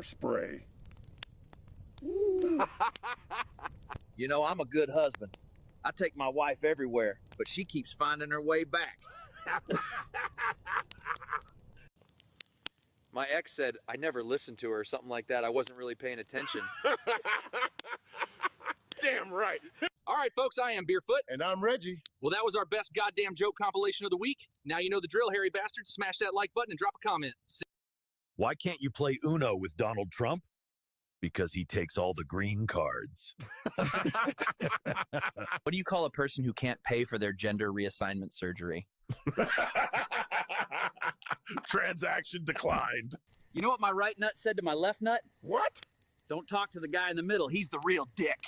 spray. You know, I'm a good husband. I take my wife everywhere, but she keeps finding her way back. My ex said I never listened to her or something like that. I wasn't really paying attention. Damn right. All right, folks, I am Beerfoot. And I'm Reggie. Well, that was our best goddamn joke compilation of the week. Now you know the drill, hairy bastards. Smash that like button and drop a comment. Why can't you play Uno with Donald Trump? Because he takes all the green cards. What do you call a person who can't pay for their gender reassignment surgery? Transaction declined. You know what my right nut said to my left nut? What? Don't talk to the guy in the middle. He's the real dick.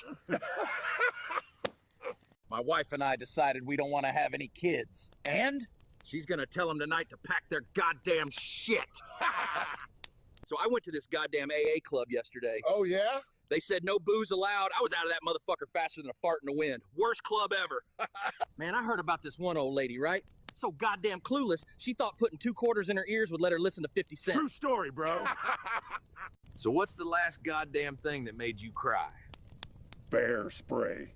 My wife and I decided we don't want to have any kids. And she's going to tell them tonight to pack their goddamn shit. So I went to this goddamn AA club yesterday. Oh, yeah? They said no booze allowed. I was out of that motherfucker faster than a fart in the wind. Worst club ever. Man, I heard about this one old lady, right? So goddamn clueless, she thought putting 2 quarters in her ears would let her listen to 50 Cent. True story, bro. So what's the last goddamn thing that made you cry? Bear spray.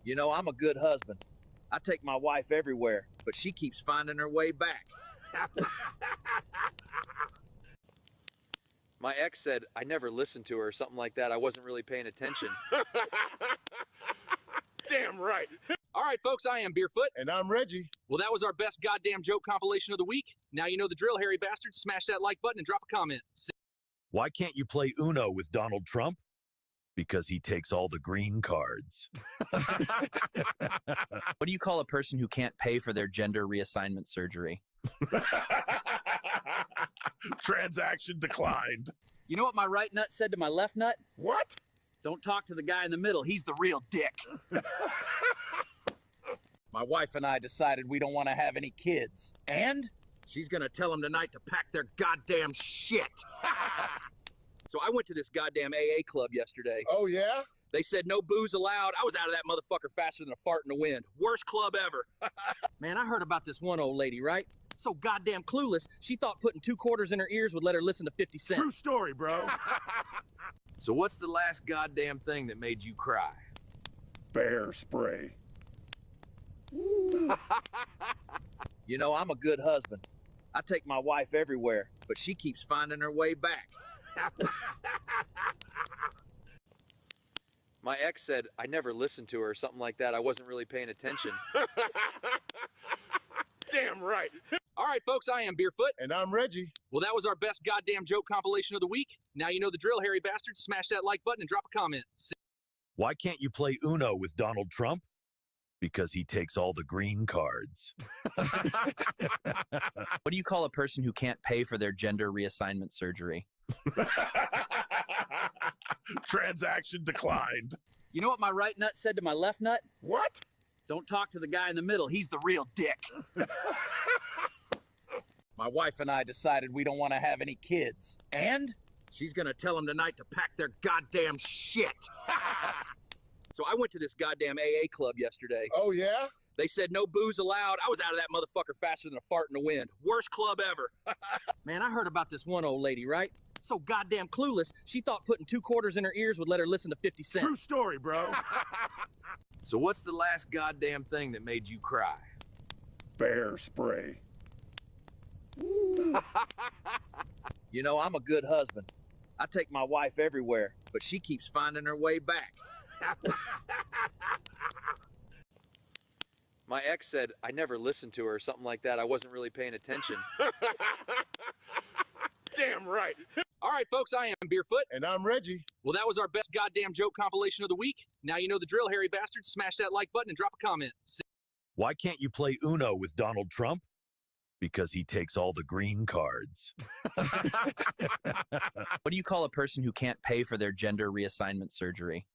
You know, I'm a good husband. I take my wife everywhere, but she keeps finding her way back. My ex said I never listened to her or something like that. I wasn't really paying attention. Damn right. All right, folks, I am Beerfoot. And I'm Reggie. Well, that was our best goddamn joke compilation of the week. Now you know the drill, hairy bastards. Smash that like button and drop a comment. Why can't you play Uno with Donald Trump? Because he takes all the green cards. What do you call a person who can't pay for their gender reassignment surgery? Transaction declined. You know what my right nut said to my left nut? What? Don't talk to the guy in the middle. He's the real dick. My wife and I decided we don't want to have any kids. And she's going to tell them tonight to pack their goddamn shit. So I went to this goddamn AA club yesterday. Oh, yeah? They said no booze allowed. I was out of that motherfucker faster than a fart in the wind. Worst club ever. Man, I heard about this one old lady, right? So goddamn clueless, she thought putting 2 quarters in her ears would let her listen to 50 Cent. True story, bro. So what's the last goddamn thing that made you cry? Bear spray. You know, I'm a good husband. I take my wife everywhere, but she keeps finding her way back. My ex said I never listened to her or something like that. I wasn't really paying attention. Damn right. All right, folks, I am Beerfoot. And I'm Reggie. Well, that was our best goddamn joke compilation of the week. Now you know the drill, hairy bastards. Smash that like button and drop a comment. Why can't you play Uno with Donald Trump? Because he takes all the green cards. What do you call a person who can't pay for their gender reassignment surgery? Transaction declined. You know what my right nut said to my left nut? What? Don't talk to the guy in the middle. He's the real dick. My wife and I decided we don't want to have any kids. And she's going to tell them tonight to pack their goddamn shit. So I went to this goddamn AA club yesterday. Oh, yeah? They said no booze allowed. I was out of that motherfucker faster than a fart in the wind. Worst club ever. Man, I heard about this one old lady, right? So goddamn clueless, she thought putting 2 quarters in her ears would let her listen to 50 Cent. True story, bro. So what's the last goddamn thing that made you cry? Bear spray. You know, I'm a good husband. I take my wife everywhere, but she keeps finding her way back. My ex said I never listened to her or something like that. I wasn't really paying attention. Damn right. All right, folks, I am Beerfoot. And I'm Reggie. Well, that was our best goddamn joke compilation of the week. Now you know the drill, hairy bastards. Smash that like button and drop a comment. Why can't you play Uno with Donald Trump? Because he takes all the green cards. What do you call a person who can't pay for their gender reassignment surgery?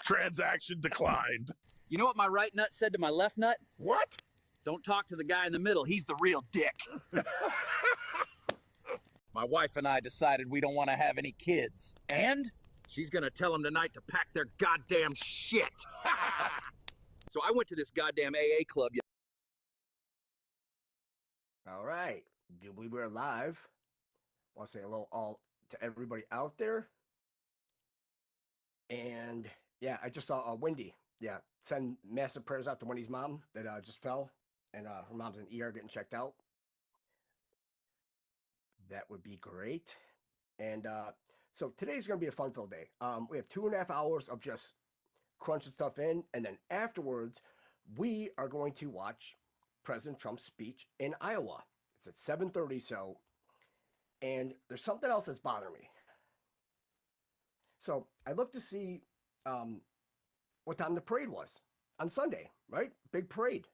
Transaction declined. You know what my right nut said to my left nut? What? Don't talk to the guy in the middle. He's the real dick. My wife and I decided we don't want to have any kids. And she's going to tell them tonight to pack their goddamn shit. So I went to this goddamn AA club All right. Do believe we're live. I want to say hello all to everybody out there. And yeah, I just saw Wendy. Yeah, send massive prayers out to Wendy's mom that just fell, and her mom's in ER getting checked out. That would be great. And so today's going to be a fun-filled day. We have 2.5 hours of just crunching stuff in, and then afterwards, we are going to watch President Trump's speech in Iowa. It's at 7:30, so, and there's something else that's bothering me. So I looked to see what time the parade was on Sunday, right? Big parade.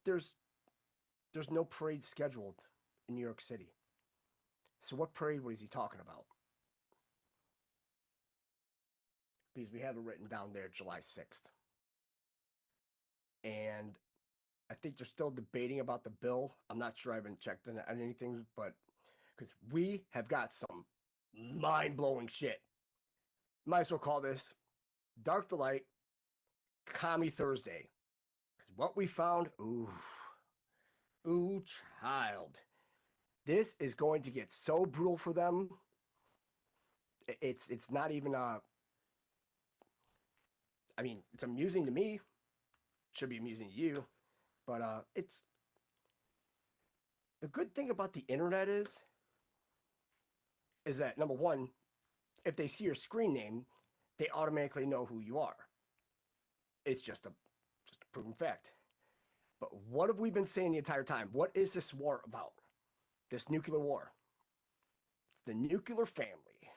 There's no parade scheduled in New York City. So what parade was he talking about? Because we have it written down there, July 6th. And I think they're still debating about the bill. I'm not sure. I haven't checked on anything, but because we have got some mind-blowing shit. Might as well call this Dark the Light, Commie Thursday. Because what we found, ooh, child. This is going to get so brutal for them. It's not even I mean, it's amusing to me. Should be amusing to you. But it's the good thing about the internet is that number one, if they see your screen name, they automatically know who you are. It's just a proven fact. But what have we been saying the entire time? What is this war about? This nuclear war. It's the nuclear family.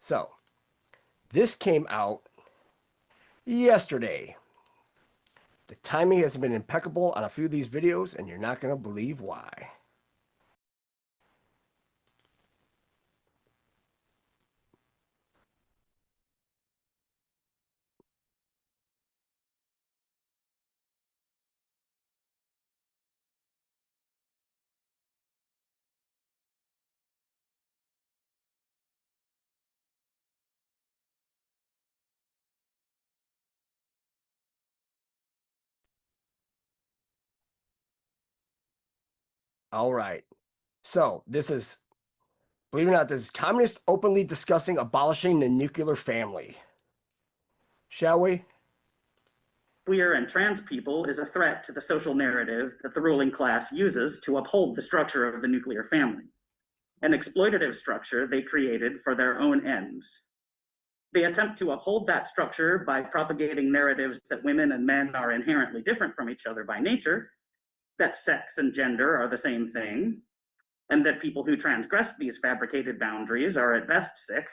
So, this came out yesterday. The timing has been impeccable on a few of these videos, and you're not going to believe why. All right. So this is, believe it or not, this is communists openly discussing abolishing the nuclear family. Shall we? Queer and trans people is a threat to the social narrative that the ruling class uses to uphold the structure of the nuclear family, an exploitative structure they created for their own ends. They attempt to uphold that structure by propagating narratives that women and men are inherently different from each other by nature, that sex and gender are the same thing, and that people who transgress these fabricated boundaries are at best sick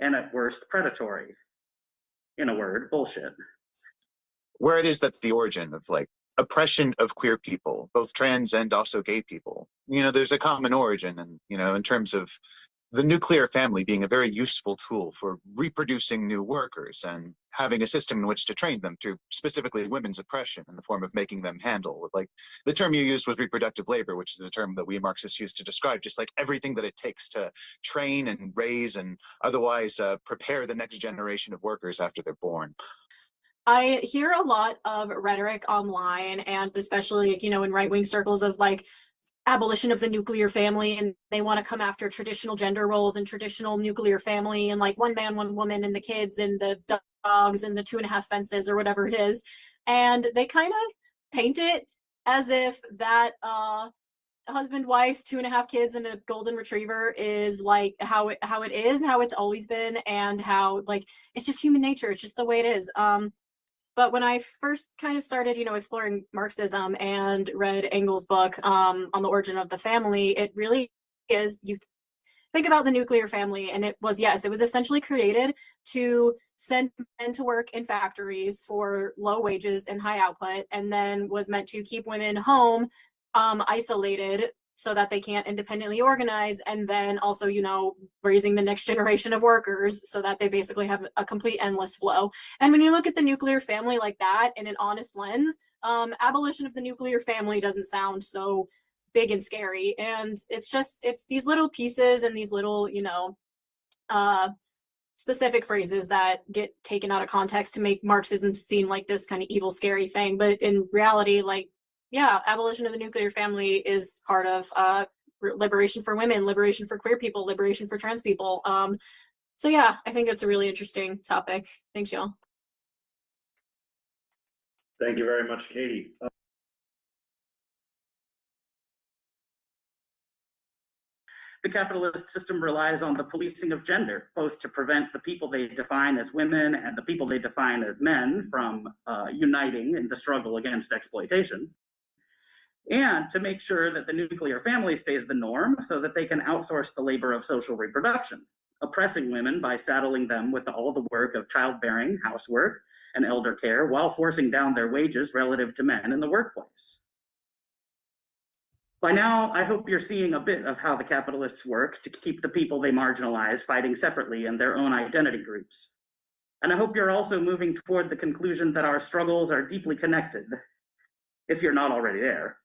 and at worst predatory. In a word, bullshit. Where it is that the origin of like oppression of queer people, both trans and also gay people, there's a common origin, and in terms of the nuclear family being a very useful tool for reproducing new workers and having a system in which to train them through specifically women's oppression in the form of making them handle, like the term you used was reproductive labor, which is a term that we Marxists use to describe just like everything that it takes to train and raise and otherwise prepare the next generation of workers after they're born. I hear a lot of rhetoric online, and especially, in right-wing circles, of like abolition of the nuclear family, and they want to come after traditional gender roles and traditional nuclear family, and like one man, one woman, and the kids and the dogs and the 2.5 fences or whatever it is. And they kind of paint it as if that husband, wife, 2.5 kids, and a golden retriever is like how it is, how it's always been, and how like it's just human nature. It's just the way it is. But when I first kind of started, exploring Marxism and read Engels' book on the origin of the family, it really is, you think about the nuclear family, and it was essentially created to send men to work in factories for low wages and high output, and then was meant to keep women home, isolated, so that they can't independently organize, and then also, raising the next generation of workers so that they basically have a complete endless flow. And when you look at the nuclear family like that in an honest lens, abolition of the nuclear family doesn't sound so big and scary. And it's these little pieces and these little, specific phrases that get taken out of context to make Marxism seem like this kind of evil, scary thing. But in reality, like, yeah, abolition of the nuclear family is part of liberation for women, liberation for queer people, liberation for trans people. So yeah, I think that's a really interesting topic. Thanks, y'all. Thank you very much, Katie. The capitalist system relies on the policing of gender, both to prevent the people they define as women and the people they define as men from uniting in the struggle against exploitation, and to make sure that the nuclear family stays the norm so that they can outsource the labor of social reproduction, oppressing women by saddling them with all the work of childbearing, housework, and elder care while forcing down their wages relative to men in the workplace. By now, I hope you're seeing a bit of how the capitalists work to keep the people they marginalize fighting separately in their own identity groups. And I hope you're also moving toward the conclusion that our struggles are deeply connected, if you're not already there,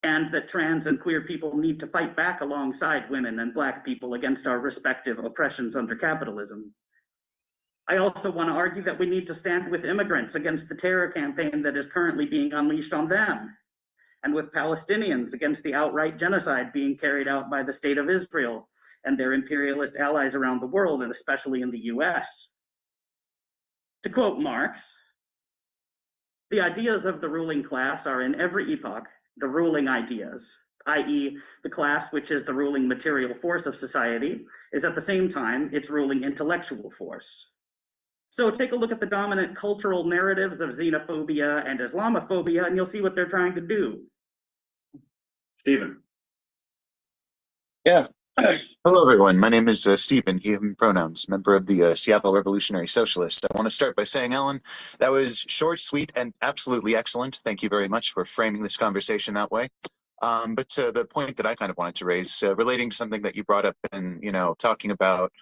and that trans and queer people need to fight back alongside women and Black people against our respective oppressions under capitalism. I also want to argue that we need to stand with immigrants against the terror campaign that is currently being unleashed on them, and with Palestinians against the outright genocide being carried out by the State of Israel and their imperialist allies around the world, and especially in the US. To quote Marx, the ideas of the ruling class are in every epoch the ruling ideas, i.e. the class which is the ruling material force of society is at the same time its ruling intellectual force. So take a look at the dominant cultural narratives of xenophobia and Islamophobia and you'll see what they're trying to do. Stephen. Yeah. Hello, everyone. My name is Stephen, he, him pronouns, member of the Seattle Revolutionary Socialists. I want to start by saying, Ellen, that was short, sweet, and absolutely excellent. Thank you very much for framing this conversation that way. But the point that I kind of wanted to raise, relating to something that you brought up and, talking about,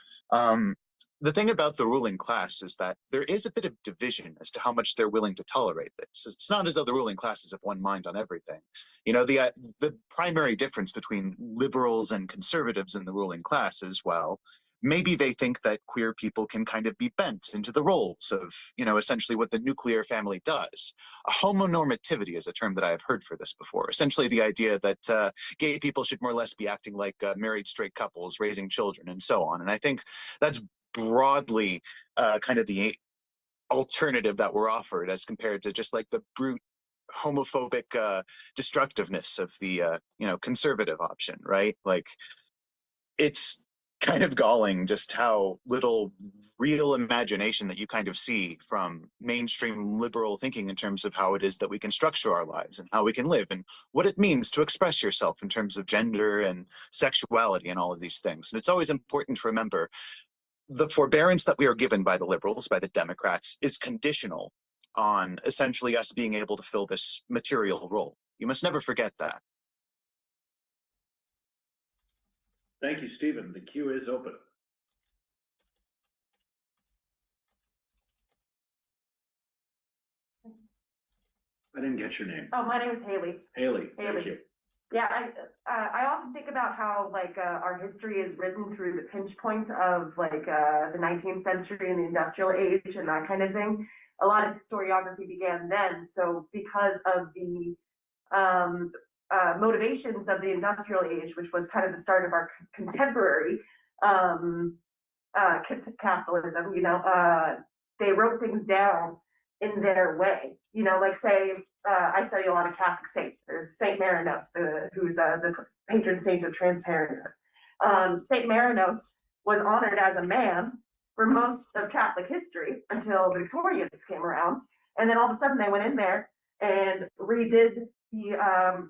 the thing about the ruling class is that there is a bit of division as to how much they're willing to tolerate this. It's not as though the ruling classes have one mind on everything. The primary difference between liberals and conservatives in the ruling class is, well, maybe they think that queer people can kind of be bent into the roles of, essentially what the nuclear family does. A homonormativity is a term that I have heard for this before. Essentially the idea that gay people should more or less be acting like married straight couples, raising children, and so on. And I think that's broadly kind of the alternative that we're offered as compared to just like the brute homophobic destructiveness of the conservative option, right? Like, it's kind of galling just how little real imagination that you kind of see from mainstream liberal thinking in terms of how it is that we can structure our lives and how we can live and what it means to express yourself in terms of gender and sexuality and all of these things. And it's always important to remember the forbearance that we are given by the liberals, by the Democrats, is conditional on essentially us being able to fill this material role. You must never forget that. Thank you, Stephen. The queue is open. I didn't get your name. Oh, my name is Haley. Haley, thank you. Yeah, I often think about how our history is written through the pinch point of the 19th century and the industrial age and that kind of thing. A lot of historiography began then. So because of the motivations of the industrial age, which was kind of the start of our contemporary capitalism, they wrote things down in their way. Say, I study a lot of Catholic saints. There's Saint Marinos, who's the patron saint of trans parenthood. Saint Marinos was honored as a man for most of Catholic history until the Victorians came around, and then all of a sudden they went in there and redid the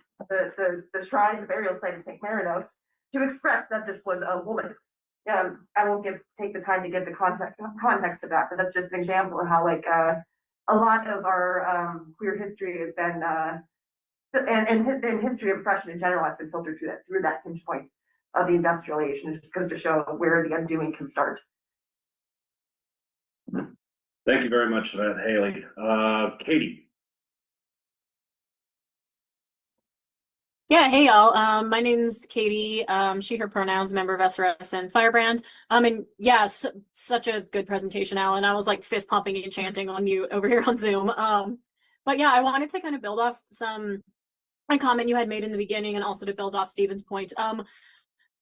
shrine, the burial site of Saint Marinos to express that this was a woman. I won't take the time to give the context of that, but that's just an example of how a lot of our queer history has been, and history of oppression in general has been filtered through that pinch point of the industrial age, and it just goes to show where the undoing can start. Thank you very much for that, Haley. Katie. Yeah, hey y'all. My name's Katie. She, her pronouns, member of SRS and Firebrand. And yeah, such a good presentation, Alan. I was like fist pumping and chanting on mute over here on Zoom. But yeah, I wanted to kind of build off a comment you had made in the beginning, and also to build off Stephen's point.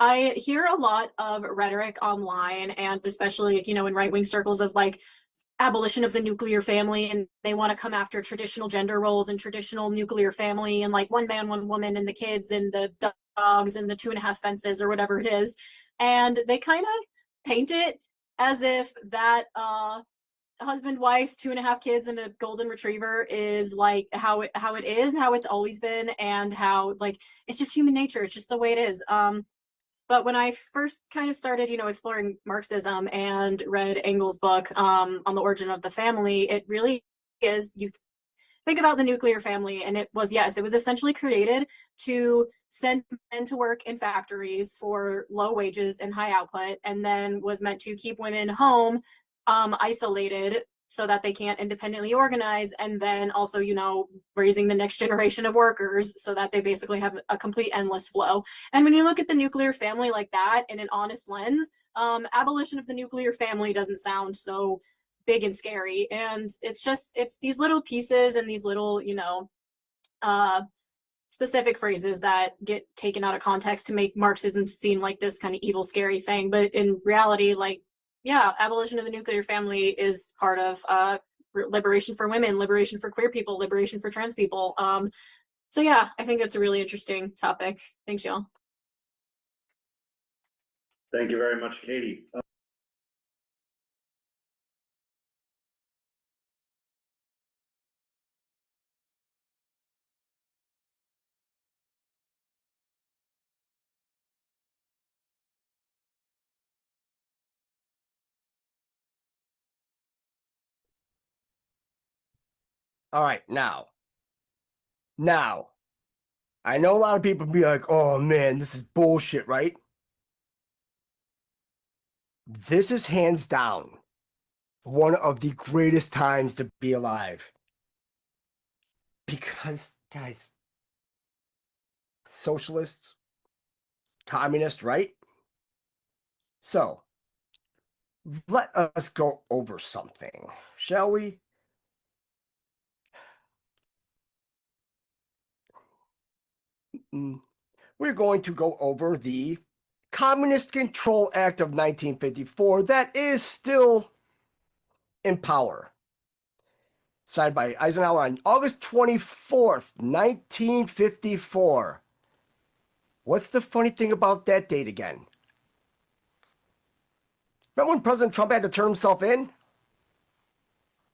I hear a lot of rhetoric online, and especially, you know, in right-wing circles, of like abolition of the nuclear family, and they want to come after traditional gender roles and traditional nuclear family, and like one man, one woman, and the kids and the dogs and the 2.5 fences or whatever it is. And they kind of paint it as if that husband, wife, 2.5 kids, and a golden retriever is like how it's always been, and how like it's just human nature, it's just the way it is. But when I first kind of started, you know, exploring Marxism and read Engel's book on the origin of the family, it really is, you think about the nuclear family, and it was essentially created to send men to work in factories for low wages and high output, and then was meant to keep women home, isolated, so that they can't independently organize, and then also, you know, raising the next generation of workers so that they basically have a complete endless flow. And when you look at the nuclear family like that in an honest lens, abolition of the nuclear family doesn't sound so big and scary. And it's these little pieces and these little, you know, specific phrases that get taken out of context to make Marxism seem like this kind of evil, scary thing. But in reality, like, yeah, abolition of the nuclear family is part of liberation for women, liberation for queer people, liberation for trans people. So yeah, I think that's a really interesting topic. Thanks, y'all. Thank you very much, Katie. All right, now, I know a lot of people be like, oh man, this is bullshit, right? This is hands down one of the greatest times to be alive. Because, guys, socialists, communists, right? So, let us go over something, shall we? We're going to go over the Communist Control Act of 1954 that is still in power. Signed by Eisenhower on August 24th, 1954. What's the funny thing about that date again? Remember when President Trump had to turn himself in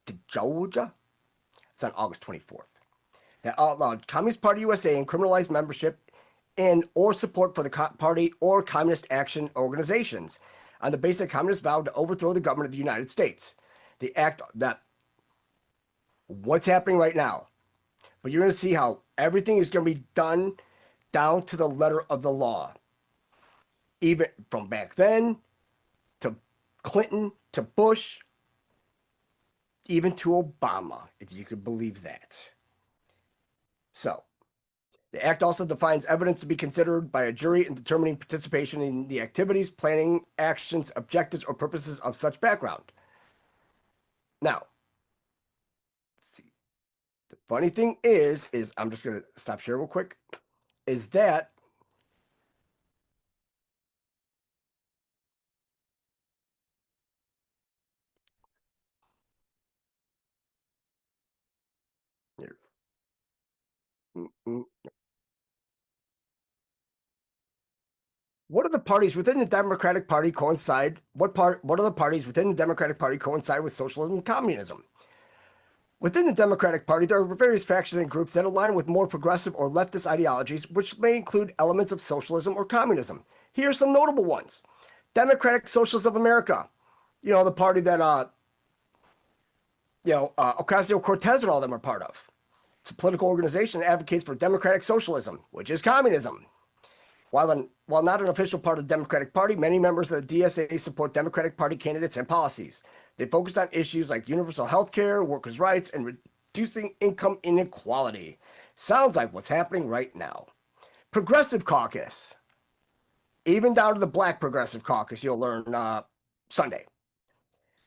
to Georgia? It's on August 24th. That outlawed Communist Party USA and criminalized membership in or support for the party or communist action organizations on the basis that communists vowed to overthrow the government of the United States. The act that what's happening right now. But you're going to see how everything is going to be done down to the letter of the law. Even from back then to Clinton to Bush, even to Obama, if you could believe that. So, the act also defines evidence to be considered by a jury in determining participation in the activities, planning, actions, objectives, or purposes of such background. Now, see, the funny thing is I'm just going to stop share real quick, is that here. What are the parties within the Democratic Party coincide? What are the parties within the Democratic Party coincide with socialism and communism? Within the Democratic Party, there are various factions and groups that align with more progressive or leftist ideologies, which may include elements of socialism or communism. Here are some notable ones. Democratic Socialists of America. You know, the party that, Ocasio-Cortez and all of them are part of. It's a political organization that advocates for democratic socialism, which is communism. While not an official part of the Democratic Party, many members of the DSA support Democratic Party candidates and policies. They focused on issues like universal health care, workers' rights, and reducing income inequality. Sounds like what's happening right now. Progressive Caucus. Even down to the Black Progressive Caucus, you'll learn Sunday.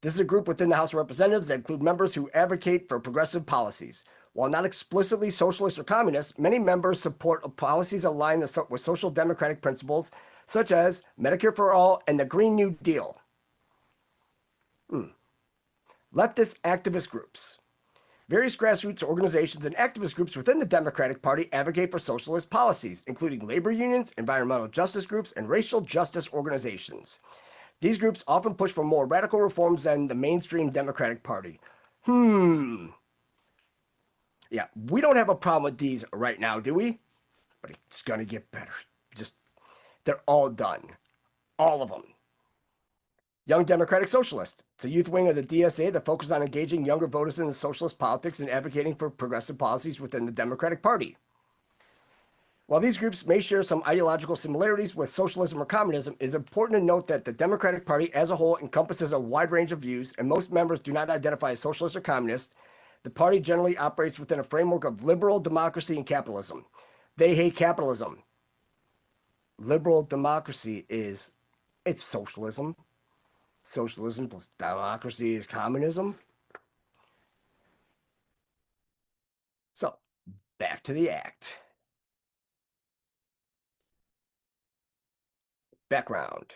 This is a group within the House of Representatives that include members who advocate for progressive policies. While not explicitly socialist or communist, many members support policies aligned with social democratic principles, such as Medicare for All and the Green New Deal. Leftist activist groups. Various grassroots organizations and activist groups within the Democratic Party advocate for socialist policies, including labor unions, environmental justice groups, and racial justice organizations. These groups often push for more radical reforms than the mainstream Democratic Party. Yeah, we don't have a problem with these right now, do we? But it's going to get better. They're all done. All of them. Young Democratic Socialist. It's a youth wing of the DSA that focuses on engaging younger voters in the socialist politics and advocating for progressive policies within the Democratic Party. While these groups may share some ideological similarities with socialism or communism, it is important to note that the Democratic Party as a whole encompasses a wide range of views, and most members do not identify as socialist or communist. The party generally operates within a framework of liberal democracy and capitalism. They hate capitalism. Liberal democracy it's socialism. Socialism plus democracy is communism. So, back to the act. Background.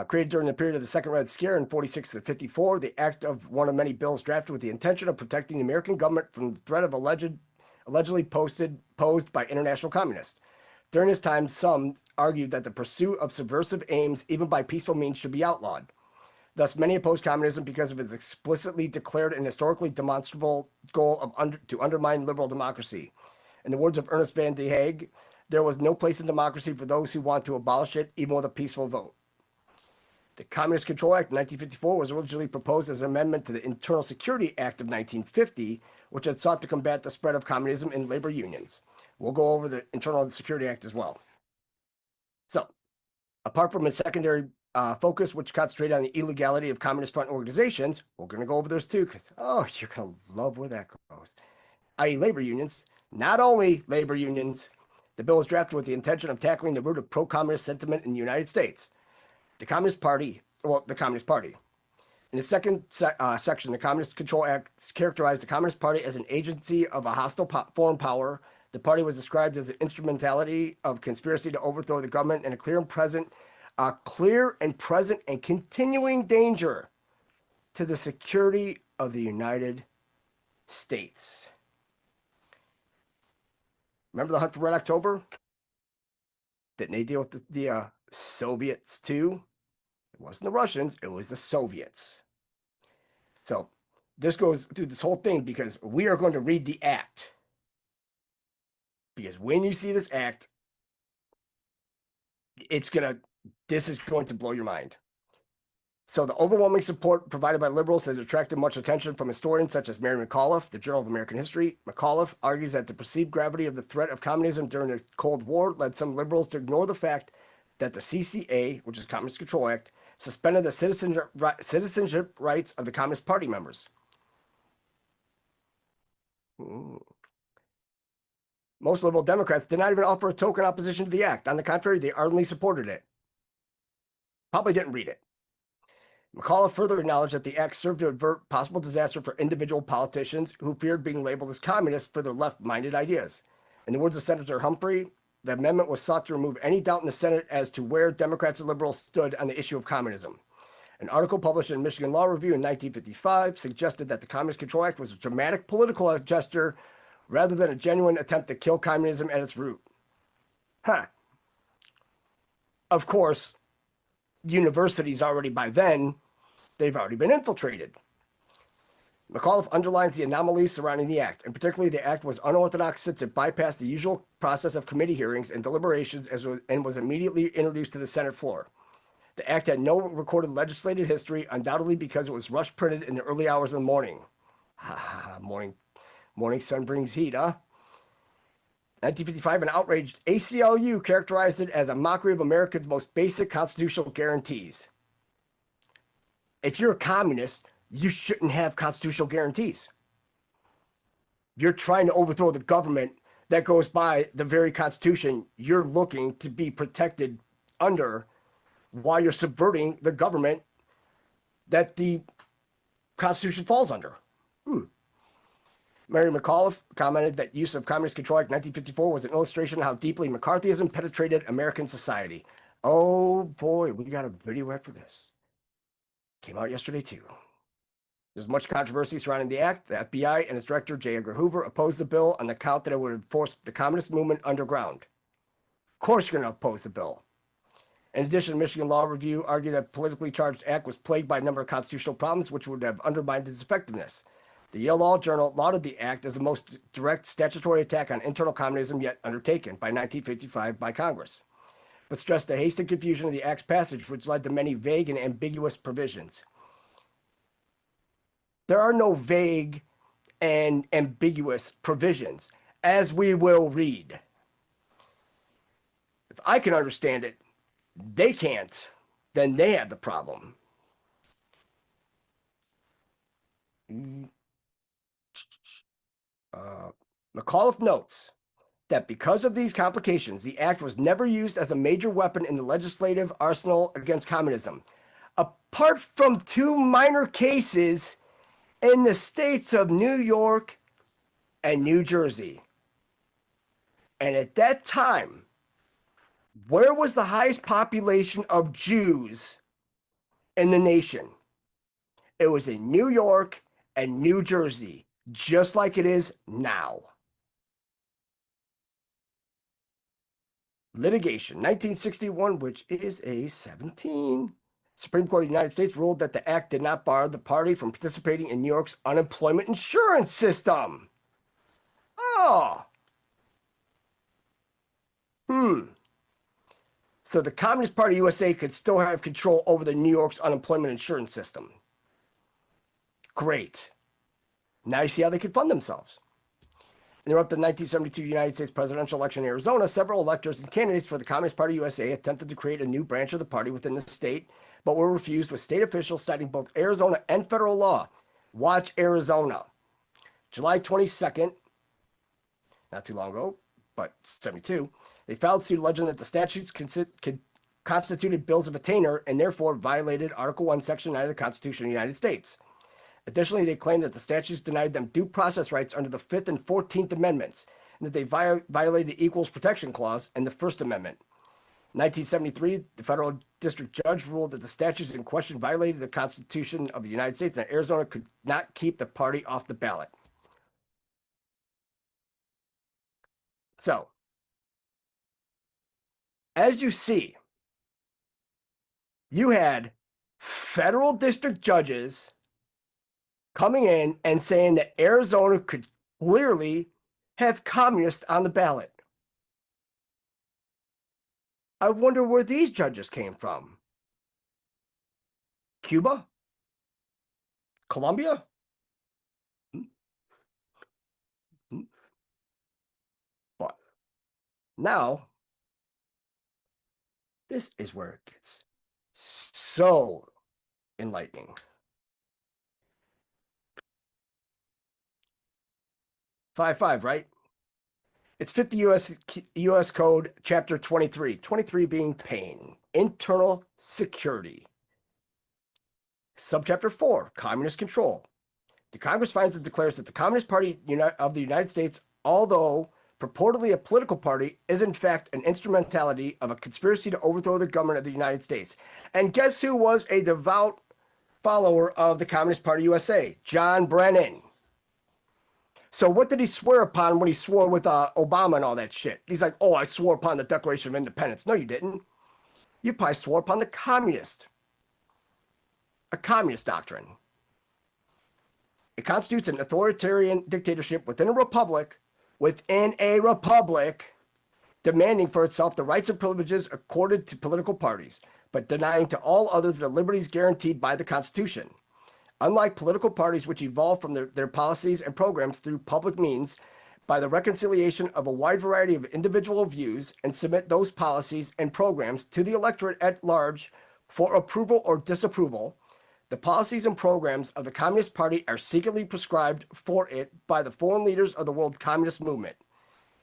Created during the period of the Second Red Scare in 46 to 54, the act of one of many bills drafted with the intention of protecting the American government from the threat of allegedly posed by international communists. During this time, some argued that the pursuit of subversive aims, even by peaceful means, should be outlawed. Thus, many opposed communism because of its explicitly declared and historically demonstrable goal to undermine liberal democracy. In the words of Ernest Van de Haag, there was no place in democracy for those who want to abolish it, even with a peaceful vote. The Communist Control Act of 1954 was originally proposed as an amendment to the Internal Security Act of 1950, which had sought to combat the spread of communism in labor unions. We'll go over the Internal Security Act as well. So, apart from its secondary focus, which concentrated on the illegality of communist front organizations, we're going to go over those too, because, you're going to love where that goes, i.e. labor unions. Not only labor unions, the bill was drafted with the intention of tackling the root of pro-communist sentiment in the United States. The Communist Party. In the second section, the Communist Control Act characterized the Communist Party as an agency of a hostile foreign power. The party was described as an instrumentality of conspiracy to overthrow the government and a clear and present and continuing danger to the security of the United States. Remember the Hunt for Red October? Didn't they deal with the Soviets too? It wasn't the Russians, it was the Soviets. So this goes through this whole thing because we are going to read the act. Because when you see this act, this is going to blow your mind. So the overwhelming support provided by liberals has attracted much attention from historians such as Mary McAuliffe, the Journal of American History. McAuliffe argues that the perceived gravity of the threat of communism during the Cold War led some liberals to ignore the fact that the CCA, which is Communist Control Act, suspended the citizenship rights of the Communist Party members. Most liberal Democrats did not even offer a token opposition to the act. On the contrary, they ardently supported it. Probably didn't read it. McAuliffe further acknowledged that the act served to avert possible disaster for individual politicians who feared being labeled as communists for their left-minded ideas. In the words of Senator Humphrey, the amendment was sought to remove any doubt in the Senate as to where Democrats and liberals stood on the issue of communism. An article published in Michigan Law Review in 1955 suggested that the Communist Control Act was a dramatic political gesture rather than a genuine attempt to kill communism at its root. Of course, universities already by then, they've already been infiltrated. McAuliffe underlines the anomalies surrounding the act, and particularly the act was unorthodox since it bypassed the usual process of committee hearings and deliberations and was immediately introduced to the Senate floor. The act had no recorded legislative history, undoubtedly because it was rush printed in the early hours of the morning. Morning sun brings heat, huh? 1955, an outraged ACLU characterized it as a mockery of America's most basic constitutional guarantees. If you're a communist, you shouldn't have constitutional guarantees. You're trying to overthrow the government that goes by the very Constitution you're looking to be protected under, while you're subverting the government that the Constitution falls under. Mary McAuliffe commented that use of Communist Control Act 1954 was an illustration of how deeply McCarthyism penetrated American society. Oh boy, we got a video after this. Came out yesterday too. There's much controversy surrounding the act. The FBI and its director, J. Edgar Hoover, opposed the bill on the count that it would force the communist movement underground. Of course you're going to oppose the bill. In addition, Michigan Law Review argued that the politically charged act was plagued by a number of constitutional problems which would have undermined its effectiveness. The Yale Law Journal lauded the act as the most direct statutory attack on internal communism yet undertaken by 1955 by Congress, but stressed the haste and confusion of the act's passage, which led to many vague and ambiguous provisions. There are no vague and ambiguous provisions, as we will read. If I can understand it, they can't, then they have the problem. McAuliffe notes that because of these complications, the act was never used as a major weapon in the legislative arsenal against communism, apart from two minor cases in the states of New York and New Jersey. And at that time, where was the highest population of Jews in the nation? It was in New York and New Jersey, just like it is now. Litigation, 1961, which is a 17. Supreme Court of the United States ruled that the act did not bar the party from participating in New York's unemployment insurance system. Oh. So the Communist Party USA could still have control over the New York's unemployment insurance system. Great. Now you see how they could fund themselves. In the 1972 United States presidential election in Arizona, several electors and candidates for the Communist Party USA attempted to create a new branch of the party within the state, but were refused, with state officials citing both Arizona and federal law. Watch Arizona. July 22nd, not too long ago, but 72, they filed suit alleging that the statutes constituted bills of attainder and therefore violated Article 1, Section 9 of the Constitution of the United States. Additionally, they claimed that the statutes denied them due process rights under the 5th and 14th Amendments, and that they violated the Equals Protection Clause and the First Amendment. In 1973, the federal district judge ruled that the statutes in question violated the Constitution of the United States, and that Arizona could not keep the party off the ballot. So, as you see, you had federal district judges coming in and saying that Arizona could clearly have communists on the ballot. I wonder where these judges came from. Cuba? Colombia? But now, this is where it gets so enlightening. Five, right? It's 50 U.S. Code, Chapter 23. 23 being pain, internal security. Subchapter 4, communist control. The Congress finds and declares that the Communist Party of the United States, although purportedly a political party, is in fact an instrumentality of a conspiracy to overthrow the government of the United States. And guess who was a devout follower of the Communist Party USA? John Brennan. So what did he swear upon when he swore with Obama and all that shit? He's like, oh, I swore upon the Declaration of Independence. No, you didn't. You probably swore upon a communist doctrine. It constitutes an authoritarian dictatorship within a republic, demanding for itself the rights and privileges accorded to political parties, but denying to all others the liberties guaranteed by the Constitution. Unlike political parties which evolve from their policies and programs through public means by the reconciliation of a wide variety of individual views and submit those policies and programs to the electorate at large for approval or disapproval, the policies and programs of the Communist Party are secretly prescribed for it by the foreign leaders of the world communist movement.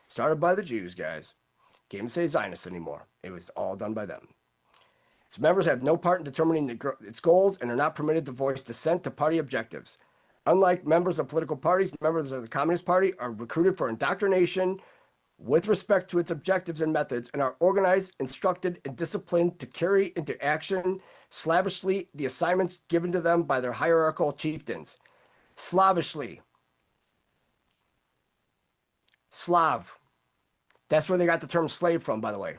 Started by the Jews, guys. Can't even say Zionists anymore. It was all done by them. Its members have no part in determining its goals and are not permitted to voice dissent to party objectives. Unlike members of political parties, members of the Communist Party are recruited for indoctrination with respect to its objectives and methods and are organized, instructed, and disciplined to carry into action slavishly the assignments given to them by their hierarchical chieftains. Slavishly. Slav. That's where they got the term slave from, by the way.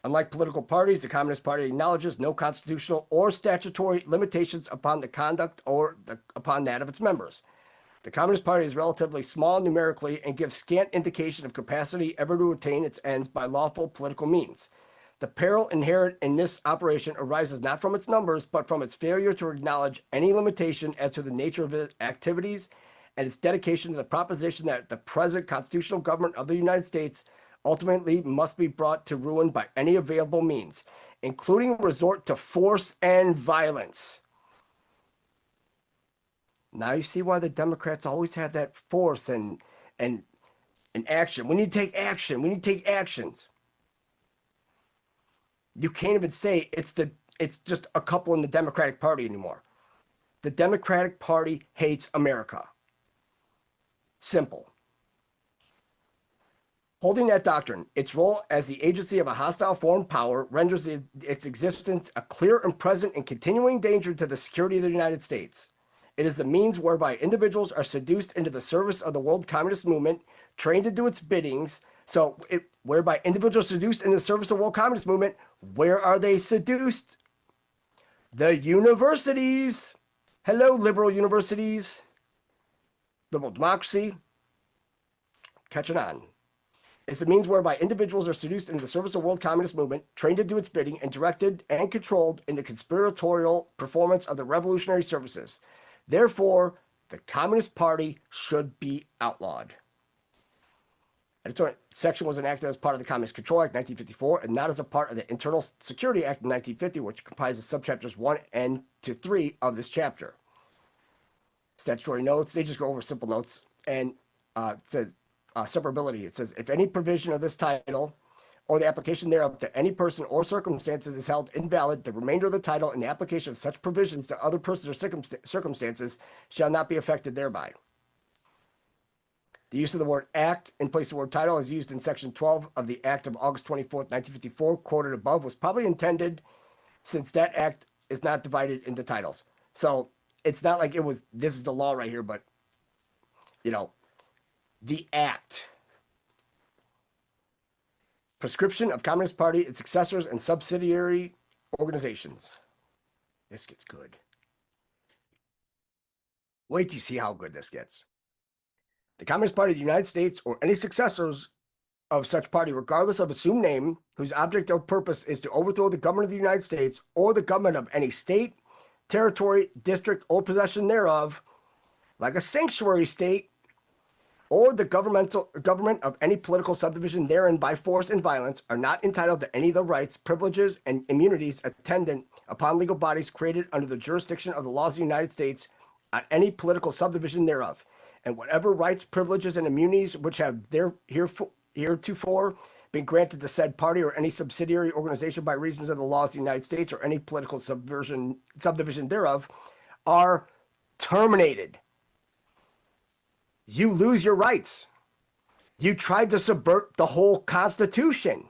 Unlike political parties, the Communist Party acknowledges no constitutional or statutory limitations upon the conduct or upon that of its members. The Communist Party is relatively small numerically and gives scant indication of capacity ever to attain its ends by lawful political means. The peril inherent in this operation arises not from its numbers, but from its failure to acknowledge any limitation as to the nature of its activities and its dedication to the proposition that the present constitutional government of the United States ultimately must be brought to ruin by any available means, including resort to force and violence. Now you see why the Democrats always have that force and action. We need to take action. We need to take actions. You can't even say it's just a couple in the Democratic Party anymore. The Democratic Party hates America. Simple. Holding that doctrine, its role as the agency of a hostile foreign power renders its existence a clear and present and continuing danger to the security of the United States. It is the means whereby individuals are seduced into the service of the world communist movement, trained to do its biddings. Whereby individuals seduced into the service of the world communist movement, where are they seduced? The universities. Hello, liberal universities. Liberal democracy. Catching on. It's the means whereby individuals are seduced into the service of the world communist movement, trained to do its bidding, and directed and controlled in the conspiratorial performance of the revolutionary services. Therefore, the Communist Party should be outlawed. Editorial section was enacted as part of the Communist Control Act 1954 and not as a part of the Internal Security Act of 1950, which comprises subchapters 1 and to 3 of this chapter. Statutory notes, they just go over simple notes. And it says, severability. It says, if any provision of this title or the application thereof to any person or circumstances is held invalid, the remainder of the title and the application of such provisions to other persons or circumstances shall not be affected thereby. The use of the word act in place of the word title as used in section 12 of the Act of August 24th, 1954, quoted above, was probably intended since that act is not divided into titles. So it's not like it was, this is the law right here, but, you know, the act. Prescription of Communist Party, its successors, and subsidiary organizations. This gets good. Wait till you see how good this gets. The Communist Party of the United States or any successors of such party, regardless of assumed name, whose object or purpose is to overthrow the government of the United States or the government of any state, territory, district, or possession thereof, like a sanctuary state, or the government of any political subdivision therein by force and violence, are not entitled to any of the rights, privileges, and immunities attendant upon legal bodies created under the jurisdiction of the laws of the United States on any political subdivision thereof, and whatever rights, privileges, and immunities which have heretofore been granted to said party or any subsidiary organization by reasons of the laws of the United States or any political subdivision thereof are terminated. You lose your rights. You tried to subvert the whole Constitution.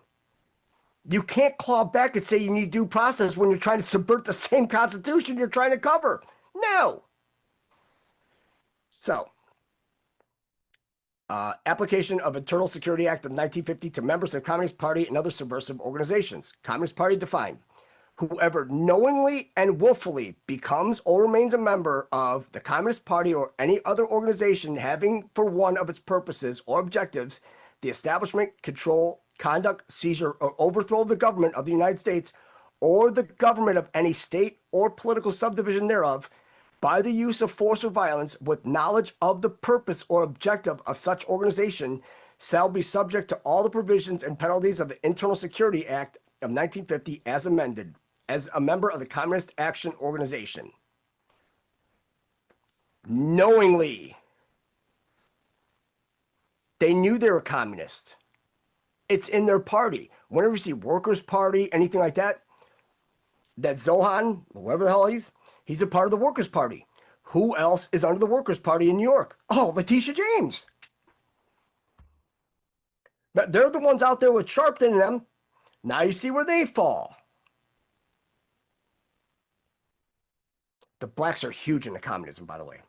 You can't claw back and say you need due process when you're trying to subvert the same Constitution you're trying to cover. No. So, application of Internal Security Act of 1950 to members of the Communist Party and other subversive organizations. Communist Party defined. Whoever knowingly and willfully becomes or remains a member of the Communist Party or any other organization having for one of its purposes or objectives the establishment, control, conduct, seizure, or overthrow of the government of the United States or the government of any state or political subdivision thereof by the use of force or violence with knowledge of the purpose or objective of such organization shall be subject to all the provisions and penalties of the Internal Security Act of 1950 as amended, as a member of the Communist Action Organization. Knowingly. They knew they were communist. It's in their party. Whenever you see Workers' Party, anything like that, that Zohan, whoever the hell he's a part of the Workers' Party. Who else is under the Workers' Party in New York? Oh, Letitia James. But they're the ones out there with Sharpton in them. Now you see where they fall. The blacks are huge into communism, by the way.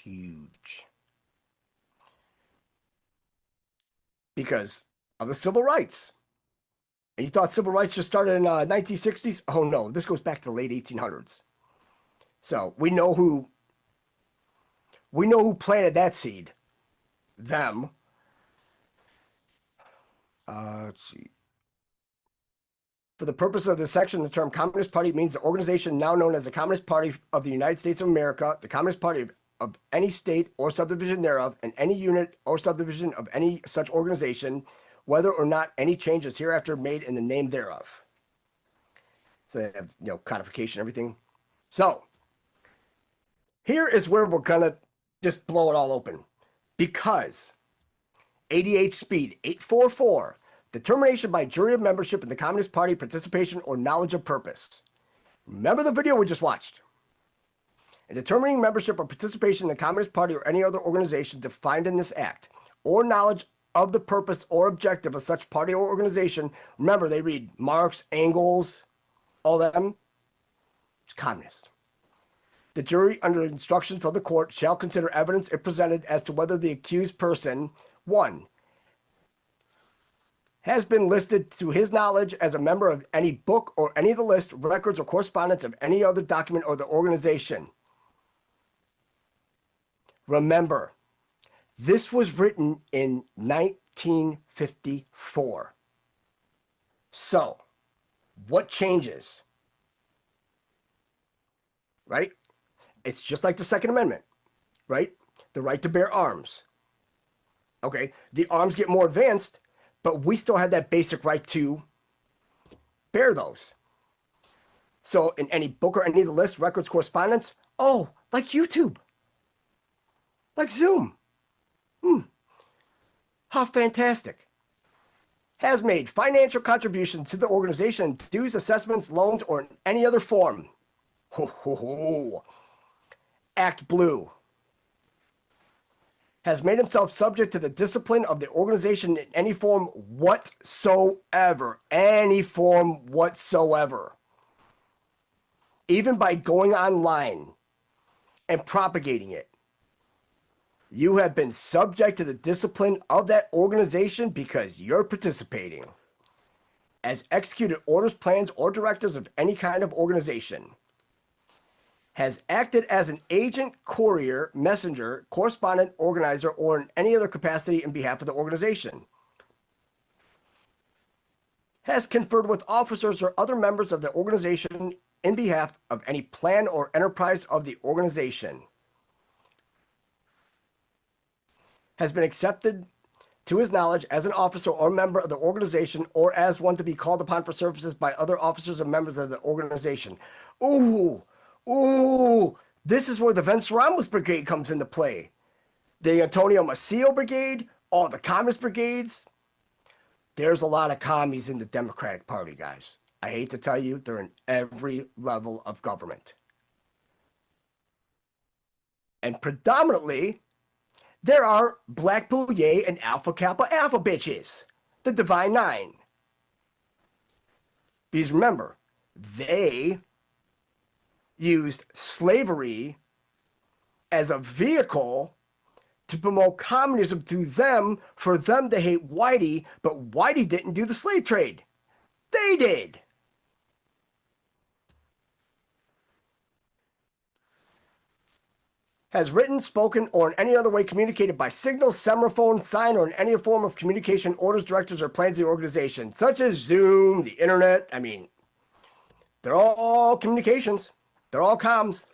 Huge. Because of the civil rights. And you thought civil rights just started in 1960s? Oh no, this goes back to the late 1800s. So we know who planted that seed. Them. Let's see. For the purpose of this section, the term Communist Party means the organization now known as the Communist Party of the United States of America, the Communist Party of any state or subdivision thereof, and any unit or subdivision of any such organization, whether or not any change is hereafter made in the name thereof. So they have, codification, everything. So here is where we're gonna just blow it all open, because 88 speed 844. Determination by jury of membership in the Communist Party, participation or knowledge of purpose. Remember the video we just watched. In determining membership or participation in the Communist Party or any other organization defined in this act, or knowledge of the purpose or objective of such party or organization, remember they read Marx, Engels, all them. It's communist. The jury, under instructions from the court, shall consider evidence if presented as to whether the accused person, 1, has been listed to his knowledge as a member of any book or any of the list, records, or correspondence of any other document or the organization. Remember, this was written in 1954. So, what changes? Right? It's just like the Second Amendment, right? The right to bear arms. Okay, the arms get more advanced, but we still have that basic right to bear those. So in any book or any of the list, records, correspondence, oh, like YouTube, like Zoom. How fantastic. Has made financial contributions to the organization, dues, assessments, loans, or in any other form. Ho, ho, ho. Act Blue. Has made himself subject to the discipline of the organization in any form whatsoever. Any form whatsoever. Even by going online and propagating it. You have been subject to the discipline of that organization because you're participating. Has executed orders, plans, or directives of any kind of organization. Has acted as an agent, courier, messenger, correspondent, organizer, or in any other capacity in behalf of the organization. Has conferred with officers or other members of the organization in behalf of any plan or enterprise of the organization. Has been accepted to his knowledge as an officer or member of the organization or as one to be called upon for services by other officers or members of the organization. Ooh, this is where the Vince Ramos Brigade comes into play. The Antonio Macio Brigade, all the communist brigades. There's a lot of commies in the Democratic Party, guys. I hate to tell you, they're in every level of government. And predominantly, there are Black Bouye and Alpha Kappa Alpha bitches. The Divine Nine. Because remember, they used slavery as a vehicle to promote communism through them, for them to hate Whitey, but Whitey didn't do the slave trade. They did. Has written, spoken, or in any other way communicated by signal, semaphore, sign, or in any form of communication, orders, directives, or plans of the organization, such as Zoom, the internet. I mean, they're all communications. They're all comms.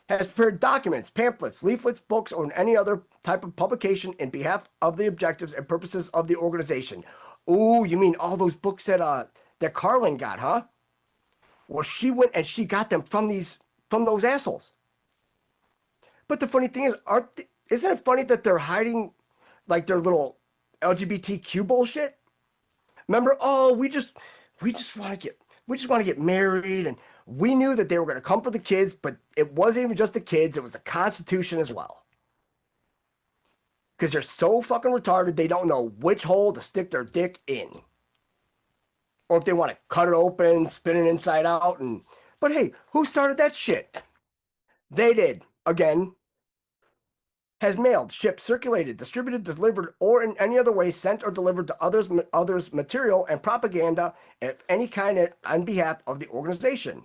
Has prepared documents, pamphlets, leaflets, books, or in any other type of publication in behalf of the objectives and purposes of the organization. Ooh, you mean all those books that Karlyn got, huh? Well, she went and she got them from those assholes. But the funny thing is, isn't it funny that they're hiding like their little LGBTQ bullshit? Remember, oh, we just want to get married, and We knew that they were going to come for the kids, but it wasn't even just the kids, it was the Constitution as well. Because they're so fucking retarded, they don't know which hole to stick their dick in. Or if they want to cut it open, spin it inside out, and... But hey, who started that shit? They did. Again. Has mailed, shipped, circulated, distributed, delivered, or in any other way sent or delivered to others material and propaganda of any kind on behalf of the organization.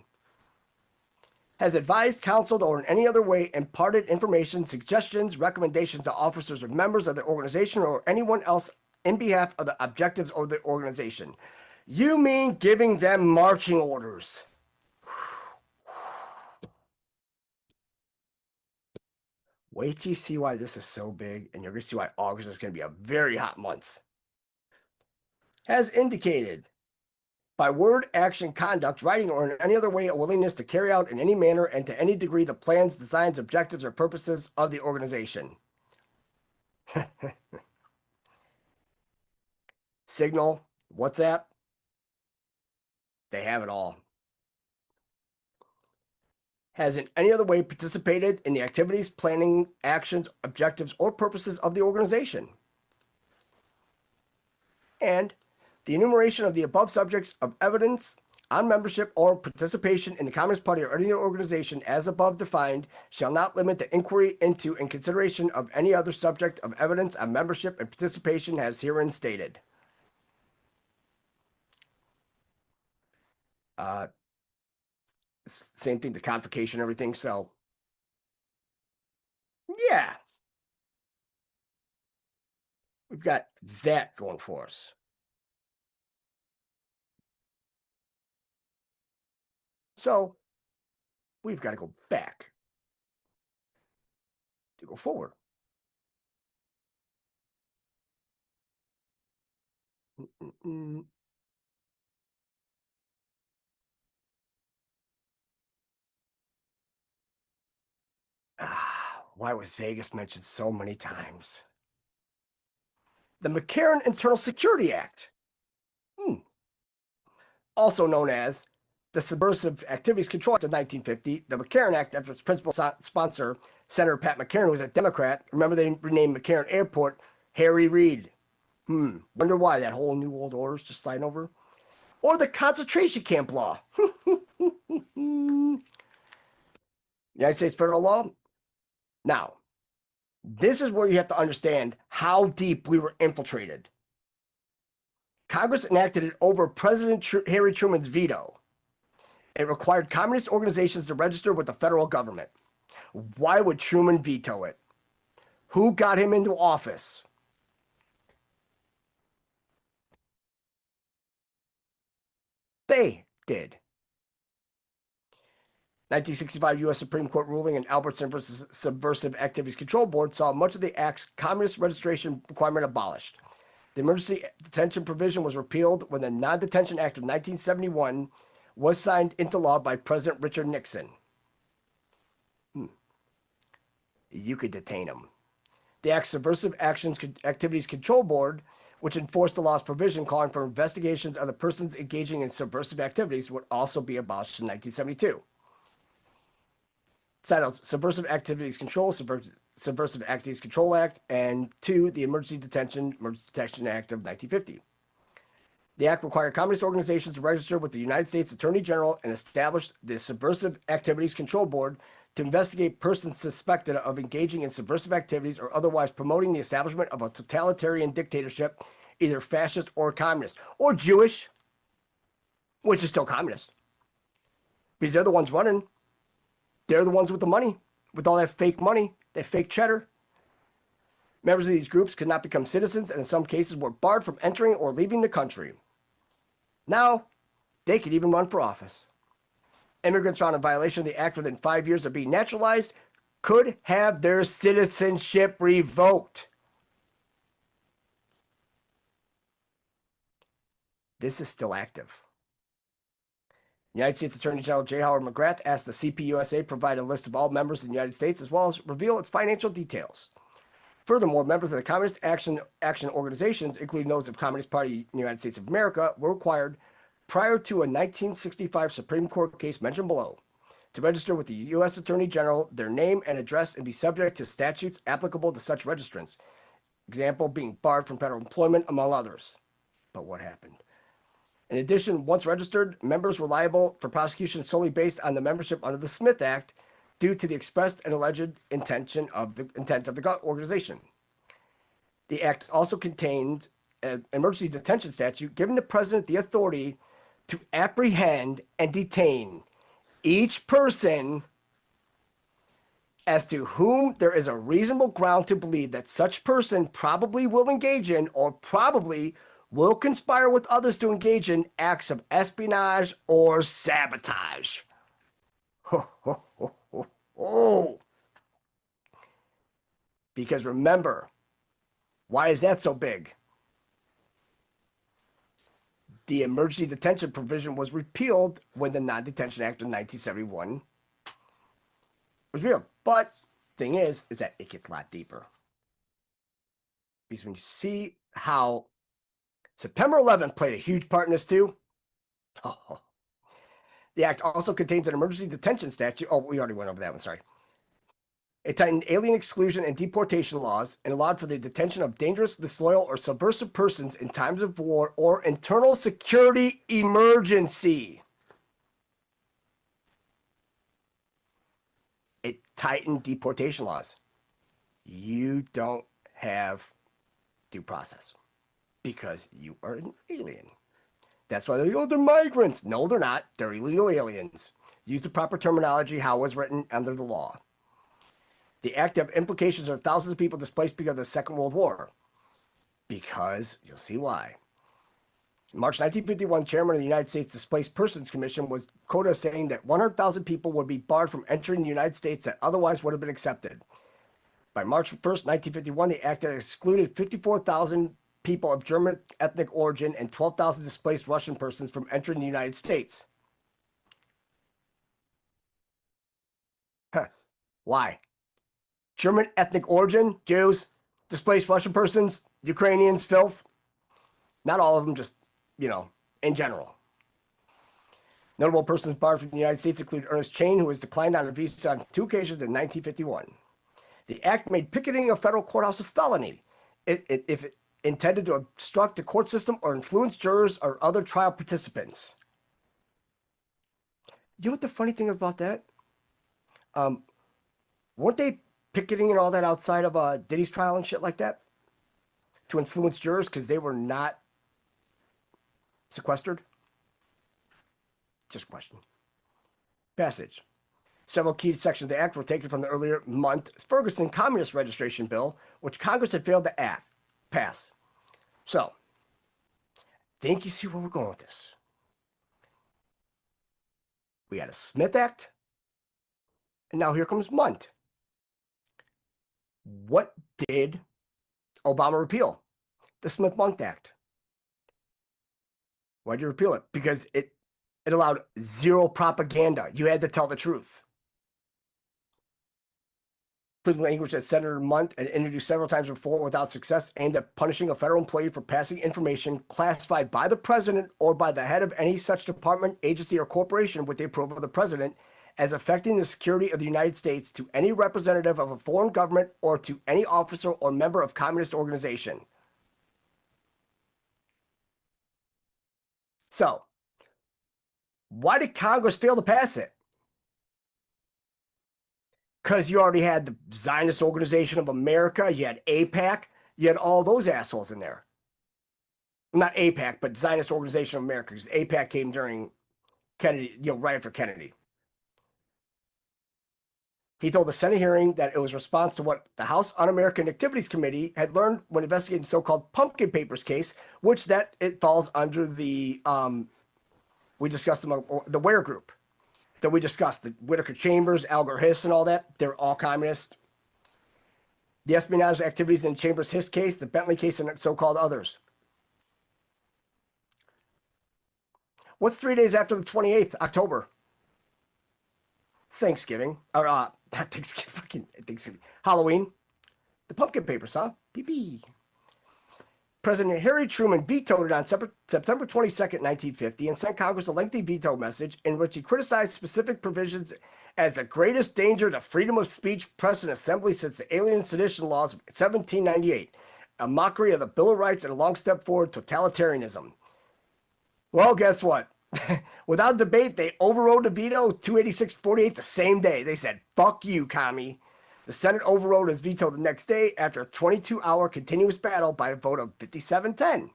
Has advised, counseled, or in any other way imparted information, suggestions, recommendations to officers or members of the organization or anyone else in behalf of the objectives of the organization. You mean giving them marching orders? Wait till you see why this is so big, and you're going to see why August is going to be a very hot month. Has indicated, by word, action, conduct, writing, or in any other way, a willingness to carry out in any manner and to any degree the plans, designs, objectives, or purposes of the organization. Signal, WhatsApp, they have it all. Has in any other way participated in the activities, planning, actions, objectives, or purposes of the organization. And the enumeration of the above subjects of evidence on membership or participation in the Communist Party or any other organization as above defined shall not limit the inquiry into and consideration of any other subject of evidence on membership and participation as herein stated. Same thing, the convocation, everything. So, yeah, we've got that going for us. So, we've got to go back to go forward. Why was Vegas mentioned so many times? The McCarran Internal Security Act, also known as the Subversive Activities Control Act of 1950, the McCarran Act, after its principal sponsor, Senator Pat McCarran, who was a Democrat. Remember, they renamed McCarran Airport Harry Reid. Wonder why that whole New World Order is just sliding over. Or the concentration camp law. United States federal law. Now, this is where you have to understand how deep we were infiltrated. Congress enacted it over President Harry Truman's veto. It required communist organizations to register with the federal government. Why would Truman veto it? Who got him into office? They did. 1965 U.S. Supreme Court ruling in Albertson versus Subversive Activities Control Board saw much of the Act's communist registration requirement abolished. The emergency detention provision was repealed when the Non-Detention Act of 1971 was signed into law by President Richard Nixon. You could detain him. The Act's Subversive Activities Control Board, which enforced the law's provision calling for investigations of the persons engaging in subversive activities, would also be abolished in 1972. Titled Subversive Activities Control, Subversive Activities Control Act, and 2, the Emergency Detection Act of 1950. The act required communist organizations to register with the United States Attorney General and established the Subversive Activities Control Board to investigate persons suspected of engaging in subversive activities or otherwise promoting the establishment of a totalitarian dictatorship, either fascist or communist, or Jewish, which is still communist. Because they're the ones running. They're the ones with the money, with all that fake money, that fake cheddar. Members of these groups could not become citizens and in some cases were barred from entering or leaving the country. Now, they could even run for office. Immigrants found in violation of the act within 5 years of being naturalized could have their citizenship revoked. This is still active. United States Attorney General J. Howard McGrath asked the CPUSA provide a list of all members of the United States as well as reveal its financial details. Furthermore, members of the Communist Action organizations, including those of Communist Party in the United States of America, were required prior to a 1965 Supreme Court case mentioned below, to register with the U.S. Attorney General their name and address and be subject to statutes applicable to such registrants. Example being barred from federal employment, among others. But what happened? In addition, once registered, members were liable for prosecution solely based on the membership under the Smith Act due to the expressed and alleged intent of the organization. The act also contained an emergency detention statute giving the president the authority to apprehend and detain each person as to whom there is a reasonable ground to believe that such person probably will engage in or probably will conspire with others to engage in acts of espionage or sabotage. Ho, ho, ho, ho, ho. Because remember, why is that so big? The emergency detention provision was repealed when the Non-Detention Act of 1971 was repealed. But thing is that it gets a lot deeper. Because when you see how September 11th played a huge part in this too. Oh. The act also contains an emergency detention statute. Oh, we already went over that one, sorry. It tightened alien exclusion and deportation laws and allowed for the detention of dangerous, disloyal, or subversive persons in times of war or internal security emergency. It tightened deportation laws. You don't have due process because you are an alien. That's why they're migrants. No, they're not. They're illegal aliens. Use the proper terminology, how it was written under the law. The act have implications of thousands of people displaced because of the Second World War. Because, you'll see why. In March 1951, chairman of the United States Displaced Persons Commission was quoted as saying that 100,000 people would be barred from entering the United States that otherwise would have been accepted. By March 1st, 1951, the act had excluded 54,000 people of German ethnic origin and 12,000 displaced Russian persons from entering the United States. Why? German ethnic origin, Jews, displaced Russian persons, Ukrainians, filth. Not all of them, just, in general. Notable persons barred from the United States include Ernest Chain, who was declined on a visa on 2 occasions in 1951. The act made picketing a federal courthouse a felony if it intended to obstruct the court system or influence jurors or other trial participants. You know what the funny thing about that? Weren't they picketing and all that outside of Diddy's trial and shit like that to influence jurors because they were not sequestered? Just a question. Passage. Several key sections of the act were taken from the earlier month Ferguson Communist Registration Bill, which Congress had failed to pass. So, think you see where we're going with this. We had a Smith Act, and now here comes Munt. What did Obama repeal? The Smith-Munt Act. Why did you repeal it? Because it allowed zero propaganda. You had to tell the truth. Including language that Senator Munt had introduced several times before without success, aimed at punishing a federal employee for passing information classified by the president or by the head of any such department, agency, or corporation with the approval of the president as affecting the security of the United States to any representative of a foreign government or to any officer or member of communist organization. So, why did Congress fail to pass it? Because you already had the Zionist Organization of America, you had AIPAC, you had all those assholes in there. Not AIPAC, but Zionist Organization of America, because AIPAC came during Kennedy, right after Kennedy. He told the Senate hearing that it was response to what the House Un-American Activities Committee had learned when investigating the so-called Pumpkin Papers case, which that it falls under the, we discussed them, the Ware Group that we discussed, the Whitaker Chambers, Alger Hiss, and all that. They're all communist. The espionage activities in Chambers Hiss case, the Bentley case, and so-called others. What's 3 days after the 28th, October? Thanksgiving. Or, not Thanksgiving, Thanksgiving. Halloween. The Pumpkin Papers, huh? Pee-pee. President Harry Truman vetoed it on September 22nd, 1950, and sent Congress a lengthy veto message in which he criticized specific provisions as the greatest danger to freedom of speech, press, and assembly since the Alien Sedition Laws of 1798, a mockery of the Bill of Rights and a long step forward totalitarianism. Well, guess what? Without debate, they overrode the veto 286-48 the same day. They said, fuck you, commie. The Senate overrode his veto the next day after a 22-hour continuous battle by a vote of 57-10.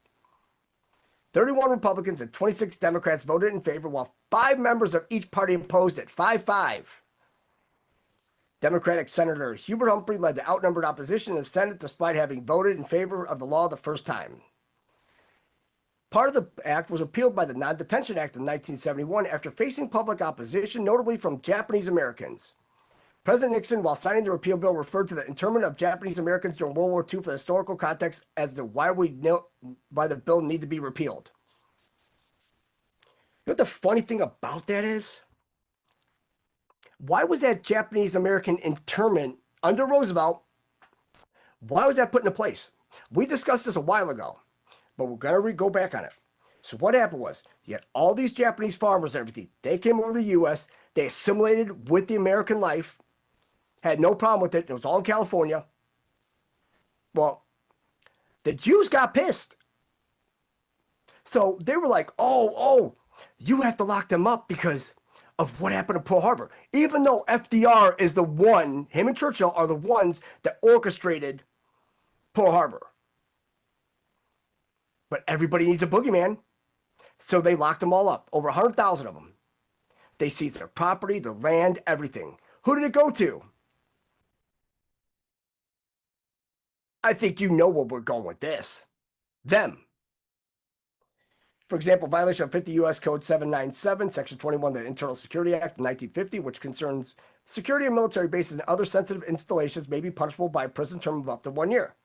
31 Republicans and 26 Democrats voted in favor, while 5 members of each party opposed it, 5-5. Democratic Senator Hubert Humphrey led the outnumbered opposition in the Senate despite having voted in favor of the law the first time. Part of the act was repealed by the Non-Detention Act in 1971 after facing public opposition, notably from Japanese Americans. President Nixon, while signing the repeal bill, referred to the internment of Japanese Americans during World War II for the historical context as to why the bill need to be repealed. You know what the funny thing about that is? Why was that Japanese American internment under Roosevelt? Why was that put into place? We discussed this a while ago, but we're going to go back on it. So what happened was, you had all these Japanese farmers and everything. They came over to the U.S. They assimilated with the American life. Had no problem with it. It was all in California. Well, the Jews got pissed. So they were like, oh, you have to lock them up because of what happened to Pearl Harbor. Even though FDR is the one, him and Churchill are the ones that orchestrated Pearl Harbor. But everybody needs a boogeyman. So they locked them all up. Over 100,000 of them. They seized their property, their land, everything. Who did it go to? I think you know where we're going with this. Them. For example, violation of 50 U.S. Code 797, Section 21 of the Internal Security Act of 1950, which concerns security of military bases and other sensitive installations, may be punishable by a prison term of up to 1 year.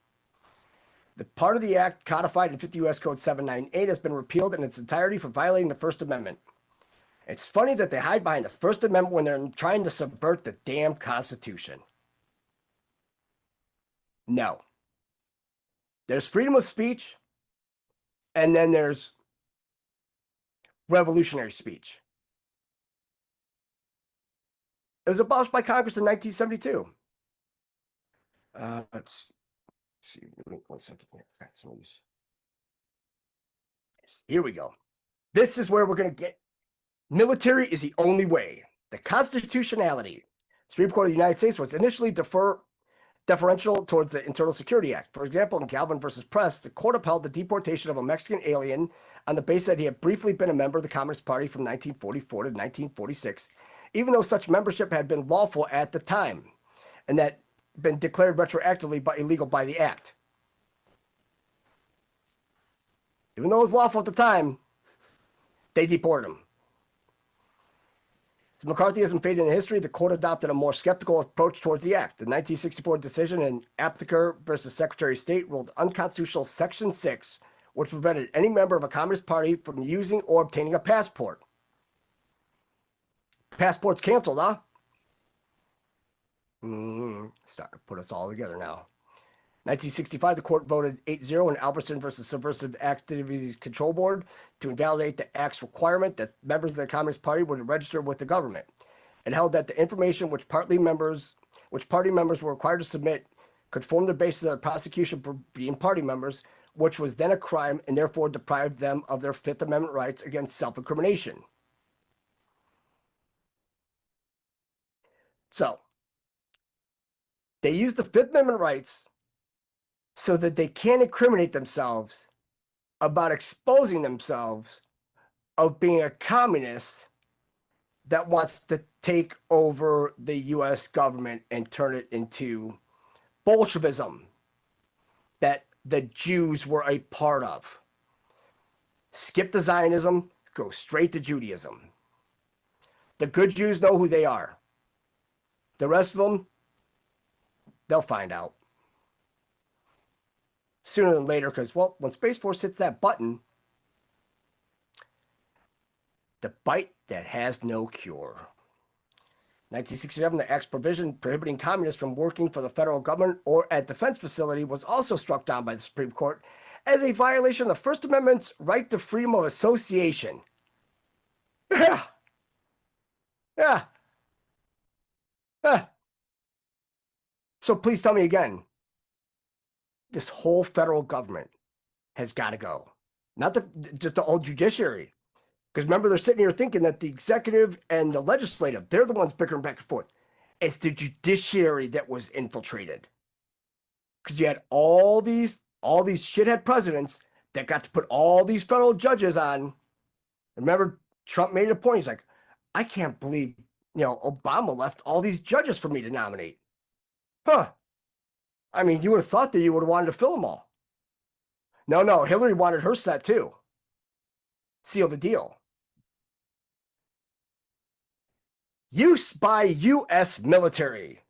The part of the act codified in 50 U.S. Code 798 has been repealed in its entirety for violating the First Amendment. It's funny that they hide behind the First Amendment when they're trying to subvert the damn Constitution. No. There's freedom of speech, and then there's revolutionary speech. It was abolished by Congress in 1972. Let's see. 1 second here. Here we go. This is where we're going to get. Military is the only way. The constitutionality. Supreme Court of the United States was initially deferential towards the Internal Security Act. For example, in Galvin versus Press, the court upheld the deportation of a Mexican alien on the basis that he had briefly been a member of the Communist Party from 1944 to 1946, even though such membership had been lawful at the time, and that been declared retroactively illegal by the act. Even though it was lawful at the time, they deported him. As McCarthyism faded in history, the court adopted a more skeptical approach towards the act. The 1964 decision in Aptheker versus Secretary of State ruled unconstitutional Section 6, which prevented any member of a Communist Party from using or obtaining a passport. Passport's canceled, huh? Starting to put us all together now. 1965, the court voted 8-0 in Albertson versus Subversive Activities Control Board to invalidate the act's requirement that members of the Communist Party would register with the government. It held that the information which party members were required to submit could form the basis of the prosecution for being party members, which was then a crime and therefore deprived them of their Fifth Amendment rights against self-incrimination. So, they used the Fifth Amendment rights so that they can't incriminate themselves about exposing themselves of being a communist that wants to take over the U.S. government and turn it into Bolshevism that the Jews were a part of. Skip the Zionism, go straight to Judaism. The good Jews know who they are. The rest of them, they'll find out. Sooner than later, because, well, when Space Force hits that button, the bite that has no cure. 1967, the Act's provision prohibiting communists from working for the federal government or at defense facility was also struck down by the Supreme Court as a violation of the First Amendment's right to freedom of association. Yeah. Yeah. So please tell me again, this whole federal government has got to go. Not just the old judiciary. Because remember, they're sitting here thinking that the executive and the legislative, they're the ones bickering back and forth. It's the judiciary that was infiltrated. Because you had all these shithead presidents that got to put all these federal judges on. Remember, Trump made a point. He's like, I can't believe, Obama left all these judges for me to nominate. Huh. I mean, you would have thought that you would have wanted to fill them all. No, Hillary wanted her set too. Seal the deal. Use by U.S. military.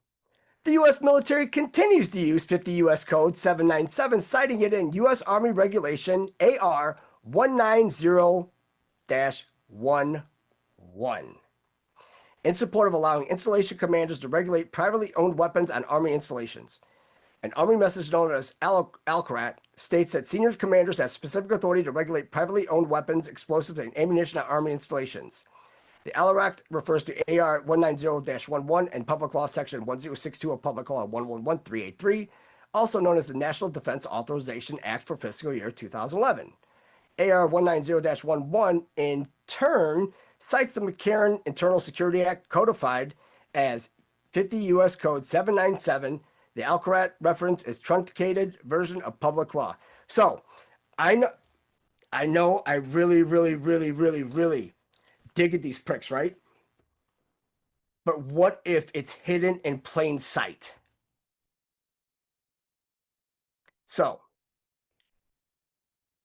The U.S. military continues to use 50 U.S. Code 797, citing it in U.S. Army Regulation AR 190-11 in support of allowing installation commanders to regulate privately owned weapons on Army installations. An Army message known as ALCRAT states that senior commanders have specific authority to regulate privately owned weapons, explosives, and ammunition on Army installations. The ALCRAT refers to AR 190-11 and Public Law Section 1062 of Public Law 111383, also known as the National Defense Authorization Act for fiscal year 2011. AR 190-11 in turn cites the McCarran Internal Security Act codified as 50 U.S. Code 797. The ALCRAT reference is truncated version of public law. So I know I really dig at these pricks, right? But what if it's hidden in plain sight? So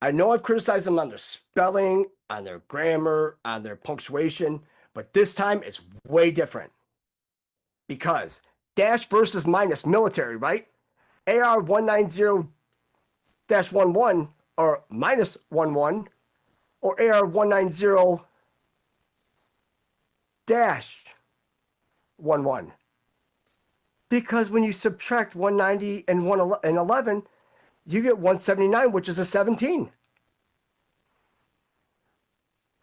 I know I've criticized them on their spelling, on their grammar, on their punctuation, but this time it's way different. Because dash versus minus military, right? AR 190-11 or minus 11 or AR 190-11. Because when you subtract 190 and 11, you get 179, which is a 17.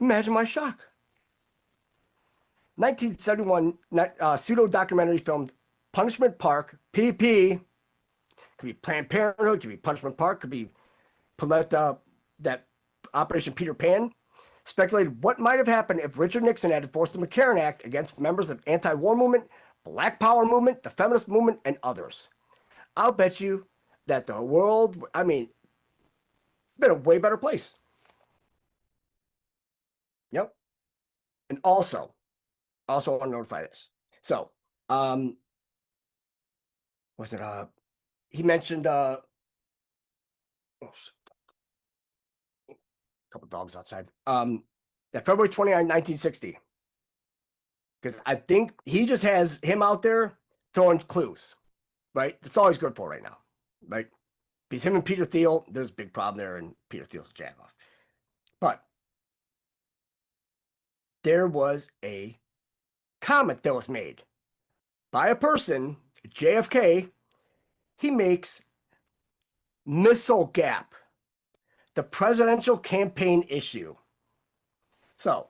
Imagine my shock. 1971 pseudo-documentary film Punishment Park, PP. Could be Planned Parenthood, could be Punishment Park, could be that Operation Peter Pan. Speculated what might have happened if Richard Nixon had enforced the McCarran Act against members of anti-war movement, Black Power movement, the feminist movement, and others. I'll bet you that the world, been a way better place. Yep. And also I want to notify this. So, he mentioned, a couple dogs outside, that February 29, 1960, because I think he just has him out there throwing clues, right? That's all he's good for right now, right? Because him and Peter Thiel, there's a big problem there, and Peter Thiel's a jagoff. But there was a comment that was made by a person, JFK. He makes Missile Gap the presidential campaign issue. So,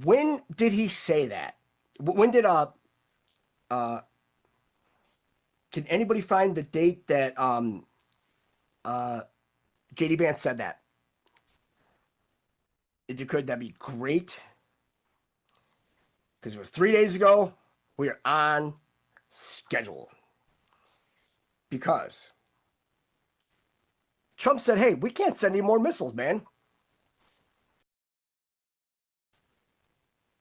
when did he say that? When did can anybody find the date that JD Vance said that? If you could, that'd be great. Because it was 3 days ago. We are on schedule. Because Trump said, hey, we can't send any more missiles, man.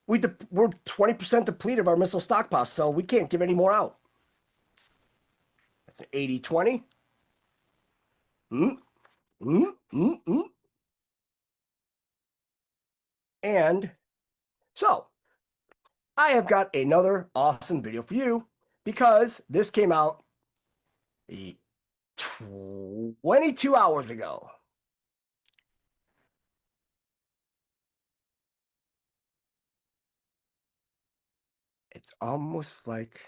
We're 20% depleted of our missile stockpile, so we can't give any more out. That's an 80-20. And so, I have got another awesome video for you because this came out 22 hours ago. It's almost like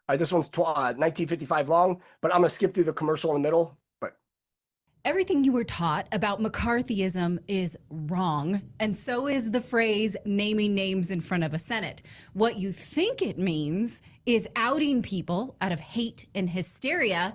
All right, this one's 1955 long, but I'm going to skip through the commercial in the middle. But everything you were taught about McCarthyism is wrong, and so is the phrase naming names in front of a Senate. What you think it means is outing people out of hate and hysteria.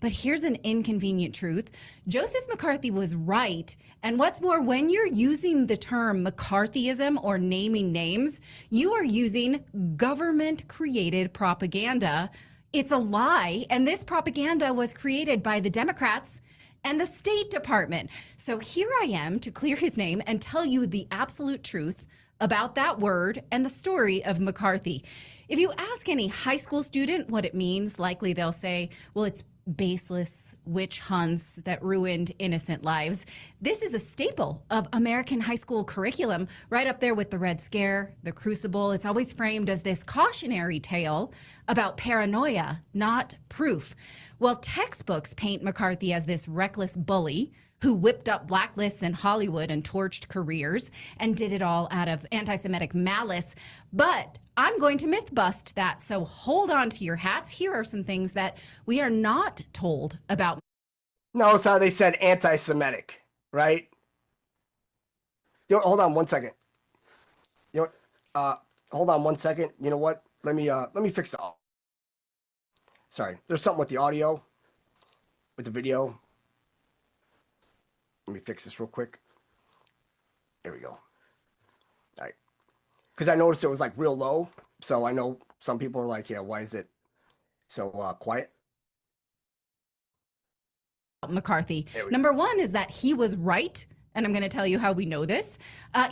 But here's an inconvenient truth. Joseph McCarthy was right. And what's more, when you're using the term McCarthyism or naming names, you are using government-created propaganda. It's a lie. And this propaganda was created by the Democrats and the State Department. So here I am to clear his name and tell you the absolute truth about that word and the story of McCarthy. If you ask any high school student what it means, likely they'll say, well, it's baseless witch hunts that ruined innocent lives. This is a staple of American high school curriculum, right up there with the Red Scare, the Crucible. It's always framed as this cautionary tale about paranoia, not proof. Well, textbooks paint McCarthy as this reckless bully who whipped up blacklists in Hollywood and torched careers and did it all out of anti-Semitic malice. But I'm going to myth bust that, so hold on to your hats. Here are some things that we are not told about. Notice how they said anti-Semitic, right? Hold on one second. Hold on one second. You know what? Let me fix the audio. Sorry, there's something with the audio, with the video. Let me fix this real quick. There we go. All right. Because I noticed it was like real low. So I know some people are like, yeah, why is it so quiet? McCarthy. Number one is that he was right. And I'm going to tell you how we know this.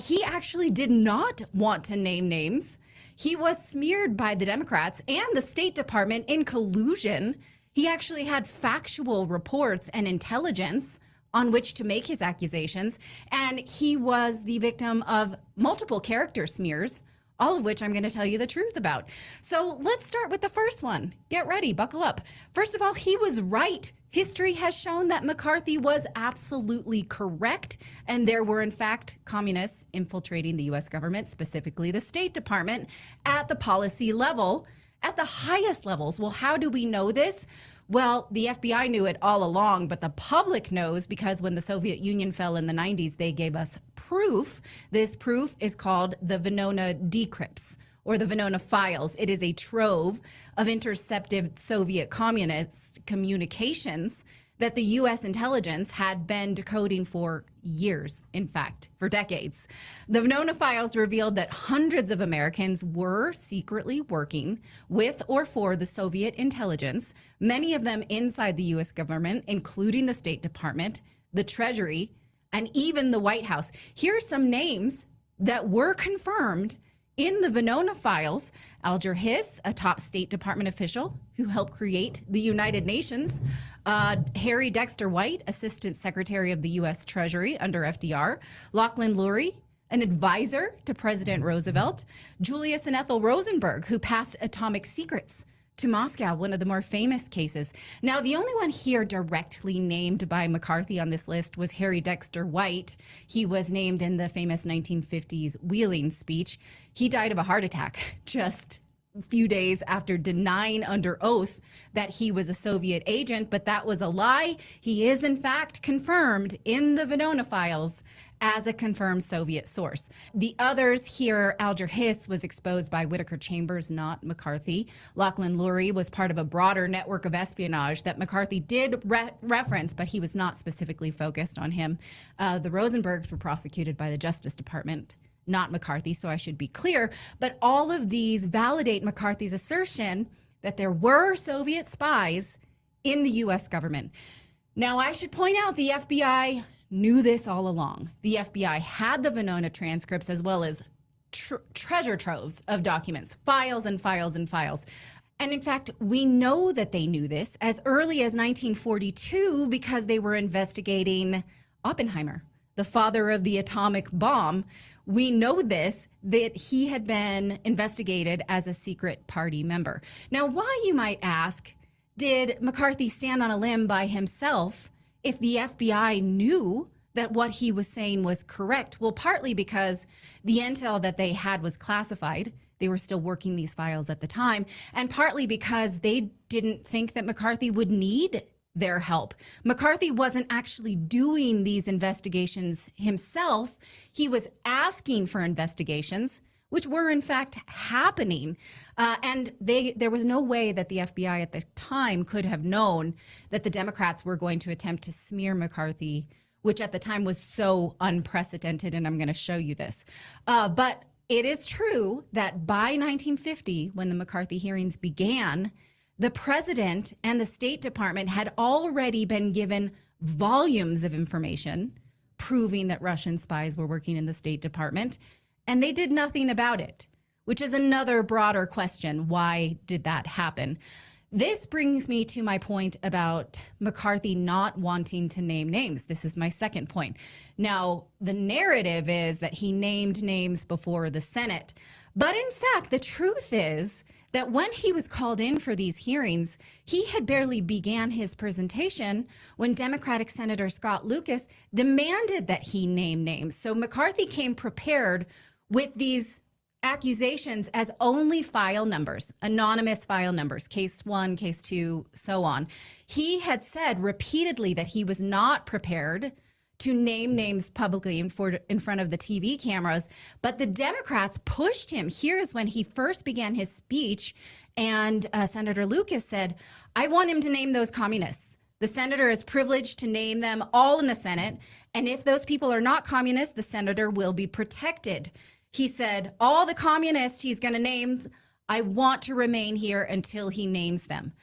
He actually did not want to name names. He was smeared by the Democrats and the State Department in collusion. He actually had factual reports and intelligence on which to make his accusations, and he was the victim of multiple character smears, all of which I'm going to tell you the truth about. So let's start with the first one. Get ready, buckle up. First of all, he was right. History has shown that McCarthy was absolutely correct, and there were, in fact, communists infiltrating the U.S. government, specifically the State Department, at the policy level, at the highest levels. Well, how do we know this? Well, the FBI knew it all along, but the public knows because when the Soviet Union fell in the 90s, they gave us proof. This proof is called the Venona decrypts, or the Venona files. It is a trove of intercepted Soviet communist communications that the U.S. intelligence had been decoding for years, in fact, for decades. The Venona files revealed that hundreds of Americans were secretly working with or for the Soviet intelligence, many of them inside the U.S. government, including the State Department, the Treasury, and even the White House. Here are some names that were confirmed in the Venona files. Alger Hiss, a top State Department official who helped create the United Nations. Harry Dexter White, Assistant Secretary of the U.S. Treasury under FDR. Lachlan Lurie, an advisor to President Roosevelt. Julius and Ethel Rosenberg, who passed atomic secrets to Moscow, one of the more famous cases. Now, the only one here directly named by McCarthy on this list was Harry Dexter White. He was named in the famous 1950s Wheeling speech. He died of a heart attack just a few days after denying under oath that he was a Soviet agent, but that was a lie. He is, in fact, confirmed in the Venona files as a confirmed Soviet source. The others here, Alger Hiss was exposed by Whittaker Chambers, not McCarthy. Lachlan Lurie was part of a broader network of espionage that McCarthy did reference, but he was not specifically focused on him. The Rosenbergs were prosecuted by the Justice Department, not McCarthy, so I should be clear. But all of these validate McCarthy's assertion that there were Soviet spies in the U.S. government. Now, I should point out the FBI knew this all along. The FBI had the Venona transcripts as well as treasure troves of documents, files and files and files. And in fact, we know that they knew this as early as 1942 because they were investigating Oppenheimer, the father of the atomic bomb. We know this, that he had been investigated as a secret party member. Now, why, you might ask, did McCarthy stand on a limb by himself if the FBI knew that what he was saying was correct. Well, partly because the intel that they had was classified. They were still working these files at the time. And partly because they didn't think that McCarthy would need their help. McCarthy wasn't actually doing these investigations himself. He was asking for investigations, which were in fact happening. And there was no way that the FBI at the time could have known that the Democrats were going to attempt to smear McCarthy, which at the time was so unprecedented. And I'm going to show you this. But it is true that by 1950, when the McCarthy hearings began, the president and the State Department had already been given volumes of information proving that Russian spies were working in the State Department, and they did nothing about it, which is another broader question. Why did that happen? This brings me to my point about McCarthy not wanting to name names. This is my second point. Now, the narrative is that he named names before the Senate, but in fact, the truth is that when he was called in for these hearings, he had barely began his presentation when Democratic Senator Scott Lucas demanded that he name names. So McCarthy came prepared with these accusations as only file numbers, anonymous file numbers, case 1, case 2, so on. He had said repeatedly that he was not prepared to name names publicly in front of the TV cameras, but the Democrats pushed him. Here's when he first began his speech, and Senator Lucas said, I want him to name those communists. The senator is privileged to name them all in the Senate, and if those people are not communists, the senator will be protected. He said, all the communists he's going to name, I want to remain here until he names them.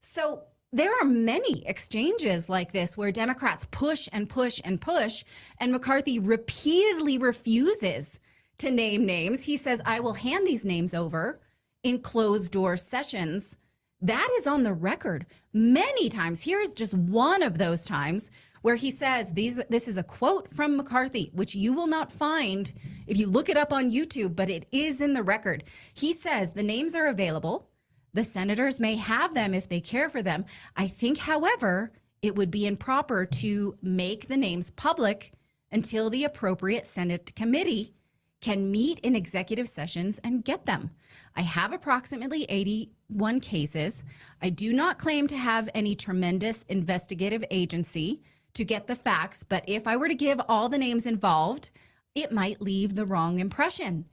So there are many exchanges like this where Democrats push and push and push, and McCarthy repeatedly refuses to name names. He says, I will hand these names over in closed door sessions. That is on the record many times. Here's just one of those times where he says, this is a quote from McCarthy, which you will not find if you look it up on YouTube, but it is in the record. He says, the names are available. The senators may have them if they care for them. I think, however, it would be improper to make the names public until the appropriate Senate committee can meet in executive sessions and get them. I have approximately 81 cases. I do not claim to have any tremendous investigative agency to get the facts, but if I were to give all the names involved, it might leave the wrong impression.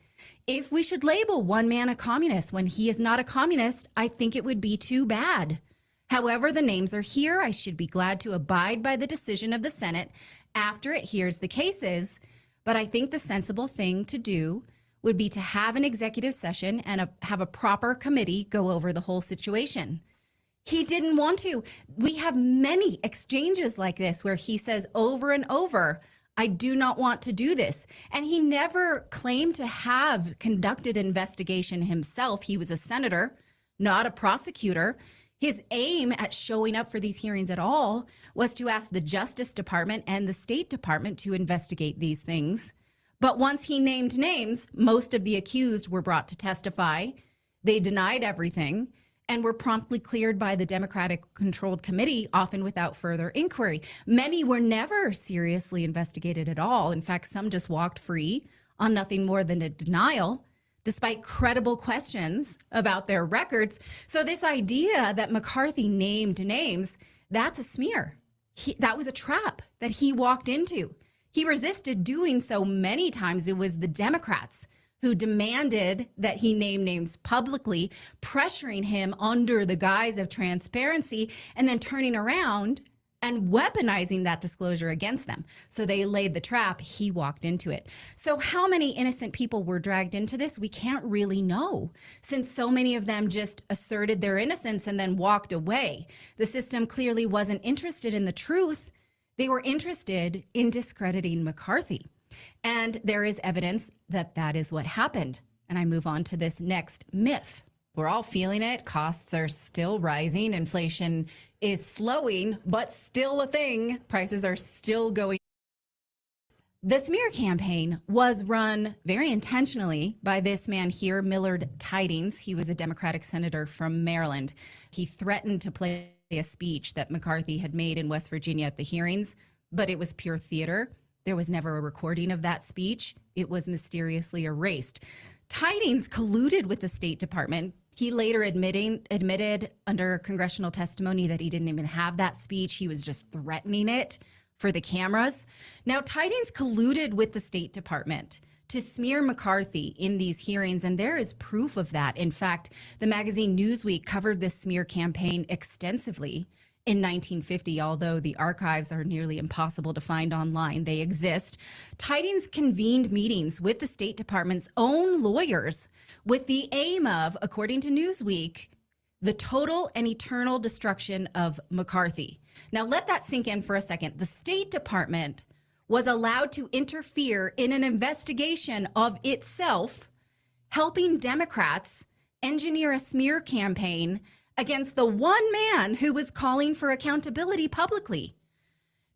If we should label one man a communist when he is not a communist, I think it would be too bad. However, the names are here. I should be glad to abide by the decision of the Senate after it hears the cases. But I think the sensible thing to do would be to have an executive session and have a proper committee go over the whole situation. He didn't want to. We have many exchanges like this where he says over and over, I do not want to do this. And he never claimed to have conducted investigation himself. He was a senator, not a prosecutor. His aim at showing up for these hearings at all was to ask the Justice Department and the State Department to investigate these things. But once he named names, most of the accused were brought to testify. They denied everything and were promptly cleared by the Democratic-controlled committee, often without further inquiry. Many were never seriously investigated at all. In fact, some just walked free on nothing more than a denial, despite credible questions about their records. So this idea that McCarthy named names, that's a smear. That was a trap that he walked into. He resisted doing so many times. It was the Democrats who demanded that he name names publicly, pressuring him under the guise of transparency, and then turning around and weaponizing that disclosure against them. So they laid the trap, he walked into it. So how many innocent people were dragged into this? We can't really know, since so many of them just asserted their innocence and then walked away. The system clearly wasn't interested in the truth. They were interested in discrediting McCarthy. And there is evidence that that is what happened. And I move on to this next myth. We're all feeling it. Costs are still rising. Inflation is slowing, but still a thing. Prices are still going. The smear campaign was run very intentionally by this man here, Millard Tydings. He was a Democratic senator from Maryland. He threatened to play a speech that McCarthy had made in West Virginia at the hearings. but it was pure theater. There was never a recording of that speech. It was mysteriously erased. Tidings colluded with the State Department. He later admitted under congressional testimony that he didn't even have that speech. He was just threatening it for the cameras. Now, Tidings colluded with the State Department to smear McCarthy in these hearings, and there is proof of that. In fact, the magazine Newsweek covered this smear campaign extensively in 1950, although the archives are nearly impossible to find online. They exist. Tidings convened meetings with the State Department's own lawyers with the aim of, according to Newsweek, the total and eternal destruction of McCarthy. Now, let that sink in for a second. The State Department was allowed to interfere in an investigation of itself, helping Democrats engineer a smear campaign against the one man who was calling for accountability publicly.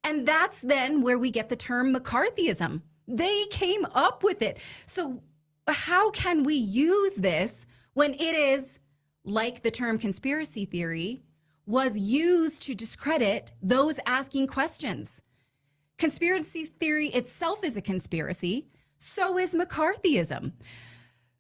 And that's then where we get the term McCarthyism. They came up with it. So how can we use this when it is, like the term conspiracy theory, was used to discredit those asking questions? Conspiracy theory itself is a conspiracy. So is McCarthyism.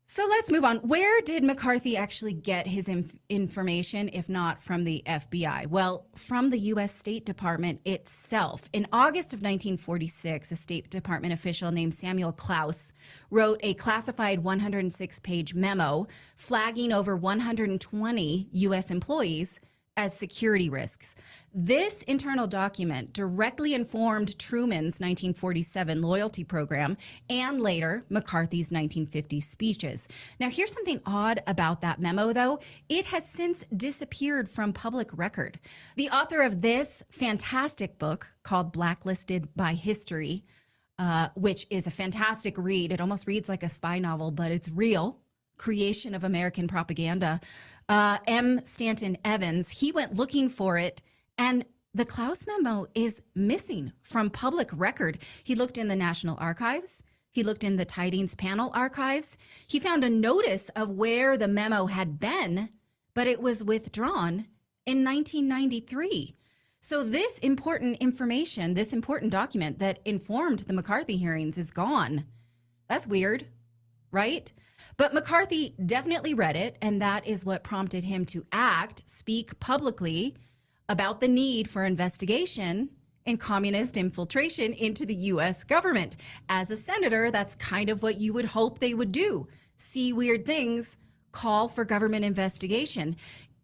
So let's move on. Where did McCarthy actually get his information, if not from the FBI? Well, from the U.S. State Department itself. In August of 1946, a State Department official named Samuel Klaus wrote a classified 106-page memo flagging over 120 U.S. employees as security risks. This internal document directly informed Truman's 1947 loyalty program and later McCarthy's 1950 speeches. Now, here's something odd about that memo, though. It has since disappeared from public record. The author of this fantastic book called Blacklisted by History, which is a fantastic read. It almost reads like a spy novel, but it's real. Creation of American Propaganda. M. Stanton Evans, he went looking for it, and the Klaus memo is missing from public record. He looked in the National Archives. He looked in the Tidings Panel archives. He found a notice of where the memo had been, but it was withdrawn in 1993. So this important information, this important document that informed the McCarthy hearings is gone. That's weird, right? But McCarthy definitely read it, and that is what prompted him to speak publicly about the need for investigation and communist infiltration into the U.S. government. As a senator, that's kind of what you would hope they would do. See weird things, call for government investigation.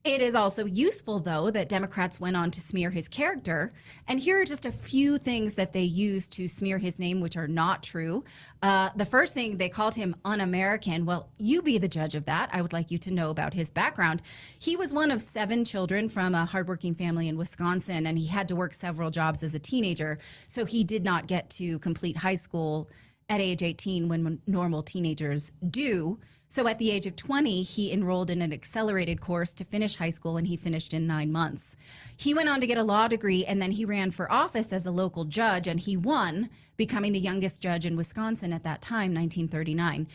It is also useful, though, that Democrats went on to smear his character. And here are just a few things that they used to smear his name, which are not true. The first thing, they called him un-American. Well, you be the judge of that. I would like you to know about his background. He was one of 7 children from a hardworking family in Wisconsin, and he had to work several jobs as a teenager. So he did not get to complete high school at age 18 when normal teenagers do. So at the age of 20, he enrolled in an accelerated course to finish high school, and he finished in 9 months. He went on to get a law degree, and then he ran for office as a local judge, and he won, becoming the youngest judge in Wisconsin at that time, 1939.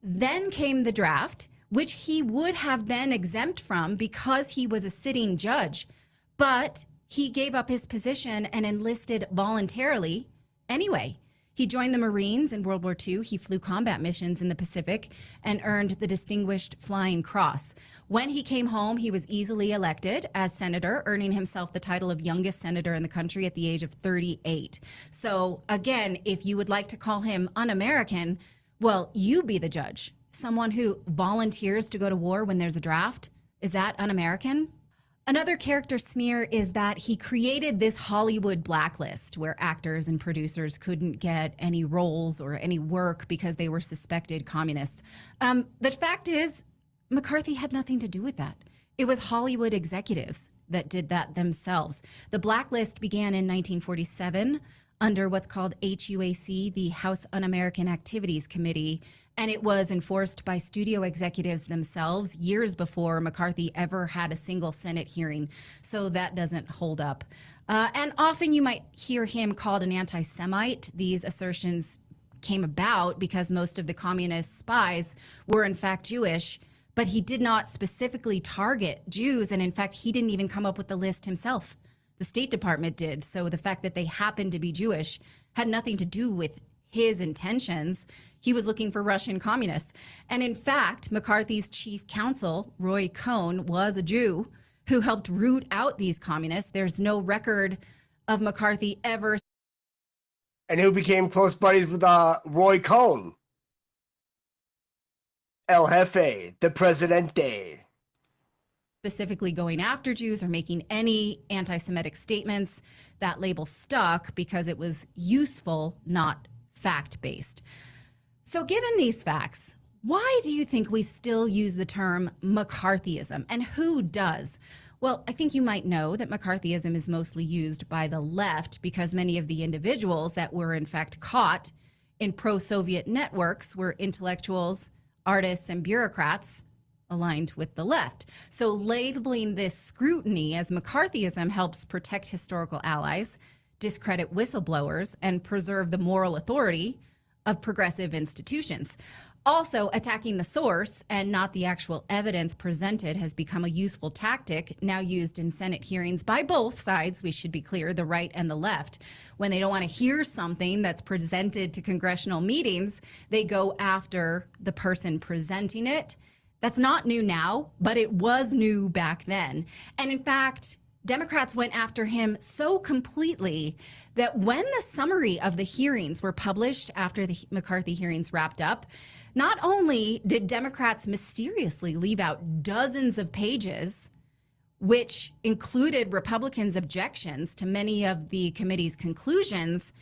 Then came the draft, which he would have been exempt from because he was a sitting judge. But he gave up his position and enlisted voluntarily anyway. He joined the Marines in World War II. He flew combat missions in the Pacific and earned the Distinguished Flying Cross. When he came home, he was easily elected as senator, earning himself the title of youngest senator in the country at the age of 38. So again, if you would like to call him un-American, well, you be the judge. Someone who volunteers to go to war when there's a draft, is that un-American? Another character smear is that he created this Hollywood blacklist where actors and producers couldn't get any roles or any work because they were suspected communists. The fact is, McCarthy had nothing to do with that. It was Hollywood executives that did that themselves. The blacklist began in 1947 under what's called HUAC, the House Un-American Activities Committee, and it was enforced by studio executives themselves years before McCarthy ever had a single Senate hearing. So that doesn't hold up. And often you might hear him called an anti-Semite. These assertions came about because most of the communist spies were in fact Jewish, but he did not specifically target Jews. And in fact, he didn't even come up with the list himself. The State Department did. So the fact that they happened to be Jewish had nothing to do with his intentions. He was looking for Russian communists. And in fact, McCarthy's chief counsel, Roy Cohn, was a Jew who helped root out these communists. There's no record of McCarthy ever. And who became close buddies with Roy Cohn? El Jefe, the Presidente. Specifically going after Jews or making any anti-Semitic statements. That label stuck because it was useful, not fact-based. So given these facts, why do you think we still use the term McCarthyism, and who does? Well, I think you might know that McCarthyism is mostly used by the left because many of the individuals that were in fact caught in pro-Soviet networks were intellectuals, artists, and bureaucrats aligned with the left. So labeling this scrutiny as McCarthyism helps protect historical allies, discredit whistleblowers, and preserve the moral authority of progressive institutions. Also, attacking the source and not the actual evidence presented has become a useful tactic now used in Senate hearings by both sides, we should be clear, the right and the left. When they don't want to hear something that's presented to congressional meetings, they go after the person presenting it. That's not new now, but it was new back then. And in fact, Democrats went after him so completely that when the summary of the hearings were published after the McCarthy hearings wrapped up, not only did Democrats mysteriously leave out dozens of pages, which included Republicans' objections to many of the committee's conclusions,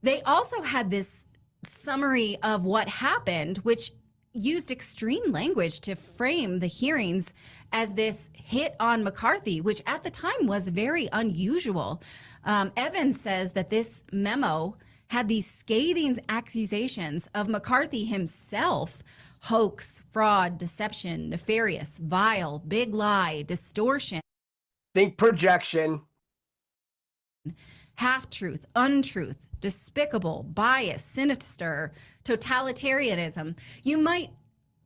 they also had this summary of what happened, which used extreme language to frame the hearings as this hit on McCarthy, which at the time was very unusual. Evans says that this memo had these scathing accusations of McCarthy himself: hoax, fraud, deception, nefarious, vile, big lie, distortion. Think projection. Half-truth, untruth, despicable, bias, sinister, totalitarianism. You might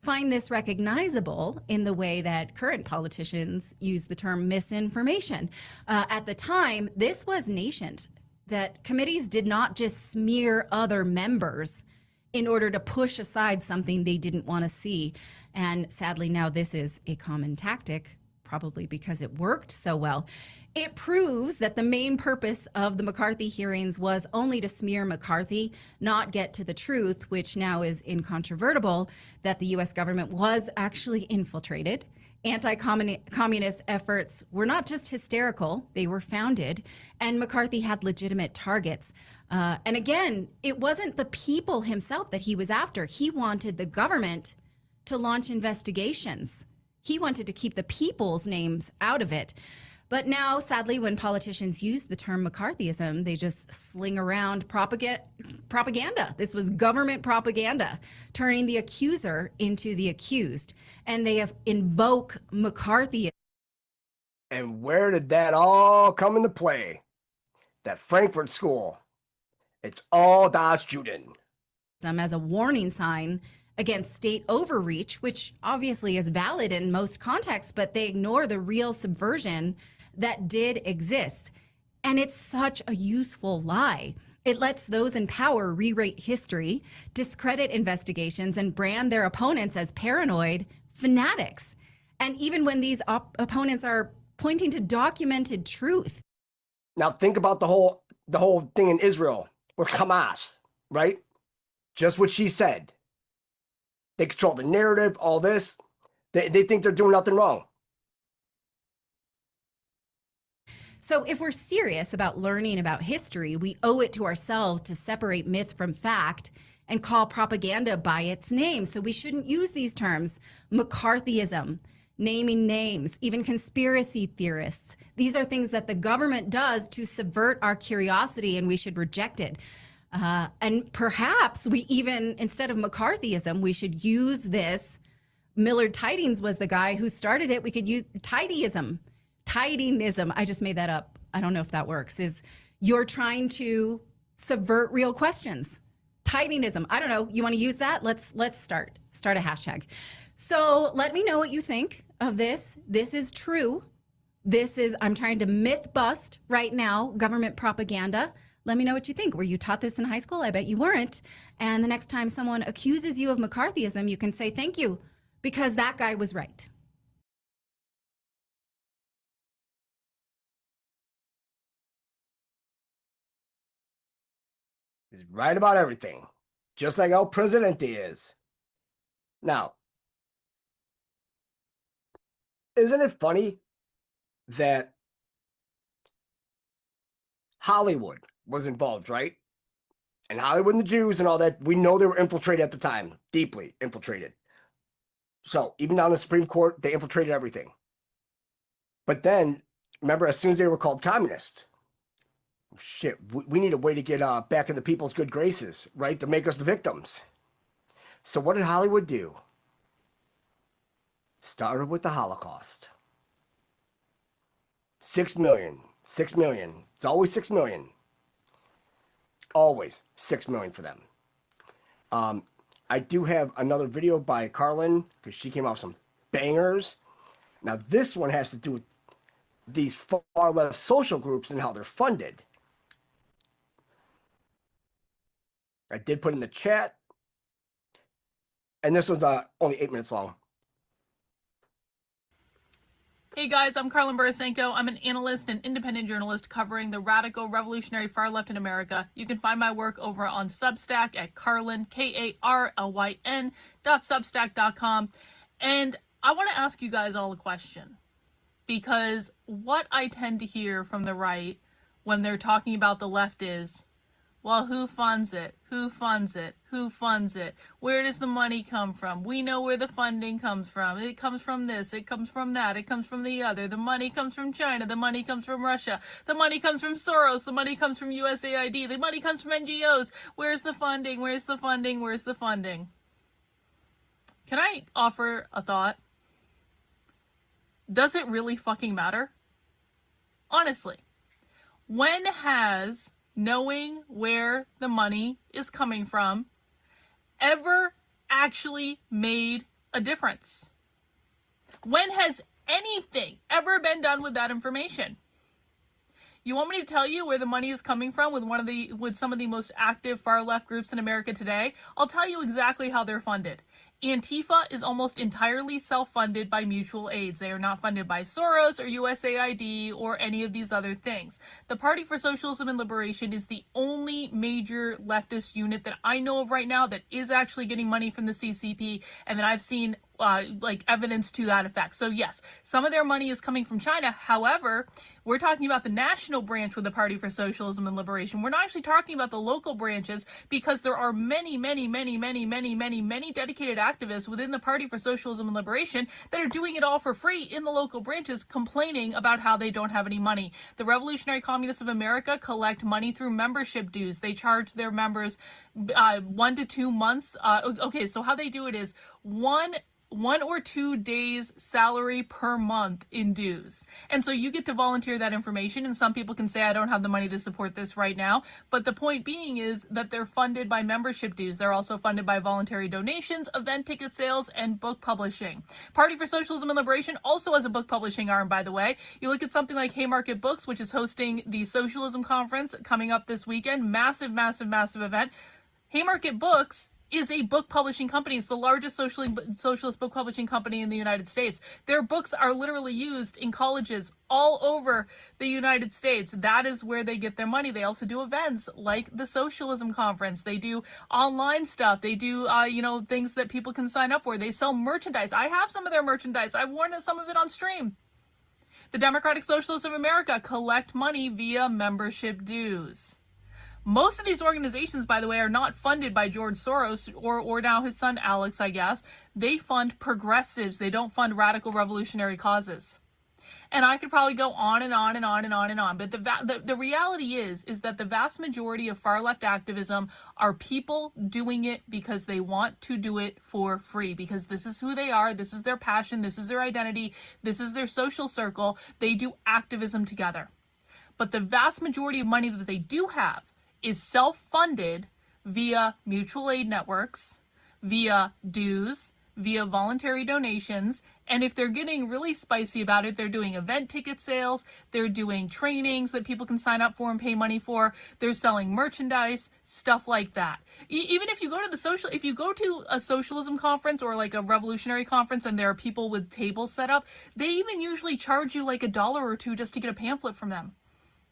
find this recognizable in the way that current politicians use the term misinformation. At the time, this was nascent, that committees did not just smear other members in order to push aside something they didn't want to see. And sadly, now this is a common tactic, probably because it worked so well. It proves that the main purpose of the McCarthy hearings was only to smear McCarthy, not get to the truth, which now is incontrovertible, that the US government was actually infiltrated. Anti-communist efforts were not just hysterical, they were founded, and McCarthy had legitimate targets. And again, it wasn't the people himself that he was after. He wanted the government to launch investigations. He wanted to keep the people's names out of it. But now, sadly, when politicians use the term McCarthyism, they just sling around propaganda. This was government propaganda, turning the accuser into the accused. And they have invoke McCarthyism. And where did that all come into play? That Frankfurt School. It's all das Juden. As a warning sign against state overreach, which obviously is valid in most contexts, but they ignore the real subversion that did exist. And it's such a useful lie. It lets those in power rewrite history, discredit investigations, and brand their opponents as paranoid fanatics. And even when these opponents are pointing to documented truth. Now think about the whole thing in Israel with Hamas, right? Just what she said. They control the narrative, all this. They think they're doing nothing wrong. So if we're serious about learning about history, we owe it to ourselves to separate myth from fact and call propaganda by its name. So we shouldn't use these terms: McCarthyism, naming names, even conspiracy theorists. These are things that the government does to subvert our curiosity, and we should reject it. And perhaps we even, instead of McCarthyism, we should use this. Millard Tydings was the guy who started it. We could use Tidyism. I just made that up. I don't know if that works. Is you're trying to subvert real questions. Tydingism. I don't know. You want to use that? Let's start a hashtag. So let me know what you think of this. This is true. I'm trying to myth bust right now, government propaganda. Let me know what you think. Were you taught this in high school? I bet you weren't. And the next time someone accuses you of McCarthyism, you can say thank you, because that guy was right. He's right about everything, just like El Presidente is. Now, isn't it funny that Hollywood was involved, right? And Hollywood and the Jews and all that, we know they were infiltrated at the time, deeply infiltrated. So even down the Supreme Court, they infiltrated everything. But then, remember, as soon as they were called communist, shit, we need a way to get back in the people's good graces, right? To make us the victims. So what did Hollywood do? Started with the Holocaust. 6 million. 6 million. It's always 6 million. Always 6 million for them. I do have another video by Karlyn, because she came out with some bangers. Now this one has to do with these far left social groups and how they're funded. I did put in the chat. And this one's only 8 minutes long. Hey guys, I'm Karlyn Borysenko. I'm an analyst and independent journalist covering the radical revolutionary far left in America. You can find my work over on Substack at Karlyn, KARLYN.substack.com. And I want to ask you guys all a question, because what I tend to hear from the right when they're talking about the left is, well, who funds it? Who funds it? Who funds it? Where does the money come from? We know where the funding comes from. It comes from this. It comes from that. It comes from the other. The money comes from China. The money comes from Russia. The money comes from Soros. The money comes from USAID. The money comes from NGOs. Where's the funding? Where's the funding? Where's the funding? Can I offer a thought? Does it really fucking matter? Honestly, when has knowing where the money is coming from ever actually made a difference? When has anything ever been done with that information? You want me to tell you where the money is coming from with some of the most active far left groups in America today? I'll tell you exactly how they're funded. Antifa is almost entirely self-funded by mutual aids. They are not funded by Soros or USAID or any of these other things. The Party for Socialism and Liberation is the only major leftist unit that I know of right now that is actually getting money from the CCP, and that I've seen evidence to that effect. So yes, some of their money is coming from China. However, we're talking about the national branch with the Party for Socialism and Liberation. We're not actually talking about the local branches, because there are many dedicated activists within the Party for Socialism and Liberation that are doing it all for free in the local branches, complaining about how they don't have any money. The Revolutionary Communists of America collect money through membership dues. They charge their members 1 to 2 months. Okay, so how they do it is one or 2 days salary per month in dues. And so you get to volunteer that information, and some people can say, I don't have the money to support this right now. But the point being is that they're funded by membership dues. They're also funded by voluntary donations, event ticket sales, and book publishing. Party for Socialism and Liberation also has a book publishing arm, by the way. You look at something like Haymarket Books, which is hosting the Socialism Conference coming up this weekend. Massive event. Haymarket Books is a book publishing company. It's the largest socialist book publishing company in the United States. Their books are literally used in colleges all over the United States. That is where they get their money. They also do events like the Socialism Conference. They do online stuff. They do, things that people can sign up for. They sell merchandise. I have some of their merchandise. I've worn some of it on stream. The Democratic Socialists of America collect money via membership dues. Most of these organizations, by the way, are not funded by George Soros or now his son Alex, I guess. They fund progressives. They don't fund radical revolutionary causes. And I could probably go on and on and on and on and on. But the reality is that the vast majority of far left activism are people doing it because they want to do it for free, because this is who they are. This is their passion. This is their identity. This is their social circle. They do activism together. But the vast majority of money that they do have is self-funded via mutual aid networks, via dues, via voluntary donations. And if they're getting really spicy about it, they're doing event ticket sales, they're doing trainings that people can sign up for and pay money for, they're selling merchandise, stuff like that. Even if you go to a socialism conference or like a revolutionary conference and there are people with tables set up, they even usually charge you like $1 or $2 just to get a pamphlet from them.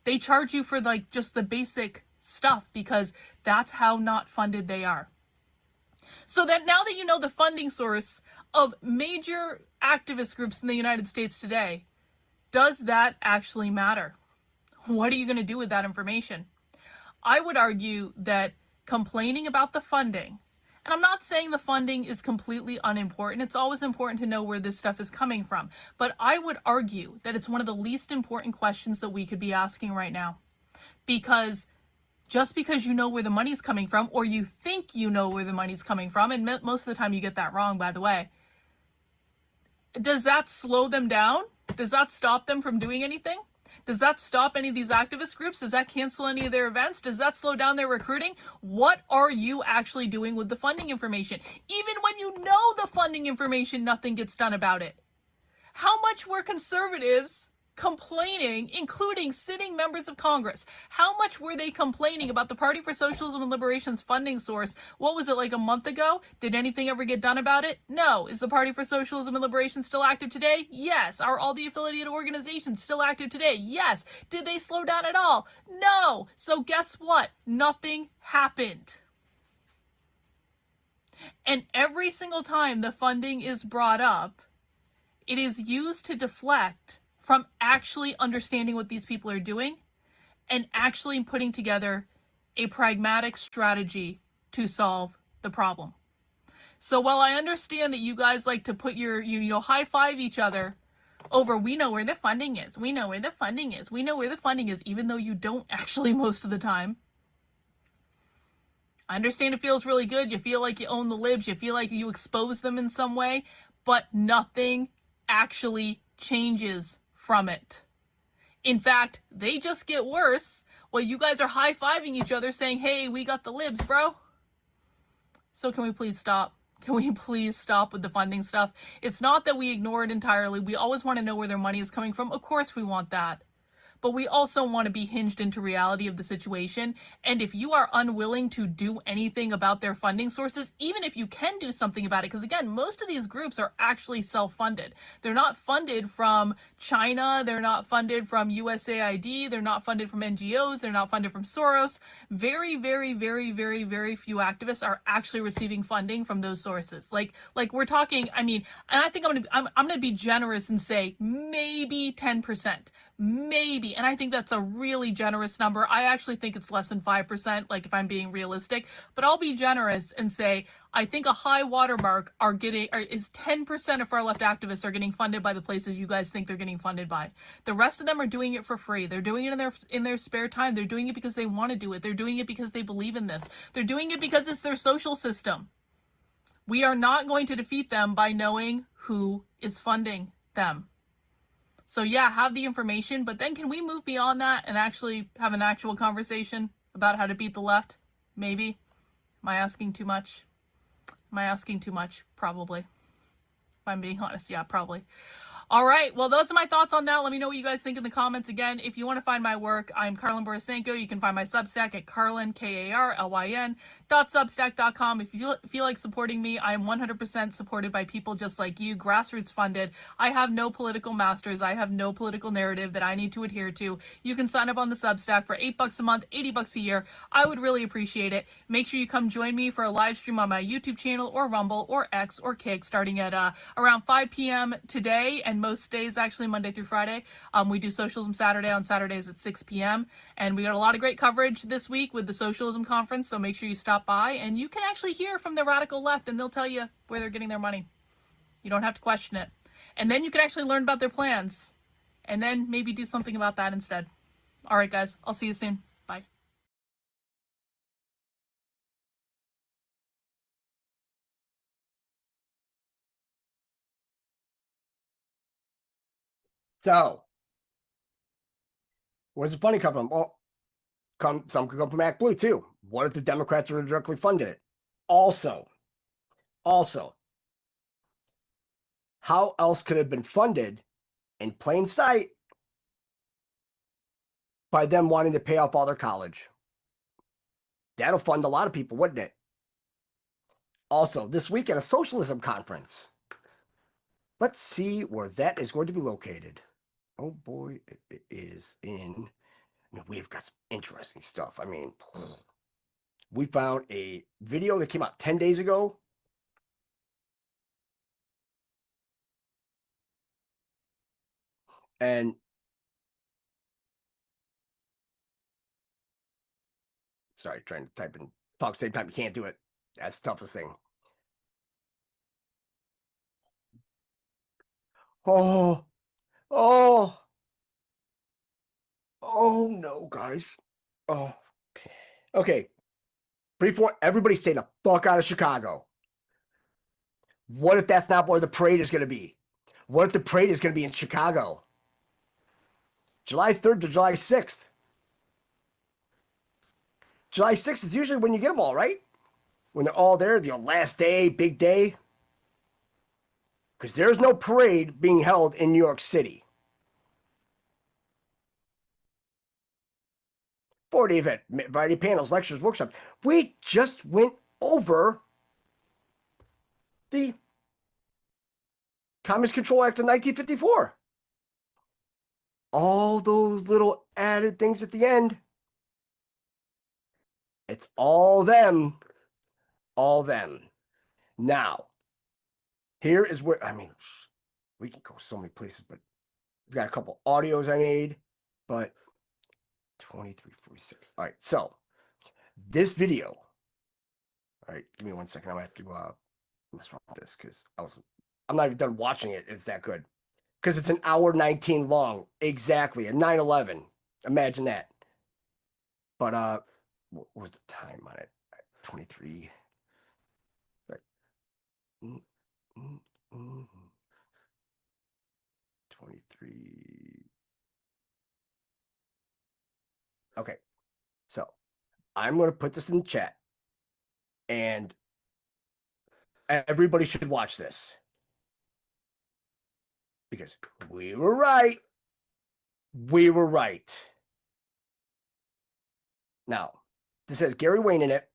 They charge you for like just the basic stuff because that's how not funded they are. So that now that you know the funding source of major activist groups in the United States today, does that actually matter? What are you going to do with that information? I would argue that complaining about the funding, and I'm not saying the funding is completely unimportant, it's always important to know where this stuff is coming from, but I would argue that it's one of the least important questions that we could be asking right now. Because just because you know where the money's coming from, or you think you know where the money's coming from, and most of the time you get that wrong, by the way, does that slow them down? Does that stop them from doing anything? Does that stop any of these activist groups? Does that cancel any of their events? Does that slow down their recruiting? What are you actually doing with the funding information? Even when you know the funding information, nothing gets done about it. How much were conservatives complaining, including sitting members of Congress? How much were they complaining about the Party for Socialism and Liberation's funding source? What was it, like a month ago? Did anything ever get done about it? No. Is the Party for Socialism and Liberation still active today? Yes. Are all the affiliated organizations still active today? Yes. Did they slow down at all? No. So guess what? Nothing happened. And every single time the funding is brought up, it is used to deflect from actually understanding what these people are doing and actually putting together a pragmatic strategy to solve the problem. So while I understand that you guys like to put your, high five each other over, we know where the funding is, we know where the funding is, we know where the funding is, even though you don't actually most of the time. I understand it feels really good. You feel like you own the libs. You feel like you expose them in some way, but nothing actually changes from it. In fact, they just get worse while you guys are high-fiving each other saying, hey, we got the libs, bro. So can we please stop? Can we please stop with the funding stuff? It's not that we ignore it entirely. We always want to know where their money is coming from. Of course we want that. But we also want to be hinged into reality of the situation. And if you are unwilling to do anything about their funding sources, even if you can do something about it, because again, most of these groups are actually self-funded. They're not funded from China. They're not funded from USAID. They're not funded from NGOs. They're not funded from Soros. Very, very, very, very, very few activists are actually receiving funding from those sources. Like we're talking, I mean, and I think I'm gonna be generous and say maybe 10%. Maybe, and I think that's a really generous number. I actually think it's less than 5%, like if I'm being realistic, but I'll be generous and say I think a high watermark is 10% of far left activists are getting funded by the places you guys think they're getting funded by. The rest of them are doing it for free. They're doing it in their spare time. They're doing it because they want to do it. They're doing it because they believe in this. They're doing it because it's their social system. We are not going to defeat them by knowing who is funding them. So yeah, have the information, but then can we move beyond that and actually have an actual conversation about how to beat the left? Maybe. Am I asking too much? Am I asking too much? Probably. If I'm being honest, yeah, probably. All right, well, those are my thoughts on that. Let me know what you guys think in the comments. Again, if you want to find my work, I'm Karlyn Borysenko. You can find my Substack at Karlyn, Karlyn, .substack.com. If you feel like supporting me, I am 100% supported by people just like you, grassroots funded. I have no political masters. I have no political narrative that I need to adhere to. You can sign up on the Substack for $8 a month, $80 a year. I would really appreciate it. Make sure you come join me for a live stream on my YouTube channel or Rumble or X or Kick starting at around 5 p.m. today, and most days, actually Monday through Friday. We do Socialism Saturday on Saturdays at 6 p.m. And we got a lot of great coverage this week with the Socialism Conference, so make sure you stop by and you can actually hear from the radical left and they'll tell you where they're getting their money. You don't have to question it. And then you can actually learn about their plans and then maybe do something about that instead. All right, guys, I'll see you soon. Bye. So, where's the funding coming from? Well, some could come from Act Blue too. What if the Democrats are directly funded it? Also, how else could it have been funded in plain sight by them wanting to pay off all their college? That'll fund a lot of people, wouldn't it? Also, this week at a socialism conference. Let's see where that is going to be located. Oh boy, it is in. We've got some interesting stuff. I mean, we found a video that came out 10 days ago. And sorry, trying to type and talk at the same time. You can't do it. That's the toughest thing. Oh no, guys. Oh, okay. Before everybody stay the fuck out of Chicago. What if that's not where the parade is going to be? What if the parade is going to be in Chicago? July 3rd to July 6th. July 6th is usually when you get them all, right? When they're all there, the last day, big day. Because there's no parade being held in New York City. 4-day event, variety panels, lectures, workshops. We just went over the Communist Control Act of 1954. All those little added things at the end. It's all them. All them. Now, here is where, I mean, we can go so many places, but we've got a couple audios I made, but 2346. All right, so this video. All right, give me 1 second. I'm gonna have to mess around with this because I'm not even done watching it. It's that good. Because it's an hour 19 long. Exactly. A 9/11. Imagine that. But what was the time on it? 23. Right. 23. Okay. So I'm going to put this in the chat. And everybody should watch this. Because we were right. We were right. Now, this has Gary Wayne in it.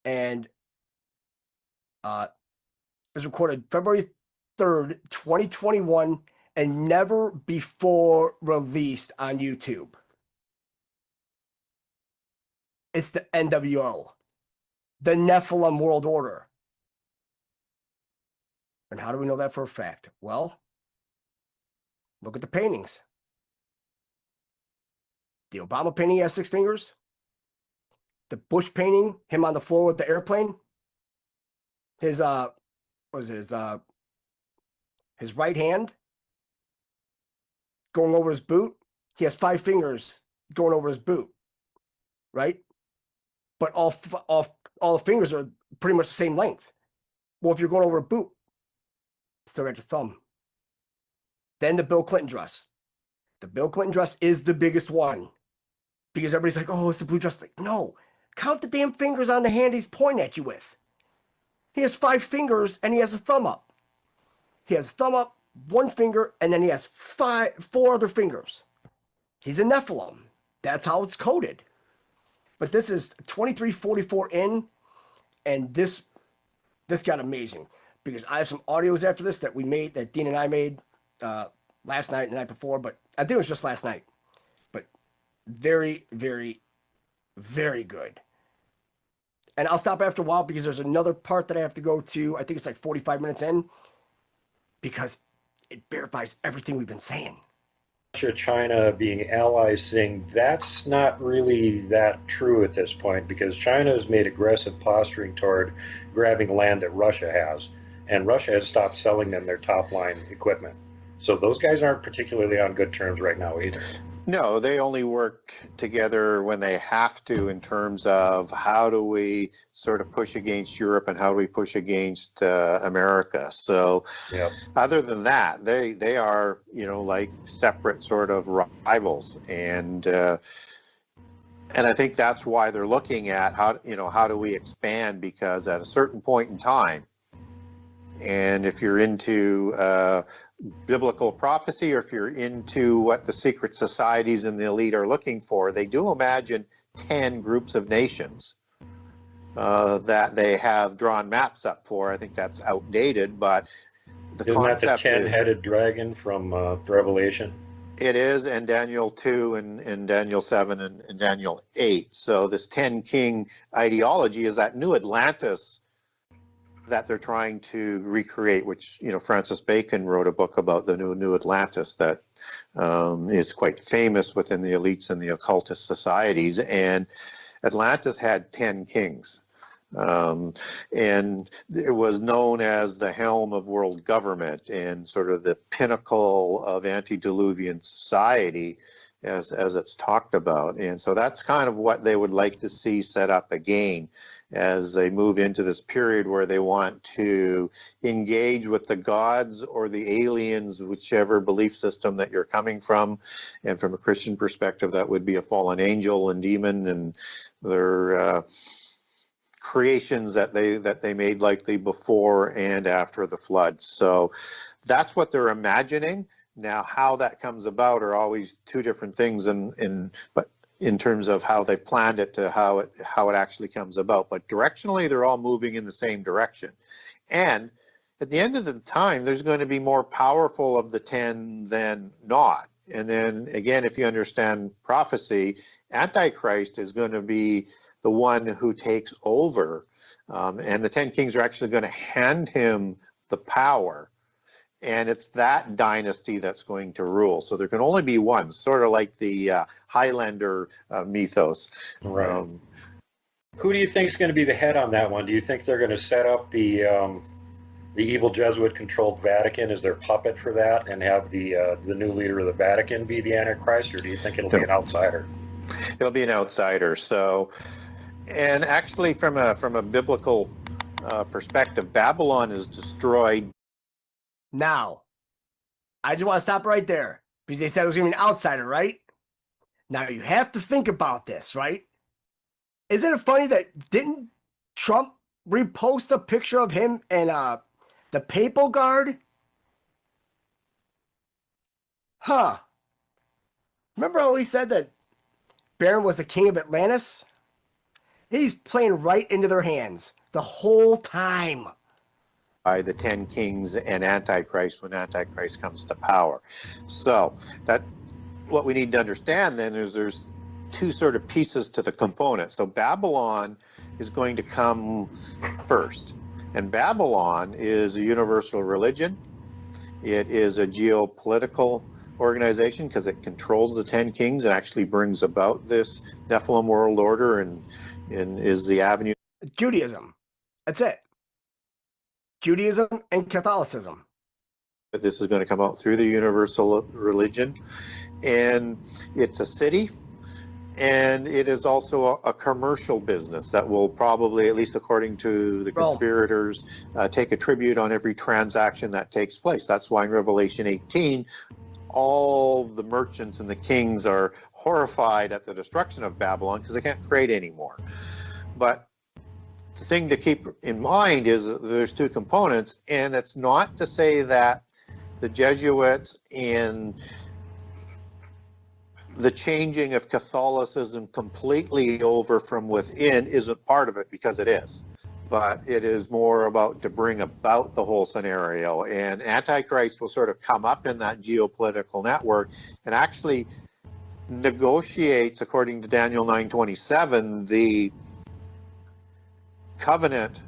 And it was recorded February 3rd, 2021, and never before released on YouTube. It's the NWO, the Nephilim World Order. And how do we know that for a fact? Well, look at the paintings. The Obama painting has 6 fingers. The Bush painting, him on the floor with the airplane. His what was it? His right hand going over his boot. He has 5 fingers going over his boot, right? But all the fingers are pretty much the same length. Well, if you're going over a boot, still got your thumb. Then the Bill Clinton dress. The Bill Clinton dress is the biggest one because everybody's like, "Oh, it's the blue dress." Like, no, count the damn fingers on the hand he's pointing at you with. He has 5 fingers and he has a thumb up. He has a thumb up, 1 finger, and then he has 4 other fingers. He's a Nephilim. That's how it's coded. But this is 2344 in, and this got amazing because I have some audios after this that we made, that Dean and I made last night and the night before, but I think it was just last night. But very, very, very good. And I'll stop after a while because there's another part that I have to go to. I think it's like 45 minutes in because it verifies everything we've been saying. Russia, China being allies thing, that's not really that true at this point because China has made aggressive posturing toward grabbing land that Russia has, and Russia has stopped selling them their top line equipment. So those guys aren't particularly on good terms right now either. No, they only work together when they have to in terms of how do we sort of push against Europe and how do we push against America. So other than that, they are, you know, like separate sort of rivals. And I think that's why they're looking at how do we expand, because at a certain point in time, And if you're into biblical prophecy, or if you're into what the secret societies and the elite are looking for, they do imagine 10 groups of nations that they have drawn maps up for. I think that's outdated, but the Isn't that the concept is 10-headed dragon from Revelation? it is, and Daniel 2 and Daniel 7 and Daniel 8. So this 10 king ideology is that new Atlantis that they're trying to recreate, which, you know, Francis Bacon wrote a book about the new Atlantis that is quite famous within the elites and the occultist societies. And Atlantis had 10 kings. And it was known as the helm of world government and sort of the pinnacle of antediluvian society as it's talked about. And so that's kind of what they would like to see set up again as they move into this period where they want to engage with the gods or the aliens, whichever belief system that you're coming from. And from a Christian perspective, that would be a fallen angel and demon and their creations that they made likely before and after the flood. So that's what they're imagining. Now, how that comes about are always two different things, but in terms of how they planned it to how it actually comes about. But directionally, they're all moving in the same direction. And at the end of the time, there's going to be more powerful of the 10 than not. And then again, if you understand prophecy, Antichrist is going to be the one who takes over. And the 10 kings are actually going to hand him the power. And it's that dynasty that's going to rule. So there can only be one, sort of like the Highlander mythos. Right. Who do you think is going to be the head on that one? Do you think they're going to set up the evil Jesuit-controlled Vatican as their puppet for that, and have the new leader of the Vatican be the Antichrist, or do you think it'll be an outsider? It'll be an outsider. So, and actually, from a biblical perspective, Babylon is destroyed. Now, I just want to stop right there because they said it was going to be an outsider, right? Now, you have to think about this, right? Isn't it funny that didn't Trump repost a picture of him and the papal guard? Huh. Remember how he said that Baron was the king of Atlantis? He's playing right into their hands the whole time. By the 10 kings and Antichrist when Antichrist comes to power. So that what we need to understand then is there's two sort of pieces to the component. So Babylon is going to come first. And Babylon is a universal religion. It is a geopolitical organization because it controls the 10 kings and actually brings about this Nephilim world order and is the avenue. Judaism. That's it. Judaism and Catholicism. This is going to come out through the universal religion, and it's a city, and it is also a commercial business that will probably, at least according to the conspirators, take a tribute on every transaction that takes place. That's why in Revelation 18, all the merchants and the kings are horrified at the destruction of Babylon because they can't trade anymore. But the thing to keep in mind is that there's two components, and it's not to say that the Jesuits and the changing of Catholicism completely over from within isn't part of it, because it is. But it is more about to bring about the whole scenario. And Antichrist will sort of come up in that geopolitical network and actually negotiates, according to Daniel 9:27, the covenant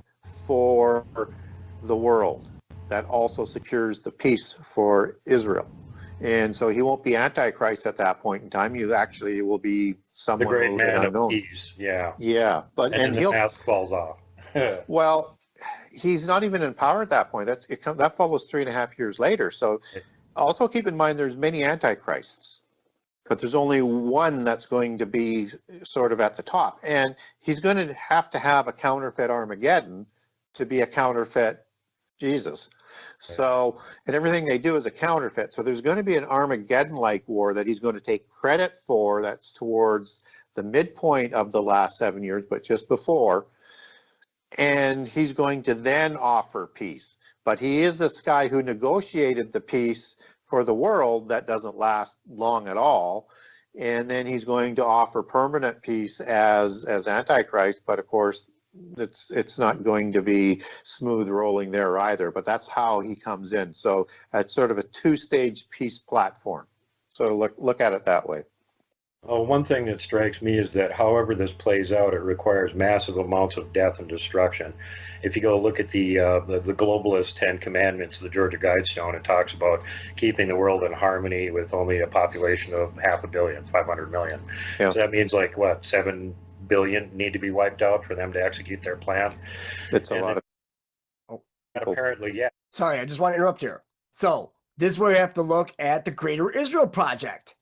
for the world that also secures the peace for Israel. And so he won't be Antichrist at that point in time. You actually will be someone the great man unknown. of peace. Yeah. Yeah, but and the mask falls off. Well, he's not even in power at that point. That follows 3.5 years later. So also keep in mind there's many Antichrists, but there's only one that's going to be sort of at the top. And he's going to have a counterfeit Armageddon to be a counterfeit Jesus. So, and everything they do is a counterfeit. So there's going to be an Armageddon-like war that he's going to take credit for. That's towards the midpoint of the last 7 years, but just before. and he's going to then offer peace. But he is this guy who negotiated the peace for the world that doesn't last long at all. And then he's going to offer permanent peace as Antichrist, but of course it's not going to be smooth rolling there either. But that's how he comes in. So it's sort of a two-stage peace platform. So look at it that way. Well, one thing that strikes me is that however this plays out, it requires massive amounts of death and destruction. If you go look at the globalist 10 commandments, the Georgia Guidestone, it talks about keeping the world in harmony with only a population of 500 million, 500 million. Yeah. So that means like what, 7 billion need to be wiped out for them to execute their plan? It's a lot of... Apparently, yeah. Sorry, I just want to interrupt here. So this is where we have to look at the Greater Israel Project.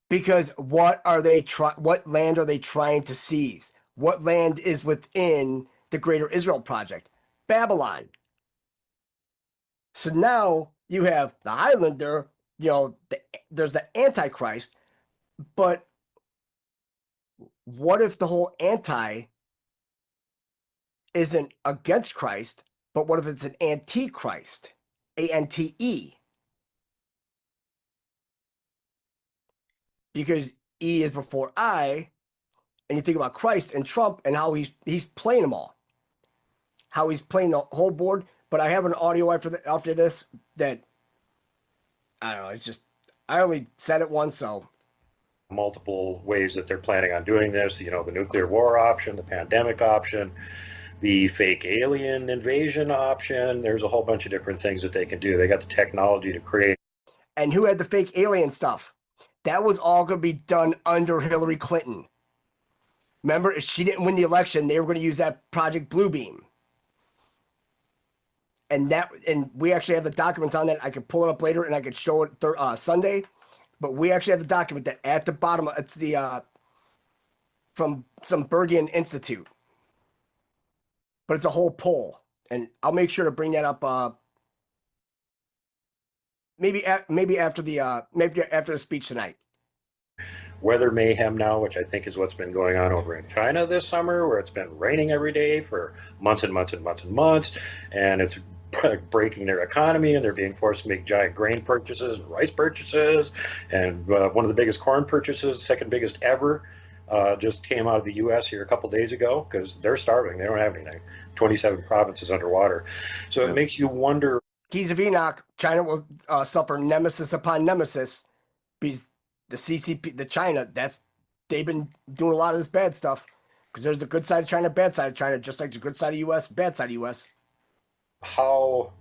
Because what land are they trying to seize? What land is within the Greater Israel Project? Babylon. So now you have the Highlander, there's the Antichrist, but what if the whole anti isn't against Christ, but what if it's an antichrist? A-N-T-E. Because E is before I, and you think about Christ and Trump and how he's playing them all, how he's playing the whole board. But I have an audio after this that I don't know. It's just I only said it once, so multiple ways that they're planning on doing this. The nuclear war option, the pandemic option, the fake alien invasion option. There's a whole bunch of different things that they can do. They got the technology to create. And who had the fake alien stuff? That was all going to be done under Hillary Clinton. Remember, if she didn't win the election, they were going to use that Project Bluebeam. And we actually have the documents on that. I could pull it up later and I could show it Sunday. But we actually have the document that at the bottom, it's the from some Bergen Institute. But it's a whole poll. And I'll make sure to bring that up maybe after the speech tonight. Weather mayhem now, which I think is what's been going on over in China this summer, where it's been raining every day for months and months and months and months, and it's breaking their economy, and they're being forced to make giant grain purchases and rice purchases, and one of the biggest corn purchases, second biggest ever, just came out of the U.S. here a couple days ago because they're starving. They don't have anything. 27 provinces underwater. So it makes you wonder. Keys of Enoch, China will suffer nemesis upon nemesis because the CCP, the China, they've been doing a lot of this bad stuff because there's the good side of China, bad side of China, just like the good side of U.S., bad side of U.S. How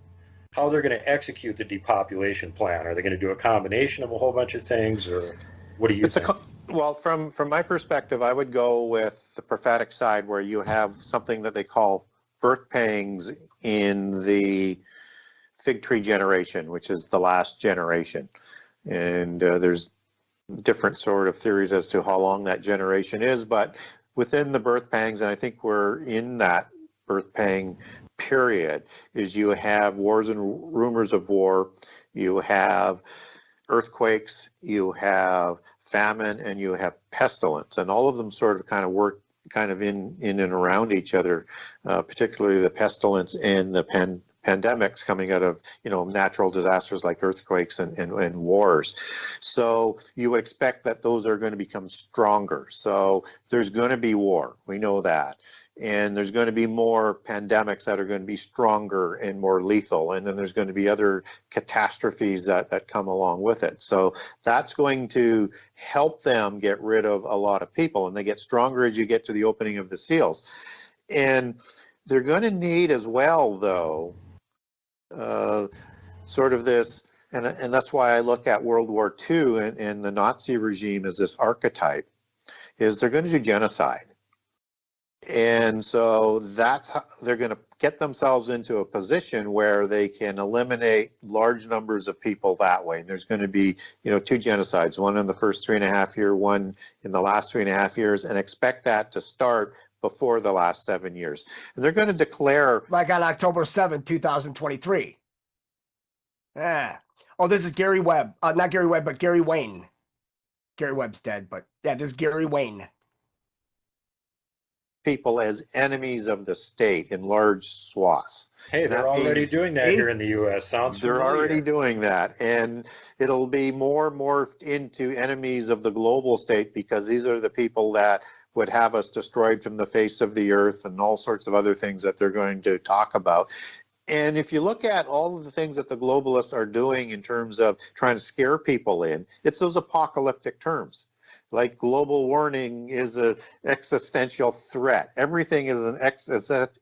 they're going to execute the depopulation plan? Are they going to do a combination of a whole bunch of things, or what do you think? Well, from my perspective, I would go with the prophetic side, where you have something that they call birth pangs in the fig tree generation, which is the last generation. And there's different sort of theories as to how long that generation is, but within the birth pangs, and I think we're in that birth pang period, is you have wars and rumors of war, you have earthquakes, you have famine, and you have pestilence, and all of them sort of kind of work kind of in and around each other, particularly the pestilence and the pandemics coming out of natural disasters like earthquakes and wars. So you would expect that those are going to become stronger. So there's going to be war, we know that. And there's going to be more pandemics that are going to be stronger and more lethal. And then there's going to be other catastrophes that come along with it. So that's going to help them get rid of a lot of people. And they get stronger as you get to the opening of the seals. And they're going to need as well, though, sort of this, and that's why I look at World War II and the Nazi regime as this archetype, is they're going to do genocide. And so that's how they're going to get themselves into a position where they can eliminate large numbers of people that way. And there's going to be, two genocides, one in the first 3.5 years, one in the last 3.5 years, and expect that to start before the last 7 years. And they're going to declare, like on October 7th, 2023. Yeah. Oh, this is Gary Webb. Not Gary Webb, but Gary Wayne. Gary Webb's dead, but yeah, this is Gary Wayne. people as enemies of the state in large swaths. Hey, they're already doing that here in the U.S. Sounds They're familiar. already doing that, and it'll be more morphed into enemies of the global state, because these are the people that would have us destroyed from the face of the earth and all sorts of other things that they're going to talk about. And if you look at all of the things that the globalists are doing in terms of trying to scare people in, it's those apocalyptic terms. Like global warming is an existential threat. Everything is an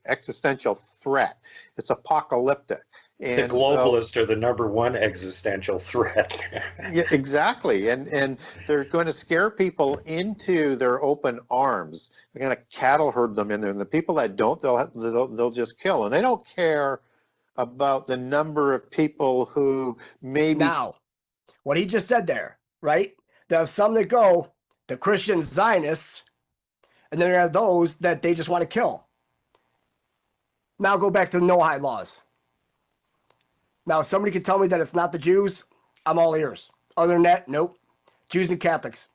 existential threat. It's apocalyptic. And the globalists are the #1 existential threat. Yeah, exactly. And they're going to scare people into their open arms. They're going to cattle herd them in there. And the people that don't, they'll just kill. And they don't care about the number of people who maybe... Now, what he just said there, right? There's some that go, the Christian Zionists, and then there are those that they just want to kill. Now go back to the no-hide laws. Now, if somebody can tell me that it's not the Jews, I'm all ears. Other than that, nope. Jews and Catholics,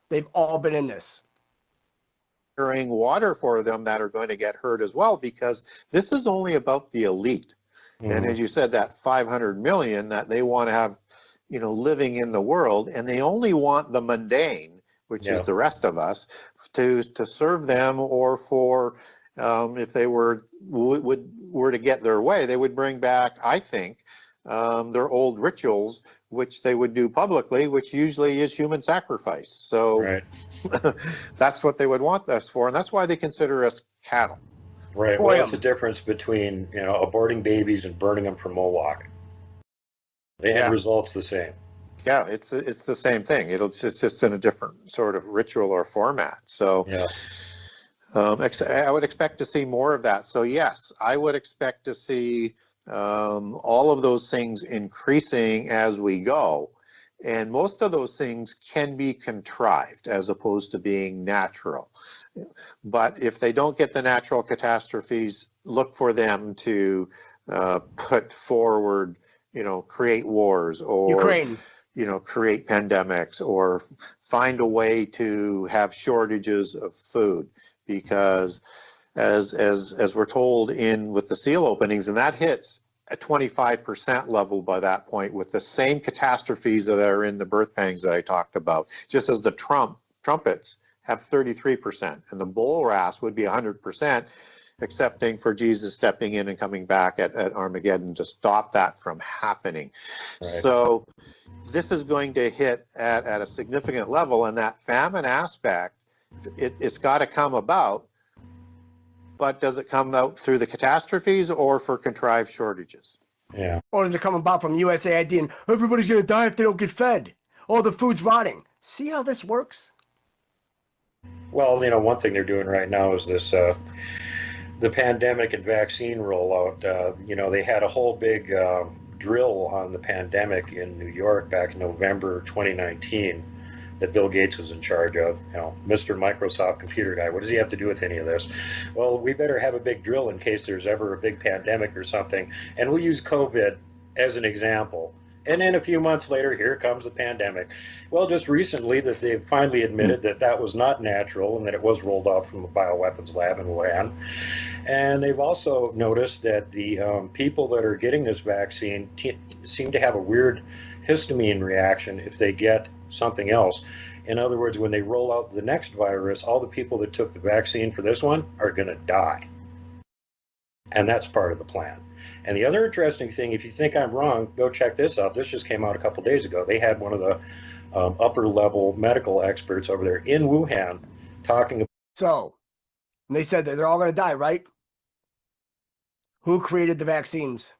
they've all been in this. Carrying water for them that are going to get hurt as well, because this is only about the elite. And as you said, that 500 million that they want to have, you know, living in the world, and they only want the mundane, which is the rest of us, to serve them, or for if they were to get their way, they would bring back, I think, their old rituals, which they would do publicly, which usually is human sacrifice. So that's what they would want us for, and that's why they consider us cattle. Right. Well, what's the difference between, you know, aborting babies and burning them for Moloch? The end result's the same. Yeah, it's the same thing. It's just in a different sort of ritual or format. So I would expect to see more of that. So yes, I would expect to see all of those things increasing as we go. And most of those things can be contrived as opposed to being natural. But if they don't get the natural catastrophes, look for them to put forward, you know, create wars, or Ukraine, you know, create pandemics, or find a way to have shortages of food. Because as we're told with the seal openings, and that hits a 25% level by that point, with the same catastrophes that are in the birth pangs that I talked about, just as the trumpets have 33%, and the bull wrath would be 100%, excepting for Jesus stepping in and coming back at Armageddon to stop that from happening. So this is going to hit at a significant level, and that famine aspect, it's got to come about. But does it come out through the catastrophes or for contrived shortages? Yeah. Or does it come about from USAID and everybody's going to die if they don't get fed? Oh, the food's rotting. See how this works? Well, you know, one thing they're doing right now is this, the pandemic and vaccine rollout. You know, they had a whole big drill on the pandemic in New York back in November 2019. That Bill Gates was in charge of, you know, Mr. Microsoft computer guy. What does he have to do with any of this? Well, we better have a big drill in case there's ever a big pandemic or something. And we'll use COVID as an example. And then a few months later, here comes the pandemic. Well, just recently that they've finally admitted that that was not natural and that it was rolled off from a bioweapons lab in Wuhan. And they've also noticed that the people that are getting this vaccine seem to have a weird histamine reaction if they get something else. In other words, when they roll out the next virus, all the people that took the vaccine for this one are going to die. And that's part of the plan. And the other interesting thing, if you think I'm wrong, go check this out. This just came out a couple days ago. They had one of the upper level medical experts over there in Wuhan talking about. So, and they said that they're all going to die, right? Who created the vaccines?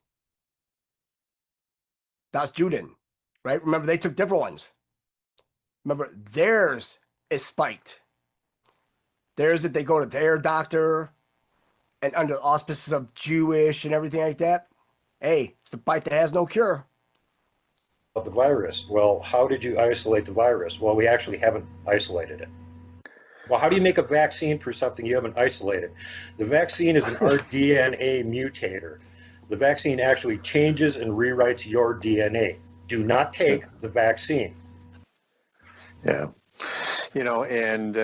That's Juden, right? Remember, they took different ones. Remember, theirs is spiked. Theirs that they go to their doctor and under the auspices of Jewish and everything like that. Hey, it's the bite that has no cure. The virus. Well, how did you isolate the virus? Well, we actually haven't isolated it. Well, how do you make a vaccine for something you haven't isolated? The vaccine is an rDNA mutator. The vaccine actually changes and rewrites your DNA. Do not take the vaccine. Yeah. You know, and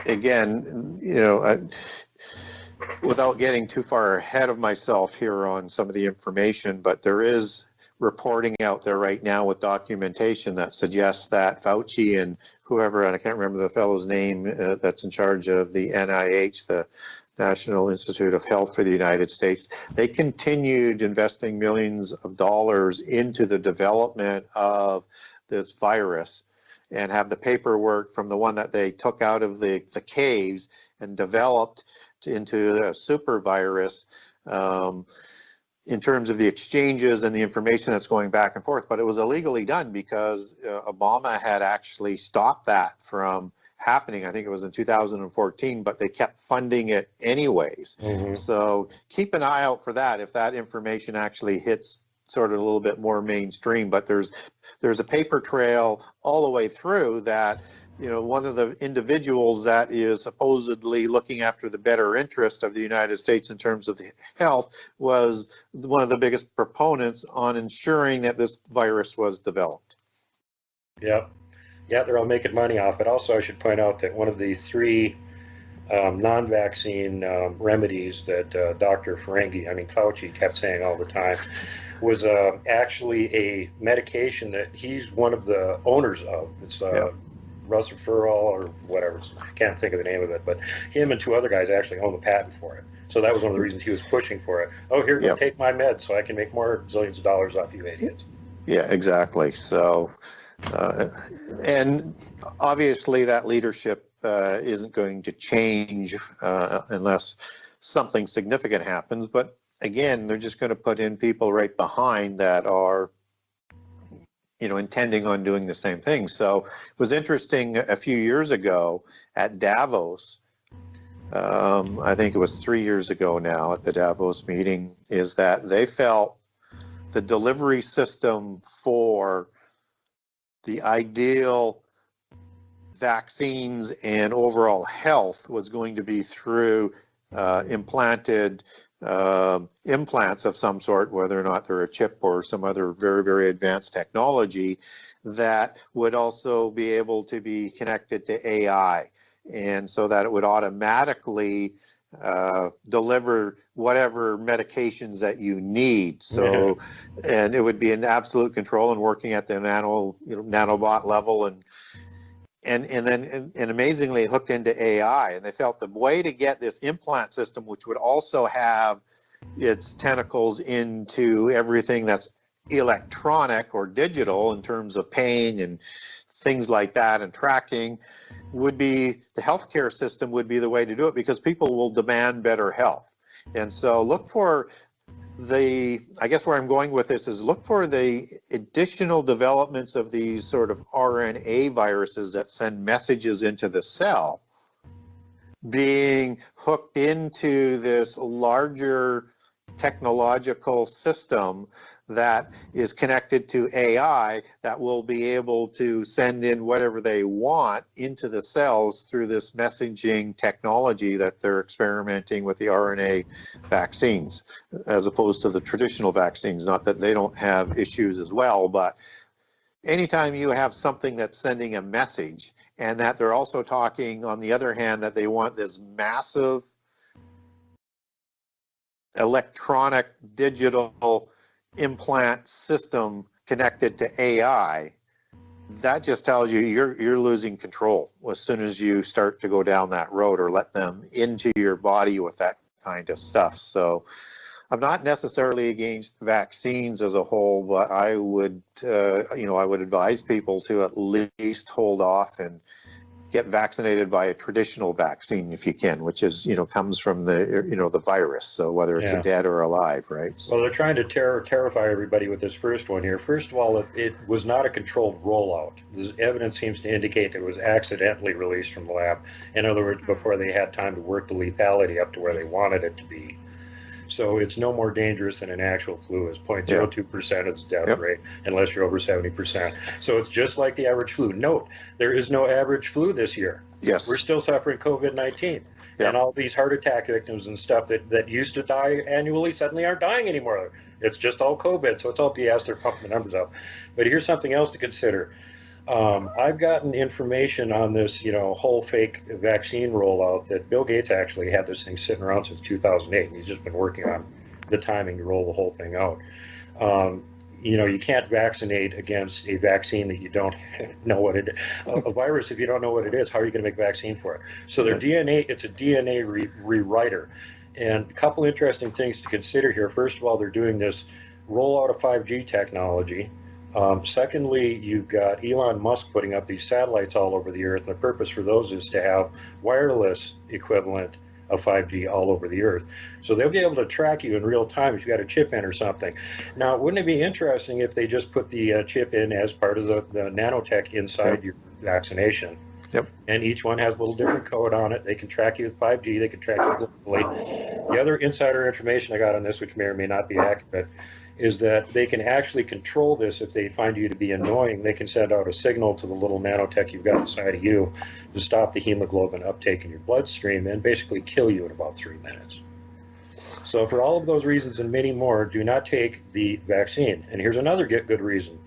again, without getting too far ahead of myself here on some of the information, but there is reporting out there right now with documentation that suggests that Fauci and whoever, and I can't remember the fellow's name that's in charge of the NIH, the National Institute of Health for the United States, they continued investing millions of dollars into the development of this virus, and have the paperwork from the one that they took out of the caves and developed into a super virus, in terms of the exchanges and the information that's going back and forth. But it was illegally done because Obama had actually stopped that from happening. I think it was in 2014, but they kept funding it anyways. So keep an eye out for that if that information actually hits sort of a little bit more mainstream. But there's a paper trail all the way through that, one of the individuals that is supposedly looking after the better interest of the United States in terms of the health was one of the biggest proponents on ensuring that this virus was developed. Yep. Yeah, they're all making money off it. Also, I should point out that one of the three non-vaccine remedies that Dr. Fauci kept saying all the time was actually a medication that he's one of the owners of. It's Resveratrol or whatever. I can't think of the name of it, but him and two other guys actually own the patent for it. So that was one of the reasons he was pushing for it. Oh, here, go take my meds so I can make more zillions of dollars off you idiots. Yeah, exactly. So, and obviously that leadership isn't going to change unless something significant happens. But again, they're just going to put in people right behind that are, intending on doing the same thing. So it was interesting a few years ago at Davos, I think it was 3 years ago now at the Davos meeting, is that they felt the delivery system for the ideal vaccines and overall health was going to be through implanted implants of some sort, whether or not they're a chip or some other very, very advanced technology that would also be able to be connected to AI. And so that it would automatically deliver whatever medications that you need. So, and it would be in absolute control and working at the nanobot level and then amazingly hooked into AI. And they felt the way to get this implant system, which would also have its tentacles into everything that's electronic or digital in terms of paying and things like that and tracking, would be the healthcare system would be the way to do it, because people will demand better health. And so look for I guess where I'm going with this is look for the additional developments of these sort of RNA viruses that send messages into the cell being hooked into this larger technological system that is connected to AI that will be able to send in whatever they want into the cells through this messaging technology that they're experimenting with the RNA vaccines, as opposed to the traditional vaccines. Not that they don't have issues as well, but anytime you have something that's sending a message, and that they're also talking, on the other hand, that they want this massive electronic digital implant system connected to AI, that just tells you you're losing control as soon as you start to go down that road or let them into your body with that kind of stuff. So I'm not necessarily against vaccines as a whole, but I would I would advise people to at least hold off and get vaccinated by a traditional vaccine if you can, which is, comes from the, the virus. So whether it's a dead or alive, right? So, well, they're trying to terrify everybody with this first one here. First of all, it was not a controlled rollout. The evidence seems to indicate that it was accidentally released from the lab. In other words, before they had time to work the lethality up to where they wanted it to be. So it's no more dangerous than an actual flu. It's 0.02% its death rate, unless you're over 70%. So it's just like the average flu. Note, there is no average flu this year. Yes. We're still suffering COVID-19. And all these heart attack victims and stuff that used to die annually suddenly aren't dying anymore. It's just all COVID, so it's all BS. They're pumping the numbers up. But here's something else to consider. I've gotten information on this, whole fake vaccine rollout that Bill Gates actually had this thing sitting around since 2008. And he's just been working on the timing to roll the whole thing out. You can't vaccinate against a vaccine that you don't know what it is. A virus, if you don't know what it is, how are you going to make a vaccine for it? So their DNA, it's a DNA rewriter. And a couple interesting things to consider here. First of all, they're doing this rollout of 5G technology. Secondly, you've got Elon Musk putting up these satellites all over the earth. And the purpose for those is to have wireless equivalent of 5G all over the earth. So they'll be able to track you in real time if you got a chip in or something. Now, wouldn't it be interesting if they just put the chip in as part of the nanotech inside your vaccination? Yep. And each one has a little different code on it. They can track you with 5G. They can track you globally. The other insider information I got on this, which may or may not be accurate, is that they can actually control this. If they find you to be annoying, they can send out a signal to the little nanotech you've got inside of you to stop the hemoglobin uptake in your bloodstream and basically kill you in about 3 minutes. So for all of those reasons and many more, do not take the vaccine. And here's another good reason.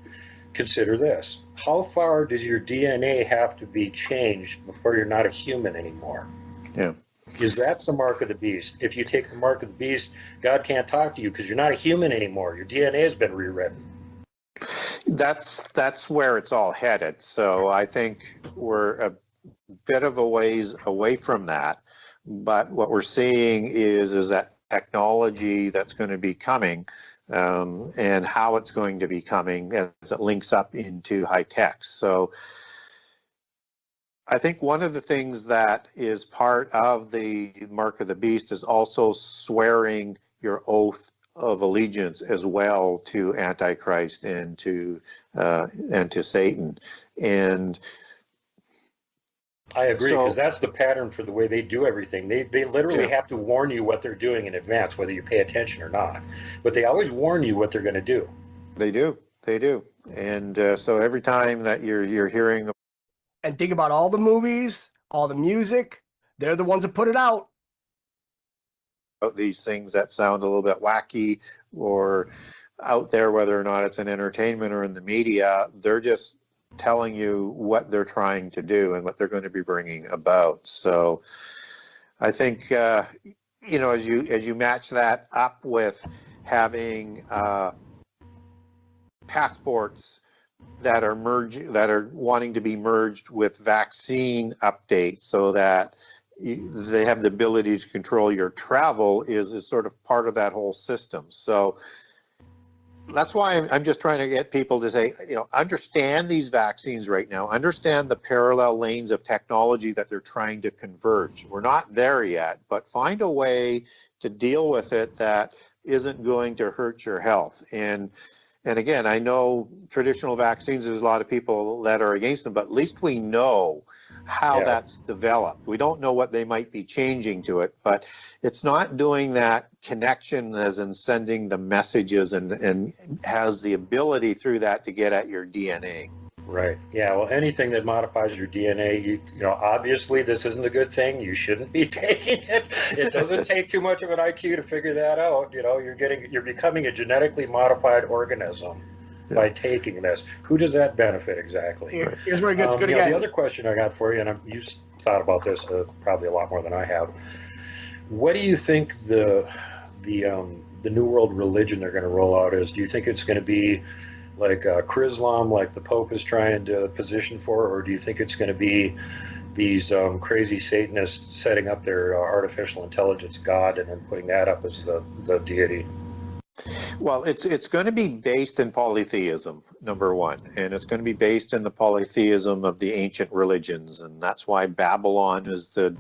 Consider this. How far does your DNA have to be changed before you're not a human anymore? Yeah. Because that's the mark of the beast. If you take the mark of the beast, God can't talk to you because you're not a human anymore. Your DNA has been rewritten. That's where it's all headed. So I think we're a bit of a ways away from that. But what we're seeing is that technology that's going to be coming and how it's going to be coming as it links up into high tech. So I think one of the things that is part of the mark of the beast is also swearing your oath of allegiance as well to Antichrist and to Satan. And I agree, because that's the pattern for the way they do everything. They literally have to warn you what they're doing in advance, whether you pay attention or not. But they always warn you what they're going to do. They do. And so every time that you're hearing. And think about all the movies, all the music, they're the ones that put it out. These things that sound a little bit wacky or out there, whether or not it's in entertainment or in the media, they're just telling you what they're trying to do and what they're going to be bringing about. So I think, as you match that up with having passports that are wanting to be merged with vaccine updates so that they have the ability to control your travel is sort of part of that whole system. So that's why I'm just trying to get people to say, understand these vaccines right now, understand the parallel lanes of technology that they're trying to converge. We're not there yet, but find a way to deal with it that isn't going to hurt your health. And again, I know traditional vaccines, there's a lot of people that are against them, but at least we know how that's developed. We don't know what they might be changing to it, but it's not doing that connection as in sending the messages and has the ability through that to get at your DNA. Right. Yeah. Well, anything that modifies your DNA, obviously this isn't a good thing. You shouldn't be taking it. It doesn't take too much of an IQ to figure that out. You're becoming a genetically modified organism by taking this. Who does that benefit exactly? Here's where it gets good again. The other question I got for you, and you've thought about this probably a lot more than I have. What do you think the New World religion they're going to roll out is? Do you think it's going to be like Chrislam, like the Pope is trying to position for, or do you think it's going to be these crazy Satanists setting up their artificial intelligence god and then putting that up as the deity? Well, it's going to be based in polytheism, number one, and it's going to be based in the polytheism of the ancient religions, and that's why Babylon is the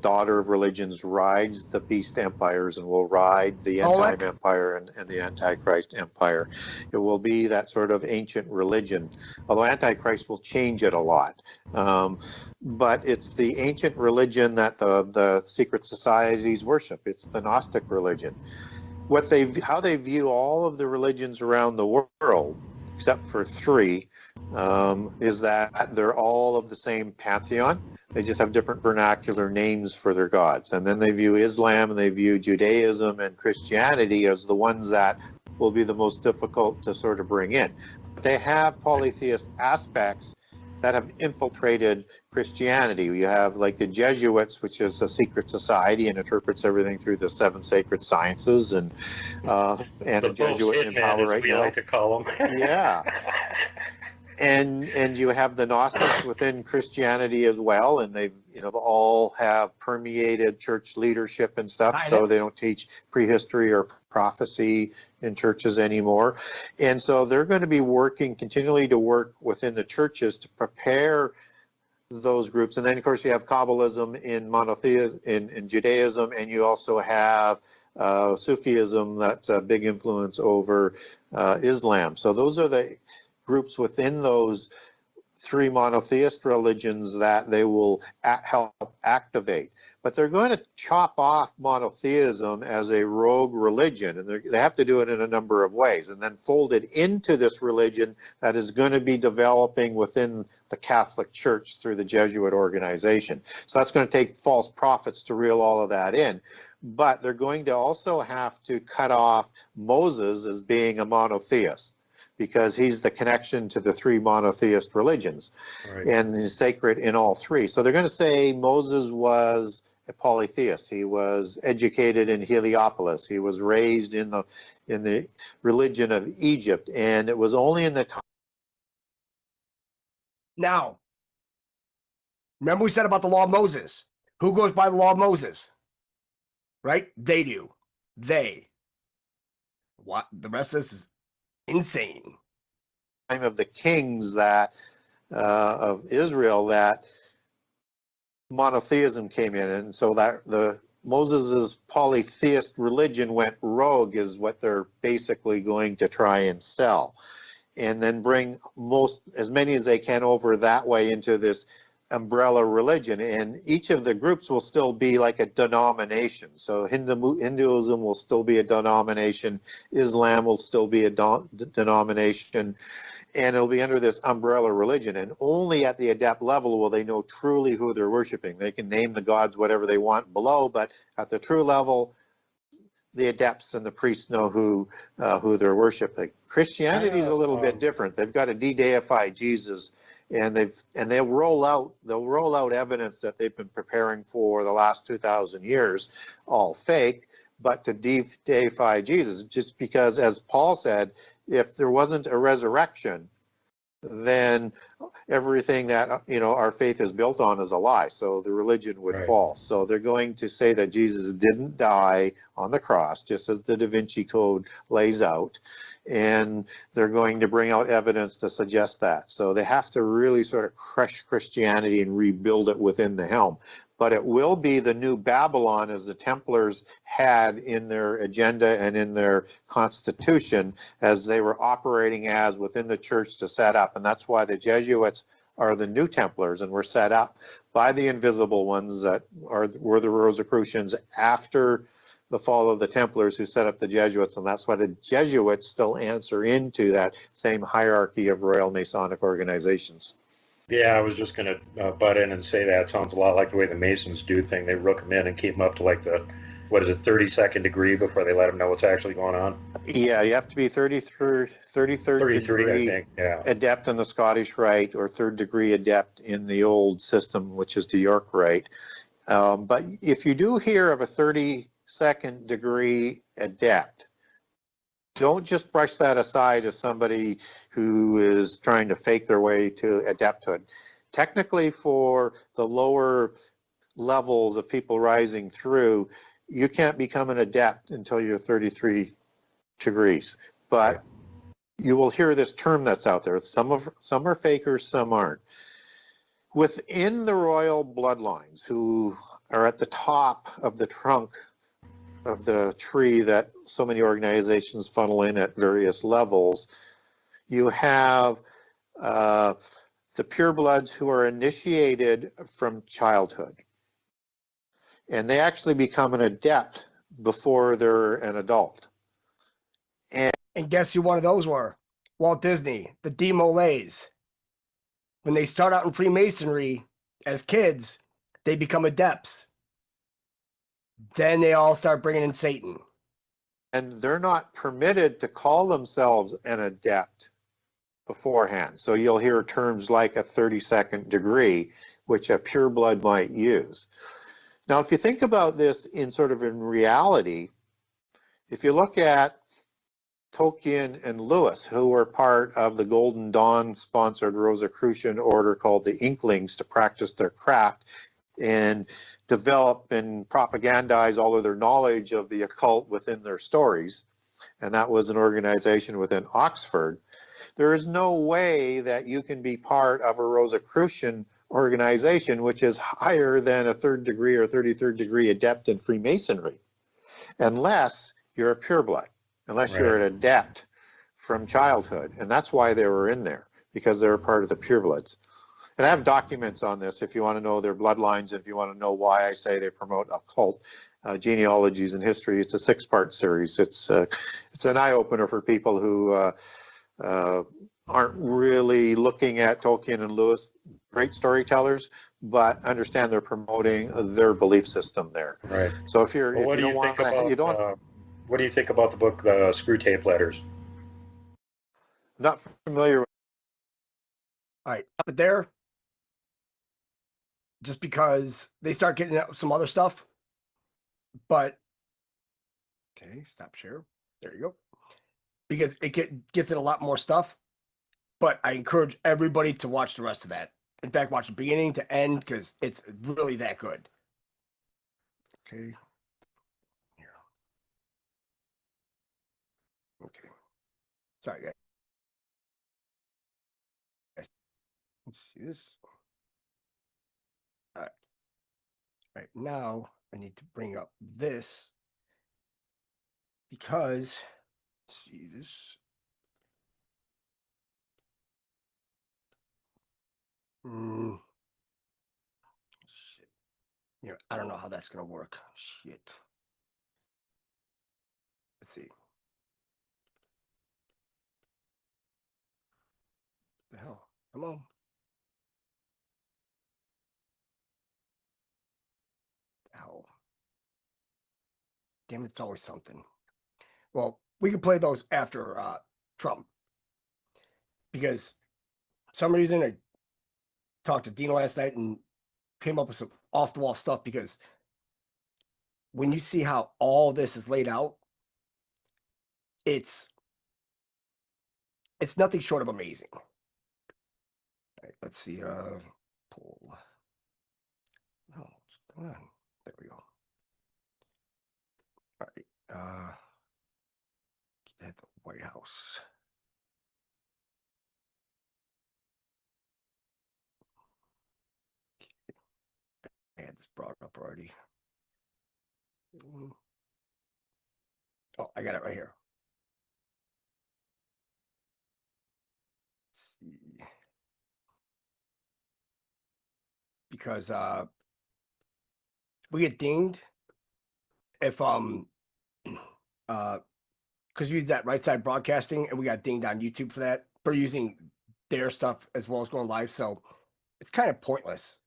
daughter of religions rides the beast empires and will ride the end time empire and the Antichrist empire. It will be that sort of ancient religion, although Antichrist will change it a lot. But it's the ancient religion that the secret societies worship. It's the Gnostic religion. How they view all of the religions around the world, except for three, is that they're all of the same pantheon. They just have different vernacular names for their gods. And then they view Islam and they view Judaism and Christianity as the ones that will be the most difficult to sort of bring in. They have polytheist aspects that have infiltrated Christianity. You have like the Jesuits, which is a secret society and interprets everything through the 7 sacred sciences, and The a Jesuit in hitman, power as right we now. like to call them. Yeah. And you have the Gnostics within Christianity as well, and they've all have permeated church leadership and stuff. So they don't teach prehistory or prophecy in churches anymore, and so they're going to be working continually to work within the churches to prepare those groups. And then of course you have Kabbalism in monotheism in Judaism, and you also have Sufism that's a big influence over Islam. So those are the groups within those 3 monotheist religions that they will help activate. But they're going to chop off monotheism as a rogue religion, and they have to do it in a number of ways, and then fold it into this religion that is going to be developing within the Catholic Church through the Jesuit organization. So that's going to take false prophets to reel all of that in. But they're going to also have to cut off Moses as being a monotheist, because he's the connection to the 3 monotheist religions, and he's sacred in all 3. So they're going to say Moses was a polytheist. He was educated in Heliopolis. He was raised in the religion of Egypt, and it was only in the time. Now, remember we said about the law of Moses. Who goes by the law of Moses? Right? They do. They. What? The rest of this is insane. Time of the kings that of Israel, that monotheism came in, and so that the Moses's polytheist religion went rogue is what they're basically going to try and sell, and then bring as many as they can over that way into this umbrella religion. And each of the groups will still be like a denomination. So Hinduism will still be a denomination, Islam will still be a denomination, and it'll be under this umbrella religion. And only at the adept level will they know truly who they're worshiping. They can name the gods whatever they want below, but at the true level, the adepts and the priests know who they're worshiping. Christianity is a little bit different. They've got to de-deify Jesus, and they'll roll out evidence that they've been preparing for the last 2,000 years, all fake, but to deify Jesus, just because, as Paul said, if there wasn't a resurrection, then everything that our faith is built on is a lie. So the religion would fall. So they're going to say that Jesus didn't die on the cross, just as the Da Vinci Code lays out, and they're going to bring out evidence to suggest that. So they have to really sort of crush Christianity and rebuild it within the helm. But it will be the new Babylon, as the Templars had in their agenda and in their constitution, as they were operating as within the church to set up. And that's why the Jesuits are the new Templars and were set up by the invisible ones that were the Rosicrucians after the fall of the Templars, who set up the Jesuits. And that's why the Jesuits still answer into that same hierarchy of Royal Masonic organizations. Yeah, I was just going to butt in and say that sounds a lot like the way the Masons do things. They rook them in and keep them up to like the, 32nd degree before they let them know what's actually going on. Yeah, you have to be 33rd degree, I think, yeah. adept in the Scottish Rite, or 3rd degree adept in the old system, which is the York Rite. But if you do hear of a 32nd degree adept, don't just brush that aside as somebody who is trying to fake their way to adepthood. Technically, for the lower levels of people rising through, you can't become an adept until you're 33 degrees. But you will hear this term that's out there. Some are fakers, some aren't. Within the royal bloodlines, who are at the top of the trunk of the tree that so many organizations funnel in at various levels, you have the purebloods who are initiated from childhood, and they actually become an adept before they're an adult. And guess who one of those were? Walt Disney, the Demolays. When they start out in Freemasonry as kids, they become adepts. Then they all start bringing in Satan. And they're not permitted to call themselves an adept beforehand. So you'll hear terms like a 32nd degree, which a pureblood might use. Now, if you think about this in sort of in reality, if you look at Tolkien and Lewis, who were part of the Golden Dawn sponsored Rosicrucian order called the Inklings to practice their craft and develop and propagandize all of their knowledge of the occult within their stories. And that was an organization within Oxford. There is no way that you can be part of a Rosicrucian organization, which is higher than a 3rd degree or 33rd degree adept in Freemasonry, unless you're a pureblood, unless you're an adept from childhood. And that's why they were in there, because they were part of the purebloods. And I have documents on this if you want to know their bloodlines, if you want to know why I say they promote occult genealogies and history. It's a 6-part series. It's an eye-opener for people who aren't really looking at Tolkien and Lewis, great storytellers, but understand they're promoting their belief system there. Right. So if you're, Well, what if do you you don't think want to, you don't. what do you think about the book, The Screw Tape Letters? Not familiar with. All right, up there, just because they start getting out some other stuff, but okay, stop share. There you go. Because it gets in a lot more stuff, but I encourage everybody to watch the rest of that. In fact, watch the beginning to end because it's really that good. Okay. Here. Okay. Sorry, guys. Let's see this. All right. All right. Now I need to bring up this because let's see this. Shit. Yeah, I don't know how that's gonna work. Shit. Let's see. The hell? Come on. Ow. Damn, it's always something. Well, we can play those after Trump. Because for some reason I talked to Dina last night and came up with some off the wall stuff because when you see how all this is laid out, it's nothing short of amazing. All right, let's see. Poll. Oh, what's going on? There we go. All right. At the White House. I had this brought up already. Oh, I got it right here. Let's see. Because we get dinged if because we use that right side broadcasting and we got dinged on YouTube for that, for using their stuff as well as going live. So it's kind of pointless.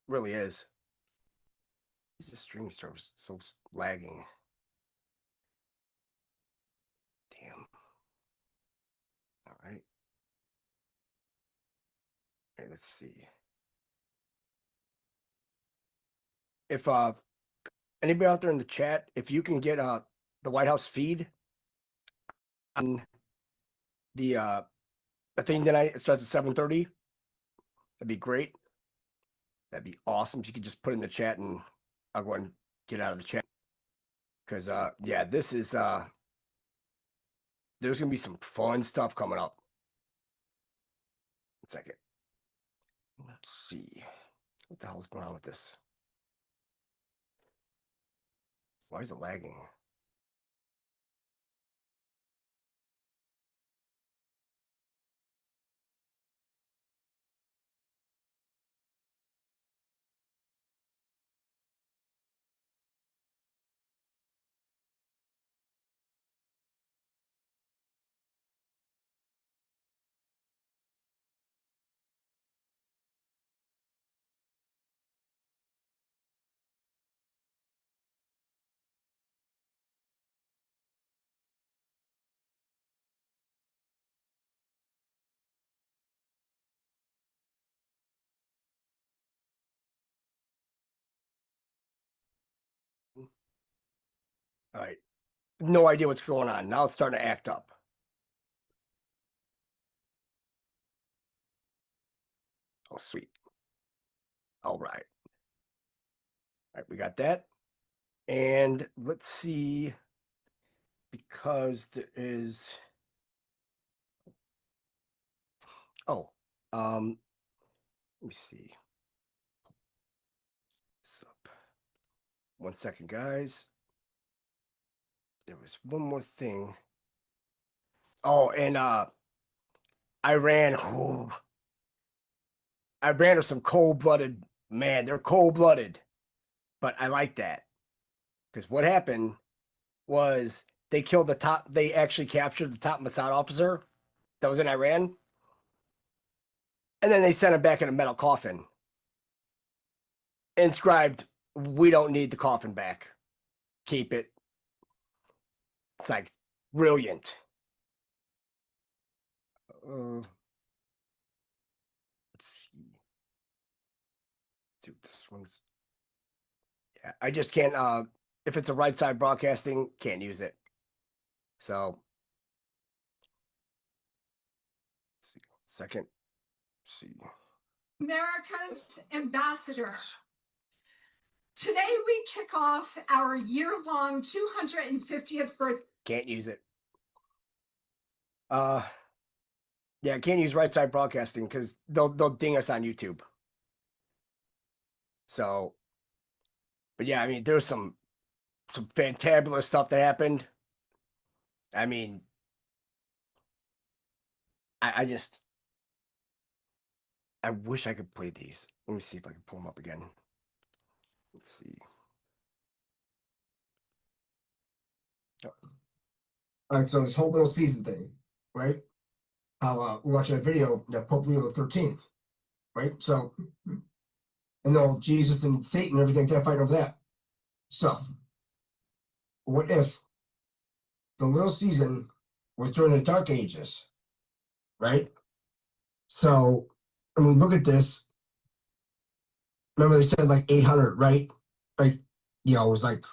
It really is. This streaming service so lagging. Damn. All right. Okay, let's see. If anybody out there in the chat, if you can get the White House feed on the thing tonight, it starts at 7:30. That'd be great. That'd be awesome. If you could just put in the chat and I'll go ahead and get out of the chat. Because yeah, this is there's gonna be some fun stuff coming up. 1 second. Let's see. What the hell's going on with this? Why is it lagging? All right. No idea what's going on. Now it's starting to act up. Oh, sweet. All right. All right, we got that. And let's see, because there is, let me see. What's up? 1 second, guys. There was one more thing. Oh, and Iran. Oh, Iran are some cold-blooded, man, they're cold-blooded. But I like that. Because what happened was they killed the top, they actually captured the top Mossad officer that was in Iran. And then they sent him back in a metal coffin. Inscribed, we don't need the coffin back. Keep it. It's like brilliant. Let's see. Dude, this one's. Yeah, I just can't. If it's a right side broadcasting, can't use it. So. Let's see. Second. Let's see. America's ambassador. Today we kick off our year-long 250th birthday. Can't use it. Yeah, I can't use right side broadcasting because they'll ding us on YouTube. So, but yeah, I mean, there's some fantabulous stuff that happened. I mean, I wish I could play these. Let me see if I can pull them up again. Let's see. Oh. All right, so this whole little season thing, right? How we're watching a video of Pope Leo the 13th, right? So, and then Jesus and Satan and everything, they're fighting over that. So, what if the little season was during the Dark Ages, right? So, when we look at this, remember they said like 800, right? Like, you know, it was like,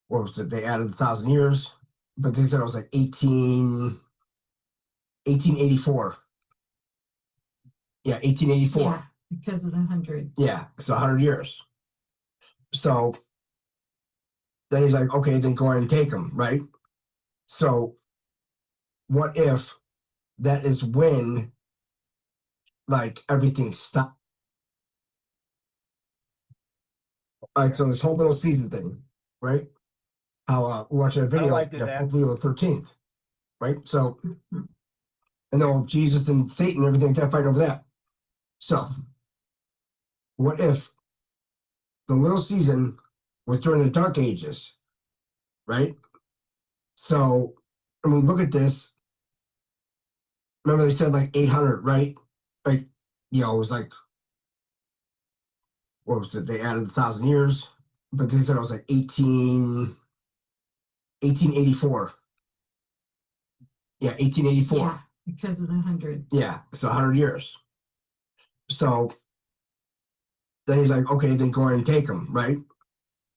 what was it? They added 1,000 years, but they said it was like 1884. Yeah, 1884. Yeah, because of the 100. Yeah, so 100 years. So then he's like, okay, then go ahead and take them, right? So what if that is when, like, everything stopped? All right, so this whole little season thing, right? How we're watching a video of Pope Leo the 13th, right? So, and then Jesus and Satan and everything, they're fighting over that. So, what if the little season was during the Dark Ages, right? So, when we look at this, remember they said like 800, right? Like, you know, it was like, what was it? They added 1,000 years, but they said it was like 1884. Yeah, 1884. Yeah, because of the 100. Yeah, so 100 years. So then he's like, okay, then go ahead and take them, right?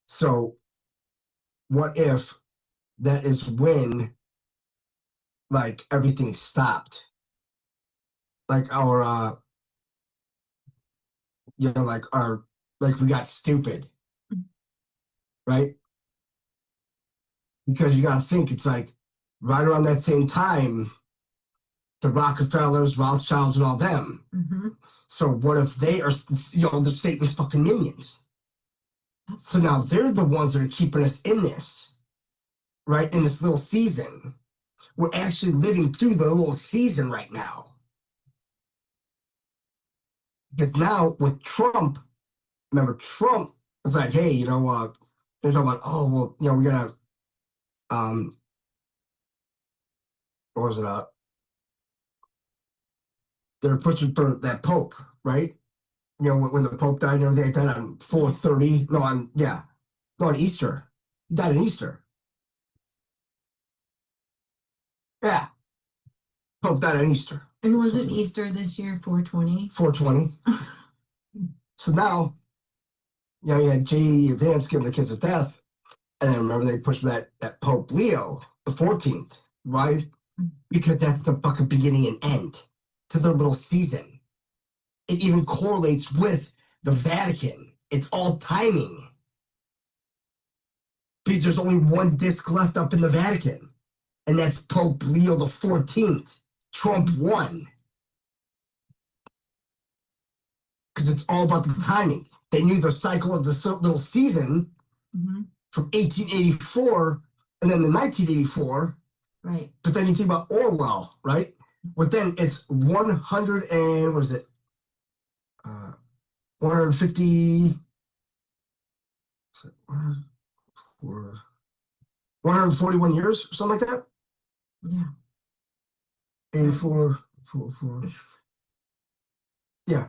So what if that is when, like, everything stopped? Like our, you know, like we got stupid, right? Because you got to think, it's like right around that same time, the Rockefellers, Rothschilds, and all them. Mm-hmm. So what if they are, you know, the Satan's fucking minions? So now they're the ones that are keeping us in this, right? In this little season. We're actually living through the little season right now. Because now with Trump, remember Trump was like, hey, you know, they're talking about, oh, well, you know, we gotta, what was it? They're pushing for that Pope, right? You know, when the Pope died and everything, died on 4/30. No, on Easter. He died on Easter. Yeah. Pope died on Easter. And was it Easter this year, 4/20? 4/20. So now, you know, you had J.E. Vance giving the kiss of death. And then remember they pushed that Pope Leo the 14th, right? Because that's the fucking beginning and end to the little season. It even correlates with the Vatican. It's all timing. Because there's only one disc left up in the Vatican, and that's Pope Leo the 14th. Trump won. Because it's all about the timing. They knew the cycle of the little season from 1884 and then the 1984. Right. But then you think about Orwell, right? But then it's 100 and, what is it? 150, 141 years, or something like that? Yeah. 84, 4. Yeah.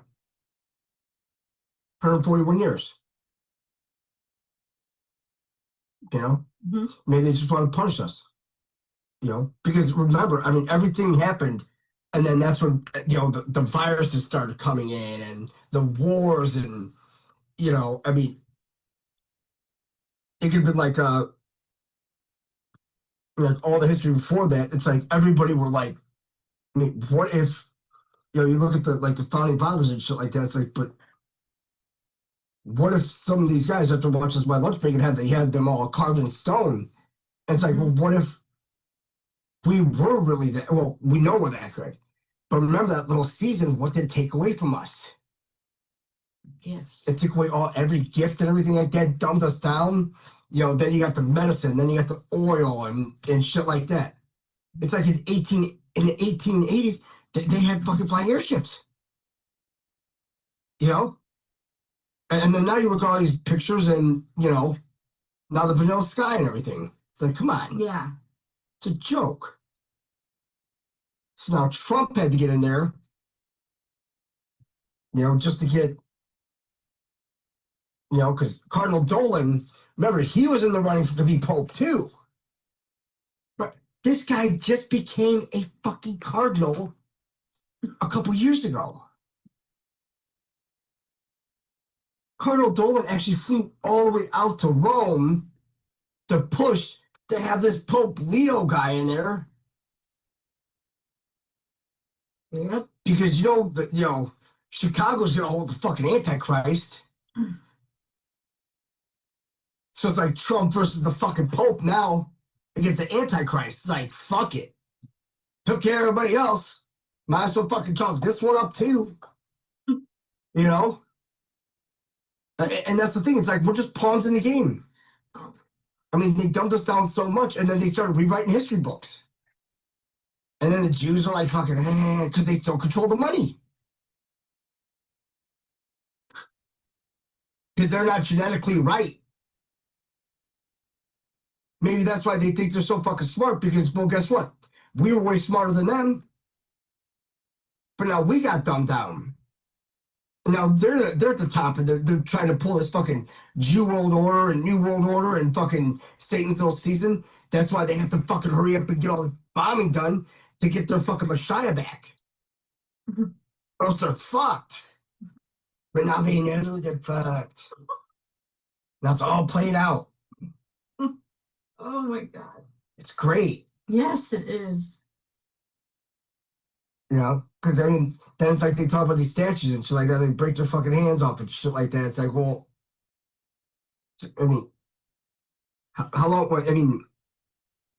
141 years. You know? Maybe they just want to punish us. You know? Because remember, I mean, everything happened, and then that's when, you know, the viruses started coming in, and the wars, and, you know, I mean, it could have been like, all the history before that. It's like everybody were like, I mean, what if, you know, you look at the founding fathers and shit like that, it's like, but what if some of these guys, after watching my lunch break, and they had them all carved in stone? And it's like, well, what if we were really that? Well, we know we're that good, but remember that little season, what did it take away from us? Gifts. It took away every gift and everything like that, dumbed us down. You know, then you got the medicine, then you got the oil and shit like that. It's like in the 1880s, they had fucking flying airships. You know? And then now you look at all these pictures and, you know, now the vanilla sky and everything. It's like, come on. Yeah. It's a joke. So now Trump had to get in there, you know, just to get, you know, because Cardinal Dolan, remember, he was in the running to be Pope too. But this guy just became a fucking cardinal a couple years ago. Cardinal Dolan actually flew all the way out to Rome to push to have this Pope Leo guy in there. Yep. Because you know Chicago's gonna hold the fucking Antichrist. So it's like Trump versus the fucking Pope now against the Antichrist. It's like, fuck it. Took care of everybody else. Might as well fucking chalk this one up too. You know? And that's the thing. It's like, we're just pawns in the game. I mean, they dumped us down so much, and then they started rewriting history books. And then the Jews are like, fucking, because they still control the money. Because they're not genetically right. Maybe that's why they think they're so fucking smart, because, well, guess what? We were way smarter than them. But now we got dumbed down. Now they're at the top, and they're trying to pull this fucking Jew World Order and New World Order and fucking Satan's little season. That's why they have to fucking hurry up and get all this bombing done to get their fucking Messiah back. Or else they're fucked. But now they know they're fucked. Now it's all played out. Oh my God. It's great. Yes, it is. You know? Because, I mean, then it's like they talk about these statues and shit like that. They break their fucking hands off and shit like that. It's like, well, I mean, how long? I mean,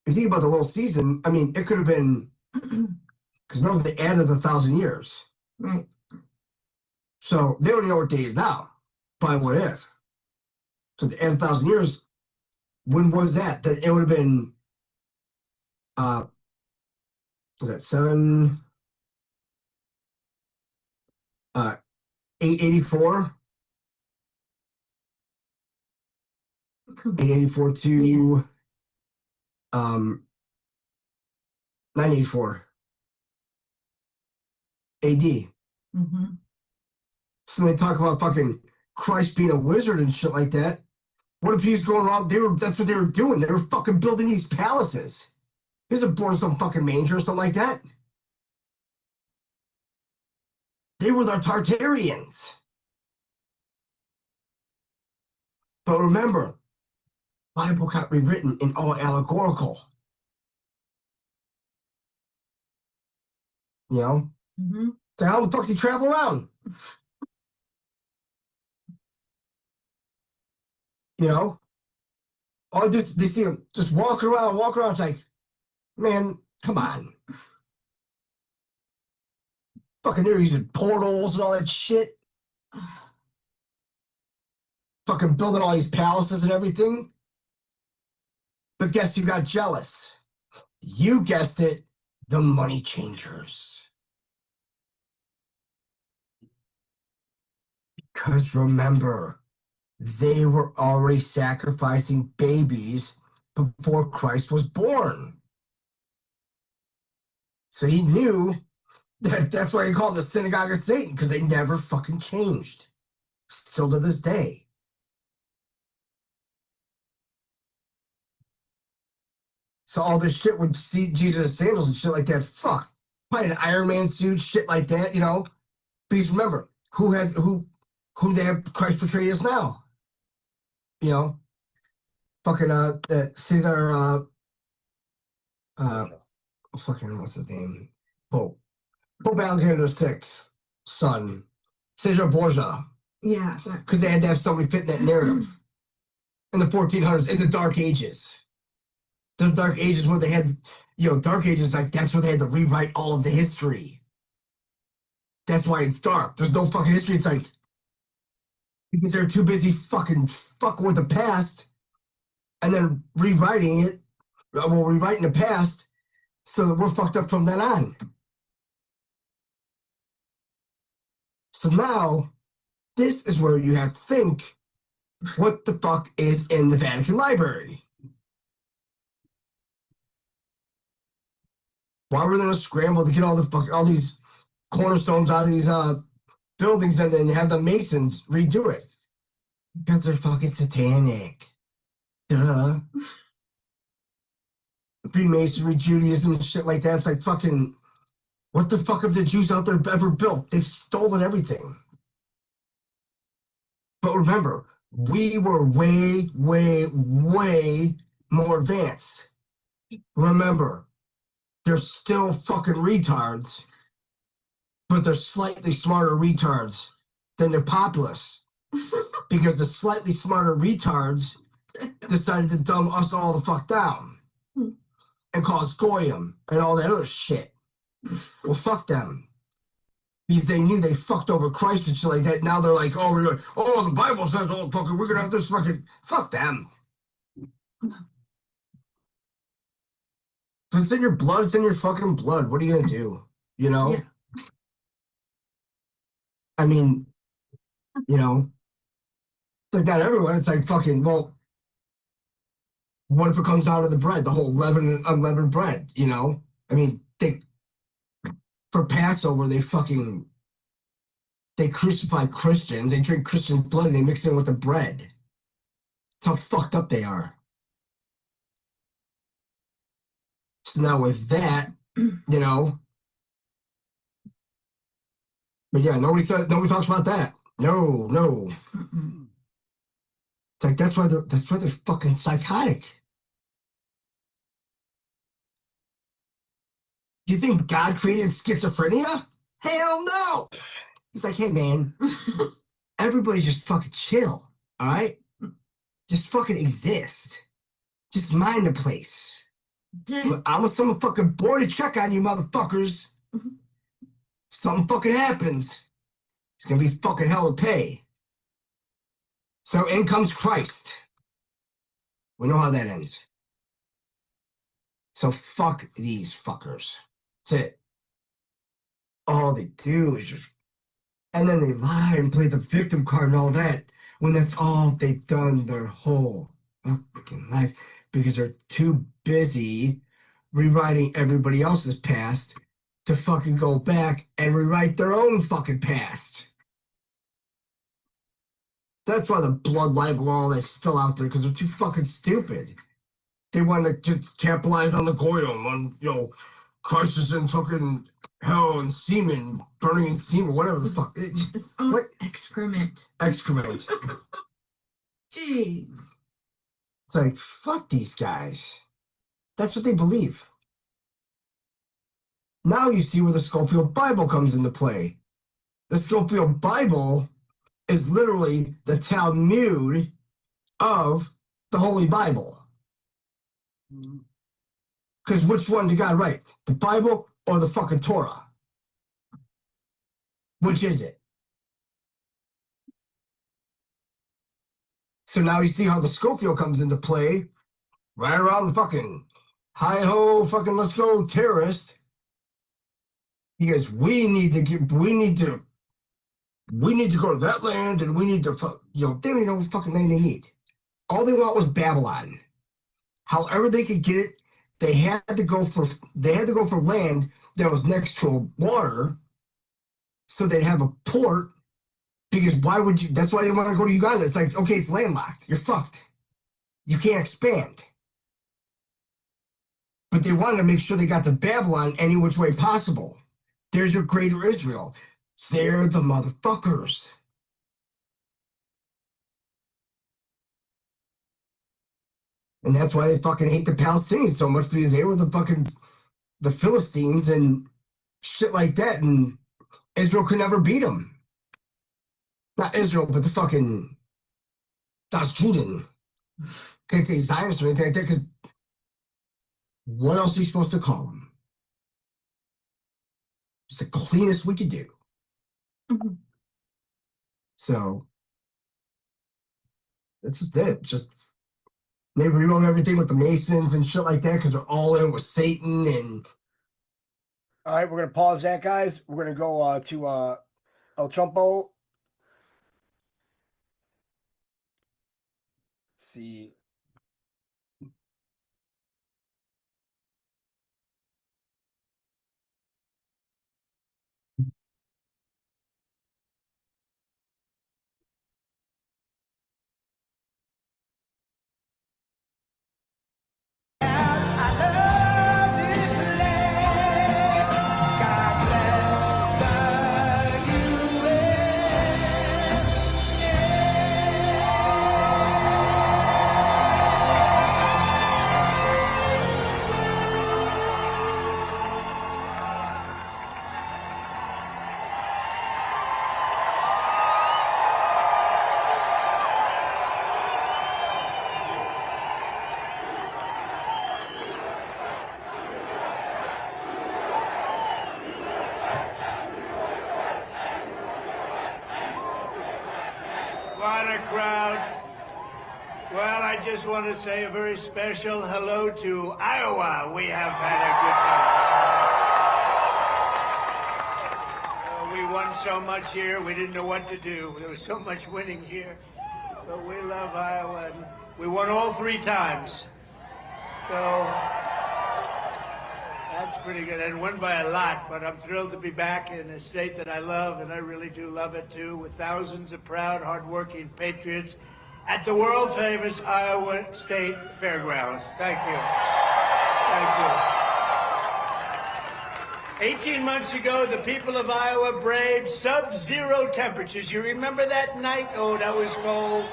if you think about the little season, I mean, it could have been, because remember, they added 1,000 years. Right. So they don't know what day is now, probably what it is. So they added 1,000 years. When was that? That it would have been, was that 884? 884 to 984 AD. Mm-hmm. So they talk about fucking Christ being a wizard and shit like that. What if he's going around? That's what they were doing. They were fucking building these palaces. He wasn't born in some fucking manger or something like that. They were the Tartarians. But remember, Bible got rewritten and all allegorical. You know? Mm-hmm. So how the fuck do you travel around? You know? All just they see him just walking around. It's like, man, come on. Fucking they're using portals and all that shit. Fucking building all these palaces and everything. But guess who got jealous? You guessed it, the money changers. Because remember, they were already sacrificing babies before Christ was born. So he knew that that's why he called it the synagogue of Satan, because they never fucking changed. Still to this day. So all this shit would see Jesus' sandals and shit like that. Fuck. Probably an Iron Man suit, shit like that, you know. Please remember, who they have Christ portrayed as now? You know? Fucking that Caesar fucking what's his name? Pope Alexander VI son. Caesar Borgia. Yeah. Because they had to have somebody fit in that narrative. In the 1400s, in the Dark Ages. The Dark Ages where they had, you know, Dark Ages, like, that's where they had to rewrite all of the history. That's why it's dark. There's no fucking history. It's like, because they're too busy fucking with the past and then rewriting it, rewriting the past so that we're fucked up from then on. So now, this is where you have to think, what the fuck is in the Vatican Library? Why were they gonna scramble to get all these cornerstones out of these buildings and then have the Masons redo it? Because they're fucking satanic. Duh. Freemasonry, Judaism, and shit like that. It's like fucking, what the fuck have the Jews out there ever built? They've stolen everything. But remember, we were way, way, way more advanced. Remember, they're still fucking retards, but they're slightly smarter retards than their populace. Because the slightly smarter retards decided to dumb us all the fuck down and cause Goyim and all that other shit. Well, fuck them. Because they knew they fucked over Christ and shit like that. Now they're like, oh, the Bible says, oh, fucking, we're gonna have this fucking, fuck them. If it's in your blood, it's in your fucking blood. What are you gonna do? You know? Yeah. I mean, you know, it's like that everywhere. It's like fucking, well, what if it comes out of the bread, the whole leavened and unleavened bread, you know? I mean, for Passover, they crucify Christians, they drink Christian blood, and they mix it in with the bread. That's how fucked up they are. So now with that, you know, but yeah, nobody talks about that. No. It's like that's why they're fucking psychotic. Do you think God created schizophrenia? Hell no. He's like, hey man, everybody just fucking chill, all right? Just fucking exist. Just mind the place. I'm with someone fucking bored to check on you motherfuckers. Something fucking happens. It's gonna be fucking hell to pay. So in comes Christ. We know how that ends. So fuck these fuckers. That's it. All they do is just, and then they lie and play the victim card and all that, when that's all they've done their whole fucking life, because they're too busy rewriting everybody else's past to fucking go back and rewrite their own fucking past. That's why the blood libel all that's still out there, because they're too fucking stupid. They want to capitalize on the Goyim, on, you know, Christ is in fucking hell and semen, burning in semen, whatever the fuck. What? Excrement. Excrement. Jeez. It's like, fuck these guys. That's what they believe. Now you see where the Schofield Bible comes into play. The Schofield Bible is literally the Talmud of the Holy Bible. Because which one did God write? The Bible or the fucking Torah? Which is it? So now you see how the Schofield comes into play. Right around the fucking hi-ho, fucking let's go terrorist. He goes, we need to go to that land and we need to, they don't even know what fucking land they need. All they want was Babylon. However they could get it, they had to go for land that was next to a water, so they'd have a port. Because why would you? That's why they want to go to Uganda. It's like, okay, it's landlocked. You're fucked. You can't expand. But they wanted to make sure they got to Babylon any which way possible. There's your greater Israel. They're the motherfuckers. And that's why they fucking hate the Palestinians so much, because they were the Philistines and shit like that, and Israel could never beat them. Not Israel, but the fucking Das Juden. Can't say Zionists or anything like that, because what else are you supposed to call them? It's the cleanest we could do. So that's just it. Just they rewrote everything with the Masons and shit like that because they're all in with Satan. And all right, we're gonna pause that, guys. We're gonna go to El Trumpo. Let's see. What a crowd. Well, I just want to say a very special hello to Iowa. We have had a good time. We won so much here, we didn't know what to do. There was so much winning here. But we love Iowa. And we won all 3 times. So that's pretty good. And won by a lot, but I'm thrilled to be back in a state that I love, and I really do love it too, with thousands of proud, hardworking patriots at the world-famous Iowa State Fairgrounds. Thank you. Thank you. 18 months ago, the people of Iowa braved sub-zero temperatures. You remember that night? Oh, that was cold.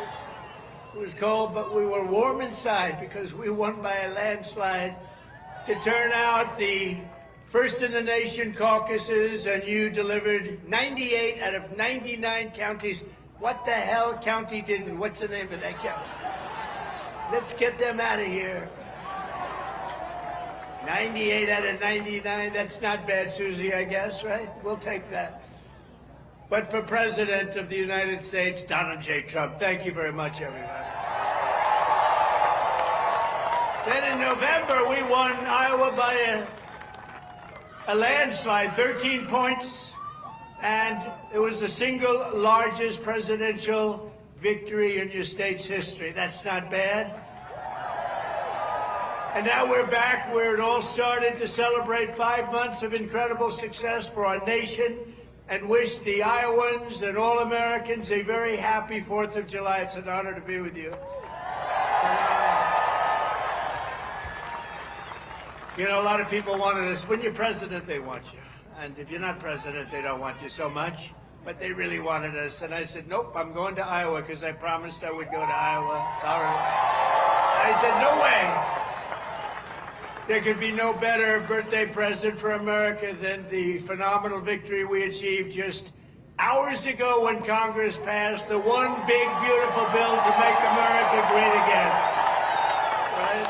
It was cold, but we were warm inside because we won by a landslide to turn out the first in the nation caucuses, and you delivered 98 out of 99 counties. What the hell county didn't? What's the name of that county? Let's get them out of here. 98 out of 99, that's not bad, Susie, I guess, right? We'll take that. But for President of the United States, Donald J. Trump, thank you very much, everybody. Then in November, we won Iowa by a landslide, 13 points, and it was the single largest presidential victory in your state's history. That's not bad. And now we're back where it all started, to celebrate 5 months of incredible success for our nation and wish the Iowans and all Americans a very happy 4th of July. It's an honor to be with you. You know, a lot of people wanted us. When you're president, they want you. And if you're not president, they don't want you so much. But they really wanted us. And I said, nope, I'm going to Iowa because I promised I would go to Iowa. Sorry. I said, no way. There could be no better birthday present for America than the phenomenal victory we achieved just hours ago when Congress passed the one big, beautiful bill to make America great again. Right?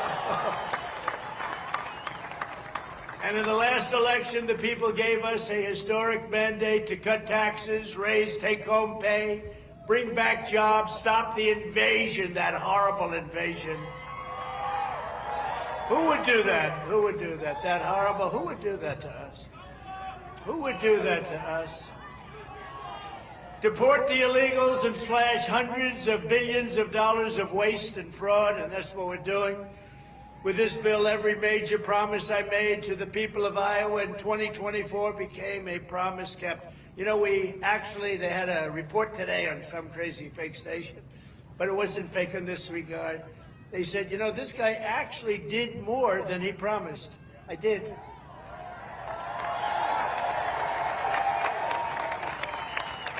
And in the last election, the people gave us a historic mandate to cut taxes, raise take-home pay, bring back jobs, stop the invasion, that horrible invasion. Who would do that? Who would do that? That horrible, who would do that to us? Who would do that to us? Deport the illegals and slash hundreds of billions of dollars of waste and fraud, and that's what we're doing. With this bill, every major promise I made to the people of Iowa in 2024 became a promise kept. You know, they had a report today on some crazy fake station, but it wasn't fake in this regard. They said, you know, this guy actually did more than he promised. I did.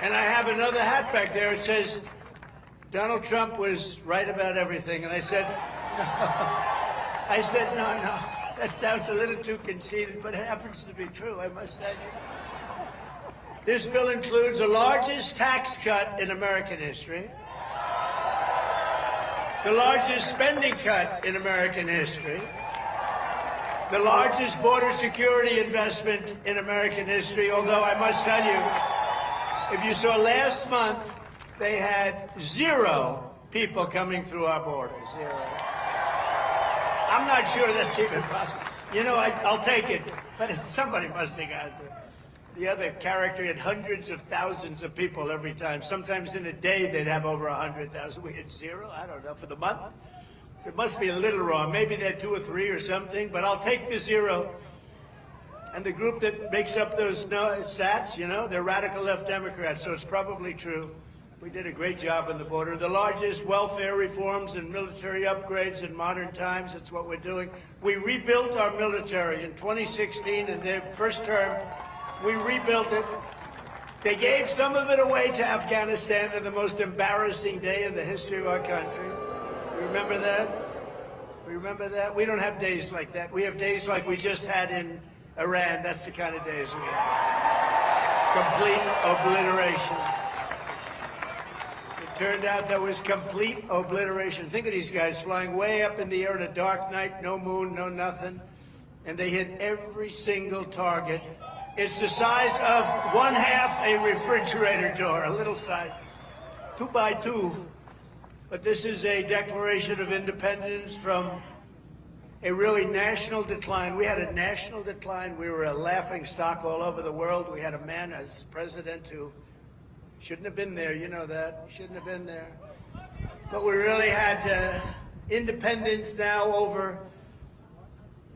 And I have another hat back there. It says, Donald Trump was right about everything. And I said, no. That sounds a little too conceited, but it happens to be true, I must say. This bill includes the largest tax cut in American history, the largest spending cut in American history, the largest border security investment in American history, although I must tell you, if you saw last month, they had 0 people coming through our borders. 0. I'm not sure that's even possible. You know, I'll take it, but somebody must have got to. The other character had hundreds of thousands of people every time. Sometimes in a day, they'd have over 100,000. We had 0, I don't know, for the month. So it must be a little wrong. Maybe they had 2 or 3 or something, but I'll take the 0. And the group that makes up those stats, you know, they're radical left Democrats, so it's probably true. We did a great job on the border. The largest welfare reforms and military upgrades in modern times, that's what we're doing. We rebuilt our military in 2016 in their first term. We rebuilt it. They gave some of it away to Afghanistan on the most embarrassing day in the history of our country. We remember that? We remember that? We don't have days like that. We have days like we just had in Iran. That's the kind of days we have. Complete obliteration. It turned out that was complete obliteration. Think of these guys flying way up in the air in a dark night, no moon, no nothing, and they hit every single target. It's the size of 1/2 a refrigerator door, a little size, 2 by 2. But this is a declaration of independence from a really national decline. We had a national decline. We were a laughing stock all over the world. We had a man as president who shouldn't have been there. You know that. Shouldn't have been there. But we really had independence now over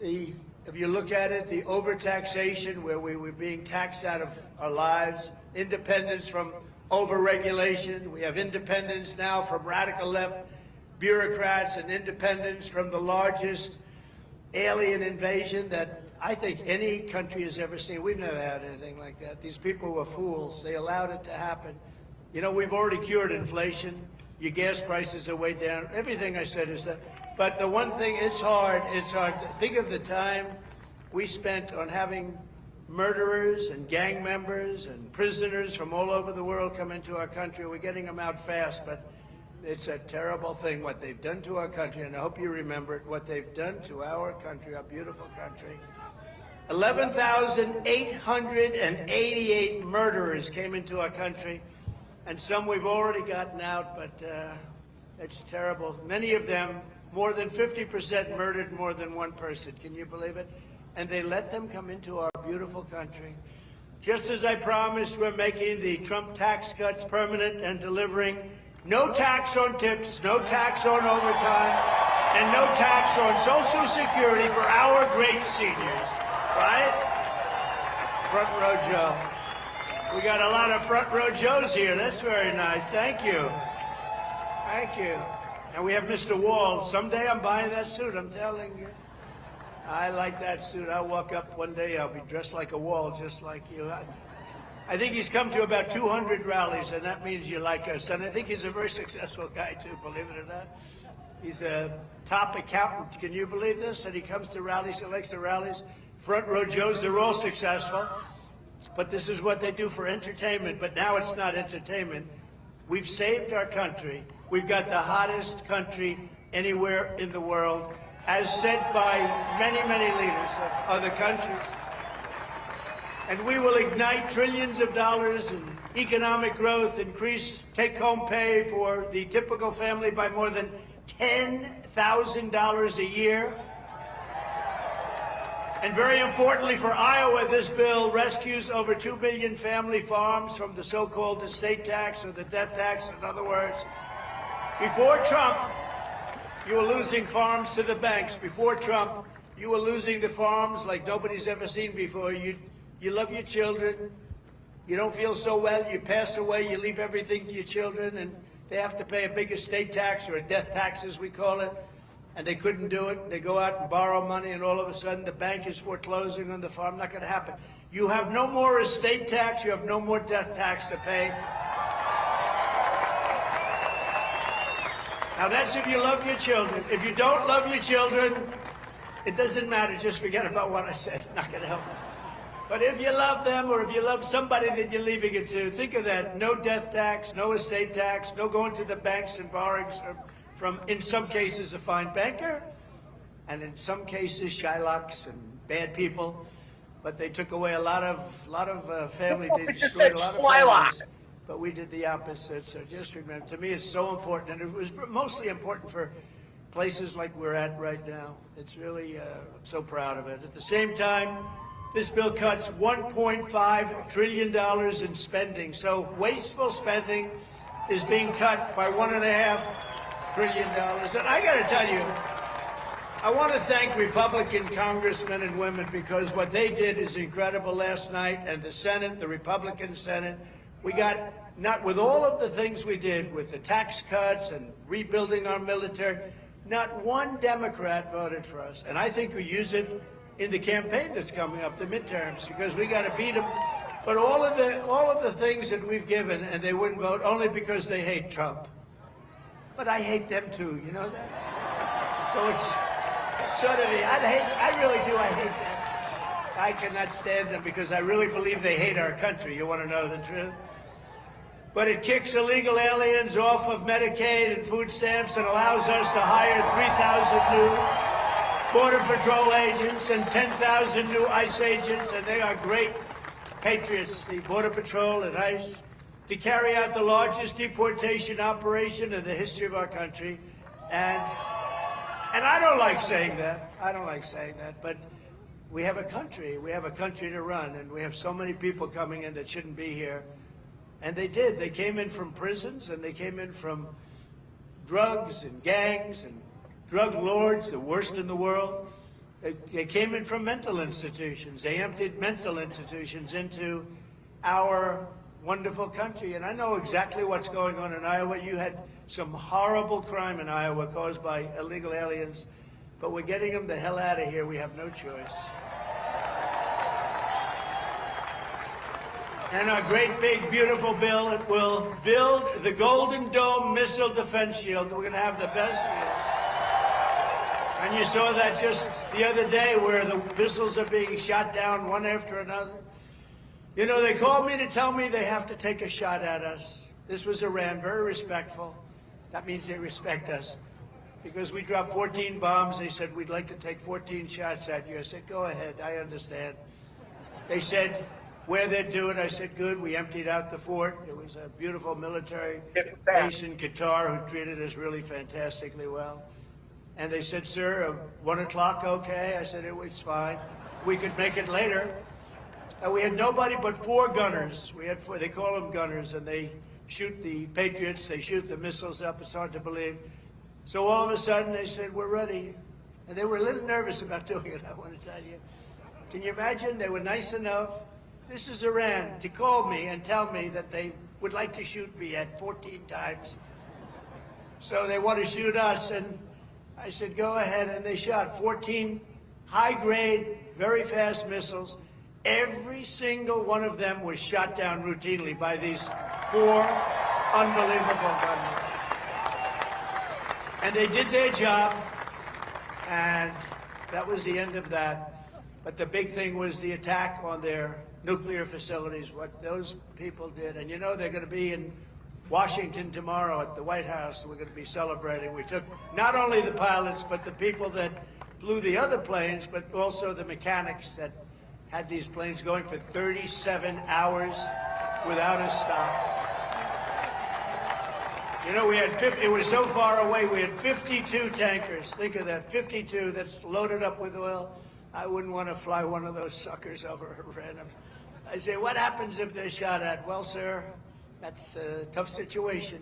the, if you look at it, the overtaxation where we were being taxed out of our lives, independence from overregulation. We have independence now from radical left bureaucrats and independence from the largest alien invasion that I think any country has ever seen. We've never had anything like that. These people were fools. They allowed it to happen. You know, we've already cured inflation. Your gas prices are way down. Everything I said is that. But the one thing, it's hard. It's hard. Think of the time we spent on having murderers and gang members and prisoners from all over the world come into our country. We're getting them out fast, but it's a terrible thing what they've done to our country, and I hope you remember it, what they've done to our country, our beautiful country. 11,888 murderers came into our country, and some we've already gotten out, but it's terrible. Many of them, more than 50% murdered more than one person. Can you believe it? And they let them come into our beautiful country. Just as I promised, we're making the Trump tax cuts permanent and delivering no tax on tips, no tax on overtime, and no tax on Social Security for our great seniors, right? Front row Joe. We got a lot of front row Joes here. That's very nice. Thank you. Thank you. And we have Mr. Wall. Someday I'm buying that suit, I'm telling you. I like that suit. I'll walk up one day, I'll be dressed like a Wall, just like you. I think he's come to about 200 rallies, and that means you like us. And I think he's a very successful guy, too, believe it or not. He's a top accountant. Can you believe this? And he comes to rallies, he likes the rallies. Front row Joes, they're all successful. But this is what they do for entertainment. But now it's not entertainment. We've saved our country. We've got the hottest country anywhere in the world, as said by many, many leaders of other countries. And we will ignite trillions of dollars in economic growth, increase take-home pay for the typical family by more than $10,000 a year. And very importantly for Iowa, this bill rescues over 2 million family farms from the so-called estate tax or the death tax. In other words, before Trump, you were losing farms to the banks. Before Trump, you were losing the farms like nobody's ever seen before. You love your children. You don't feel so well. You pass away. You leave everything to your children, and they have to pay a big estate tax or a death tax, as we call it. And they couldn't do it. They go out and borrow money, and all of a sudden the bank is foreclosing on the farm. Not going to happen. You have no more estate tax. You have no more death tax to pay. Now that's if you love your children. If you don't love your children, it doesn't matter. Just forget about what I said. It's not going to help. But if you love them, or if you love somebody that you're leaving it to, think of that. No death tax, no estate tax, no going to the banks and borrowing from, in some cases, a fine banker, and in some cases, Shylocks and bad people. But they took away a lot of family. They destroyed a lot of families. But we did the opposite. So just remember, to me, it's so important, and it was mostly important for places like we're at right now. It's really, I'm so proud of it. At the same time, this bill cuts $1.5 trillion in spending. So wasteful spending is being cut by $1.5 trillion. And I got to tell you, I want to thank Republican congressmen and women, because what they did is incredible last night. And the Senate, the Republican Senate, we got, not with all of the things we did with the tax cuts and rebuilding our military, not one Democrat voted for us. And I think we use it in the campaign that's coming up, the midterms, because we got to beat them. But all of the things that we've given, and they wouldn't vote only because they hate Trump. But I hate them too, you know that? So it's sort of, I really do, I hate them. I cannot stand them because I really believe they hate our country. You want to know the truth? But it kicks illegal aliens off of Medicaid and food stamps and allows us to hire 3,000 new Border Patrol agents and 10,000 new ICE agents, and they are great patriots, the Border Patrol and ICE, to carry out the largest deportation operation in the history of our country. And I don't like saying that. I don't like saying that, but we have a country. We have a country to run, and we have so many people coming in that shouldn't be here. And they did. They came in from prisons, and they came in from drugs and gangs and drug lords, the worst in the world. They came in from mental institutions. They emptied mental institutions into our wonderful country. And I know exactly what's going on in Iowa. You had some horrible crime in Iowa caused by illegal aliens, but we're getting them the hell out of here. We have no choice. And our great, big, beautiful bill, it will build the Golden Dome Missile Defense Shield. We're going to have the best shield. And you saw that just the other day, where the missiles are being shot down one after another. You know, they called me to tell me they have to take a shot at us. This was Iran, very respectful. That means they respect us. Because we dropped 14 bombs, they said, we'd like to take 14 shots at you. I said, go ahead, I understand. They said, where they'd do it, I said, good. We emptied out the fort. It was a beautiful military base in Qatar who treated us really fantastically well. And they said, sir, 1 o'clock, okay? I said, it's fine. We could make it later. And we had nobody but 4 gunners. We had 4, they call them gunners, and they shoot the Patriots, they shoot the missiles up. It's hard to believe. So all of a sudden, they said, we're ready. And they were a little nervous about doing it, I want to tell you. Can you imagine? They were nice enough. This is Iran, to call me and tell me that they would like to shoot me at 14 times. So they want to shoot us, and I said, go ahead, and they shot 14 high-grade, very fast missiles. Every single one of them was shot down routinely by these 4 unbelievable gunmen. And they did their job, and that was the end of that. But the big thing was the attack on their nuclear facilities, what those people did. And you know, they're going to be in Washington tomorrow at the White House. We're going to be celebrating. We took not only the pilots, but the people that flew the other planes, but also the mechanics that had these planes going for 37 hours without a stop. You know, we had 50, it was so far away, we had 52 tankers. Think of that, 52 that's loaded up with oil. I wouldn't want to fly one of those suckers over random. I say, what happens if they're shot at? Well, sir, that's a tough situation.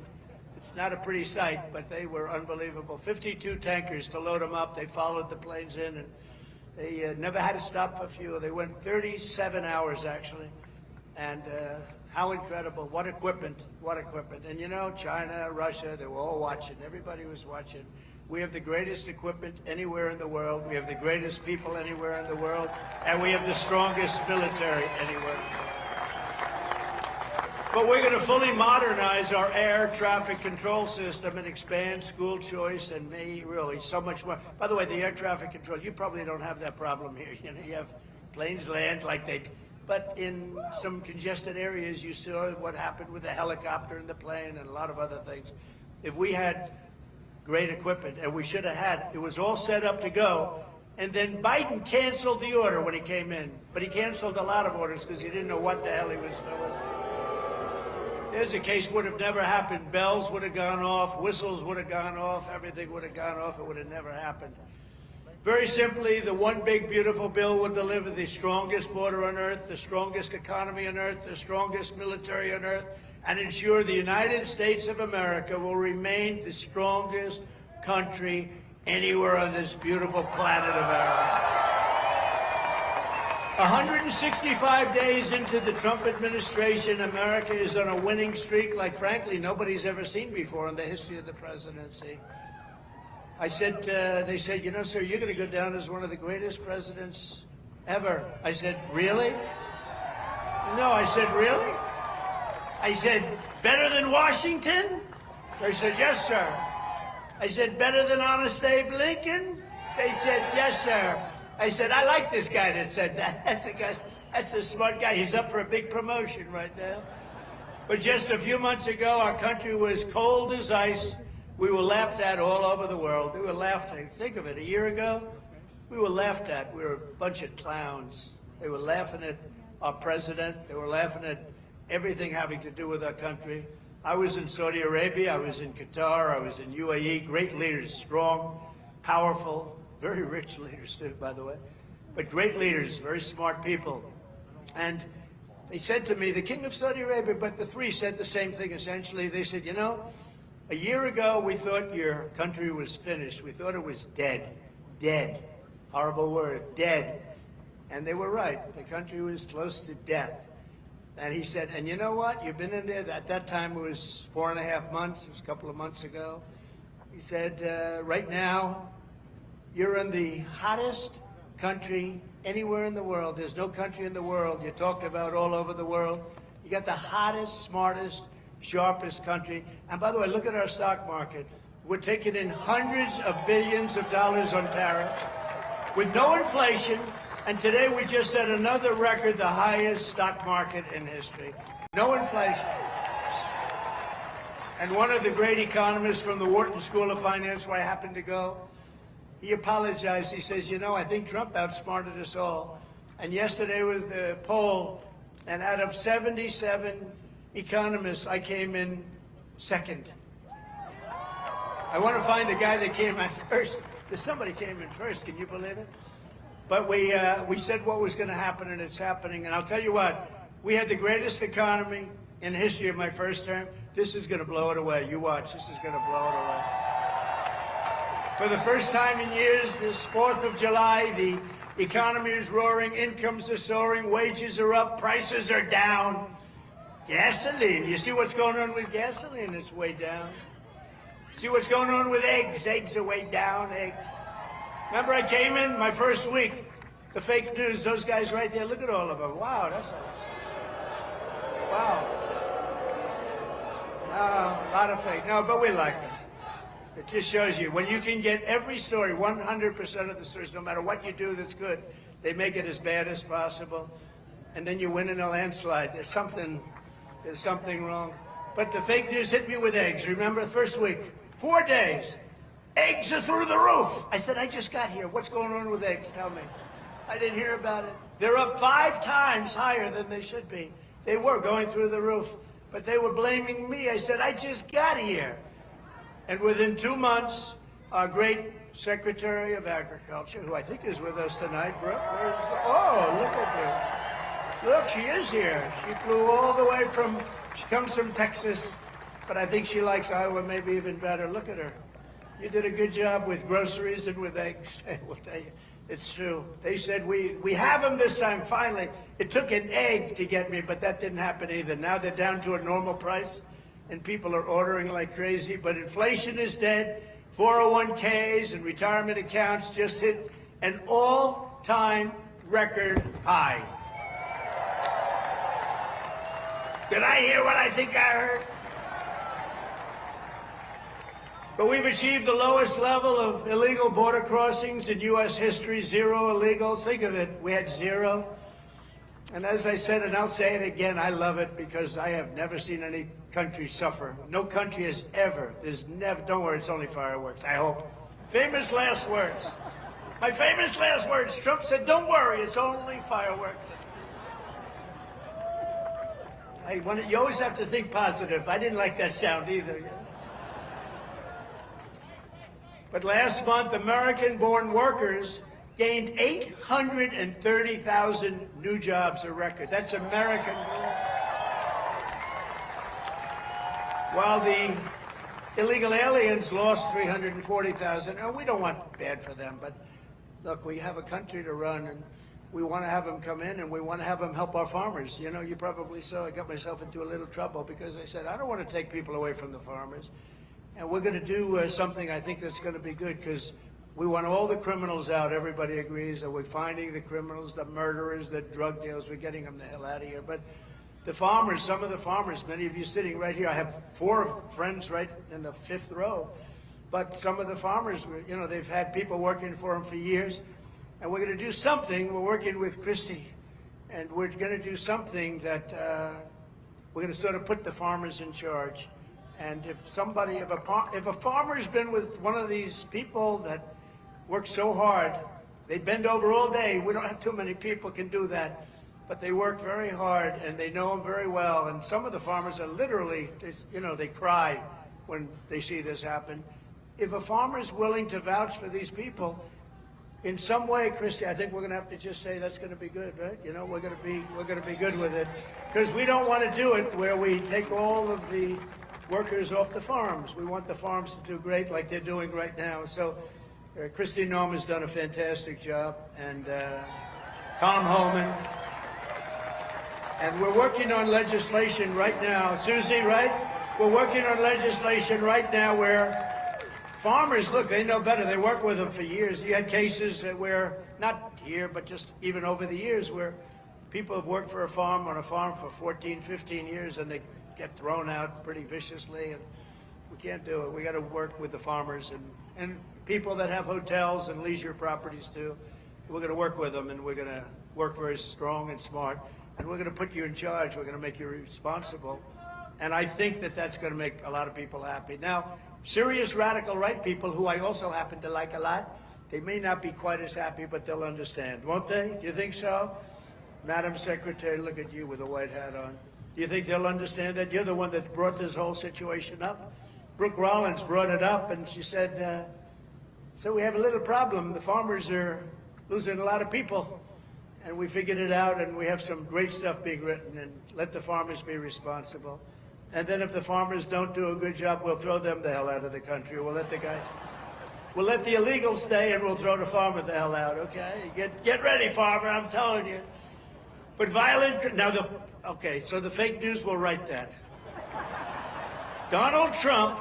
It's not a pretty sight, but they were unbelievable. 52 tankers to load them up. They followed the planes in, and they never had to stop for fuel. They went 37 hours, actually. And how incredible. What equipment. What equipment. And you know, China, Russia, they were all watching. Everybody was watching. We have the greatest equipment anywhere in the world. We have the greatest people anywhere in the world. And we have the strongest military anywhere. But we're going to fully modernize our air traffic control system and expand school choice and really so much more. By the way, the air traffic control, you probably don't have that problem here. You know, you have planes land like they, but in some congested areas, you saw what happened with the helicopter and the plane and a lot of other things. If we had great equipment, and we should have had, it was all set up to go, and then Biden canceled the order when he came in, but he canceled a lot of orders because he didn't know what the hell he was doing. There's a case would have never happened. Bells would have gone off, whistles would have gone off, everything would have gone off, it would have never happened. Very simply, the one big beautiful bill would deliver the strongest border on earth, the strongest economy on earth, the strongest military on earth, and ensure the United States of America will remain the strongest country anywhere on this beautiful planet of ours. 165 days into the Trump administration, America is on a winning streak like, frankly, nobody's ever seen before in the history of the presidency. I said, they said, you know, sir, you're going to go down as one of the greatest presidents ever. I said, really? No, I said, really? I said, better than Washington? They said, yes, sir. I said, better than Honest Abe Lincoln? They said, yes, sir. I said, I like this guy that said that. That's a smart guy. He's up for a big promotion right now. But just a few months ago, our country was cold as ice. We were laughed at all over the world. We were laughed at. Think of it, a year ago, we were laughed at. We were a bunch of clowns. They were laughing at our president. They were laughing at everything having to do with our country. I was in Saudi Arabia. I was in Qatar. I was in UAE. Great leaders, strong, powerful, very rich leaders too, by the way, but great leaders, very smart people. And they said to me, the king of Saudi Arabia, but the three said the same thing essentially. They said, you know, a year ago we thought your country was finished. We thought it was dead. Dead. Horrible word, dead. And they were right. The country was close to death. And he said, and you know what? You've been in there. At that time it was 4.5 months. It was a couple of months ago. He said, right now, you're in the hottest country anywhere in the world. There's no country in the world. You're talked about all over the world. You got the hottest, smartest, sharpest country. And by the way, look at our stock market. We're taking in hundreds of billions of dollars on tariff with no inflation. And today we just set another record, the highest stock market in history. No inflation. And one of the great economists from the Wharton School of Finance, where I happen to go, he apologized. He says, you know, I think Trump outsmarted us all. And yesterday was the poll, and out of 77 economists, I came in second. I want to find the guy that came in first. Somebody came in first, can you believe it? But we said what was going to happen, and it's happening. And I'll tell you what, we had the greatest economy in the history of my first term. This is going to blow it away. You watch, this is going to blow it away. For the first time in years, this 4th of July, the economy is roaring, incomes are soaring, wages are up, prices are down. Gasoline, you see what's going on with gasoline? It's way down. See what's going on with eggs? Eggs are way down, eggs. Remember I came in my first week, the fake news, those guys right there, look at all of them. Wow, that's a, wow. No, a lot of fake, no, but we like them. It just shows you, when you can get every story, 100% of the stories, no matter what you do that's good, they make it as bad as possible, and then you win in a landslide. There's something wrong. But the fake news hit me with eggs. Remember, the first week, 4 days, eggs are through the roof. I said, I just got here. What's going on with eggs? Tell me. I didn't hear about it. They're up 5 times higher than they should be. They were going through the roof, but they were blaming me. I said, I just got here. And within 2 months, our great Secretary of Agriculture, who I think is with us tonight, Brooke, oh, look at her. Look, she is here. She flew all the way from, she comes from Texas, but I think she likes Iowa maybe even better. Look at her. You did a good job with groceries and with eggs. We'll tell you, it's true. They said, we have them this time, finally. It took an egg to get me, but that didn't happen either. Now they're down to a normal price, and people are ordering like crazy, but inflation is dead. 401ks and retirement accounts just hit an all-time record high. Did I hear what I think I heard? But we've achieved the lowest level of illegal border crossings in U.S. history, 0 illegals. Think of it, we had 0. And as I said, and I'll say it again, I love it because I have never seen any country suffer. No country has ever, there's never, don't worry, it's only fireworks, I hope. Famous last words. My famous last words, Trump said, don't worry, it's only fireworks. You always have to think positive. I didn't like that sound either. But last month, American-born workers gained 830,000 new jobs, a record. That's American. While the illegal aliens lost 340,000. And we don't want bad for them, but look, we have a country to run, and we want to have them come in, and we want to have them help our farmers. You know, you probably saw I got myself into a little trouble because I said, I don't want to take people away from the farmers. And we're going to do something I think that's going to be good, because we want all the criminals out. Everybody agrees that we're finding the criminals, the murderers, the drug dealers. We're getting them the hell out of here. But the farmers, some of the farmers, many of you sitting right here, I have 4 friends right in the 5th row. But some of the farmers, you know, they've had people working for them for years. And we're going to do something. We're working with Christie. And we're going to do something that we're going to sort of put the farmers in charge. And if somebody, if a farmer's been with one of these people that work so hard, they bend over all day. We don't have too many people can do that, but they work very hard and they know them very well. And some of the farmers are literally, you know, they cry when they see this happen. If a farmer's willing to vouch for these people, in some way, Christy, I think we're going to have to just say that's going to be good, right? You know, we're going to be good with it, because we don't want to do it where we take all of the workers off the farms. We want the farms to do great like they're doing right now. So Christy Norm has done a fantastic job, and Tom Homan. And we're working on legislation right now. Susie, right? We're working on legislation right now where farmers, look, they know better. They work with them for years. You had cases where, not here, but just even over the years, where people have worked for a farm, on a farm for 14, 15 years, and they get thrown out pretty viciously, and we can't do it. We got to work with the farmers and people that have hotels and leisure properties too. We're going to work with them, and we're going to work very strong and smart, and we're going to put you in charge. We're going to make you responsible, and I think that that's going to make a lot of people happy. Now, serious radical right people, who I also happen to like a lot, they may not be quite as happy, but they'll understand, won't they? Do you think so? Madam Secretary, look at you with a white hat on. Do you think they'll understand that? You're the one that brought this whole situation up. Brooke Rollins brought it up, and she said, so we have a little problem. The farmers are losing a lot of people. And we figured it out, and we have some great stuff being written, and let the farmers be responsible. And then if the farmers don't do a good job, we'll throw them the hell out of the country. We'll let the illegals stay, and we'll throw the farmer the hell out, okay? Get ready, farmer, I'm telling you. But okay, so the fake news will write that. Donald Trump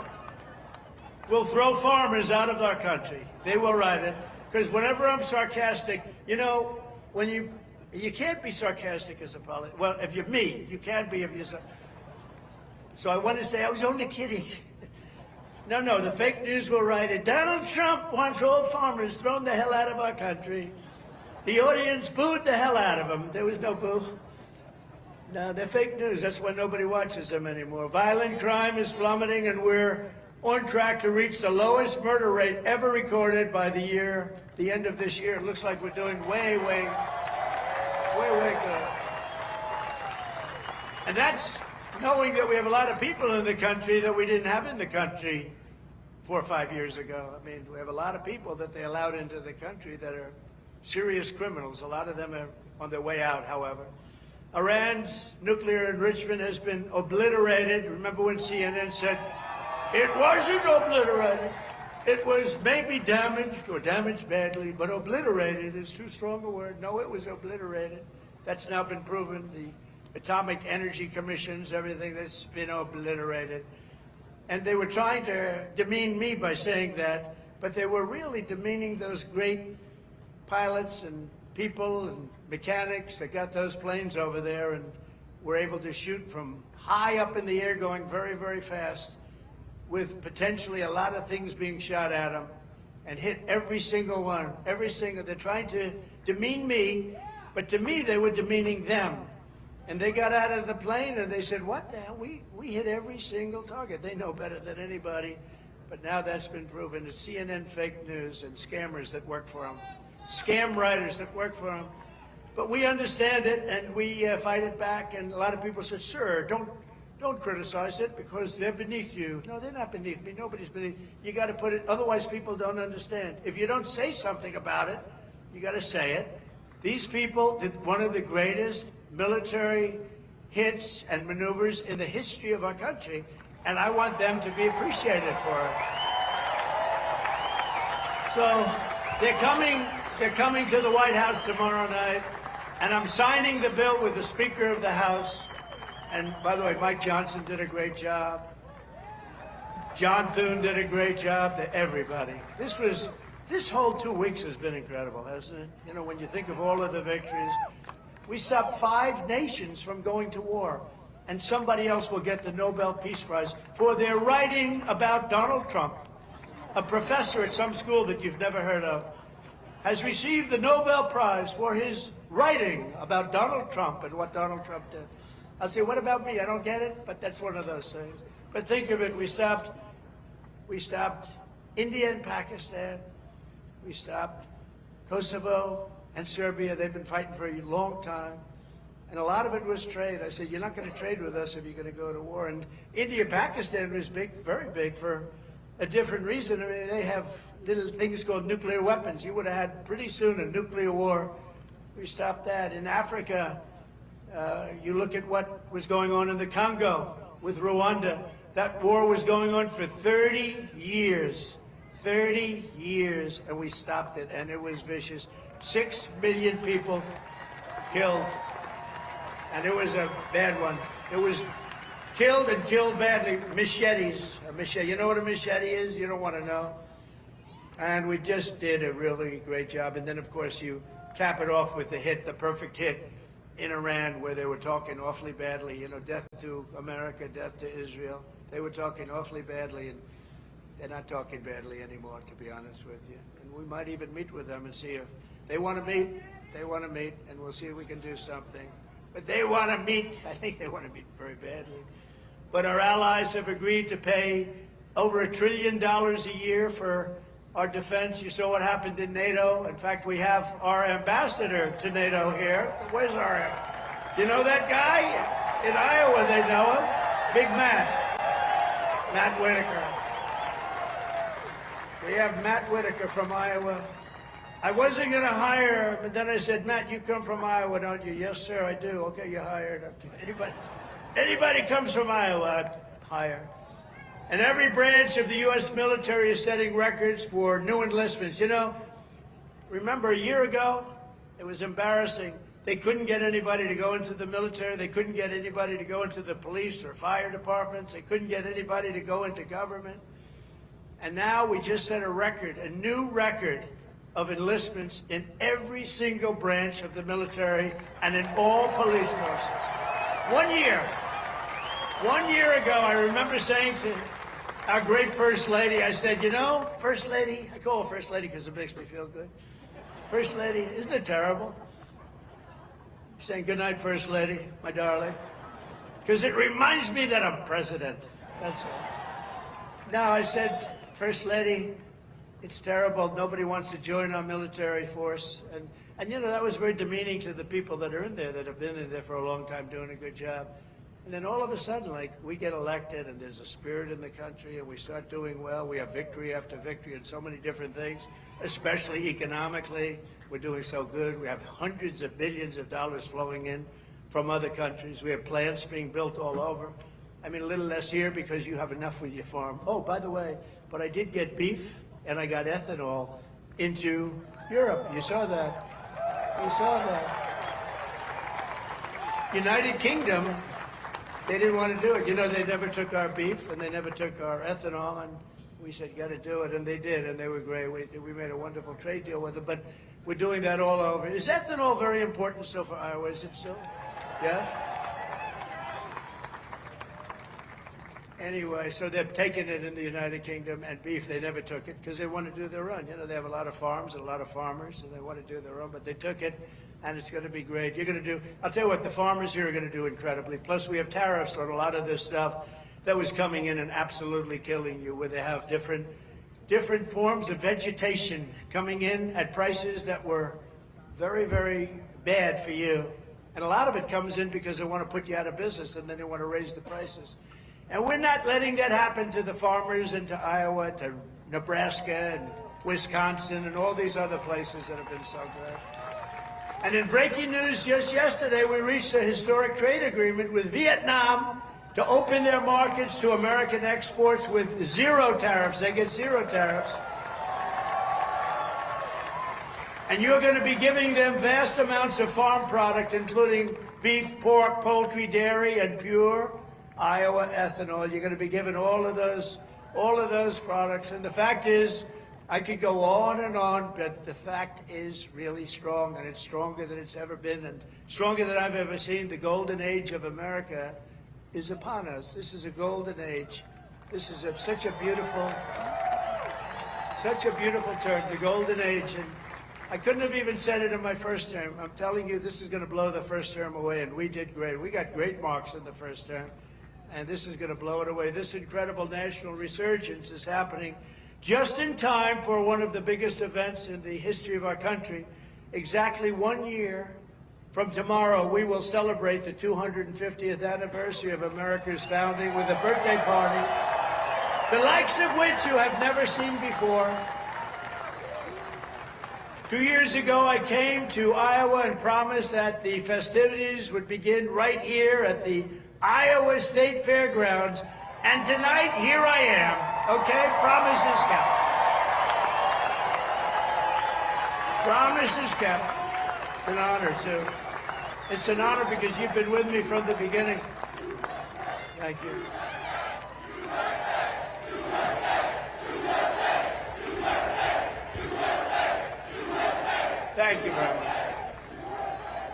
will throw farmers out of our country. They will write it. Because whenever I'm sarcastic, you know, when you can't be sarcastic as a politician. Well, if you're me, you can be if you're so I want to say I was only kidding. No, the fake news will write it. Donald Trump wants all farmers thrown the hell out of our country. The audience booed the hell out of him. There was no boo. No, they're fake news. That's why nobody watches them anymore. Violent crime is plummeting, and we're on track to reach the lowest murder rate ever recorded by the end of this year. It looks like we're doing way good. And that's knowing that we have a lot of people in the country that we didn't have in the country 4 or 5 years ago. I mean, we have a lot of people that they allowed into the country that are serious criminals. A lot of them are on their way out, however. Iran's nuclear enrichment has been obliterated. Remember when CNN said, it wasn't obliterated. It was maybe damaged or damaged badly, but obliterated is too strong a word. No, it was obliterated. That's now been proven. The Atomic Energy Commissions, everything that's been obliterated. And they were trying to demean me by saying that, but they were really demeaning those great pilots and people and mechanics that got those planes over there and were able to shoot from high up in the air going very, very fast with potentially a lot of things being shot at them and hit every single one, they're trying to demean me, but to me they were demeaning them. And they got out of the plane and they said, what the hell, we hit every single target. They know better than anybody, but now that's been proven. It's CNN fake news and scammers that work for them, scam writers that work for them. But we understand it and we fight it back, and a lot of people say, sir, don't criticize it because they're beneath you. No, they're not beneath me. Nobody's beneath. You got to put it, otherwise people don't understand. If you don't say something about it, you got to say it. These people did one of the greatest military hits and maneuvers in the history of our country, and I want them to be appreciated for it. So they're coming to the White House tomorrow night, and I'm signing the bill with the Speaker of the House. And by the way, Mike Johnson did a great job. John Thune did a great job. Everybody. This whole 2 weeks has been incredible, hasn't it? You know, when you think of all of the victories, we stopped 5 nations from going to war, and somebody else will get the Nobel Peace Prize for their writing about Donald Trump. A professor at some school that you've never heard of has received the Nobel Prize for his writing about Donald Trump and what Donald Trump did. I'll say, what about me? I don't get it, but that's one of those things. But think of it, we stopped India and Pakistan. We stopped Kosovo and Serbia. They've been fighting for a long time. And a lot of it was trade. I said, you're not going to trade with us if you're going to go to war. And India and Pakistan was big, very big, for a different reason. I mean, they have little things called nuclear weapons. You would have had pretty soon a nuclear war. We stopped that. In Africa, you look at what was going on in the Congo with Rwanda. That war was going on for 30 years. 30 years, and we stopped it, and it was vicious. 6 million people killed, and it was a bad one. It was killed and killed badly. Machetes. A machete. You know what a machete is? You don't want to know. And we just did a really great job. And then, of course, you cap it off with the hit, the perfect hit in Iran, where they were talking awfully badly. You know, death to America, death to Israel. They were talking awfully badly, and they're not talking badly anymore, to be honest with you. And we might even meet with them and see if they want to meet. They want to meet, and we'll see if we can do something. But they want to meet. I think they want to meet very badly. But our allies have agreed to pay over $1 trillion a year for our defense. You saw what happened in NATO. In fact, we have our ambassador to NATO here. Where's our, you know that guy? In Iowa, they know him. Big Matt Whitaker. We have Matt Whitaker from Iowa. I wasn't going to hire him, but then I said, Matt, you come from Iowa, don't you? Yes, sir, I do. Okay, you're hired. Anybody comes from Iowa, I'd hire. And every branch of the U.S. military is setting records for new enlistments. You know, remember a year ago, it was embarrassing. They couldn't get anybody to go into the military. They couldn't get anybody to go into the police or fire departments. They couldn't get anybody to go into government. And now we just set a record, a new record of enlistments in every single branch of the military and in all police forces. 1 year. 1 year ago, I remember saying to our great First Lady. I said, you know, First Lady, I call her First Lady because it makes me feel good. First Lady, isn't it terrible? Saying good night, First Lady, my darling. Because it reminds me that I'm president. That's all. Now, I said, First Lady, it's terrible. Nobody wants to join our military force. And you know, that was very demeaning to the people that are in there, that have been in there for a long time doing a good job. And then all of a sudden, like, we get elected and there's a spirit in the country and we start doing well. We have victory after victory in so many different things, especially economically. We're doing so good. We have hundreds of billions of dollars flowing in from other countries. We have plants being built all over. I mean, a little less here because you have enough with your farm. Oh, by the way, but I did get beef and I got ethanol into Europe. You saw that. You saw that. United Kingdom, they didn't want to do it. You know, they never took our beef and they never took our ethanol, and we said, you got to do it, and they did, and they were great. We made a wonderful trade deal with them, but we're doing that all over. Is ethanol very important still for Iowa? Is it so? Yes? Anyway, so they're taking it in the United Kingdom, and beef, they never took it because they want to do their own. You know, they have a lot of farms and a lot of farmers, and they want to do their own, but they took it, and it's going to be great. You're going to do, I'll tell you what, the farmers here are going to do incredibly. Plus, we have tariffs on a lot of this stuff that was coming in and absolutely killing you, where they have different forms of vegetation coming in at prices that were very, very bad for you. And a lot of it comes in because they want to put you out of business, and then they want to raise the prices. And we're not letting that happen to the farmers and to Iowa, to Nebraska and Wisconsin and all these other places that have been so good. And in breaking news just yesterday, we reached a historic trade agreement with Vietnam to open their markets to American exports with zero tariffs. They get zero tariffs. And you're going to be giving them vast amounts of farm product, including beef, pork, poultry, dairy, and pure Iowa ethanol. You're going to be given all of those products. And the fact is, I could go on, but the fact is really strong, and it's stronger than it's ever been, and stronger than I've ever seen. The golden age of America is upon us. This is a golden age. This is such a beautiful turn, the golden age. And I couldn't have even said it in my first term. I'm telling you, this is going to blow the first term away, and we did great. We got great marks in the first term, and this is going to blow it away. This incredible national resurgence is happening just in time for one of the biggest events in the history of our country. Exactly 1 year from tomorrow, we will celebrate the 250th anniversary of America's founding with a birthday party, the likes of which you have never seen before. 2 years ago, I came to Iowa and promised that the festivities would begin right here at the Iowa State Fairgrounds. And tonight, here I am, okay? Promises kept. Promises kept. It's an honor, too. It's an honor because you've been with me from the beginning. Thank you. Thank you very much.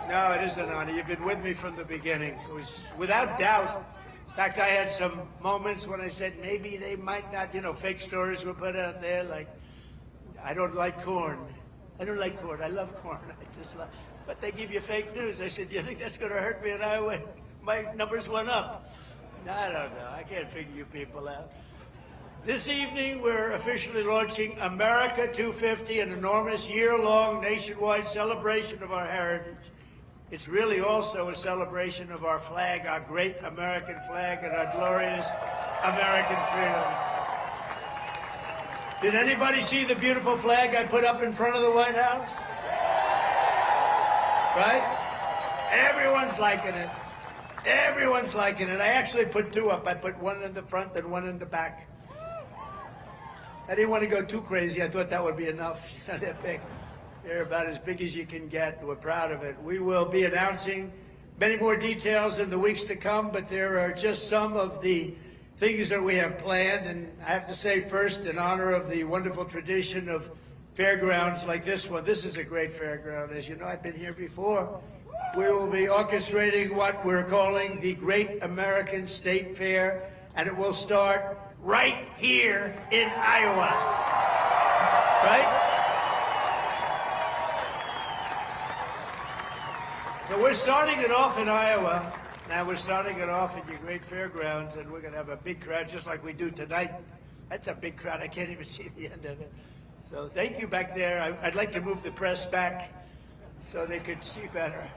No, it is an honor. You've been with me from the beginning. It was without doubt. In fact, I had some moments when I said maybe they might not, you know, fake stories were put out there like, I don't like corn. I don't like corn. I love corn. But they give you fake news. I said, do you think that's going to hurt me in Iowa? My numbers went up. No, I don't know. I can't figure you people out. This evening, we're officially launching America 250, an enormous year-long nationwide celebration of our heritage. It's really also a celebration of our flag, our great American flag, and our glorious American freedom. Did anybody see the beautiful flag I put up in front of the White House? Right? Everyone's liking it. Everyone's liking it. I actually put two up. I put one in the front and one in the back. I didn't want to go too crazy. I thought that would be enough. They're big. They're about as big as you can get. We're proud of it. We will be announcing many more details in the weeks to come, but there are just some of the things that we have planned. And I have to say first, in honor of the wonderful tradition of fairgrounds like this one, this is a great fairground. As you know, I've been here before. We will be orchestrating what we're calling the Great American State Fair, and it will start right here in Iowa. Right? So we're starting it off in Iowa. Now we're starting it off at your great fairgrounds, and we're going to have a big crowd just like we do tonight. That's a big crowd. I can't even see the end of it. So thank you back there. I'd like to move the press back so they could see better.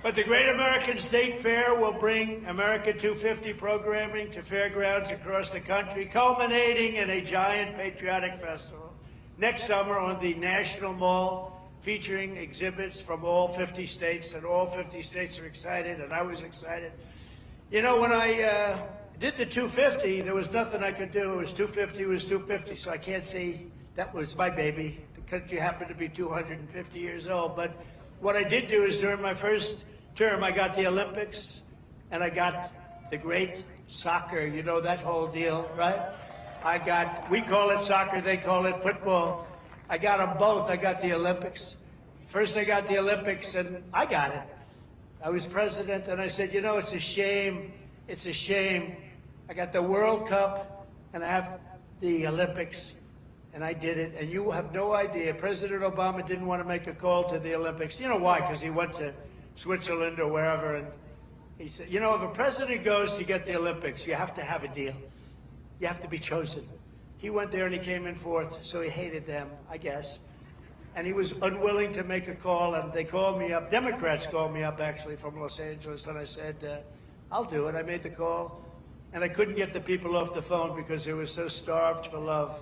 But the Great American State Fair will bring America 250 programming to fairgrounds across the country, culminating in a giant patriotic festival next summer on the National Mall, featuring exhibits from all 50 states, and all 50 states are excited, and I was excited. You know, when I did the 250, there was nothing I could do. It was 250, it was 250, so I can't say that was my baby. The country happened to be 250 years old, but what I did do is during my first term, I got the Olympics, and I got the great soccer, you know, that whole deal, right? We call it soccer, they call it football. I got them both. I got the Olympics. First I got the Olympics, and I got it. I was president, and I said, you know, it's a shame. It's a shame. I got the World Cup, and I have the Olympics, and I did it. And you have no idea. President Obama didn't want to make a call to the Olympics. You know why? Because he went to Switzerland or wherever, and he said, you know, if a president goes to get the Olympics, you have to have a deal. You have to be chosen. He went there and he came in fourth, so he hated them, I guess. And he was unwilling to make a call, and they called me up. Democrats called me up, actually, from Los Angeles, and I said, I'll do it. I made the call, and I couldn't get the people off the phone because they were so starved for love,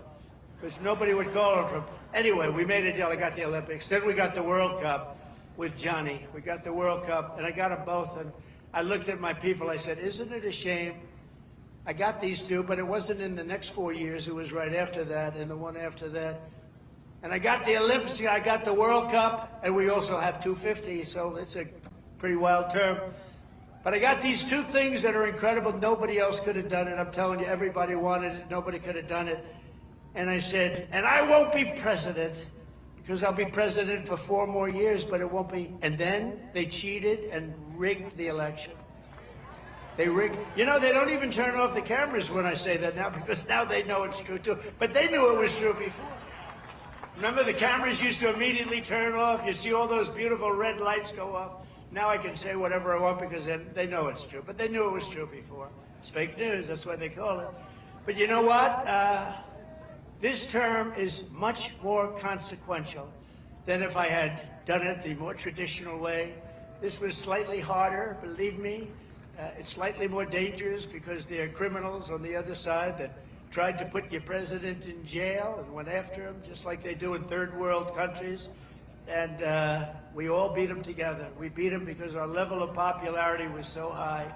because nobody would call them from. Anyway, we made a deal. I got the Olympics. Then we got the World Cup with Johnny. We got the World Cup, and I got them both, and I looked at my people. I said, isn't it a shame? I got these two, but it wasn't in the next 4 years. It was right after that and the one after that. And I got the Olympics, I got the World Cup, and we also have 250, so it's a pretty wild term. But I got these two things that are incredible. Nobody else could have done it. I'm telling you, everybody wanted it. Nobody could have done it. And I said, and I won't be president, because I'll be president for 4 more years, but it won't be. And then they cheated and rigged the election. They rigged. You know, they don't even turn off the cameras when I say that now, because now they know it's true too. But they knew it was true before. Remember, the cameras used to immediately turn off. You see all those beautiful red lights go off. Now I can say whatever I want because they know it's true. But they knew it was true before. It's fake news. That's why they call it. But you know what? This term is much more consequential than if I had done it the more traditional way. This was slightly harder, believe me. It's slightly more dangerous because there are criminals on the other side that tried to put your president in jail and went after him, just like they do in third world countries. And we all beat him together. We beat him because our level of popularity was so high.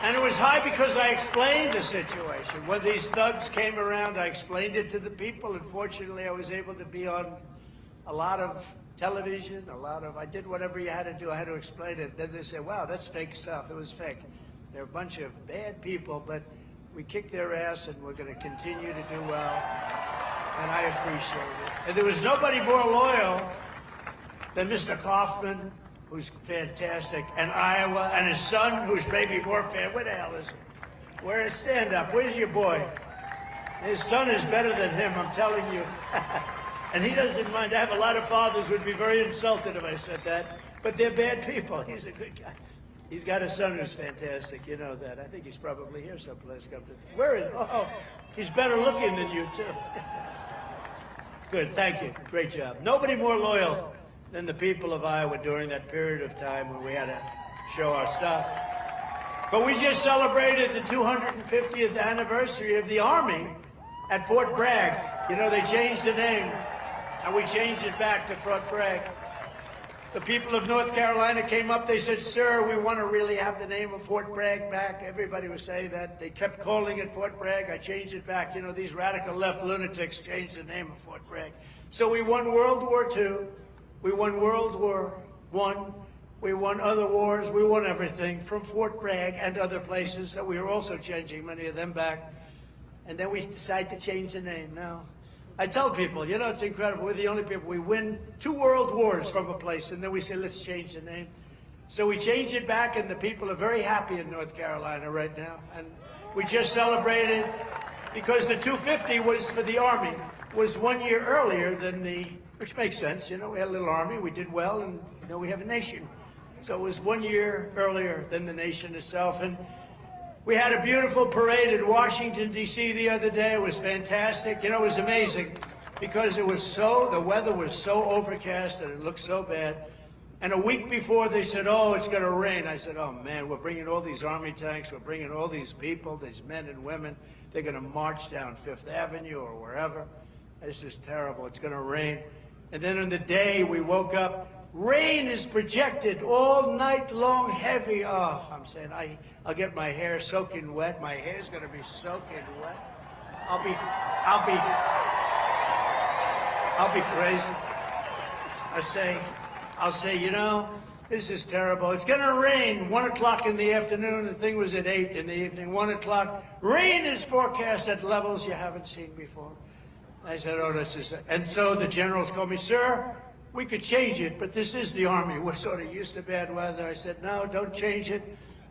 And it was high because I explained the situation. When these thugs came around, I explained it to the people. Unfortunately, I was able to be on a lot of television, I did whatever you had to do. I had to explain it. Then they said, wow, that's fake stuff. It was fake. They're a bunch of bad people, but we kicked their ass and we're going to continue to do well. And I appreciate it. And there was nobody more loyal than Mr. Kaufman, who's fantastic, and Iowa, and his son, who's maybe more fan. Where the hell is he? Where? Stand up. Where's your boy? His son is better than him, I'm telling you. And he doesn't mind. I have a lot of fathers who would be very insulted if I said that, but they're bad people. He's a good guy. He's got a son who's fantastic. You know that. I think he's probably here someplace. Where is he? Oh, he's better looking than you, too. Good. Thank you. Great job. Nobody more loyal than the people of Iowa during that period of time when we had to show our stuff. But we just celebrated the 250th anniversary of the Army at Fort Bragg. You know, they changed the name, and we changed it back to Fort Bragg. The people of North Carolina came up, they said, sir, we want to really have the name of Fort Bragg back. Everybody was saying that. They kept calling it Fort Bragg. I changed it back. You know, these radical left lunatics changed the name of Fort Bragg. So we won World War II. We won World War I. We won other wars. We won everything from Fort Bragg and other places. So we were also changing many of them back. And then we decided to change the name. Now, I tell people, you know, it's incredible. We're the only people. We win 2 world wars from a place, and then we say, let's change the name. So we changed it back, and the people are very happy in North Carolina right now. And we just celebrated, because the 250 was for the Army, was 1 year earlier than the, which makes sense, you know, we had a little Army, we did well, and you know, we have a nation. So it was 1 year earlier than the nation itself. And we had a beautiful parade in Washington, D.C. the other day. It was fantastic. You know, it was amazing because it was so, the weather was so overcast and it looked so bad. And a week before they said, oh, it's going to rain. I said, oh man, we're bringing all these Army tanks. We're bringing all these people, these men and women. They're going to march down Fifth Avenue or wherever. This is terrible. It's going to rain. And then on the day we woke up, rain is projected all night long, heavy. Oh, I'm saying I'll get my hair soaking wet. My hair's going to be soaking wet. I'll be crazy. I'll say, you know, this is terrible. It's going to rain 1 o'clock in the afternoon. The thing was at 8 in the evening, 1 o'clock. Rain is forecast at levels you haven't seen before. I said, oh, this is, and so the generals called me, sir, we could change it, but this is the Army. We're sort of used to bad weather. I said, no, don't change it.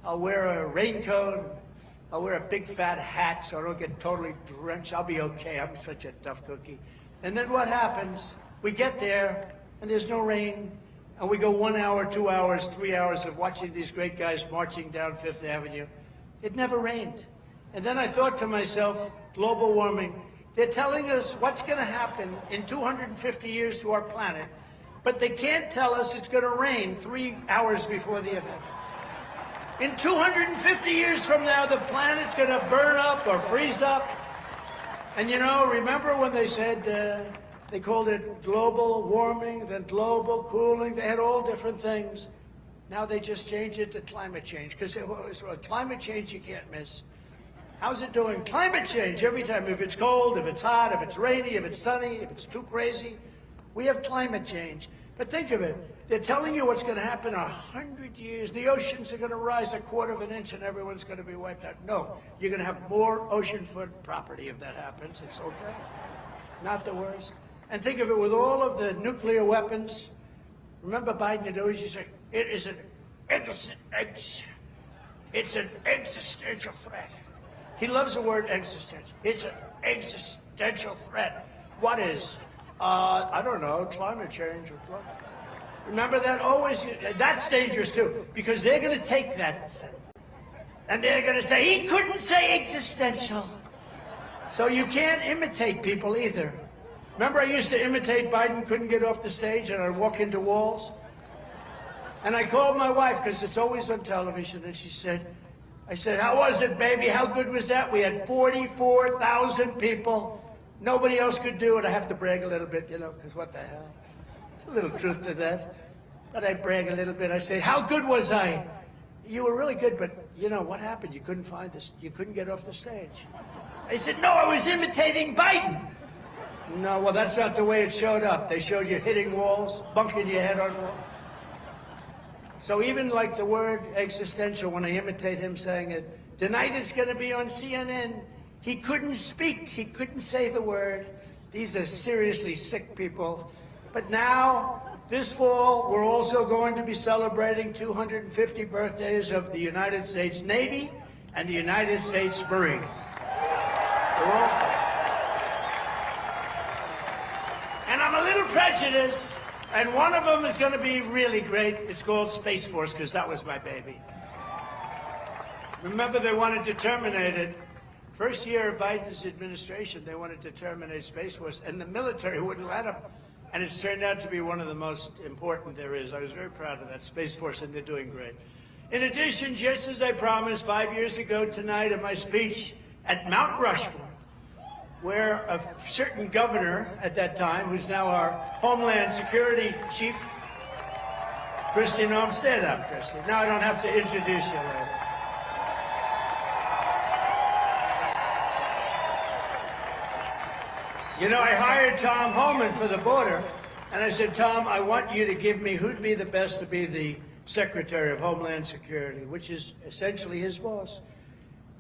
I'll wear a raincoat. I'll wear a big fat hat so I don't get totally drenched. I'll be okay. I'm such a tough cookie. And then what happens? We get there, and there's no rain. And we go 1 hour, 2 hours, 3 hours of watching these great guys marching down Fifth Avenue. It never rained. And then I thought to myself, global warming, they're telling us what's going to happen in 250 years to our planet, but they can't tell us it's going to rain 3 hours before the event. In 250 years from now, the planet's going to burn up or freeze up. And you know, remember when they said, they called it global warming, then global cooling. They had all different things. Now they just changed it to climate change, because climate change you can't miss. How's it doing? Climate change every time. If it's cold, if it's hot, if it's rainy, if it's sunny, if it's too crazy, we have climate change. But think of it. They're telling you what's going to happen in 100 years. The oceans are going to rise 1/4 of an inch and everyone's going to be wiped out. No, you're going to have more oceanfront property if that happens. It's okay. Not the worst. And think of it, with all of the nuclear weapons, remember Biden had always used to say, it's an existential threat. He loves the word existential. It's an existential threat. What is? I don't know, climate change. Remember that? Always, that's dangerous too, because they're going to take that and they're going to say, he couldn't say existential. So you can't imitate people either. Remember, I used to imitate Biden, couldn't get off the stage, and I'd walk into walls? And I called my wife, because it's always on television, and she said, I said, how was it, baby? How good was that? We had 44,000 people. Nobody else could do it. I have to brag a little bit, you know, because what the hell? There's a little truth to that. But I brag a little bit. I say, how good was I? You were really good, but, you know, what happened? You couldn't find us. You couldn't get off the stage. I said, no, I was imitating Biden. No, well, that's not the way it showed up. They showed you hitting walls, bunking your head on walls. So even like the word existential, when I imitate him saying it, tonight it's going to be on CNN. He couldn't speak. He couldn't say the word. These are seriously sick people. But now, this fall, we're also going to be celebrating 250 birthdays of the United States Navy and the United States Marines. And I'm a little prejudiced, and one of them is going to be really great. It's called Space Force, because that was my baby. Remember, they wanted to terminate it. First year of Biden's administration, they wanted to terminate Space Force, and the military wouldn't let them. And it's turned out to be one of the most important there is. I was very proud of that Space Force, and they're doing great. In addition, just as I promised 5 years ago tonight in my speech at Mount Rushmore, where a certain governor at that time, who's now our Homeland Security Chief, Christy Noem, stand up, Christy. Now I don't have to introduce you later. You know, I hired Tom Homan for the border, and I said, Tom, I want you to give me who'd be the best to be the Secretary of Homeland Security, which is essentially his boss.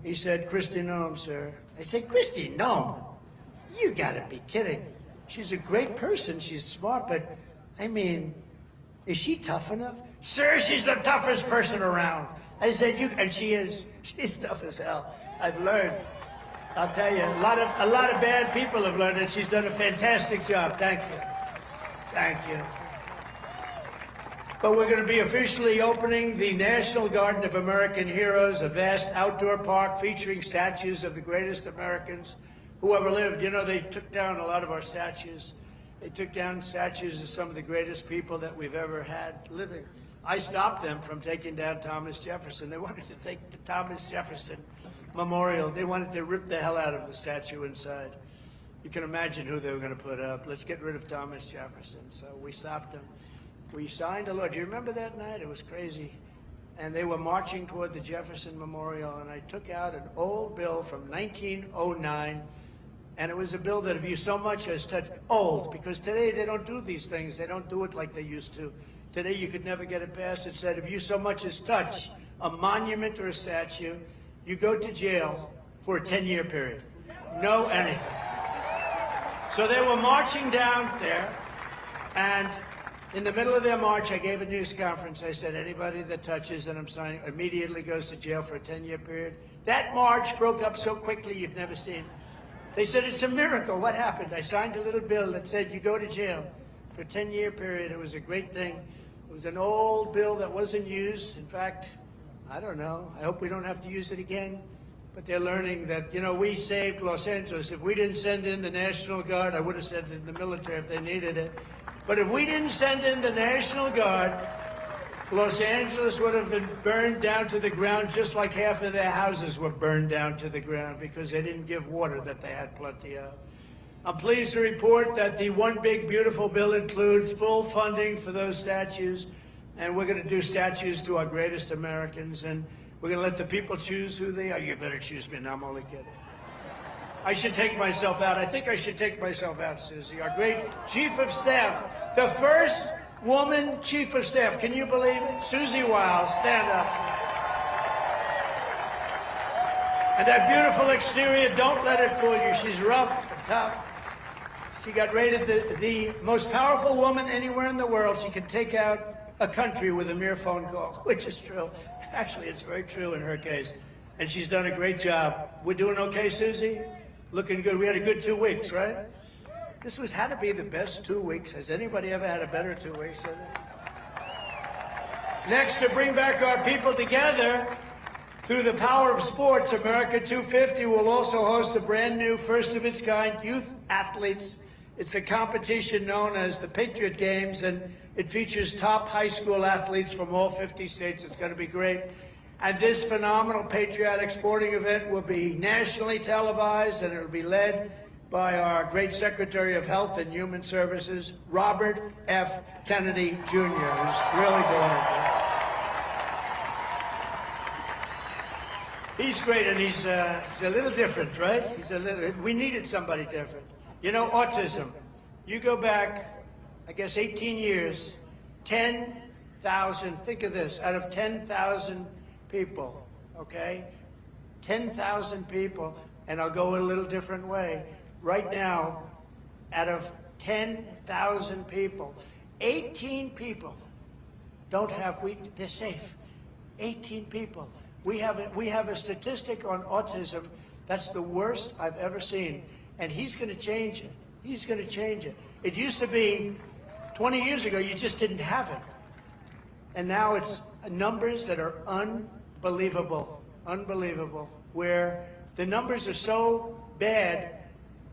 He said, Christy Noem, sir. I said, Christy Noem? You gotta be kidding. She's a great person, she's smart, but I mean, Is she tough enough? Sir, she's the toughest person around. I said, and she is. She's tough as hell. I've learned. I'll tell you, a lot of bad people have learned it. She's done a fantastic job. Thank you. Thank you. But we're going to be officially opening the National Garden of American Heroes, a vast outdoor park featuring statues of the greatest Americans who ever lived. You know, they took down a lot of our statues. They took down statues of some of the greatest people that we've ever had living. I stopped them from taking down Thomas Jefferson. They wanted to take the Thomas Jefferson Memorial. They wanted to rip the hell out of the statue inside. You can imagine who they were going to put up. Let's get rid of Thomas Jefferson. So we stopped them. We signed a law. Do you remember that night? It was crazy. And they were marching toward the Jefferson Memorial, and I took out an old bill from 1909, and it was a bill that if you so much as touched, old, because today they don't do these things. They don't do it like they used to. Today you could never get it passed. It said if you so much as touch a monument or a statue, you go to jail for a 10-year period. No anything. So they were marching down there, and in the middle of their march, I gave a news conference. I said, anybody that touches and I'm signing immediately goes to jail for a 10-year period. That march broke up so quickly you've never seen. They said, it's a miracle. What happened? I signed a little bill that said you go to jail for a 10-year period. It was a great thing. It was an old bill that wasn't used. In fact, I don't know. I hope we don't have to use it again. But they're learning that, you know, we saved Los Angeles. If we didn't send in the National Guard, I would have sent it in the military if they needed it. But if we didn't send in the National Guard, Los Angeles would have been burned down to the ground just like half of their houses were burned down to the ground because they didn't give water that they had plenty of. I'm pleased to report that the One Big Beautiful Bill includes full funding for those statues, and we're going to do statues to our greatest Americans, and we're going to let the people choose who they are. You better choose me. No, I'm only kidding. I should take myself out. I think I should take myself out, Susie. Our great Chief of Staff, the first woman Chief of Staff. Can you believe it? Susie Wiles, stand up. And that beautiful exterior, don't let it fool you. She's rough and tough. She got rated the most powerful woman anywhere in the world. She can take out a country with a mere phone call, which is true. Actually, it's very true in her case. And she's done a great job. We're doing okay, Susie? Looking good. We had a good 2 weeks, right? This had to be the best 2 weeks. Has anybody ever had a better 2 weeks than it? Next, to bring back our people together through the power of sports, America 250 will also host a brand new, first of its kind, youth athletes. It's a competition known as the Patriot Games, and it features top high school athletes from all 50 states. It's going to be great. And this phenomenal patriotic sporting event will be nationally televised, and it'll be led by our great Secretary of Health and Human Services, Robert F. Kennedy Jr., who's really doing it. He's great, and he's a little different, right? We needed somebody different. You know, autism. You go back, I guess, 18 years, 10,000, think of this, out of 10,000 people, okay? 10,000 people, and I'll go a little different way. Right now, out of 10,000 people, 18 people don't have, they're safe. 18 people. We have a statistic on autism that's the worst I've ever seen, and he's going to change it. He's going to change it. It used to be 20 years ago, you just didn't have it. And now it's numbers that are unbelievable, where the numbers are so bad,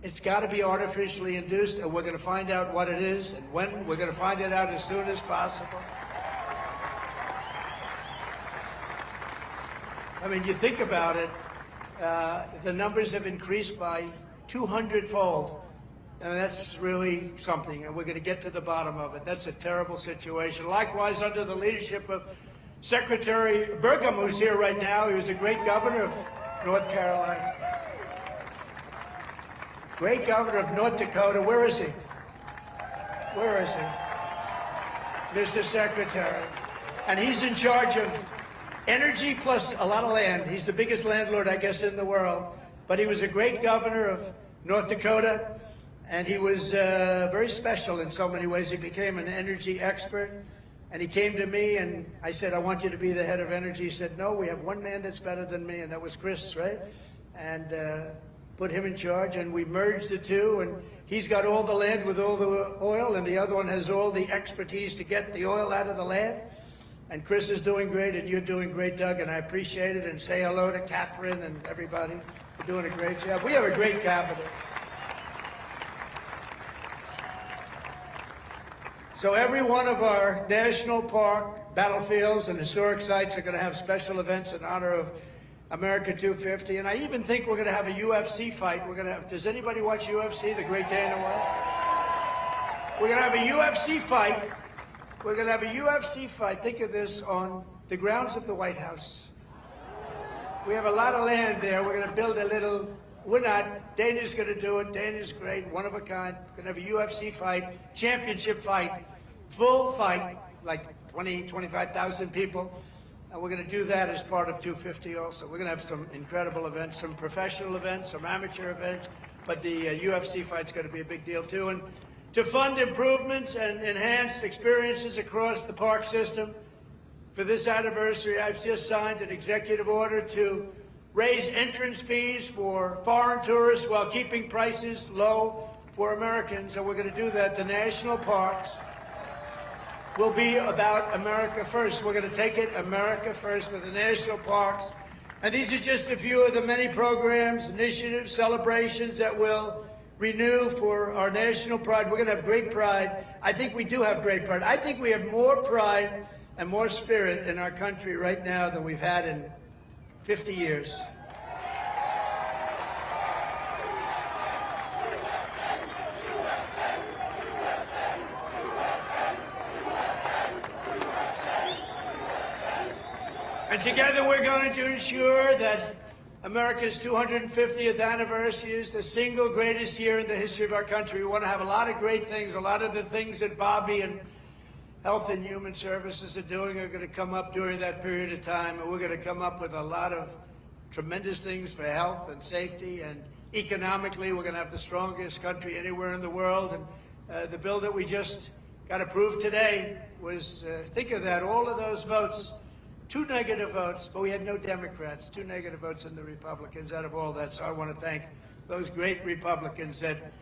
it's got to be artificially induced, and we're going to find out what it is and when. We're going to find it out as soon as possible. I mean, you think about it, the numbers have increased by 200-fold. And that's really something, and we're going to get to the bottom of it. That's a terrible situation. Likewise, under the leadership of Secretary Burgum, who's here right now, he was a great governor of North Carolina. Great governor of North Dakota. Where is he? Where is he? Mr. Secretary. And he's in charge of energy plus a lot of land. He's the biggest landlord, I guess, in the world. But he was a great governor of North Dakota. And he was very special in so many ways. He became an energy expert. And he came to me and I said, I want you to be the head of energy. He said, no, we have one man that's better than me, and that was Chris, right? And put him in charge, and we merged the two, and he's got all the land with all the oil, and the other one has all the expertise to get the oil out of the land. And Chris is doing great, and you're doing great, Doug, and I appreciate it. And say hello to Catherine and everybody. You're doing a great job. We have a great capital. So every one of our national park, battlefields, and historic sites are going to have special events in honor of America 250. And I even think we're going to have a UFC fight. We're going to have, does anybody watch UFC, the great day in the world? We're going to have a UFC fight. We're going to have a UFC fight. Think of this, on the grounds of the White House. We have a lot of land there. We're going to build a little, we're not, Dana's going to do it. Dana's great, one of a kind. We're going to have a UFC fight, championship fight, full fight, like 20, 25,000 people. And we're going to do that as part of 250 also. We're going to have some incredible events, some professional events, some amateur events, but the UFC fight's going to be a big deal too. And to fund improvements and enhanced experiences across the park system, for this anniversary, I've just signed an executive order to raise entrance fees for foreign tourists while keeping prices low for Americans. And we're going to do that. The national parks will be about America first. We're going to take it America first for the national parks. And these are just a few of the many programs, initiatives, celebrations that will renew for our national pride. We're going to have great pride. I think we do have great pride. I think we have more pride and more spirit in our country right now than we've had in 50 years. And together we're going to ensure that America's 250th anniversary is the single greatest year in the history of our country. We want to have a lot of great things. A lot of the things that Bobby and Health and Human Services are doing are going to come up during that period of time. And we're going to come up with a lot of tremendous things for health and safety. And economically, we're going to have the strongest country anywhere in the world. And the bill that we just got approved today was, think of that, all of those votes. 2 negative votes, but we had no Democrats, 2 negative votes in the Republicans out of all that. So I want to thank those great Republicans that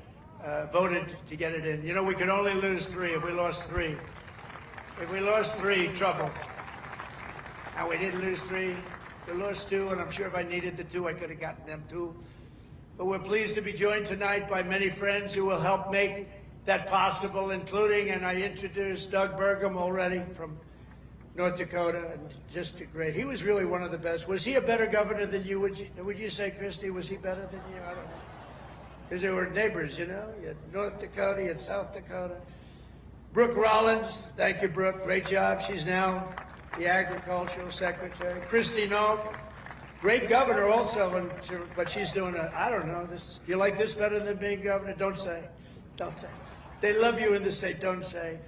voted to get it in. You know, we could only lose 3. If we lost 3, trouble. And we didn't lose 3, we lost 2, and I'm sure if I needed the 2, I could have gotten them 2. But we're pleased to be joined tonight by many friends who will help make that possible, including, and I introduced Doug Burgum already from North Dakota, and just great. He was really one of the best. Was he a better governor than you? Would you say, Christy, was he better than you? I don't know. Because they were neighbors, you know? You had North Dakota, you had South Dakota. Brooke Rollins, thank you, Brooke. Great job. She's now the Agricultural Secretary. Christy Noak, great governor also, but she's doing I don't know, this. You like this better than being governor? Don't say. Don't say. They love you in the state, don't say.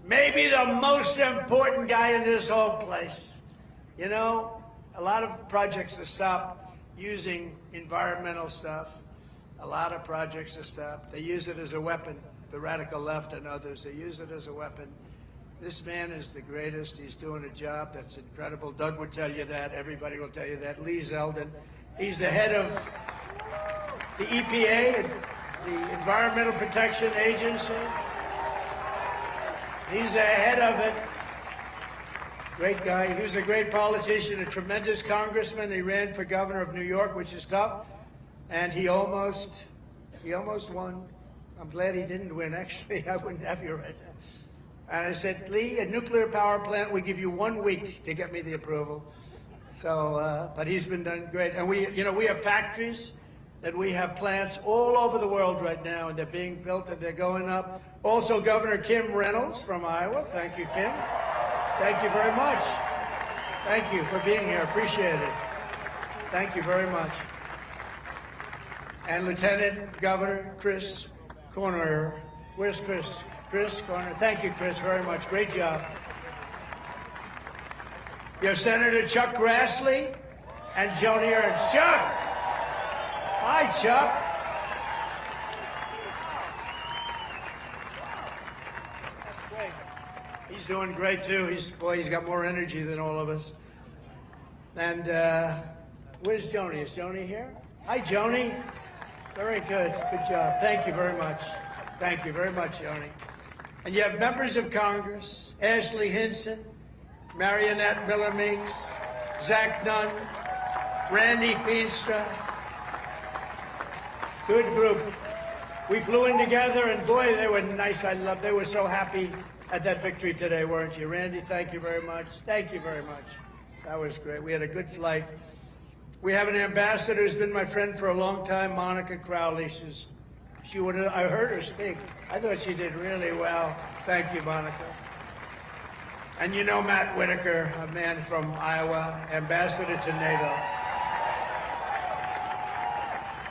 Maybe the most important guy in this whole place. You know, a lot of projects have stopped using environmental stuff. A lot of projects have stopped. They use it as a weapon. The radical left and others, they use it as a weapon. This man is the greatest. He's doing a job that's incredible. Doug would tell you that. Everybody will tell you that. Lee Zeldin, he's the head of the EPA, the Environmental Protection Agency. He's the head of it. Great guy. He was a great politician, a tremendous congressman. He ran for governor of New York, which is tough. And he almost won. I'm glad he didn't win, actually. I wouldn't have you right now. And I said, Lee, a nuclear power plant, we give you 1 week to get me the approval. So, but he's been done great. And we have factories, that we have plants all over the world right now, and they're being built and they're going up. Also, Governor Kim Reynolds from Iowa. Thank you, Kim. Thank you very much. Thank you for being here. Appreciate it. Thank you very much. And Lieutenant Governor Chris Corner. Where's Chris? Chris Corner. Thank you, Chris, very much. Great job. You have Senator Chuck Grassley and Joni Ernst. Chuck! Hi, Chuck. That's great. He's doing great too. He's got more energy than all of us. And where's Joni? Is Joni here? Hi, Joni. Very good. Good job. Thank you very much. Thank you very much, Joni. And you have members of Congress, Ashley Hinson, Marionette Miller Meeks, Zach Nunn, Randy Feenstra. Good group. We flew in together, and boy, they were nice. They were so happy at that victory today, weren't you? Randy, thank you very much. Thank you very much. That was great. We had a good flight. We have an ambassador who's been my friend for a long time, Monica Crowley. I heard her speak. I thought she did really well. Thank you, Monica. And you know Matt Whitaker, a man from Iowa, ambassador to NATO.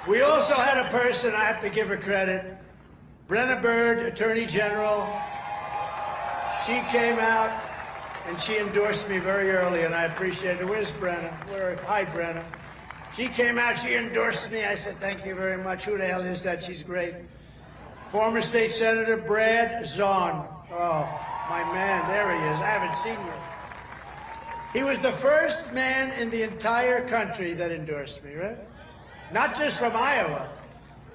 We also had a person, I have to give her credit, Brenna Byrd, Attorney General. She came out and she endorsed me very early, and I appreciate it. Where's Brenna? Hi, Brenna. She came out, she endorsed me. I said, thank you very much. Who the hell is that? She's great. Former State Senator Brad Zahn. Oh, my man, there he is. I haven't seen you. He was the first man in the entire country that endorsed me, right? Not just from Iowa.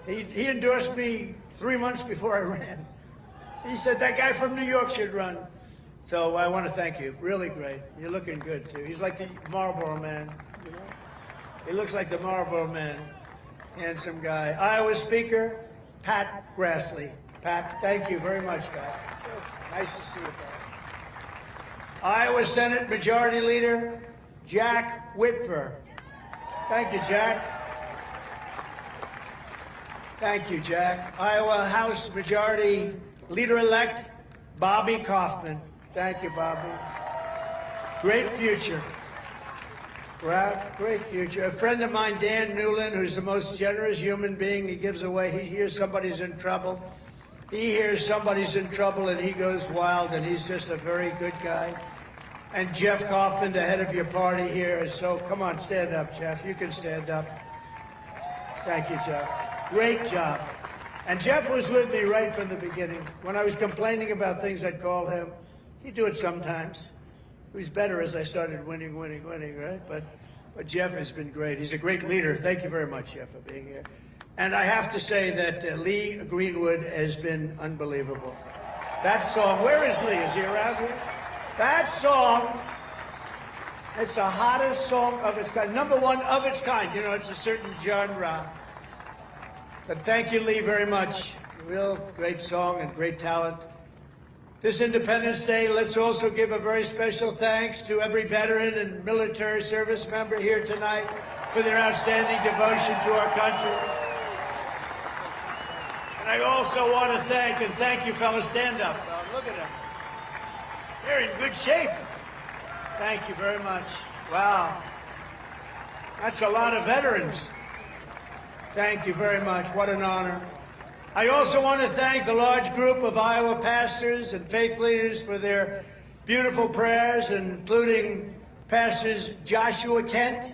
He endorsed me 3 months before I ran. He said, that guy from New York should run. So I want to thank you. Really great. You're looking good, too. He's like the Marlboro Man. You know? He looks like the Marlboro Man. Handsome guy. Iowa Speaker, Pat Grassley. Pat, thank you very much, Pat. Nice to see you, Pat. Iowa Senate Majority Leader, Jack Whitver. Thank you, Jack. Thank you, Jack. Iowa House Majority Leader-elect, Bobby Kaufman. Thank you, Bobby. Great future. Great future. A friend of mine, Dan Newland, who's the most generous human being. He gives away. He hears somebody's in trouble. He hears somebody's in trouble, and he goes wild, and he's just a very good guy. And Jeff Kaufman, the head of your party here. So come on, stand up, Jeff. You can stand up. Thank you, Jeff. Great job. And Jeff was with me right from the beginning. When I was complaining about things, I'd call him. He'd do it sometimes. He was better as I started winning, right? But Jeff has been great. He's a great leader. Thank you very much, Jeff, for being here. And I have to say that Lee Greenwood has been unbelievable. That song, where is Lee? Is he around here? That song, it's the hottest song of its kind. #1 of its kind. You know, it's a certain genre. But thank you, Lee, very much. Real great song and great talent. This Independence Day, let's also give a very special thanks to every veteran and military service member here tonight for their outstanding devotion to our country. And I also want to thank you, fellas. Stand up. Look at them. They're in good shape. Thank you very much. Wow. That's a lot of veterans. Thank you very much. What an honor. I also want to thank the large group of Iowa pastors and faith leaders for their beautiful prayers, including Pastors Joshua Kent,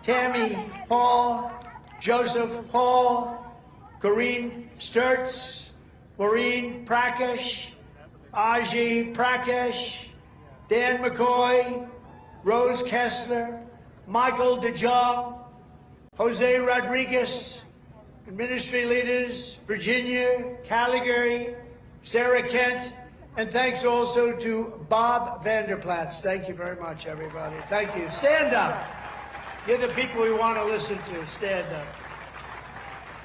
Tammy Hall, Joseph Hall, Corrine Sturtz, Maureen Prakash, Aji Prakash, Dan McCoy, Rose Kessler, Michael DeJong, Jose Rodriguez, and ministry leaders, Virginia Caligari, Sarah Kent, and thanks also to Bob Vanderplatz. Thank you very much, everybody. Thank you. Stand up. You're the people we want to listen to. Stand up.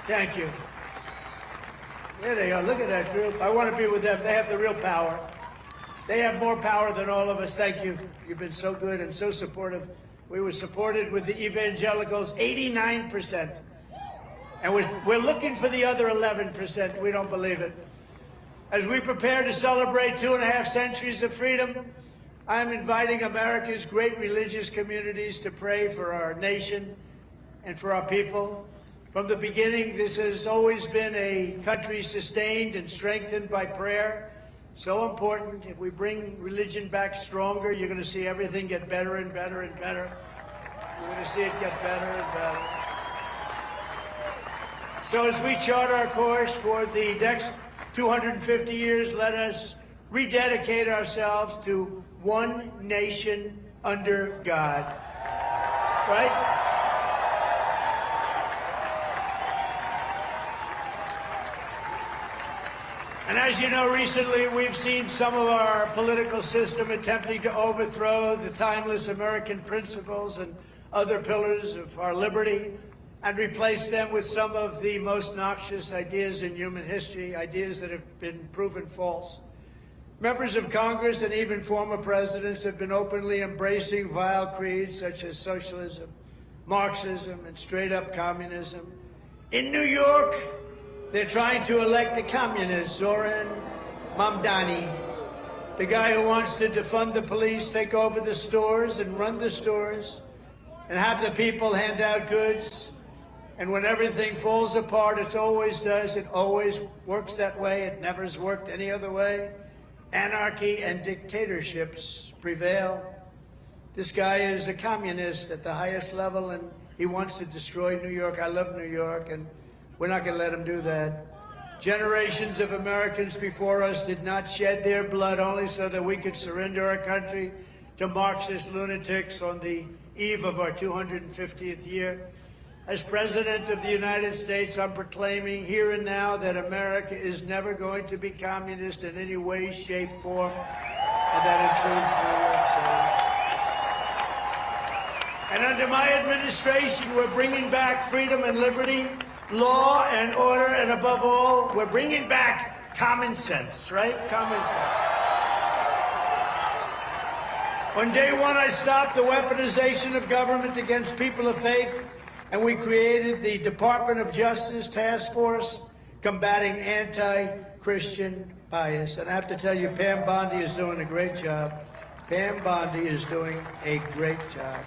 Thank you. There they are. Look at that group. I want to be with them. They have the real power. They have more power than all of us. Thank you. You've been so good and so supportive. We were supported with the evangelicals, 89%. And we're looking for the other 11%. We don't believe it. As we prepare to celebrate 2.5 centuries of freedom, I'm inviting America's great religious communities to pray for our nation and for our people. From the beginning, this has always been a country sustained and strengthened by prayer. So important. If we bring religion back stronger, you're going to see everything get better and better and better. You're going to see it get better and better. So as we chart our course toward the next 250 years, let us rededicate ourselves to one nation under God. Right? And as you know, recently we've seen some of our political system attempting to overthrow the timeless American principles and other pillars of our liberty and replace them with some of the most noxious ideas in human history, ideas that have been proven false. Members of Congress and even former presidents have been openly embracing vile creeds such as socialism, Marxism, and straight-up communism. In New York, they're trying to elect a communist, Zoran Mamdani, the guy who wants to defund the police, take over the stores and run the stores, and have the people hand out goods. And when everything falls apart, it always does, it always works that way, it never has worked any other way. Anarchy and dictatorships prevail. This guy is a communist at the highest level, and he wants to destroy New York. I love New York, and we're not going to let him do that. Generations of Americans before us did not shed their blood only so that we could surrender our country to Marxist lunatics on the eve of our 250th year. As President of the United States, I'm proclaiming here and now that America is never going to be communist in any way, shape, form, and that includes New York City. And under my administration, we're bringing back freedom and liberty, law and order, and above all, we're bringing back common sense, right? Common sense. On day one, I stopped the weaponization of government against people of faith, and we created the Department of Justice Task Force combating anti-Christian bias. And I have to tell you, Pam Bondi is doing a great job. Pam Bondi is doing a great job.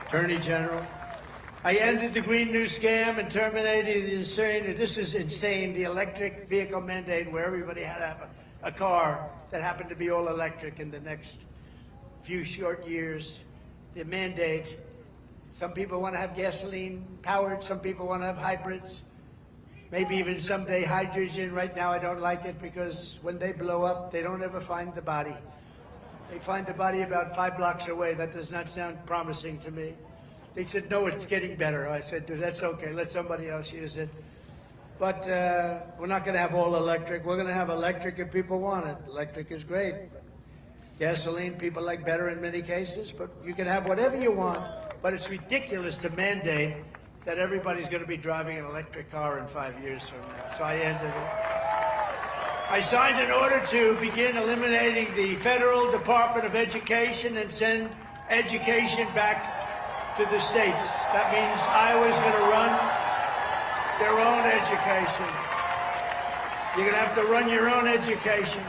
Attorney General. I ended the Green New Scam and terminated the insane, this is insane, the electric vehicle mandate where everybody had to have a car that happened to be all electric in the next few short years. The mandate, some people want to have gasoline powered, some people want to have hybrids, maybe even someday hydrogen. Right now I don't like it because when they blow up, they don't ever find the body. They find the body about 5 blocks away. That does not sound promising to me. They said, no, it's getting better. I said, that's okay. Let somebody else use it. But we're not going to have all electric. We're going to have electric if people want it. Electric is great. Gasoline, people like better in many cases. But you can have whatever you want. But it's ridiculous to mandate that everybody's going to be driving an electric car in 5 years from now. So I ended it. I signed an order to begin eliminating the Federal Department of Education and send education back to the states. That means Iowa's going to run their own education. You're going to have to run your own education.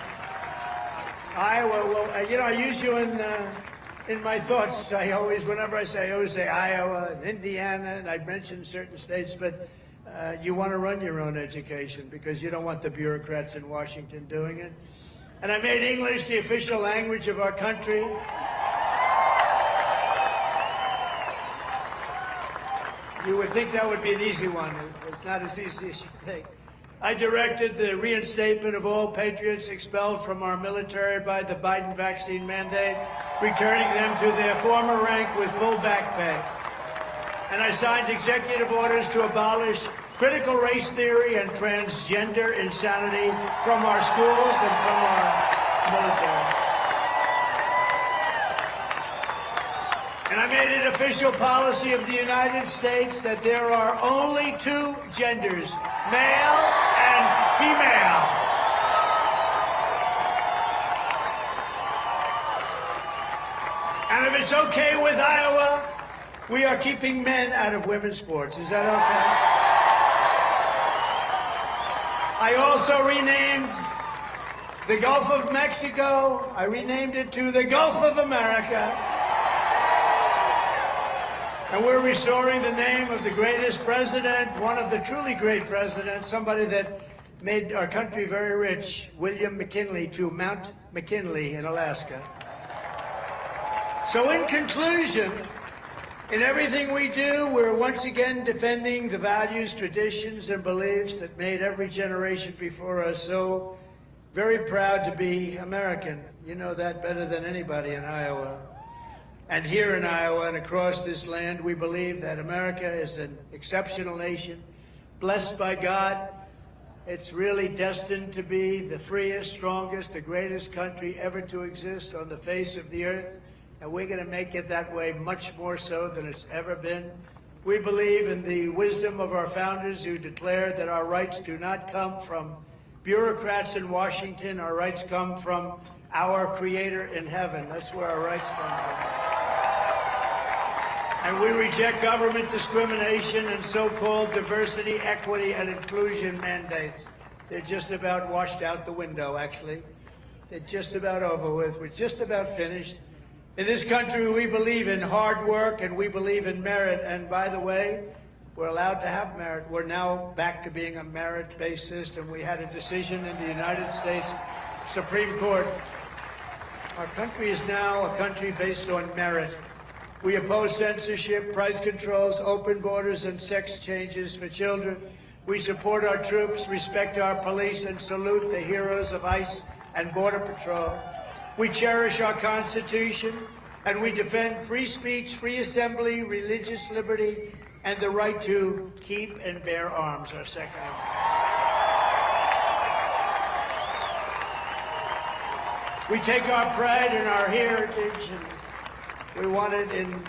Iowa, well, you know, I use you in my thoughts. I always, whenever I always say Iowa and Indiana, and I mention certain states, but you want to run your own education because you don't want the bureaucrats in Washington doing it. And I made English the official language of our country. You would think that would be an easy one. It's not as easy as you think. I directed the reinstatement of all patriots expelled from our military by the Biden vaccine mandate, returning them to their former rank with full back pay. And I signed executive orders to abolish critical race theory and transgender insanity from our schools and from our military. And I made it official policy of the United States that there are only 2 genders, male and female. And if it's okay with Iowa, we are keeping men out of women's sports. Is that okay? I also renamed the Gulf of Mexico. I renamed it to the Gulf of America. And we're restoring the name of the greatest president, one of the truly great presidents, somebody that made our country very rich, William McKinley, to Mount McKinley in Alaska. So in conclusion, in everything we do, we're once again defending the values, traditions, and beliefs that made every generation before us so very proud to be American. You know that better than anybody in Iowa. And here in Iowa and across this land, we believe that America is an exceptional nation, blessed by God. It's really destined to be the freest, strongest, the greatest country ever to exist on the face of the earth. And we're going to make it that way much more so than it's ever been. We believe in the wisdom of our founders who declared that our rights do not come from bureaucrats in Washington. Our rights come from our Creator in heaven. That's where our rights come from. And we reject government discrimination and so-called diversity, equity, and inclusion mandates. They're just about washed out the window, actually. They're just about over with. We're just about finished. In this country, we believe in hard work and we believe in merit. And by the way, we're allowed to have merit. We're now back to being a merit-based system. We had a decision in the United States Supreme Court. Our country is now a country based on merit. We oppose censorship, price controls, open borders, and sex changes for children. We support our troops, respect our police, and salute the heroes of ICE and Border Patrol. We cherish our Constitution, and we defend free speech, free assembly, religious liberty, and the right to keep and bear arms, our Second Amendment. We take our pride in our heritage, and we want it in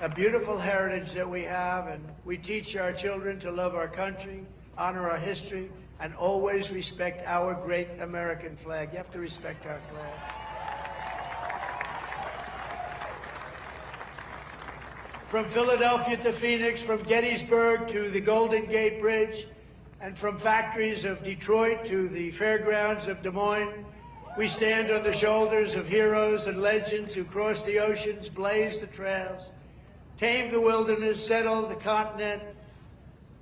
a beautiful heritage that we have, and we teach our children to love our country, honor our history, and always respect our great American flag. You have to respect our flag. From Philadelphia to Phoenix, from Gettysburg to the Golden Gate Bridge, and from factories of Detroit to the fairgrounds of Des Moines, we stand on the shoulders of heroes and legends who crossed the oceans, blazed the trails, tamed the wilderness, settled the continent,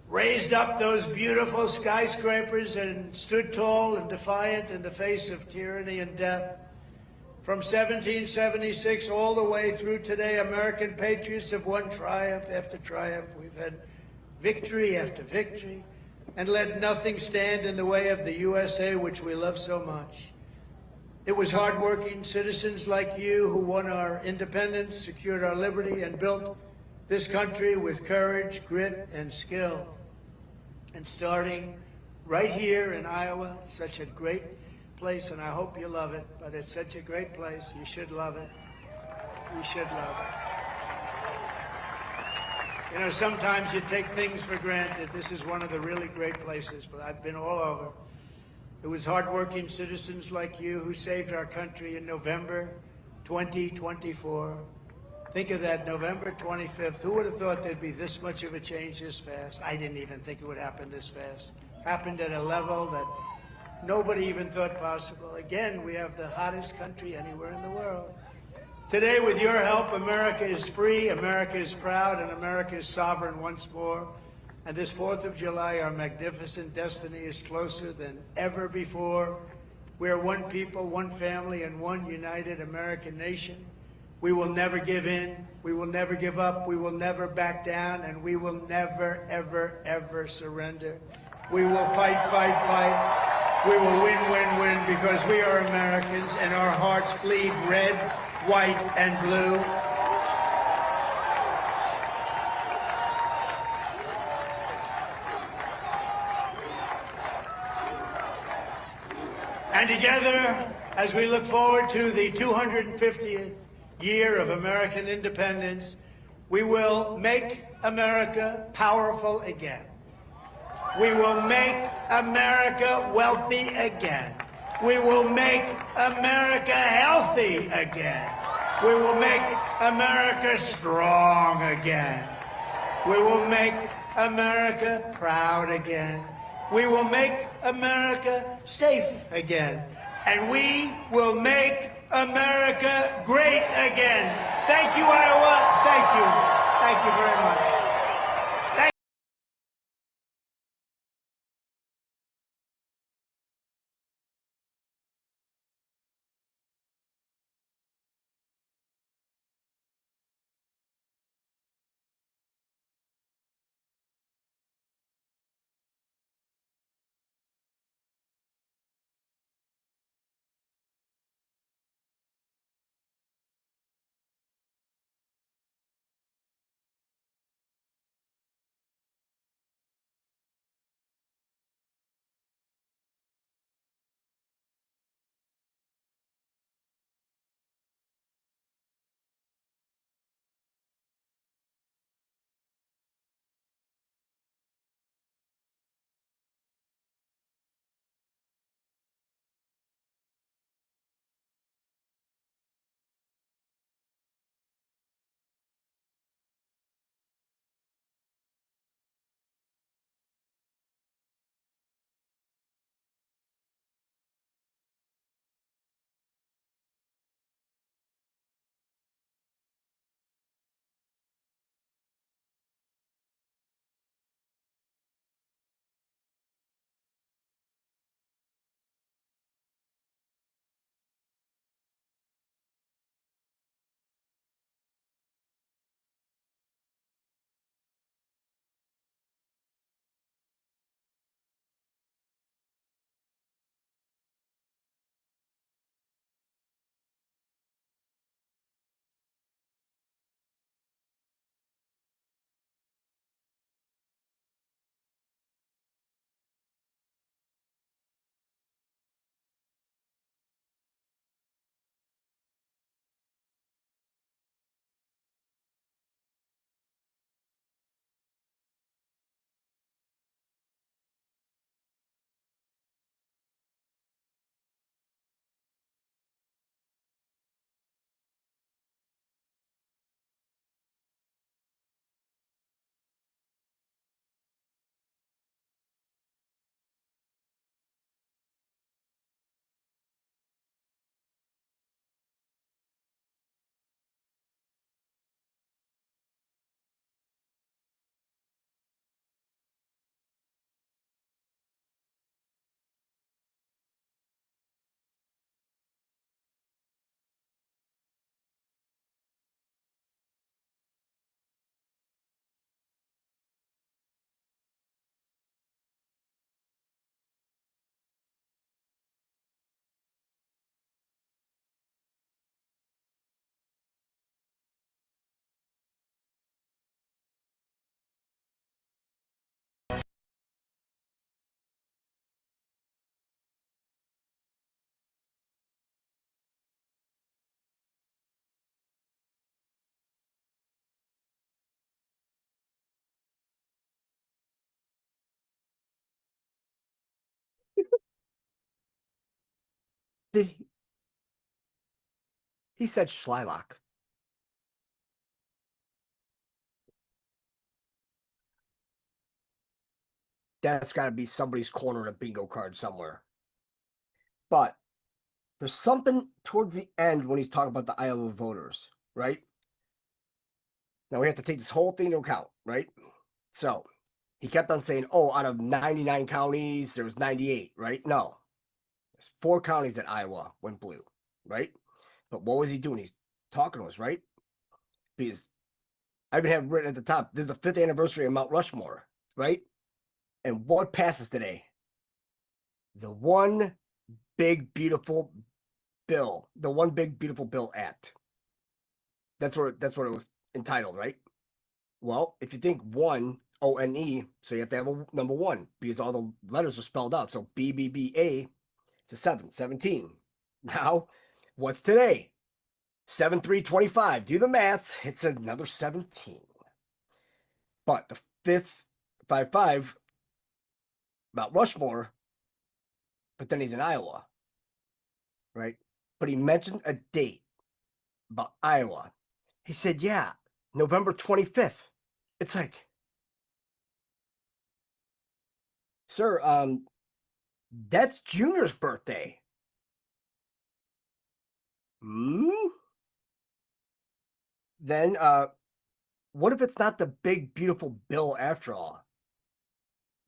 raised up those beautiful skyscrapers, and stood tall and defiant in the face of tyranny and death. From 1776 all the way through today, American patriots have won triumph after triumph. We've had victory after victory, and let nothing stand in the way of the USA, which we love so much. It was hardworking citizens like you who won our independence, secured our liberty, and built this country with courage, grit, and skill. And starting right here in Iowa, such a great place, and I hope you love it, but it's such a great place. You should love it. You should love it. You know, sometimes you take things for granted. This is one of the really great places, but I've been all over. It was hardworking citizens like you who saved our country in November 2024. Think of that, November 25th. Who would have thought there'd be this much of a change this fast? I didn't even think it would happen this fast. Happened at a level that nobody even thought possible. Again, we have the hottest country anywhere in the world. Today, with your help, America is free, America is proud, and America is sovereign once more. And this 4th of July, our magnificent destiny is closer than ever before. We are one people, one family, and one united American nation. We will never give in. We will never give up. We will never back down. And we will never, ever, ever surrender. We will fight, fight, fight. We will win, win, win, because we are Americans and our hearts bleed red, white, and blue. And together, as we look forward to the 250th year of American independence, we will make America powerful again. We will make America wealthy again. We will make America healthy again. We will make America strong again. We will make America proud again. We will make America safe again. And we will make America great again. Thank you, Iowa. Thank you. Thank you very much. Did he said Schleilock. That's got to be somebody's corner in a bingo card somewhere. But there's something towards the end when he's talking about the Iowa voters, right? Now we have to take this whole thing into account, right? So he kept on saying, oh, out of 99 counties, there was 98, right? No. There's 4 counties that Iowa went blue, right? But what was he doing? He's talking to us, right? Because I even have written at the top, this is the 5th anniversary of Mount Rushmore, right? And what passes today? The one big, beautiful bill. The one big, beautiful bill act. That's what it was entitled, right? Well, if you think one, O-N-E, so you have to have a number 1 because all the letters are spelled out. So B-B-B-A to 17. Now, what's today? 7-3-25. Do the math. It's another 17. But the 5th, 5-5, Mount Rushmore, but then he's in Iowa, right? But he mentioned a date about Iowa. He said, yeah, November 25th. It's like, sir, that's Junior's birthday. Then, what if it's not the big, beautiful bill after all?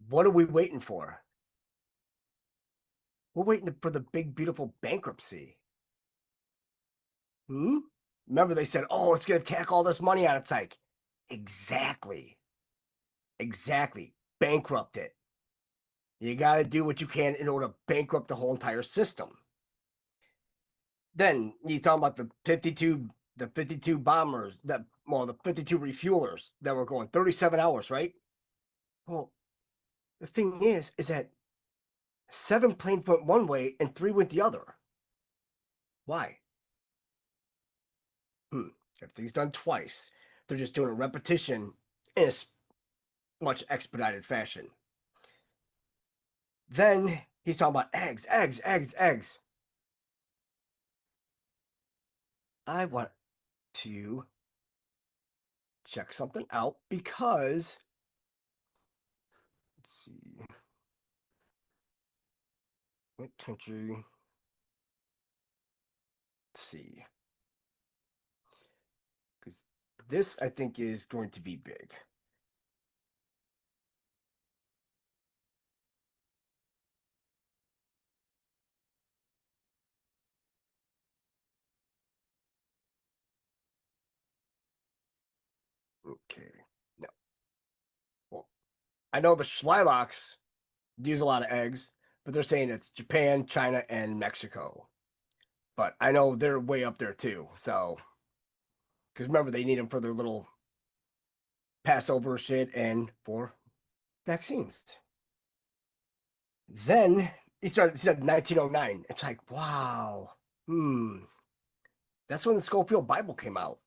What are we waiting for? We're waiting for the big, beautiful bankruptcy. Remember they said, oh, it's going to tack all this money on. It's like, exactly. Bankrupt it. You got to do what you can in order to bankrupt the whole entire system. Then he's talking about the 52 bombers, the 52 refuelers that were going 37 hours, right? Well, the thing is that 7 planes went one way and 3 went the other. Why? Everything's done twice. They're just doing a repetition in a much expedited fashion. Then he's talking about eggs. I want to check something out because, let's see, what country? Let's see, because this I think is going to be big. Okay, no. Well, I know the Schleilocks use a lot of eggs, but they're saying it's Japan, China, and Mexico. But I know they're way up there too. So, because remember, they need them for their little Passover shit and for vaccines. Then he said 1909. It's like, wow. That's when the Schofield Bible came out.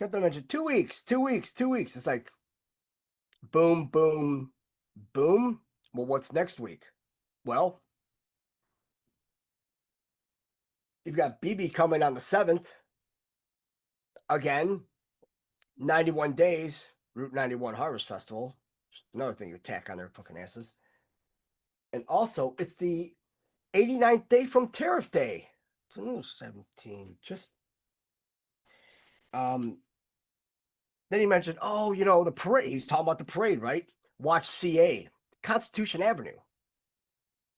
Got to mention 2 weeks. It's like, boom. Well, what's next week? Well, you've got BB coming on the 7th. Again, 91 days, Route 91 Harvest Festival. Just another thing you tack on their fucking asses. And also, it's the 89th day from Tariff Day. It's another 17. Just, then he mentioned, the parade. He's talking about the parade, right? Watch CA, Constitution Avenue.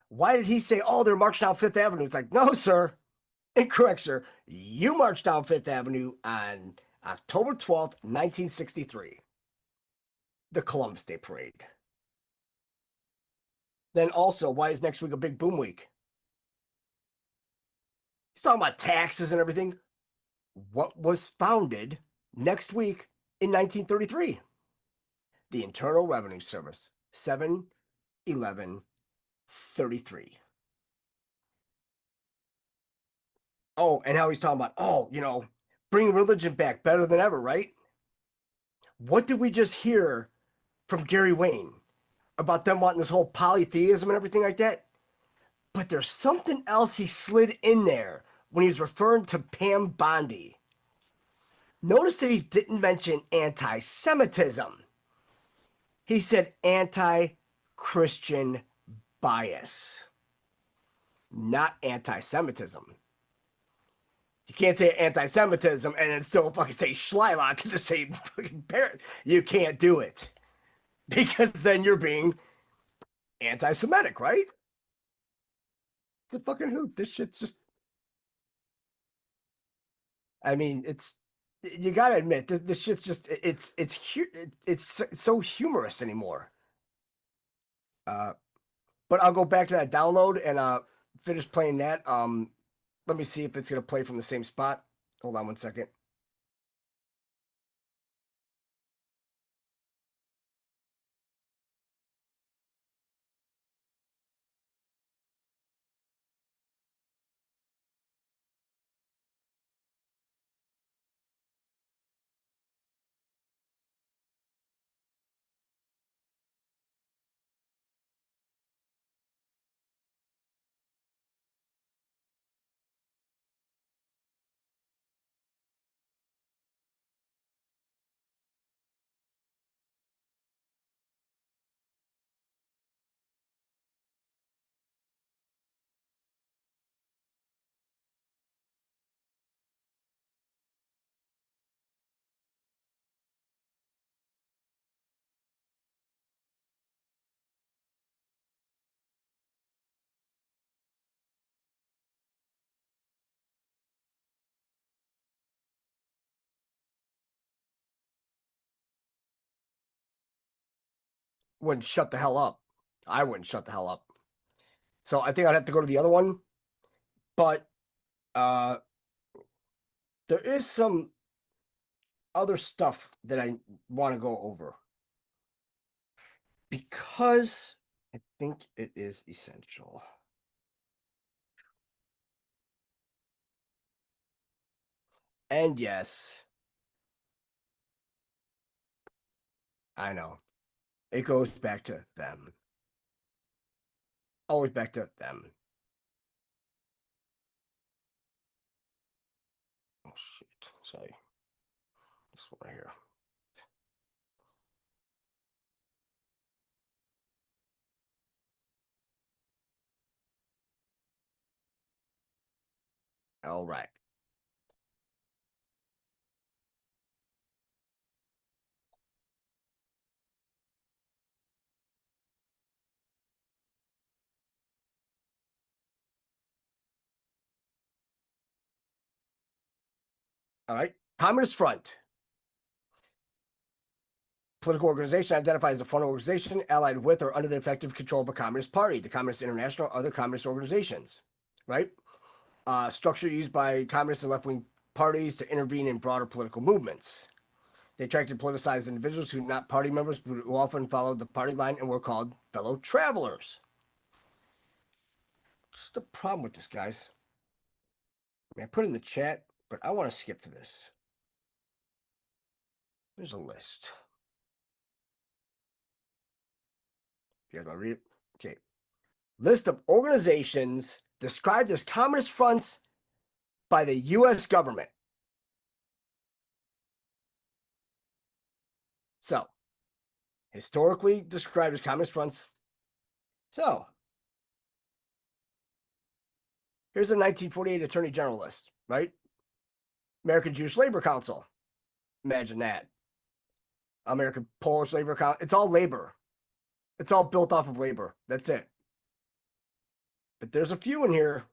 Why did he say, they're marching down 5th Avenue? It's like, no, sir. Incorrect, sir. You marched down 5th Avenue on October 12th, 1963. The Columbus Day Parade. Then also, why is next week a big boom week? He's talking about taxes and everything. What was founded next week in 1933? The Internal Revenue Service, 7/11/33. Oh, and how he's talking about, bring religion back better than ever, right? What did we just hear from Gary Wayne about them wanting this whole polytheism and everything like that? But there's something else he slid in there when he was referring to Pam Bondi. Notice that he didn't mention anti-Semitism. He said anti-Christian bias, not anti-Semitism. You can't say anti-Semitism and then still fucking say Schleiermacher in the same fucking parent. You can't do it. Because then you're being anti-Semitic, right? It's a fucking hoot. This shit's just... I mean, it's... You gotta admit, this shit's just... It's so humorous anymore. But I'll go back to that download and finish playing that. Let me see if it's gonna play from the same spot. Hold on one second. Wouldn't shut the hell up. I wouldn't shut the hell up. So I think I'd have to go to the other one. But there is some other stuff that I want to go over. Because I think it is essential. And yes, I know. It goes back to them. Always back to them. Oh, shit. Sorry. This one right here. All right. All right. Communist Front. Political organization identified as a foreign organization allied with or under the effective control of a communist party, the Communist International, or other communist organizations, right? Structure used by communist and left-wing parties to intervene in broader political movements. They attracted politicized individuals who were not party members, but who often followed the party line and were called fellow travelers. What's the problem with this, guys? I mean, I put it in the chat, but I want to skip to this. There's a list. You guys want to read it? Okay. List of organizations described as communist fronts by the U.S. government. So, historically described as communist fronts. So, here's the 1948 Attorney General list, right? American Jewish Labor Council. Imagine that. American Polish Labor Council. It's all labor. It's all built off of labor. That's it. But there's a few in here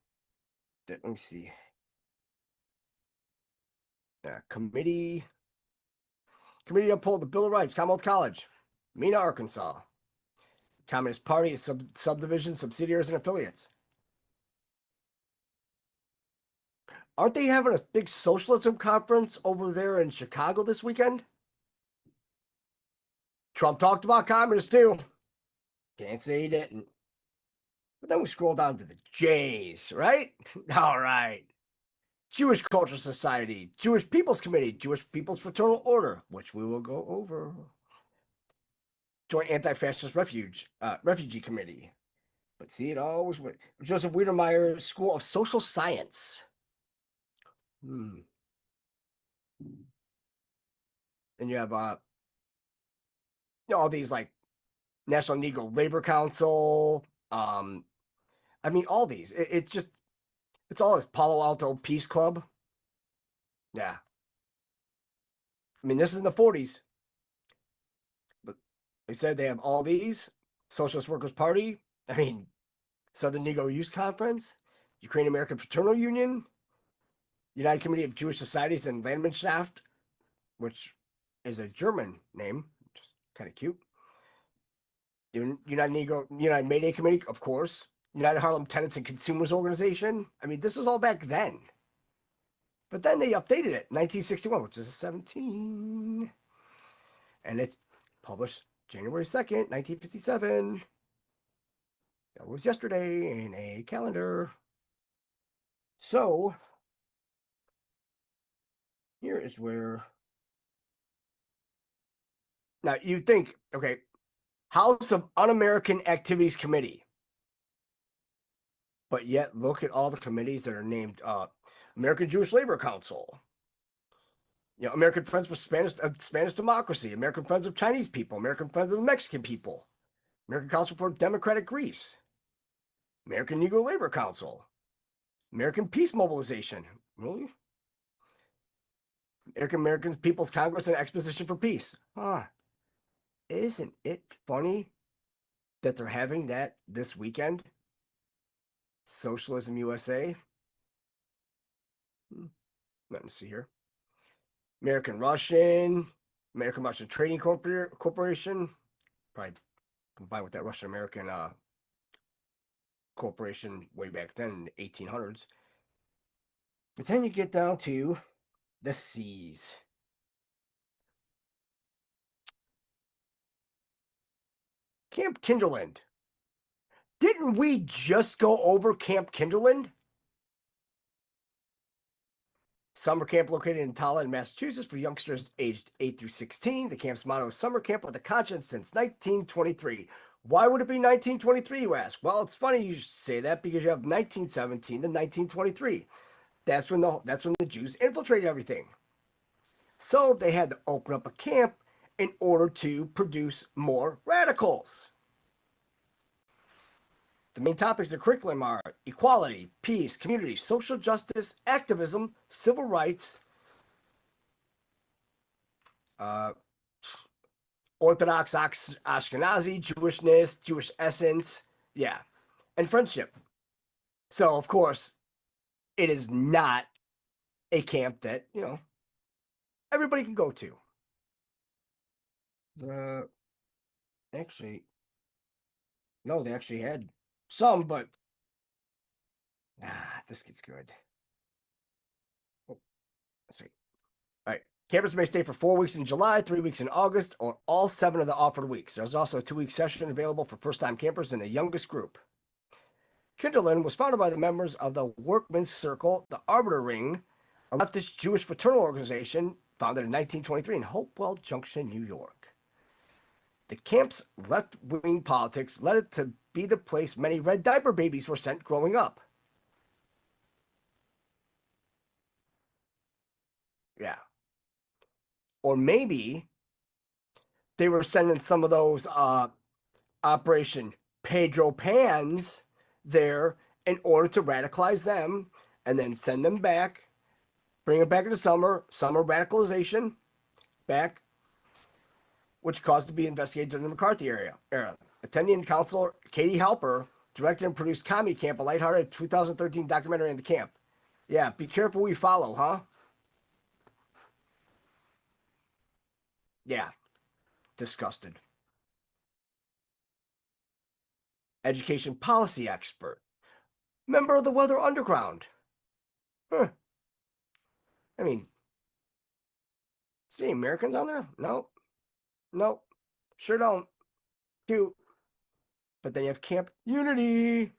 that, let me see. Committee to uphold the Bill of Rights, Commonwealth College, Mena, Arkansas. Communist Party, subdivisions, subsidiaries, and affiliates. Aren't they having a big socialism conference over there in Chicago this weekend? Trump talked about communists too. Can't say he didn't. But then we scroll down to the J's, right? All right. Jewish Cultural Society, Jewish People's Committee, Jewish People's Fraternal Order, which we will go over. Joint Anti-Fascist Refugee Committee. But see, it always went. Joseph Wiedemeyer School of Social Science. And you have all these like National Negro Labor Council. I mean, all these. It's all this Palo Alto Peace Club. Yeah. I mean, this is in the 40s. But they said they have all these. Socialist Workers Party. I mean, Southern Negro Youth Conference. Ukrainian American Fraternal Union. United Committee of Jewish Societies and Landmannschaft, which is a German name. Which is kind of cute. United Mayday Committee, of course. United Harlem Tenants and Consumers Organization. I mean, this was all back then. But then they updated it, 1961, which is a 17. And it's published January 2nd, 1957. That was yesterday in a calendar. So, here is where... Now, you think, okay, House of Un-American Activities Committee. But yet, look at all the committees that are named American Jewish Labor Council, American Friends for Spanish Democracy, American Friends of Chinese People, American Friends of the Mexican People, American Council for Democratic Greece, American Negro Labor Council, American Peace Mobilization, really? American People's Congress and Exposition for Peace. Isn't it funny that they're having that this weekend? Socialism USA. Let me see here. American Russian Trading Corporation. Probably combined with that Russian American corporation way back then in the 1800s. But then you get down to the C's. Camp Kinderland. Didn't we just go over Camp Kinderland? Summer camp located in Tala in Massachusetts for youngsters aged 8 through 16. The camp's motto is Summer Camp with a Conscience since 1923. Why would it be 1923, you ask? Well, it's funny you say that because you have 1917 to 1923. That's when the Jews infiltrated everything. So they had to open up a camp in order to produce more radicals. The main topics of the curriculum are equality, peace, community, social justice, activism, civil rights, Orthodox Ashkenazi, Jewishness, Jewish essence, and friendship. So, of course, it is not a camp that, everybody can go to. No, they actually had some, but this gets good. Oh, let's see. All right. Campers may stay for 4 weeks in July, 3 weeks in August, or all 7 of the offered weeks. There's also a 2-week session available for first-time campers in the youngest group. Kinderland was founded by the members of the Workmen's Circle, the Arbiter Ring, a leftist Jewish fraternal organization founded in 1923 in Hopewell Junction, New York. The camp's left-wing politics led it to be the place many red diaper babies were sent growing up. Yeah. Or maybe they were sending some of those Operation Pedro Pans there in order to radicalize them and then send them back, bring them back into summer radicalization back, which caused to be investigated during the McCarthy era. Attending counselor Katie Halper directed and produced Commie Camp, a lighthearted 2013 documentary on the camp. Yeah, be careful who you follow, huh? Yeah, disgusted. Education policy expert. Member of the Weather Underground. I mean, see Americans on there? Nope. Sure don't. Cute. But then you have Camp Unity.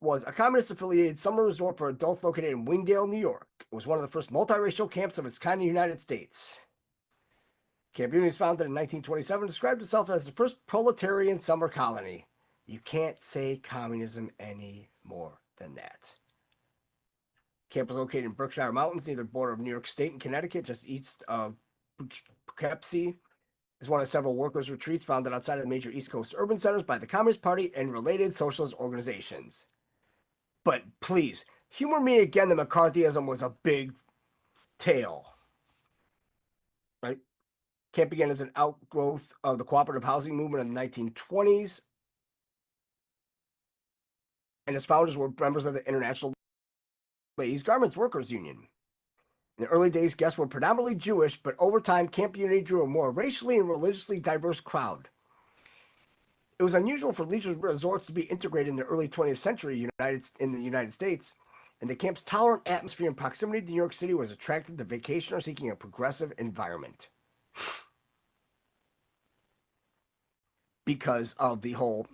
Was a communist-affiliated summer resort for adults located in Wingdale, New York. It was one of the first multiracial camps of its kind in the United States. Camp Unity was founded in 1927, described itself as the first proletarian summer colony. You can't say communism any more than that. Camp was located in Berkshire Mountains near the border of New York State and Connecticut, just east of Poughkeepsie. It's one of several workers' retreats founded outside of the major East Coast urban centers by the Communist Party and related socialist organizations. But please, humor me again that McCarthyism was a big tale. Right? Camp began as an outgrowth of the cooperative housing movement in the 1920s. And its founders were members of the International Ladies Garments Workers Union. In the early days, guests were predominantly Jewish, but over time, Camp Unity drew a more racially and religiously diverse crowd. It was unusual for leisure resorts to be integrated in the early 20th century in the United States, and the camp's tolerant atmosphere and proximity to New York City was attracted to vacationers seeking a progressive environment. Because of the whole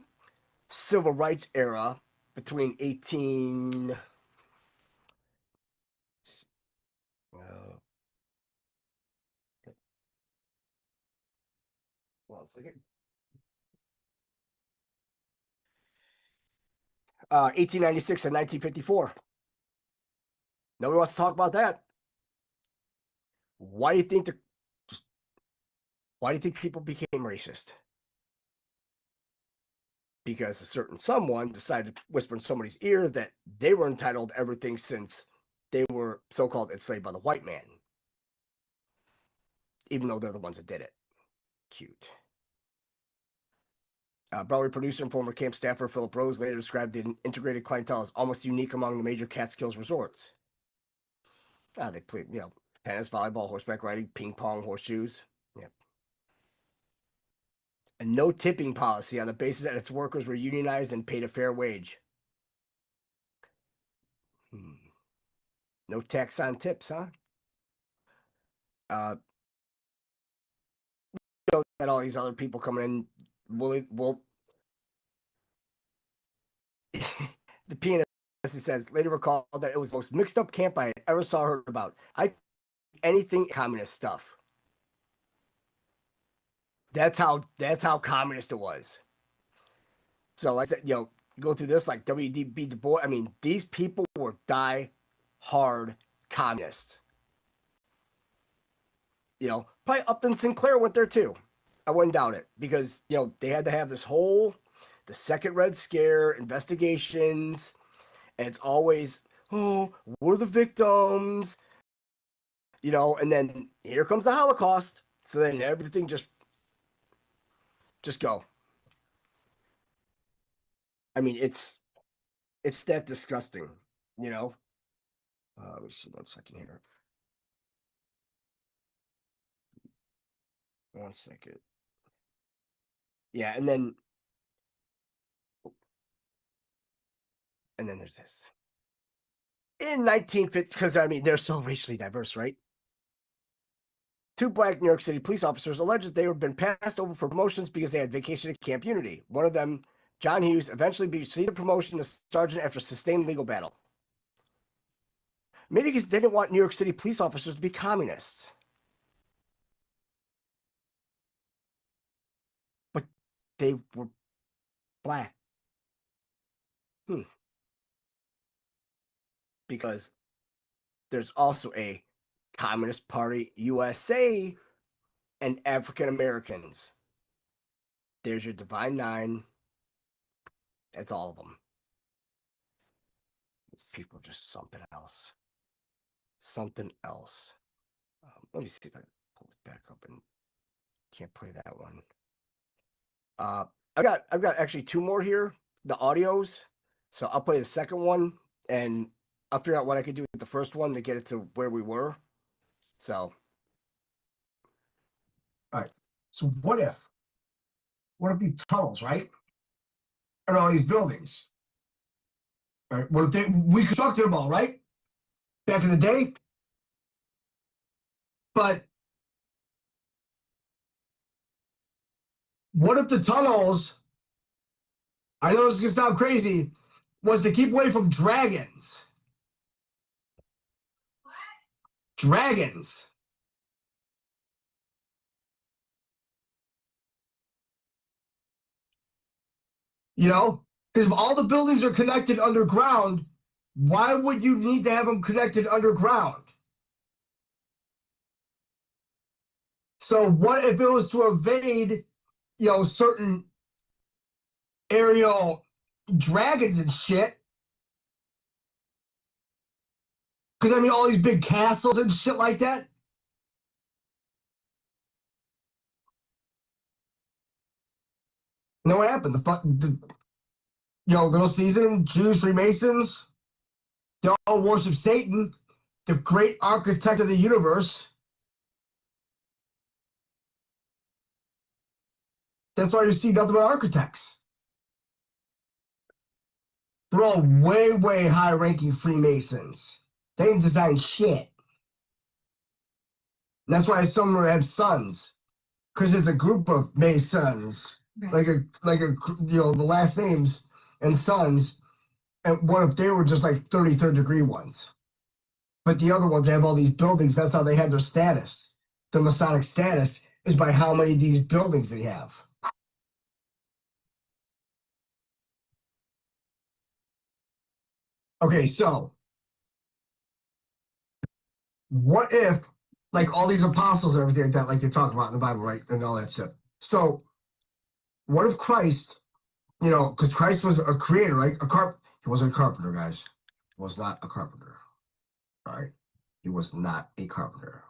civil rights era between 1896 and 1954. Nobody wants to talk about that. Why do you think people became racist? Because a certain someone decided to whisper in somebody's ear that they were entitled to everything since they were so-called enslaved by the white man. Even though they're the ones that did it. Cute. Broadway producer and former camp staffer Philip Rose later described the integrated clientele as almost unique among the major Catskills resorts. They played, tennis, volleyball, horseback riding, ping pong, horseshoes. Yep. A no tipping policy on the basis that its workers were unionized and paid a fair wage. No tax on tips, huh? That all these other people coming in will the pianist says later recalled that it was the most mixed up camp I ever saw or heard about. Anything communist stuff. That's how communist it was. So like I said, you go through this like W.D.B. Du Bois. I mean, these people were die-hard communists. Probably Upton Sinclair went there too. I wouldn't doubt it because, they had to have the second Red Scare investigations, and it's always, we're the victims, and then here comes the Holocaust. So then everything just go. I mean, it's that disgusting, Let me see 1 second here. 1 second. Yeah, and then there's this. In 1950, because they're so racially diverse, right? 2 black New York City police officers alleged they had been passed over for promotions because they had vacationed at Camp Unity. One of them, John Hughes, eventually received a promotion to sergeant after a sustained legal battle. Maybe because they didn't want New York City police officers to be communists. But they were black. Because there's also a Communist Party USA and African Americans. There's your Divine Nine. That's all of them. These people are just something else. Something else. Let me see if I can pull this back up and can't play that one. I've got actually 2 more here, the audios. So I'll play the second one and I'll figure out what I could do with the first one to get it to where we were. So. All right. So what if these tunnels, right? And all these buildings. All right. What if we constructed them all, right? Back in the day. But what if the tunnels, I know this can sound crazy, was to keep away from dragons? Dragons. You know, because if all the buildings are connected underground, why would you need to have them connected underground? So what if it was to evade, certain aerial dragons and shit? Because, I mean, all these big castles and shit like that. You know what happened? Little Caesar, Jews, Freemasons, they all worship Satan, the great architect of the universe. That's why you see nothing but architects. They're all way, way high-ranking Freemasons. They didn't design shit. And that's why some of them have sons, because it's a group of Masons, right. The last names and sons. And what if they were just like 33rd degree ones? But the other ones have all these buildings. That's how they have their status. The Masonic status is by how many of these buildings they have. Okay, so what if, like, all these apostles and everything like that, like they talk about in the Bible, right, and all that shit. So what if Christ, because Christ was a creator, right? He wasn't a carpenter, guys. He was not a carpenter. All right? He was not a carpenter.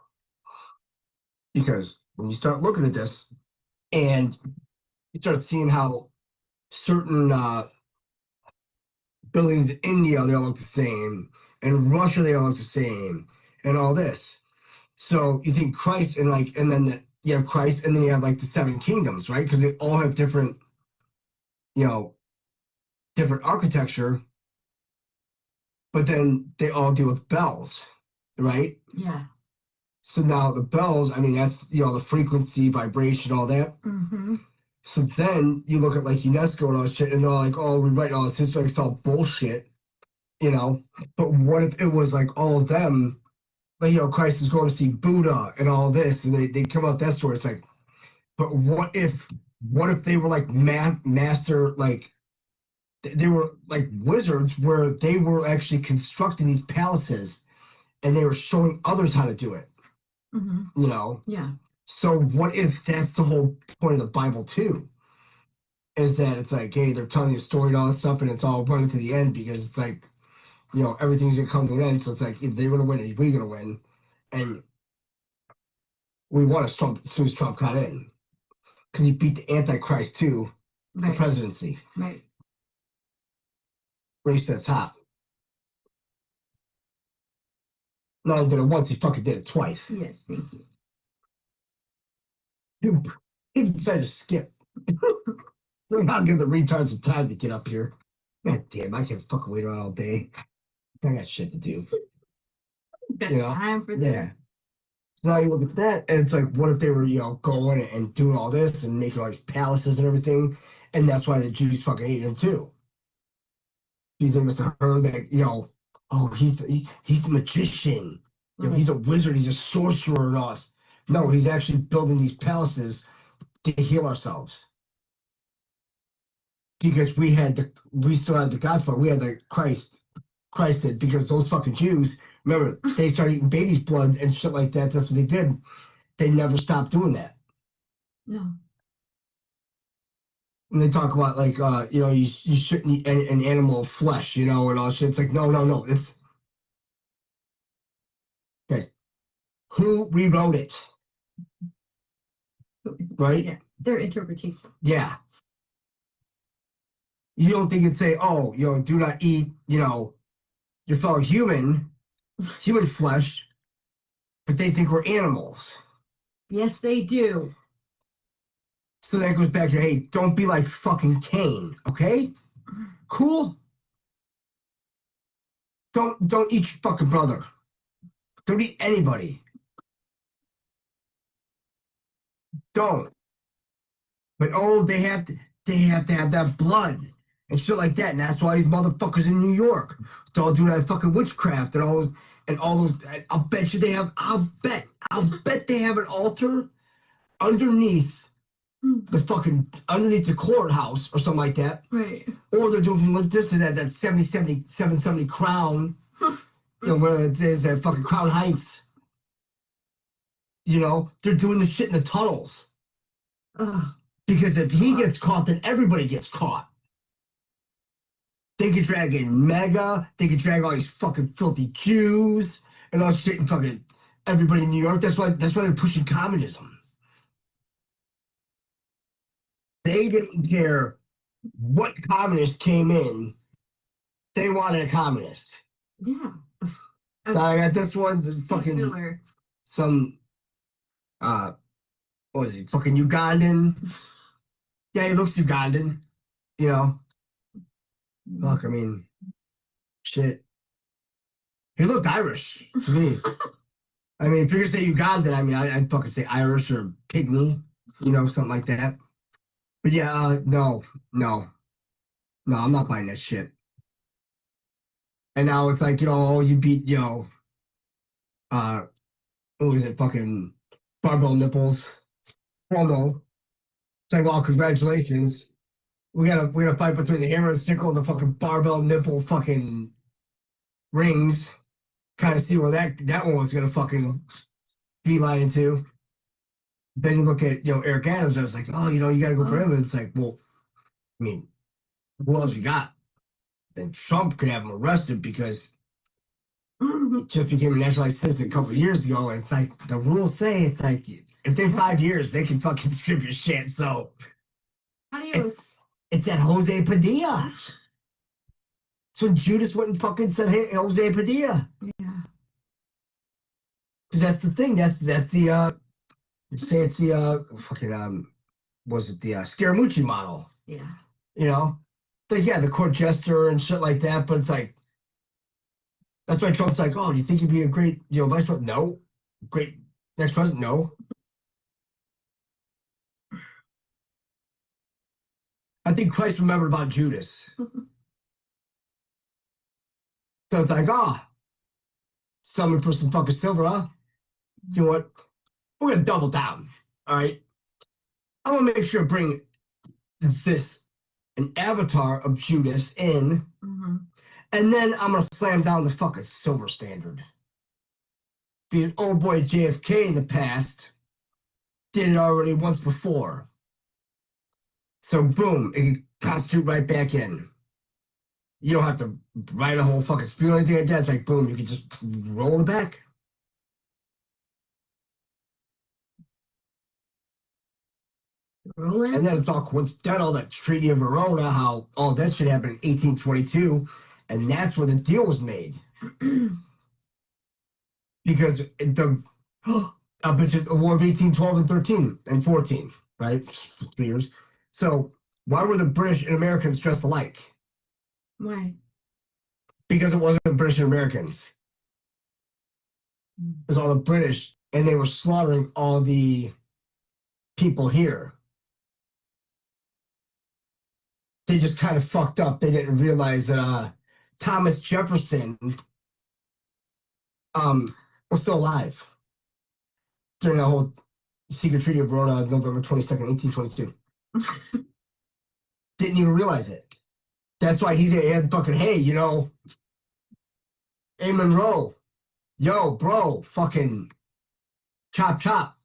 Because when you start looking at this and you start seeing how certain buildings in India, they all look the same, and in Russia, they all look the same, and all this. So you think Christ, and then you have Christ, and then you have like the seven kingdoms, right? Because they all have different, different architecture, but then they all deal with bells, right? Yeah. So now the bells, I mean, that's, the frequency, vibration, all that. Mm-hmm. So then you look at like UNESCO and all this shit, and they're like, oh, we're writing all this history, it's all bullshit, But what if it was like all of them, like, Christ is going to see Buddha and all this, and they come out that story. It's like, but what if they were like master, like, they were like wizards where they were actually constructing these palaces and they were showing others how to do it, Yeah. So what if that's the whole point of the Bible too? Is that it's like, hey, they're telling you a story and all this stuff, and it's all running to the end because it's like, everything's gonna come to an end. So it's like, if they're gonna win, or we're gonna win, and we won as soon as Trump got in, because he beat the Antichrist too, the presidency, Right. race to the top. Not only did it once, he fucking did it twice. Yes, thank you. He decided to skip. So I'll give the retards some time to get up here. God damn, I can't fucking wait around all day. I got shit to do. Got time for that. Yeah. So now you look at that, and it's like, what if they were, going and doing all this and making all these palaces and everything, and that's why the Jews fucking hated him too. He's must have heard that, oh, he's the magician. He's a wizard. He's a sorcerer and us. No, he's actually building these palaces to heal ourselves. Because we still had the gospel. We had the Christ did, because those fucking Jews, remember, they started eating baby's blood and shit like that. That's what they did. They never stopped doing that. No. And they talk about like, you shouldn't eat an animal flesh, and all shit. It's like, no. It's, guys, who rewrote it? Right? Yeah, their interpretation. Yeah. You don't think it'd say, oh, do not eat, your fellow human flesh, but they think we're animals. Yes, they do. So that goes back to, hey, don't be like fucking Cain, okay? Cool? Don't eat your fucking brother. Don't eat anybody. Don't. But oh, they have to have that blood and shit like that, and that's why these motherfuckers in New York, they're all doing that fucking witchcraft and all those. I'll bet you they have. I'll bet they have an altar underneath the fucking underneath the courthouse or something like that. Right. Or they're doing from this to that 770 Crown, you know, where it is at fucking Crown Heights. You know, they're doing the shit in the tunnels. Ugh. Because if he gets caught, then everybody gets caught. They could drag in MAGA, they could drag all these fucking filthy Jews and all shit and fucking everybody in New York. That's why they're pushing communism. They didn't care what communist came in. They wanted a communist. Yeah. I got this one, this fucking Hitler. some what was he? Fucking Ugandan. Yeah, he looks Ugandan, you know. Look, I mean, shit. He looked Irish to me. I mean, if you're gonna say Ugandan, I mean, I'd fucking say Irish or Pygmy, you know, something like that. But yeah, no, I'm not buying that shit. And now it's like, you know, oh, you beat, you know, what was it, fucking barbell nipples. Promo. It's like, oh, congratulations. We got a fight between the hammer and sickle and the fucking barbell nipple fucking rings. Kind of see where that one was gonna fucking beeline into. Then you look at, you know, Eric Adams, I was like, oh, you know, you gotta go for him. And it's like, well, I mean, who else you got? Then Trump could have him arrested because he just became a naturalized citizen a couple of years ago. And it's like, the rules say it's like, if they're 5 years, they can fucking strip your shit. So How do you? it's at Jose Padilla. So Judas went and fucking said, hey, Jose Padilla. Yeah. Because that's the thing. That's the say it's the fucking was it the Scaramucci model? Yeah. You know, like yeah, the court jester and shit like that. But it's like that's why Trump's like, oh, do you think you'd be a great, you know, vice president? No. Great next president? No. I think Christ remembered about Judas. So it's like, someone for some fucking silver, huh? You know what? We're gonna double down. All right. I'm gonna make sure to bring an avatar of Judas in, and then I'm gonna slam down the fucking silver standard. Because old boy JFK in the past did it already once before. So boom, it can constitute right back in. You don't have to write a whole fucking spiel or anything like that. It's like boom, you can just roll it back. And then it's all coincidental that Treaty of Verona, how all that shit happened in 1822, and that's where the deal was made. Because the War of 1812 and 13 and 14, right? 3 years. So why were the British and Americans dressed alike? Why? Because it wasn't British and Americans. It was all the British, and they were slaughtering all the people here. They just kind of fucked up. They didn't realize that Thomas Jefferson was still alive during the whole secret treaty of Verona of November 22nd, 1822. Didn't even realize it. That's why he had fucking, hey, you know, hey, Monroe, yo, bro, fucking chop, chop.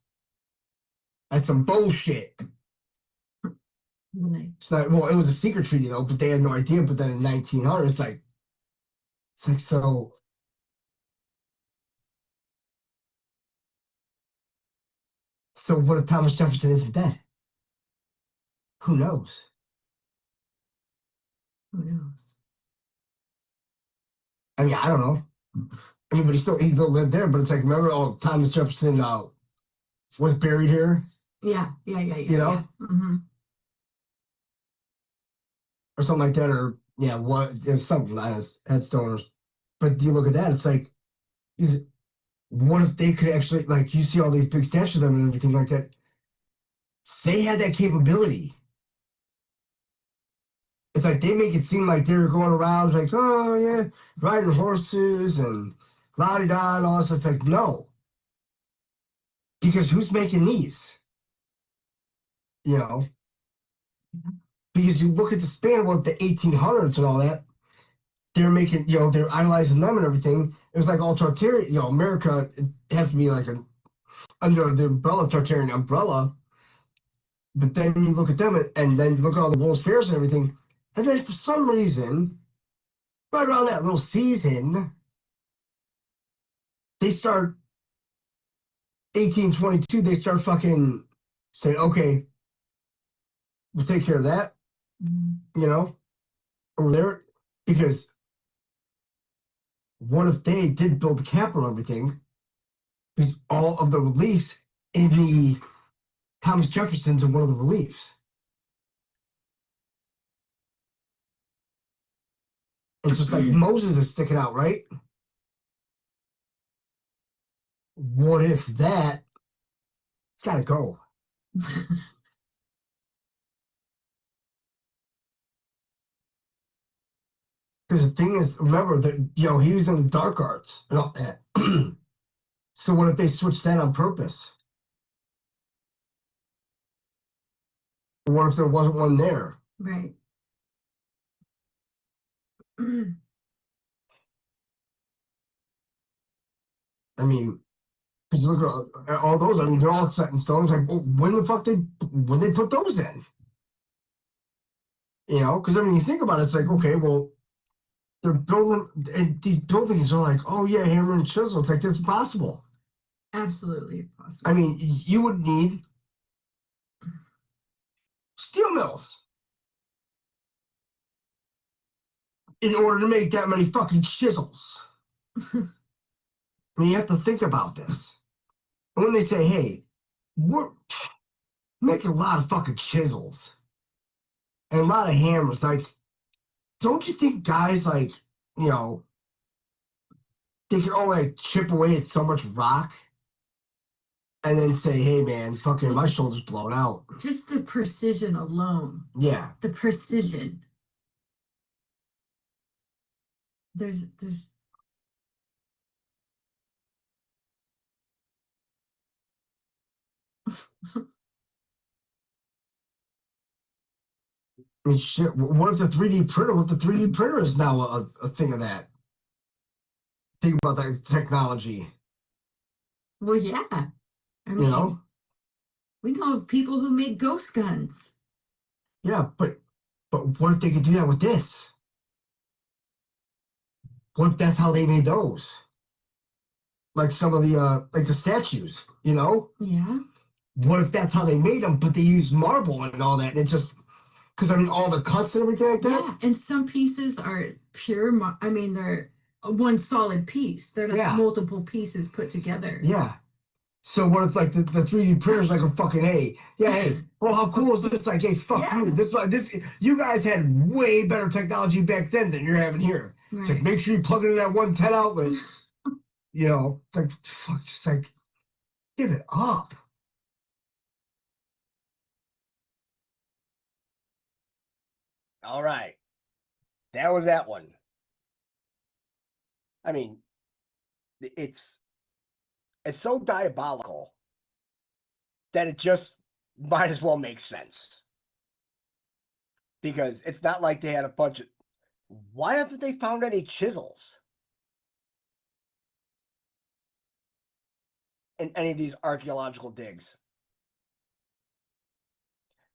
That's some bullshit. It's like, well, it was a secret treaty though, but they had no idea. But then in 1900, it's like so. So what if Thomas Jefferson isn't dead? Who knows? Who knows? I mean, I don't know. I mean, but he still lived there. But it's like, remember, Thomas Jefferson was buried here. Yeah. You know. Yeah. Or something like that, or yeah, what it was something on his headstone. But you look at that, it's like, what if they could actually, like, you see all these big statues of them and everything like that? They had that capability. It's like they make it seem like they were going around like, oh yeah, riding horses and la-di-da and all this. It's like, no. Because who's making these? you know, because you look at the span of like the 1800s and all that, they're making, you know, they're idolizing them and everything. It was like all Tartarian, you know, America, it has to be like under the umbrella, Tartarian umbrella. But then you look at them and then you look at all the World's Fairs and everything. And then for some reason, right around that little season, they start 1822, they start fucking saying, okay, we'll take care of that, you know, over there. Because what if they did build the Capitol and everything? Because all of the reliefs in the Thomas Jefferson's in one of the reliefs. It's just like Moses is sticking out, right? What if that? It's got to go. Because the thing is, remember that, you know, he was in the dark arts and all that. So what if they switched that on purpose? What if there wasn't one there? Right. I mean, 'cause you look at all those. I mean, they're all set in stone. It's like, well, when the fuck when they put those in? You know, because I mean, you think about it, it's like, okay, well, they're building, and these buildings are like, oh yeah, hammer and chisel. It's like that's possible. Absolutely possible. I mean, you would need steel mills in order to make that many fucking chisels. I mean, you have to think about this. And when they say, hey, we're making a lot of fucking chisels and a lot of hammers, like, don't you think guys like, you know, they can all like chip away at so much rock and then say, hey man, fucking my shoulder's blown out. Just the precision alone. Yeah. The precision. There's I mean, shit. What if the 3D printer? What if the 3D printer is now a thing of that? Think about that technology. well, yeah. I mean, You know? we know of people who make ghost guns. Yeah, but what if they could do that with this? What if that's how they made those? Like some of the like the statues, you know? Yeah. What if that's how they made them, but they used marble and all that, and it just because I mean all the cuts and everything like that. Yeah, and some pieces are pure. I mean, they're one solid piece. They're not multiple pieces put together. Yeah. So what if like the 3D printer's like a fucking hey, yeah, hey, well how cool is this? Like, hey, fuck you. This you guys had way better technology back then than you're having here. Right. It's like make sure you plug it in that 110 outlet. You know, it's like fuck, just like give it up. All right. That was that one. I mean, it's so diabolical that it just might as well make sense. Because it's not like they had a bunch of... Why haven't they found any chisels in any of these archaeological digs?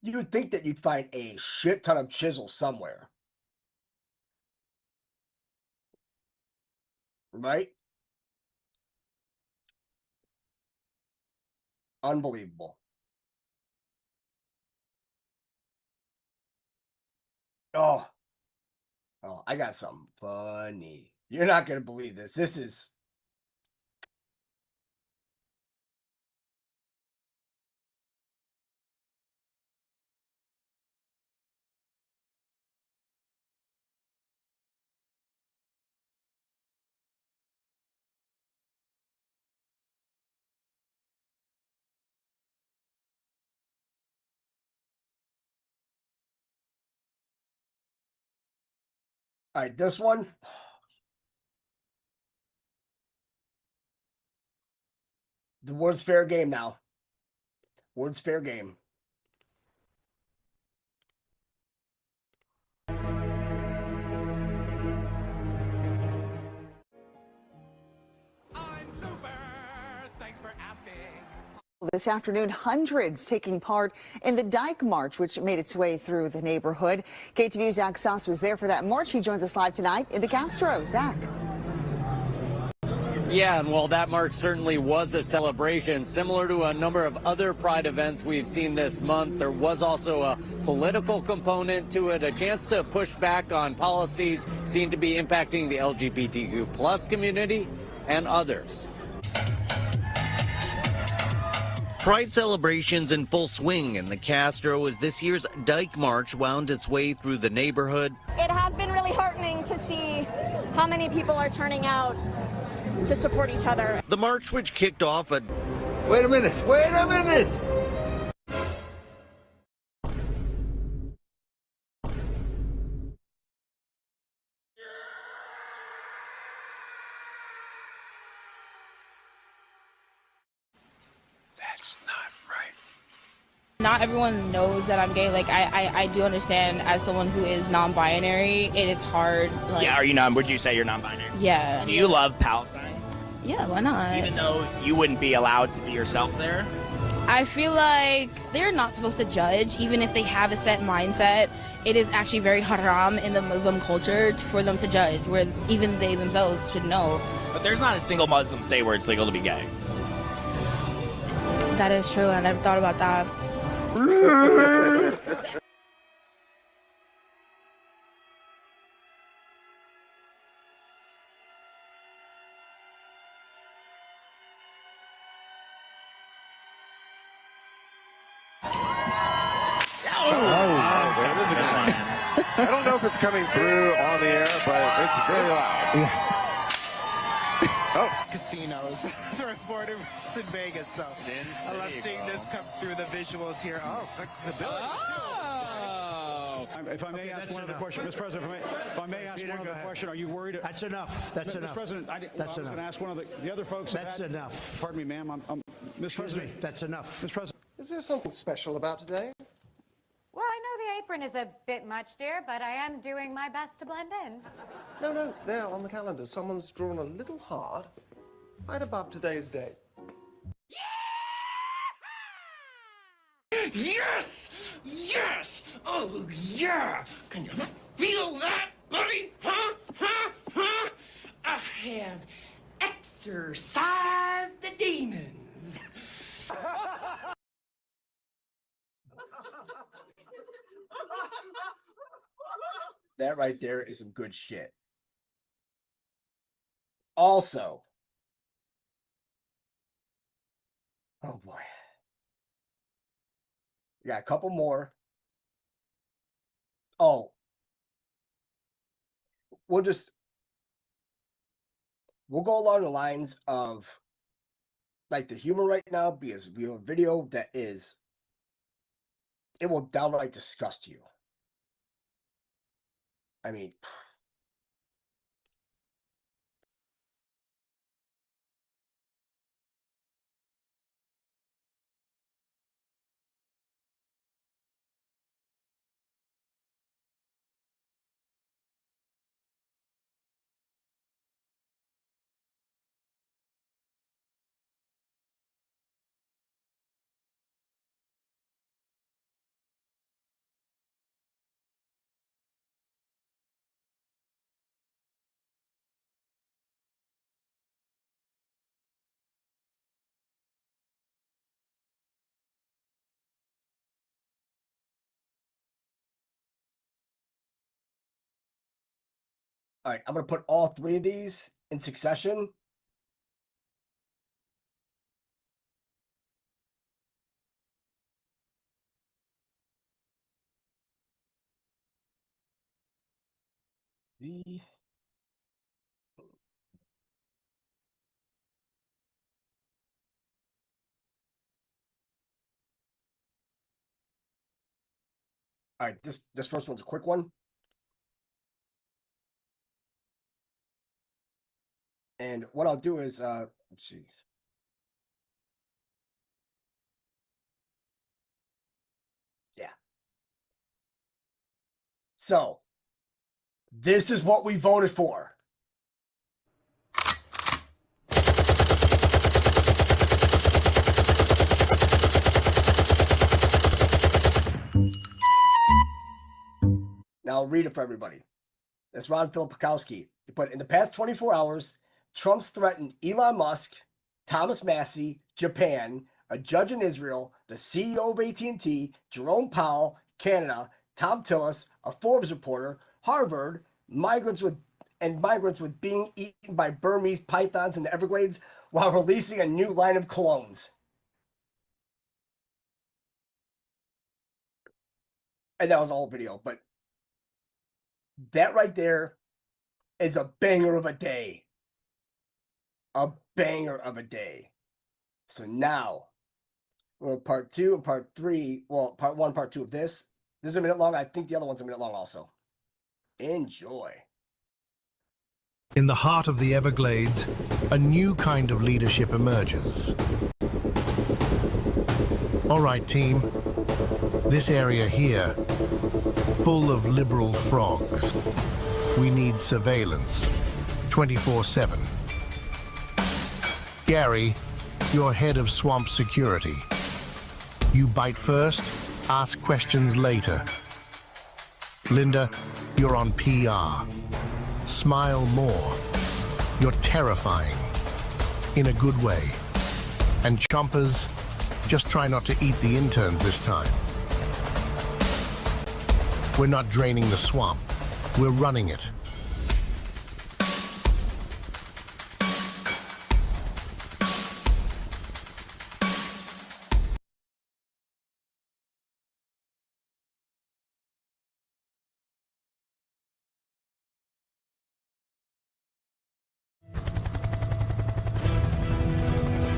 You would think that you'd find a shit ton of chisels somewhere. Right? Unbelievable. Oh, I got something funny. You're not going to believe this. This is... All right, this one. The word's fair game now. Word's fair game. This afternoon, hundreds taking part in the Dyke March, which made its way through the neighborhood. KTVU's Zach Sauce was there for that march. He joins us live tonight in the Castro. Zach. Yeah, and while that march certainly was a celebration, similar to a number of other Pride events we've seen this month, there was also a political component to it, a chance to push back on policies seen to be impacting the LGBTQ plus community and others. Pride celebrations in full swing in the Castro as this year's Dyke March wound its way through the neighborhood. It has been really heartening to see how many people are turning out to support each other. The march, which kicked off at... Wait a minute! Wait a minute! Not everyone knows that I'm gay. Like, I do understand as someone who is non-binary, it is hard. Like, yeah, are you would you say you're non-binary? Yeah. Do you love Palestine? Yeah, why not? Even though you wouldn't be allowed to be yourself there? I feel like they're not supposed to judge, even if they have a set mindset. It is actually very haram in the Muslim culture for them to judge, where even they themselves should know. But there's not a single Muslim state where it's legal to be gay. That is true, I never thought about that. That is a good one. I don't know if it's coming through on the air, but it's very loud. Oh, casinos. It's a reporter in Vegas, so I love seeing this come through the visuals here. Oh, flexibility. If I may ask one other question, Mr. President, if I may ask one other question, are you worried? That's enough. That's enough. Mr. President, I was going to ask one of the other folks. That's enough. Pardon me, ma'am. Mr. President. That's enough. Mr. President. Is there something special about today? Well, I know the apron is a bit much, dear, but I am doing my best to blend in. No, there on the calendar, someone's drawn a little hard right above today's date. Yes! Yes! Oh, yeah! Can you feel that, buddy? Huh? Huh? Huh? I have exorcised the demons. That right there is some good shit. Also, oh boy, we got a couple more. Oh, we'll go along the lines of like the humor right now, because we have a video that is, it will downright disgust you. I mean, all right, I'm going to put all three of these in succession. All right, this first one's a quick one. And what I'll do is, let's see. Yeah. So, this is what we voted for. I'll read it for everybody. That's Ron Filipkowski. He put, in the past 24 hours, Trump's threatened Elon Musk, Thomas Massey, Japan, a judge in Israel, the CEO of AT&T, Jerome Powell, Canada, Tom Tillis, a Forbes reporter, Harvard, migrants with being eaten by Burmese pythons in the Everglades while releasing a new line of colognes. And that was the whole video, but that right there is a banger of a day. A banger of a day. So now, we're part 2 and part 3. Well, part 1, part 2 of this. This is a minute long. I think the other one's a minute long also. Enjoy. In the heart of the Everglades, a new kind of leadership emerges. All right, team. This area here, full of liberal frogs. We need surveillance, 24/7. Gary, you're head of swamp security. You bite first, ask questions later. Linda, you're on PR. Smile more. You're terrifying, in a good way. And Chompers, just try not to eat the interns this time. We're not draining the swamp. We're running it.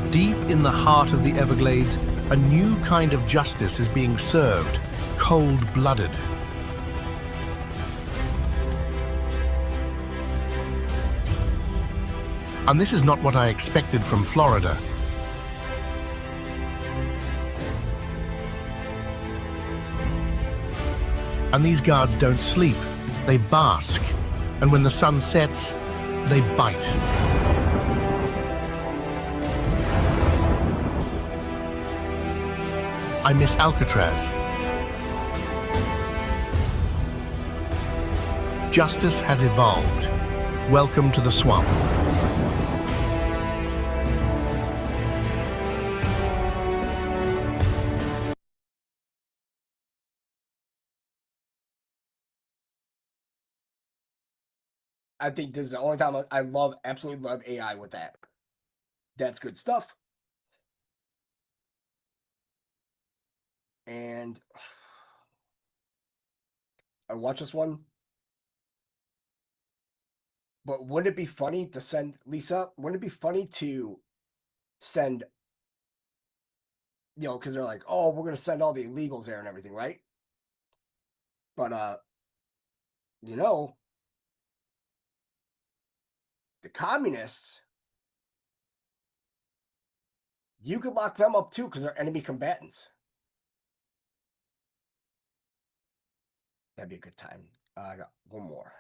Deep in the heart of the Everglades, a new kind of justice is being served, cold-blooded. And this is not what I expected from Florida. And these guards don't sleep, they bask. And when the sun sets, they bite. I miss Alcatraz. Justice has evolved. Welcome to the swamp. I think this is the only time I absolutely love AI with that. That's good stuff. And I watch this one. But wouldn't it be funny to send, Lisa, wouldn't it be funny to send, you know, because they're like, oh, we're going to send all the illegals there and everything, right? But, you know, the communists, you could lock them up too because they're enemy combatants. That'd be a good time. I got one more.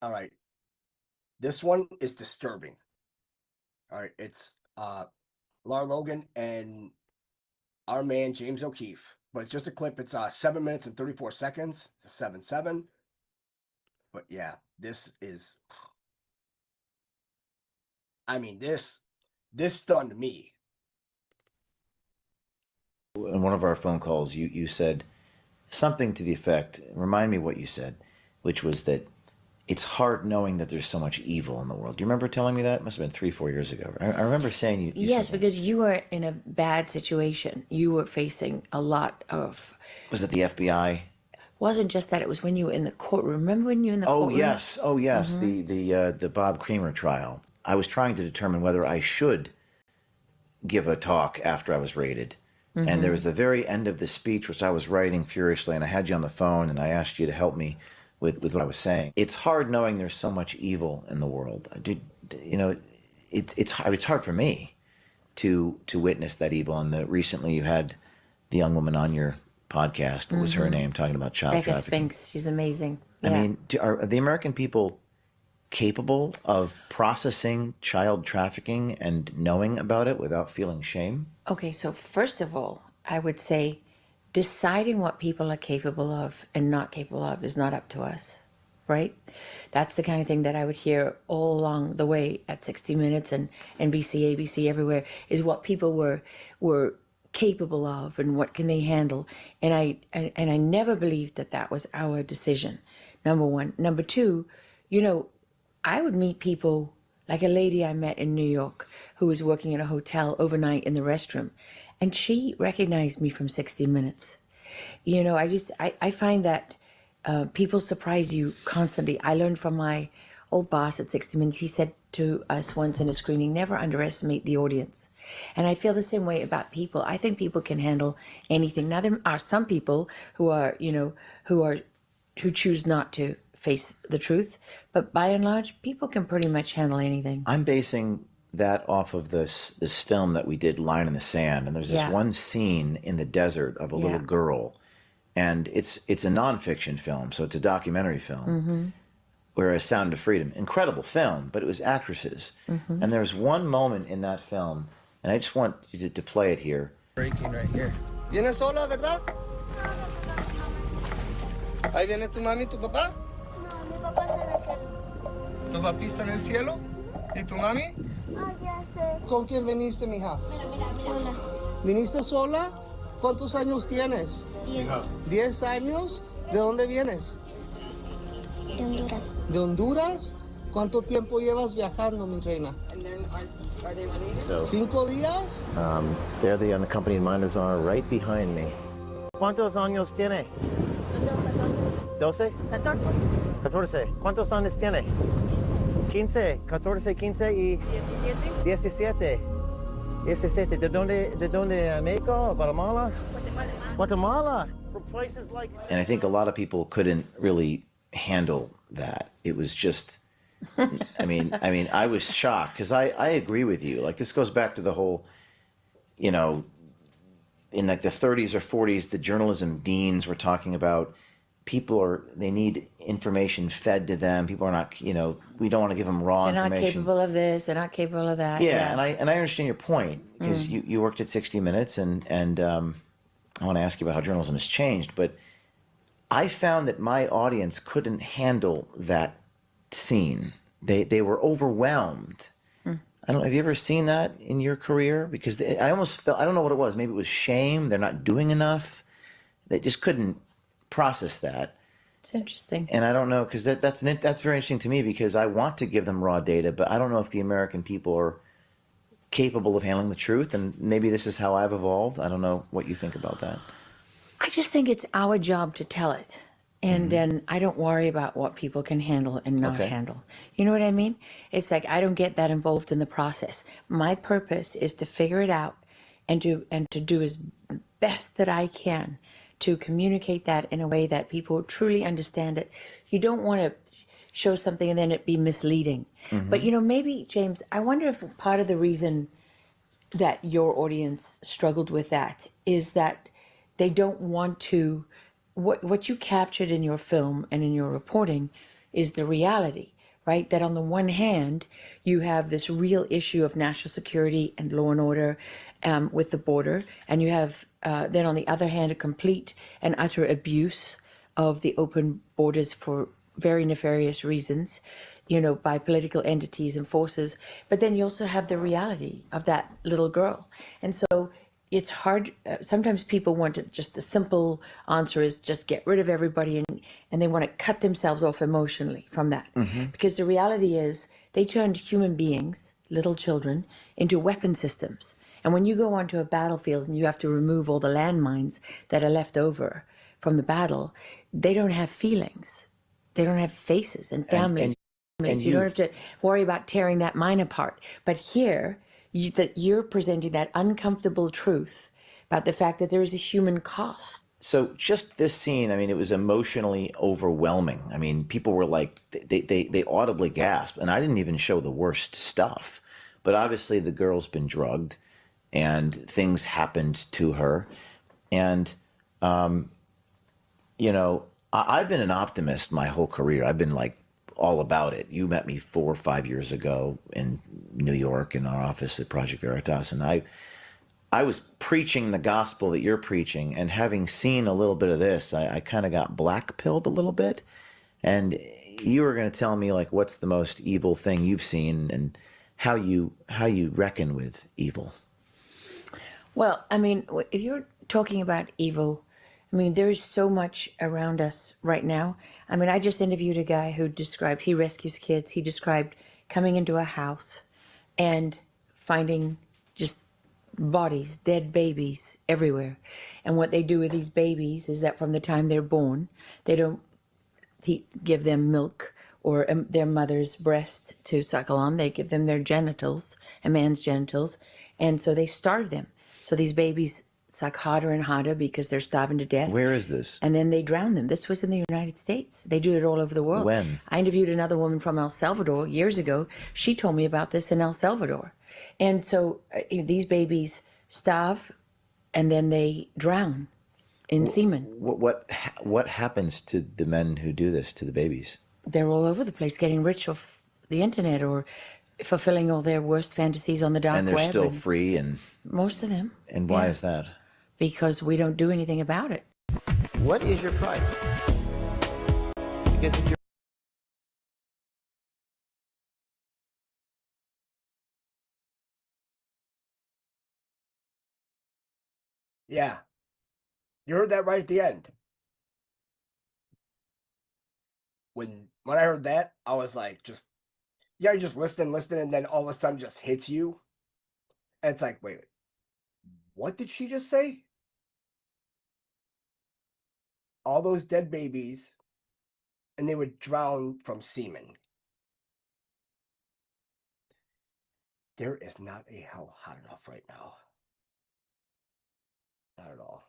All right. This one is disturbing. All right. It's Lar Logan and our man, James O'Keefe. But it's just a clip. It's 7 minutes and 34 seconds. It's a 7-7. But yeah, this is... I mean, this stunned me. In one of our phone calls, you said something to the effect, remind me what you said, which was that it's hard knowing that there's so much evil in the world. Do you remember telling me that? It must have been 3-4 years ago. I remember saying you yes, said that. because you were in a bad situation. You were facing a lot of... Was it the FBI? Wasn't just that, it was when you were in the courtroom. Remember when you were in the courtroom? Oh yes, the Bob Creamer trial. I was trying to determine whether I should give a talk after I was raided. And there was the very end of the speech, which I was writing furiously, and I had you on the phone, and I asked you to help me with what I was saying. It's hard knowing there's so much evil in the world. You know, it's hard for me to witness that evil. And recently you had the young woman on your podcast. What was her name? Talking about child Becca trafficking. Spinks. She's amazing. I mean, are the American people capable of processing child trafficking and knowing about it without feeling shame? Okay, so first of all, I would say deciding what people are capable of and not capable of is not up to us, right? That's the kind of thing that I would hear all along the way at 60 Minutes and NBC, ABC, everywhere, is what people were capable of and what can they handle. And I never believed that that was our decision, number one. Number two, you know, I would meet people, like a lady I met in New York who was working in a hotel overnight in the restroom, and she recognized me from 60 Minutes. You know, I find that people surprise you constantly. I learned from my old boss at 60 Minutes. He said to us once in a screening, never underestimate the audience. And I feel the same way about people. I think people can handle anything. Now, there are some people who are, you know, who choose not to face the truth, but by and large, people can pretty much handle anything. I'm basing that off of this film that we did, Line in the Sand, and there's this one scene in the desert of a little girl, and it's a nonfiction film, so it's a documentary film. Whereas Sound of Freedom, incredible film, but it was actresses. And there's one moment in that film, and I just want you to play it here. Breaking right here. ¿Vienes sola, verdad? Ahí viene tu mami, tu papá. ¿Tu papi está en el cielo? ¿Y tu mami? Ya sé. ¿Con quién viniste, mija? Sola. ¿Viniste sola? ¿Cuántos años tienes? 10. 10 años. ¿De dónde vienes? De Honduras. ¿De Honduras? ¿Cuánto tiempo llevas viajando, mi reina? So, 5 días? there the unaccompanied minors are right behind me. ¿Cuántos años tiene? 12. 14. ¿Cuántos años tiene? 15, 14, 15 y 17. 17. ¿De dónde? México? Guatemala? Guatemala. From places like. And I think a lot of people couldn't really handle that. It was just, I mean, I was shocked because I agree with you. Like, this goes back to the whole, you know, in like the 30s or 40s, the journalism deans were talking about they need information fed to them. People are not, you know, we don't want to give them raw information. They're not capable of this, they're not capable of that. Yeah, and I understand your point, because you worked at 60 Minutes, and I want to ask you about how journalism has changed, but I found that my audience couldn't handle that scene. They were overwhelmed. Have you ever seen that in your career? Because I almost felt, I don't know what it was, maybe it was shame, they're not doing enough. They just couldn't process that. It's interesting. And I don't know, because that's very interesting to me, because I want to give them raw data, but I don't know if the American people are capable of handling the truth, and maybe this is how I've evolved. I don't know what you think about that. I just think it's our job to tell it. And then I don't worry about what people can handle and not handle. You know what I mean? It's like I don't get that involved in the process. My purpose is to figure it out and to do as best that I can to communicate that in a way that people truly understand it. You don't want to show something and then it be misleading. But, you know, maybe, James, I wonder if part of the reason that your audience struggled with that is that they don't want to, what you captured in your film and in your reporting is the reality, right? That on the one hand, you have this real issue of national security and law and order with the border, and you have then on the other hand, a complete and utter abuse of the open borders for very nefarious reasons, you know, by political entities and forces. But then you also have the reality of that little girl. And so it's hard. Sometimes people want to, just the simple answer is just get rid of everybody, and they want to cut themselves off emotionally from that. Because the reality is they turned human beings, little children, into weapon systems. And when you go onto a battlefield and you have to remove all the landmines that are left over from the battle, they don't have feelings. They don't have faces and families. And you don't have to worry about tearing that mine apart. But here, you're presenting that uncomfortable truth about the fact that there is a human cost. So just this scene, I mean, it was emotionally overwhelming. I mean, people were like, they audibly gasped. And I didn't even show the worst stuff. But obviously the girl's been drugged and things happened to her. And, you know, I've been an optimist my whole career. I've been like all about it. You met me 4 or 5 years ago in New York in our office at Project Veritas, and I was preaching the gospel that you're preaching, and having seen a little bit of this, I kind of got black-pilled a little bit. And you were going to tell me, like, what's the most evil thing you've seen and how you reckon with evil. Well, I mean, if you're talking about evil, I mean, there's so much around us right now. I mean, I just interviewed a guy who described, he rescues kids. He described coming into a house and finding just bodies, dead babies everywhere. And what they do with these babies is that from the time they're born, they don't give them milk or their mother's breast to suckle on. They give them their genitals, a man's genitals, and so they starve them. So these babies suck harder and harder because they're starving to death. Where is this? And then they drown them. This was in the United States. They do it all over the world. When? I interviewed another woman from El Salvador years ago. She told me about this in El Salvador. And so these babies starve and then they drown in semen. What happens to the men who do this to the babies? They're all over the place getting rich off the internet or fulfilling all their worst fantasies on the dark web. And they're still free, and most of them. And why is that? Because we don't do anything about it. What is your price? Because if you're Yeah. You heard that right at the end. When I heard that, I was like, you're just listening, and then all of a sudden just hits you. And it's like, wait, what did she just say? All those dead babies, and they would drown from semen. There is not a hell hot enough right now. Not at all.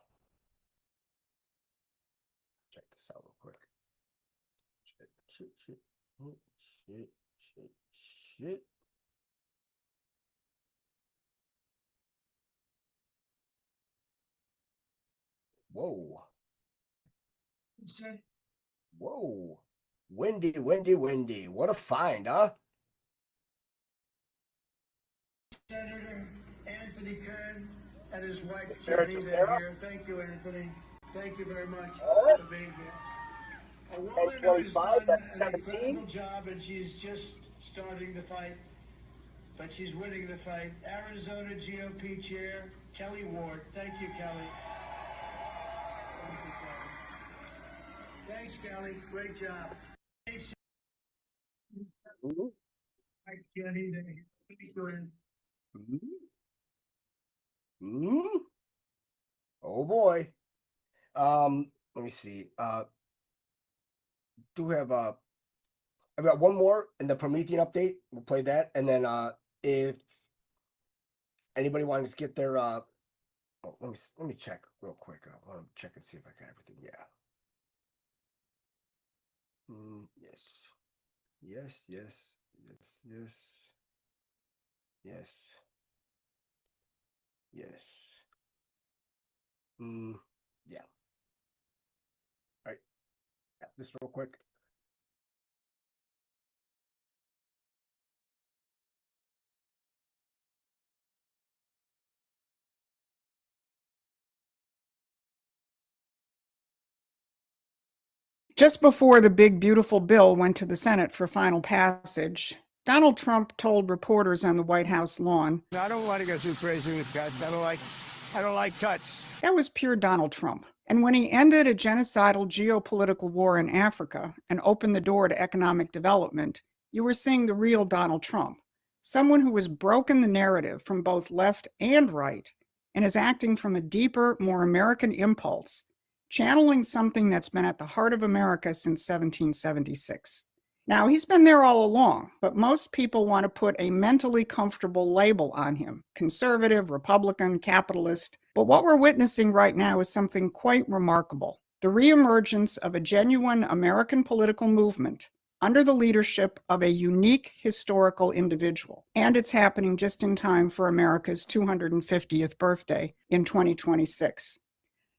Check this out real quick. Shit. Whoa. Whoa. Windy. What a find, huh? Senator Anthony Kern and his wife Sarah, Jenny, Sarah? they're here. Thank you, Anthony. Thank you very much All right. for being here. A woman who has 25, done that's an 17. incredible job, and she's just starting the fight, but she's winning the fight. Arizona GOP Chair Kelly Ward. Thank you, Kelly. Thanks, Kelly. Great job. Thanks. Hi, Jenny. Thank you. Oh boy. Let me see. Do have I've got one more in the Promethean update. We'll play that, and then if anybody wanted to get their let me check real quick. I want to check and see if I got everything. Yeah. Yes. Yeah. All right. Yeah, this real quick. Just before the big, beautiful bill went to the Senate for final passage, Donald Trump told reporters on the White House lawn, I don't want to go too crazy with cuts. I don't like cuts. that was pure Donald Trump. And when he ended a genocidal geopolitical war in Africa and opened the door to economic development, you were seeing the real Donald Trump, someone who has broken the narrative from both left and right and is acting from a deeper, more American impulse, channeling something that's been at the heart of America since 1776. Now, he's been there all along, but most people want to put a mentally comfortable label on him: conservative, Republican, capitalist. But what we're witnessing right now is something quite remarkable: the reemergence of a genuine American political movement under the leadership of a unique historical individual. And it's happening just in time for America's 250th birthday in 2026.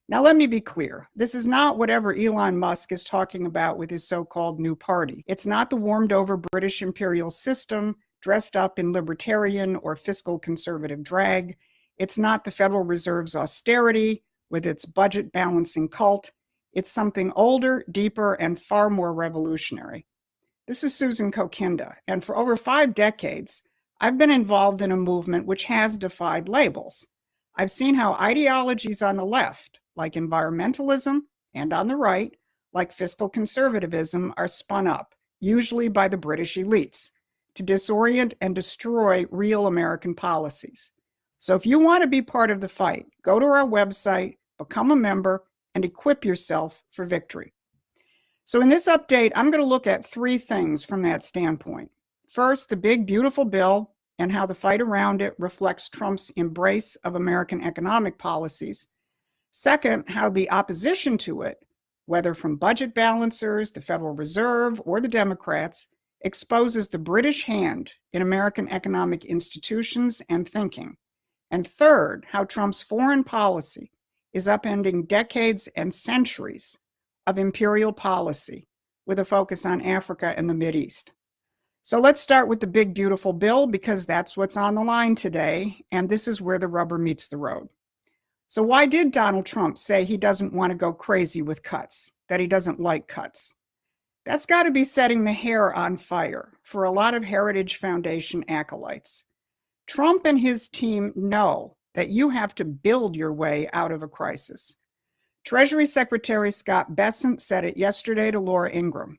Now, let me be clear. This is not whatever Elon Musk is talking about with his so-called new party. It's not the warmed-over British imperial system dressed up in libertarian or fiscal conservative drag. It's not the Federal Reserve's austerity with its budget-balancing cult. It's something older, deeper, and far more revolutionary. This is Susan Kokinda, and for over 5 decades, I've been involved in a movement which has defied labels. I've seen how ideologies on the left, like environmentalism, and on the right, like fiscal conservatism, are spun up, usually by the British elites, to disorient and destroy real American policies. So if you want to be part of the fight, go to our website, become a member, and equip yourself for victory. So in this update, I'm going to look at 3 things from that standpoint. First, the big, beautiful bill and how the fight around it reflects Trump's embrace of American economic policies. Second, how the opposition to it, whether from budget balancers, the Federal Reserve, or the Democrats, exposes the British hand in American economic institutions and thinking. And third, how Trump's foreign policy is upending decades and centuries of imperial policy with a focus on Africa and the Mideast. So let's start with the big, beautiful bill, because that's what's on the line today, and this is where the rubber meets the road. So why did Donald Trump say he doesn't want to go crazy with cuts, that he doesn't like cuts? That's got to be setting the hair on fire for a lot of Heritage Foundation acolytes. Trump and his team know that you have to build your way out of a crisis. Treasury Secretary Scott Bessent said it yesterday to Laura Ingraham.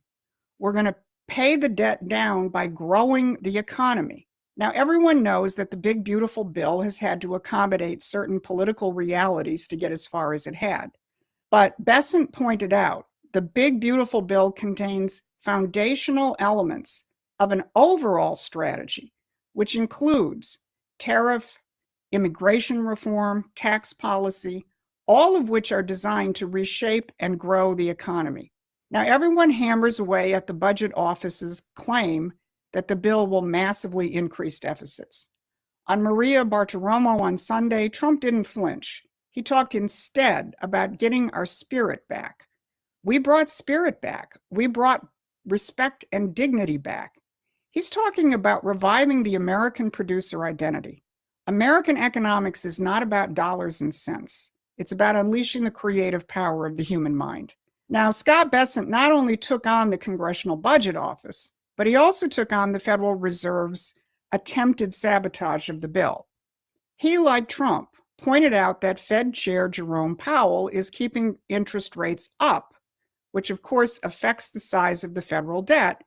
We're going to pay the debt down by growing the economy. Now, everyone knows that the big, beautiful bill has had to accommodate certain political realities to get as far as it had. But Bessent pointed out the big, beautiful bill contains foundational elements of an overall strategy, which includes tariff, immigration reform, tax policy, all of which are designed to reshape and grow the economy. Now, everyone hammers away at the budget office's claim that the bill will massively increase deficits. On Maria Bartiromo on Sunday, Trump didn't flinch. He talked instead about getting our spirit back. We brought spirit back. We brought respect and dignity back. He's talking about reviving the American producer identity. American economics is not about dollars and cents. It's about unleashing the creative power of the human mind. Now, Scott Bessent not only took on the Congressional Budget Office, but he also took on the Federal Reserve's attempted sabotage of the bill. He, like Trump, pointed out that Fed Chair Jerome Powell is keeping interest rates up, which of course affects the size of the federal debt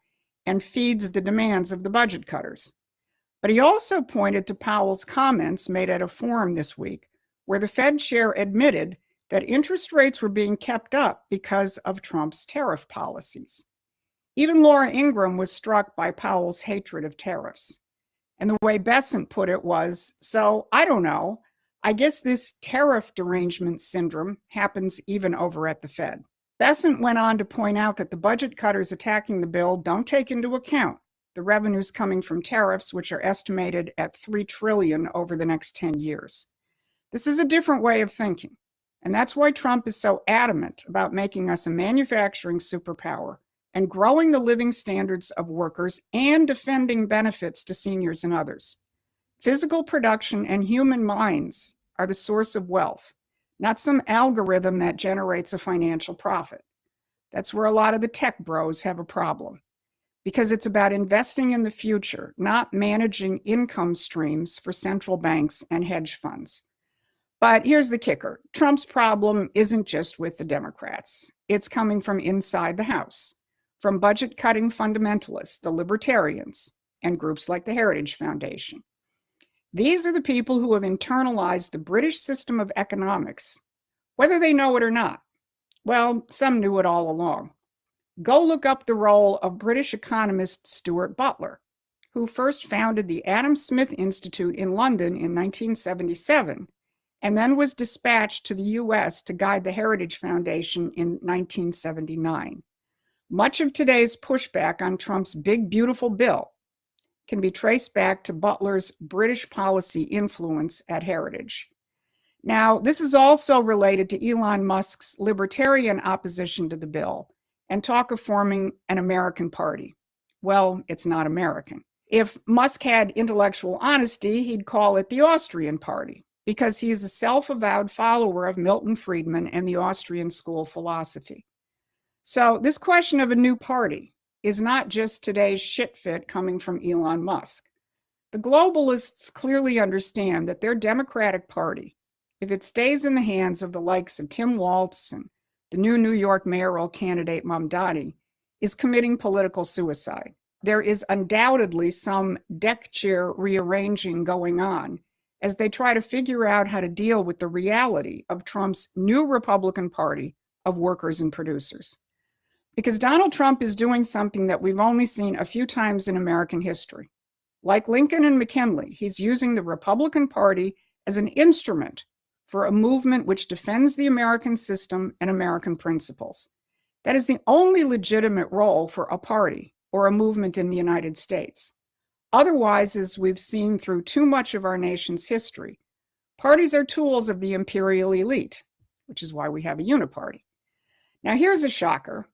and feeds the demands of the budget cutters. But he also pointed to Powell's comments made at a forum this week, where the Fed chair admitted that interest rates were being kept up because of Trump's tariff policies. Even Laura Ingraham was struck by Powell's hatred of tariffs. And the way Bessent put it was, so I don't know, I guess this tariff derangement syndrome happens even over at the Fed. Bessent went on to point out that the budget cutters attacking the bill don't take into account the revenues coming from tariffs, which are estimated at $3 trillion over the next 10 years. This is a different way of thinking, and that's why Trump is so adamant about making us a manufacturing superpower and growing the living standards of workers and defending benefits to seniors and others. Physical production and human minds are the source of wealth, not some algorithm that generates a financial profit. That's where a lot of the tech bros have a problem, because it's about investing in the future, not managing income streams for central banks and hedge funds. But here's the kicker. Trump's problem isn't just with the Democrats. It's coming from inside the House, from budget-cutting fundamentalists, the libertarians, and groups like the Heritage Foundation. These are the people who have internalized the British system of economics, whether they know it or not. Well, some knew it all along. Go look up the role of British economist Stuart Butler, who first founded the Adam Smith Institute in London in 1977, and then was dispatched to the US to guide the Heritage Foundation in 1979. Much of today's pushback on Trump's big, beautiful bill can be traced back to Butler's British policy influence at Heritage. Now, this is also related to Elon Musk's libertarian opposition to the bill and talk of forming an American party. Well, it's not American. If Musk had intellectual honesty, he'd call it the Austrian Party, because he is a self-avowed follower of Milton Friedman and the Austrian school philosophy. So this question of a new party is not just today's shit fit coming from Elon Musk. The globalists clearly understand that their Democratic Party, if it stays in the hands of the likes of Tim Walz and the new New York mayoral candidate Mamdani, is committing political suicide. There is undoubtedly some deck chair rearranging going on as they try to figure out how to deal with the reality of Trump's new Republican Party of workers and producers. Because Donald Trump is doing something that we've only seen a few times in American history. Like Lincoln and McKinley, he's using the Republican Party as an instrument for a movement which defends the American system and American principles. That is the only legitimate role for a party or a movement in the United States. Otherwise, as we've seen through too much of our nation's history, parties are tools of the imperial elite, which is why we have a uniparty. Now, here's a shocker.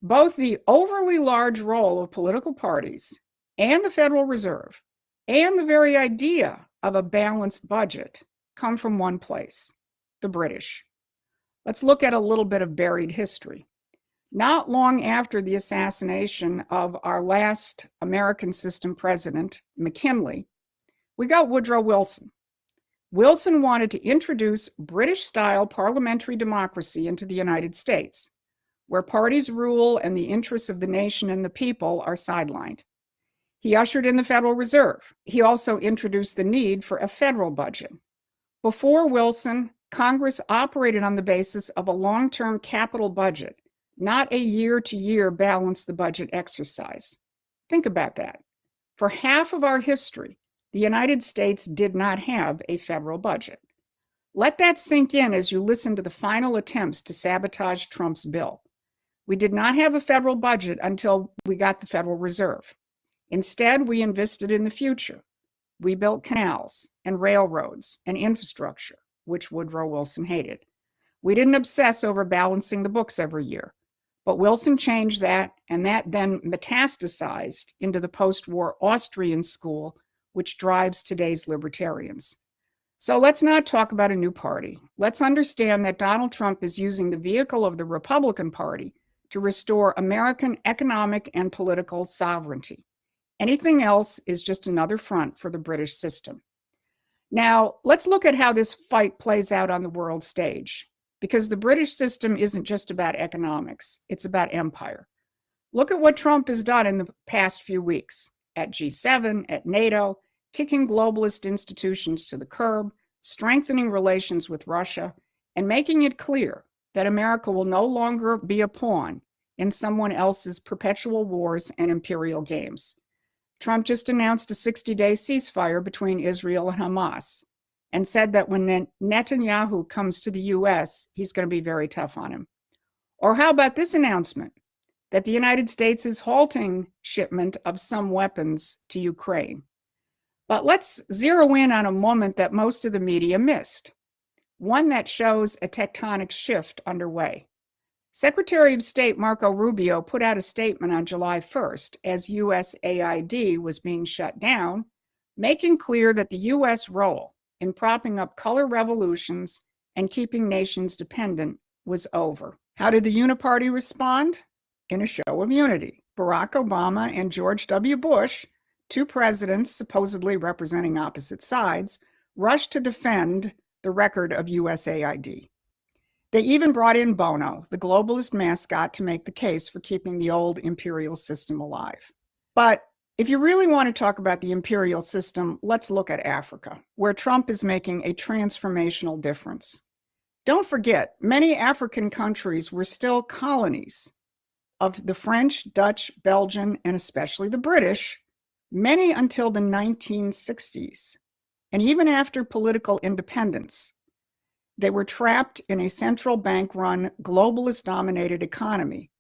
Both the overly large role of political parties and the Federal Reserve and the very idea of a balanced budget come from one place, the British. Let's look at a little bit of buried history. Not long after the assassination of our last American system president, McKinley, we got Woodrow Wilson. Wilson wanted to introduce British-style parliamentary democracy into the United States, where parties rule and the interests of the nation and the people are sidelined. He ushered in the Federal Reserve. He also introduced the need for a federal budget. Before Wilson, Congress operated on the basis of a long-term capital budget, not a year-to-year balance the budget exercise. Think about that. For half of our history, the United States did not have a federal budget. Let that sink in as you listen to the final attempts to sabotage Trump's bill. We did not have a federal budget until we got the Federal Reserve. Instead, we invested in the future. We built canals and railroads and infrastructure, which Woodrow Wilson hated. We didn't obsess over balancing the books every year. But Wilson changed that, and that then metastasized into the post-war Austrian school, which drives today's libertarians. So let's not talk about a new party. Let's understand that Donald Trump is using the vehicle of the Republican Party to restore American economic and political sovereignty. Anything else is just another front for the British system. Now, let's look at how this fight plays out on the world stage. Because the British system isn't just about economics, it's about empire. Look at what Trump has done in the past few weeks at G7, at NATO, kicking globalist institutions to the curb, strengthening relations with Russia, and making it clear that America will no longer be a pawn in someone else's perpetual wars and imperial games. Trump just announced a 60-day ceasefire between Israel and Hamas, and said that when Netanyahu comes to the US, he's going to be very tough on him. Or how about this announcement, that the United States is halting shipment of some weapons to Ukraine? But let's zero in on a moment that most of the media missed, one that shows a tectonic shift underway. Secretary of State Marco Rubio put out a statement on July 1st as USAID was being shut down, making clear that the US role in propping up color revolutions and keeping nations dependent was over. How did the Uniparty respond? In a show of unity. Barack Obama and George W. Bush, two presidents supposedly representing opposite sides, rushed to defend the record of USAID. They even brought in Bono, the globalist mascot, to make the case for keeping the old imperial system alive. But if you really want to talk about the imperial system, let's look at Africa, where Trump is making a transformational difference. Don't forget, many African countries were still colonies of the French, Dutch, Belgian, and especially the British, many until the 1960s. And even after political independence, they were trapped in a central bank-run, globalist-dominated economy,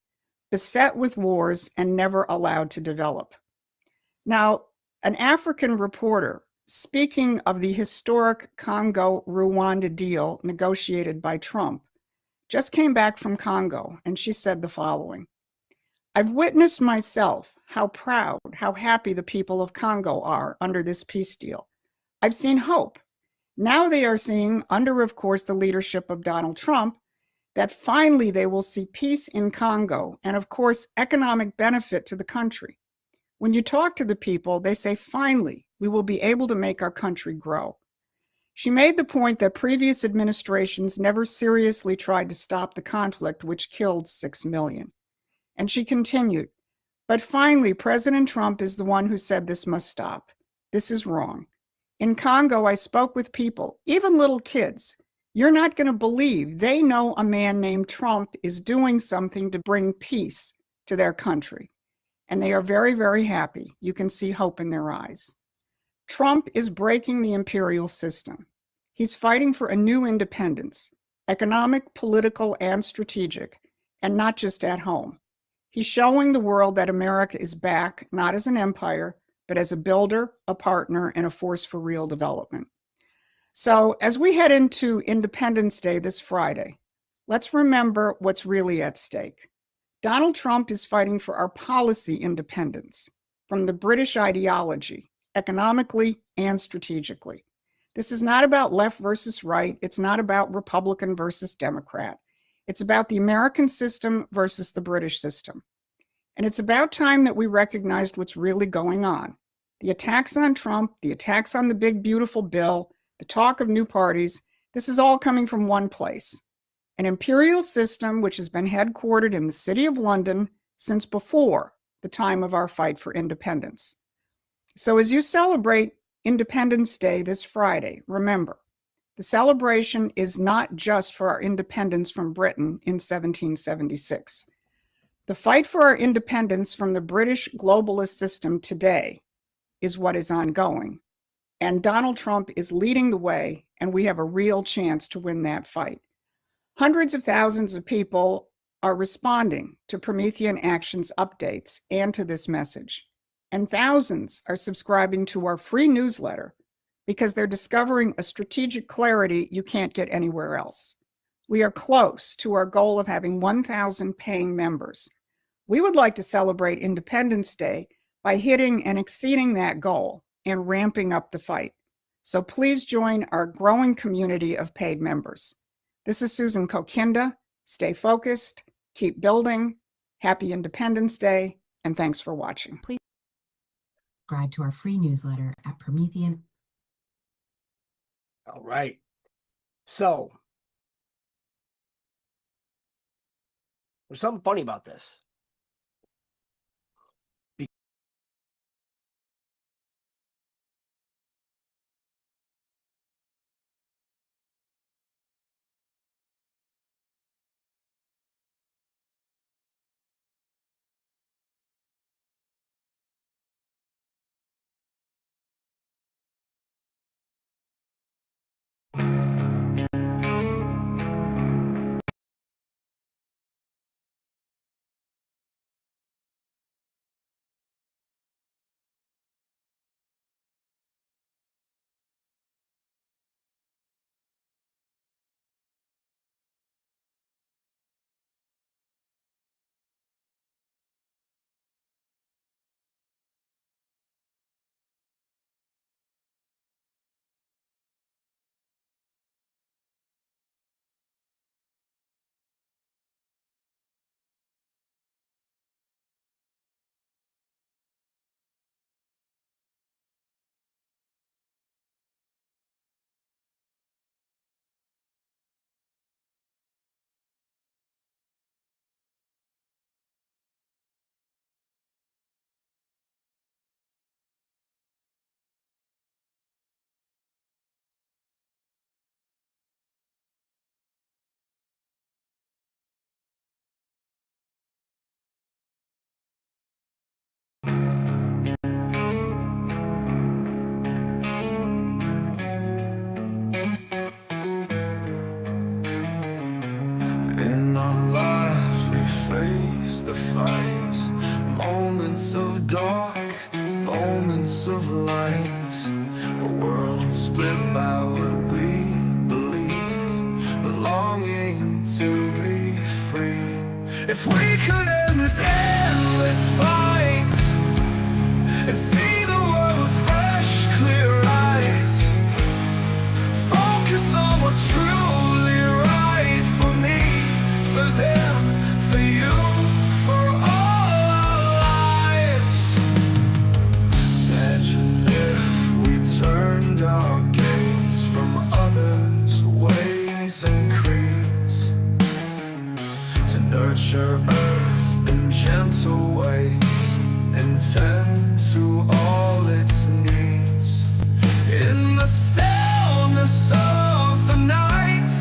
beset with wars and never allowed to develop. Now, an African reporter speaking of the historic Congo-Rwanda deal negotiated by Trump, just came back from Congo, and she said the following: "I've witnessed myself how proud, how happy the people of Congo are under this peace deal. I've seen hope. Now they are seeing, under, of course, the leadership of Donald Trump, that finally they will see peace in Congo and, of course, economic benefit to the country. When you talk to the people, they say, finally, we will be able to make our country grow." She made the point that previous administrations never seriously tried to stop the conflict, which killed 6 million. And she continued, "But finally, President Trump is the one who said this must stop. This is wrong. In Congo, I spoke with people, even little kids. You're not going to believe they know a man named Trump is doing something to bring peace to their country. And they are very, very happy. You can see hope in their eyes. Trump is breaking the imperial system. He's fighting for a new independence, economic, political, and strategic, and not just at home. He's showing the world that America is back, not as an empire, but as a builder, a partner, and a force for real development." So as we head into Independence Day this Friday, let's remember what's really at stake. Donald Trump is fighting for our policy independence from the British ideology, economically and strategically. This is not about left versus right. It's not about Republican versus Democrat. It's about the American system versus the British system. And it's about time that we recognized what's really going on. The attacks on Trump, the attacks on the big, beautiful bill, the talk of new parties, this is all coming from one place. An imperial system which has been headquartered in the City of London since before the time of our fight for independence. So as you celebrate Independence Day this Friday, remember, the celebration is not just for our independence from Britain in 1776. The fight for our independence from the British globalist system today is what is ongoing. And Donald Trump is leading the way, and we have a real chance to win that fight. Hundreds of thousands of people are responding to Promethean Action's updates and to this message. And thousands are subscribing to our free newsletter because they're discovering a strategic clarity you can't get anywhere else. We are close to our goal of having 1,000 paying members. We would like to celebrate Independence Day by hitting and exceeding that goal and ramping up the fight. So please join our growing community of paid members. This is Susan Kokinda. Stay focused, keep building. Happy Independence Day, and thanks for watching. Please subscribe to our free newsletter at Promethean. All right. So there's something funny about this. In our lives we face the fight, moments of dark, moments of light. A world split by what we believe, but longing to be free. If we could end this endless fight and see the world with fresh, clear eyes, focus on what's truly right for me, for them, for you, for all our lives. Imagine if we turned our gaze from others' ways and creeds to nurture earth in gentle ways and tend to all its needs. In the stillness of the night,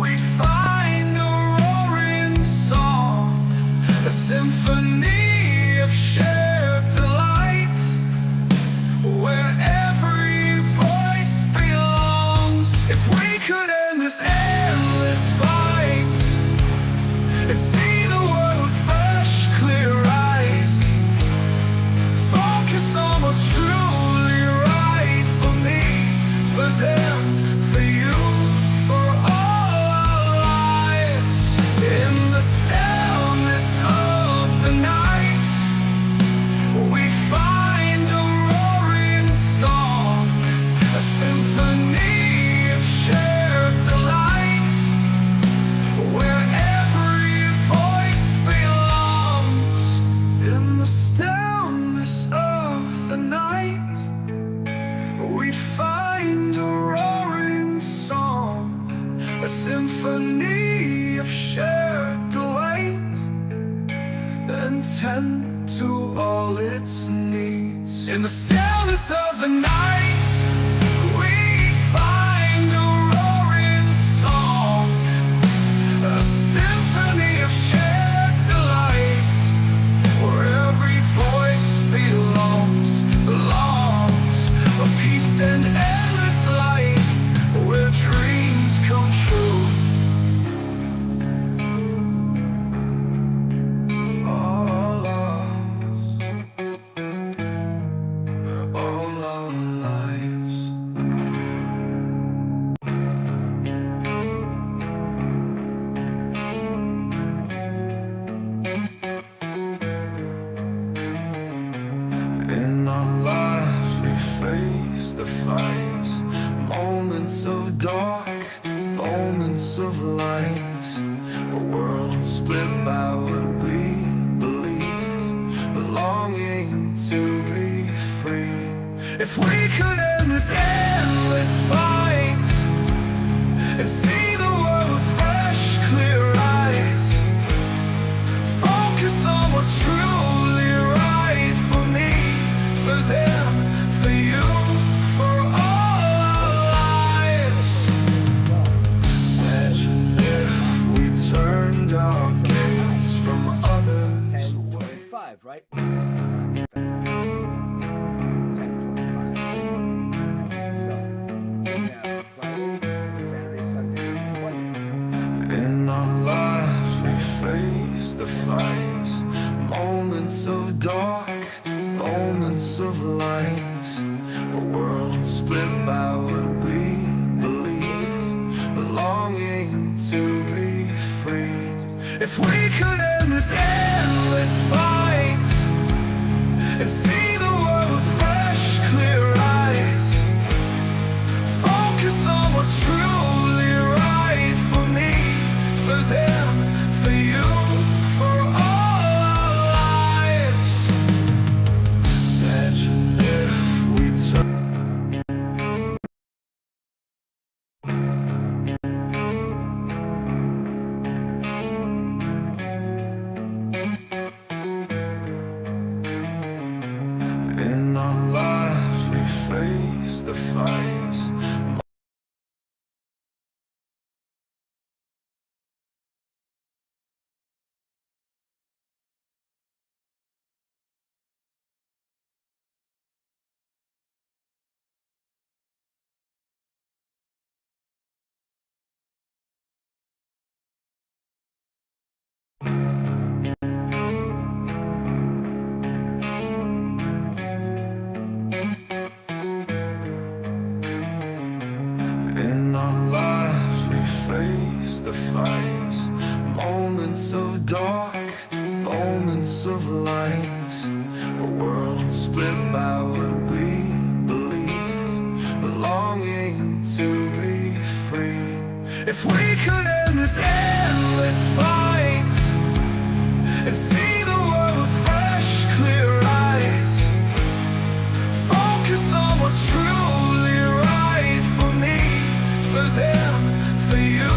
we'd find a roaring song, a symphony of shared delight, where every voice belongs. If we could end this endless fight and see the world with fresh, clear eyes, focus on what's truly right for me, for them, for you, for all our lives. In the stillness of the night, we find a roaring song, a symphony of shared delight, where every voice belongs. In the stillness of the night, we'd find a roaring song, a symphony of shared delight, and tend to all its needs. In the stillness of the night, we find a roaring song, a symphony of shared delight, where every voice belongs, belongs, of peace and endless light, where dreams come true. All our lives. In our lives we face the fight, moments of dark, moments of light, a world split by what we believe, but longing to be free. If we could end this endless fight and see the world with fresh, clear eyes, focus on what's truly right for me, for them, for you, for all our lives. Imagine if we turned our gaze from others' way. 5, right? In our lives we face the fight, moments of dark, moments of light, a world split by what we believe, but longing to be free. If we could end this endless fight and see the world with fresh, clear eyes, focus on what's truly right for me, for them, for you, for all our lives. Imagine if we turn. In our lives we face the fight. minds, a world split by what we believe, belonging to be free. If we could end this endless fight and see the world with fresh, clear eyes, focus on what's truly right for me, for them, for you,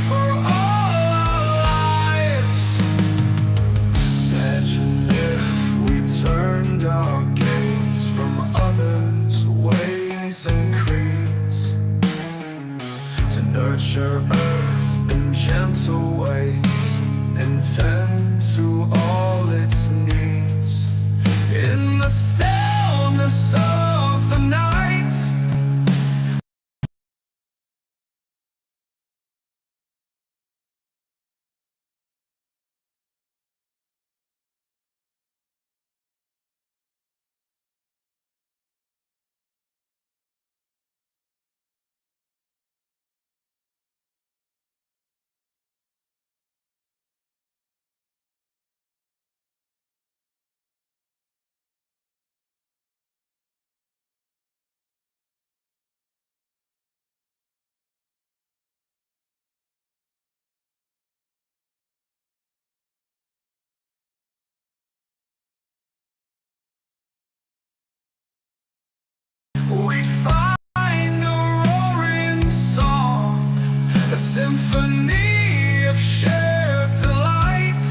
for all our lives. Imagine if we turned our gaze from others' ways and creeds to nurture earth in gentle ways and tend to all its needs. In the stillness of the night, we find a roaring song, a symphony of shared delight,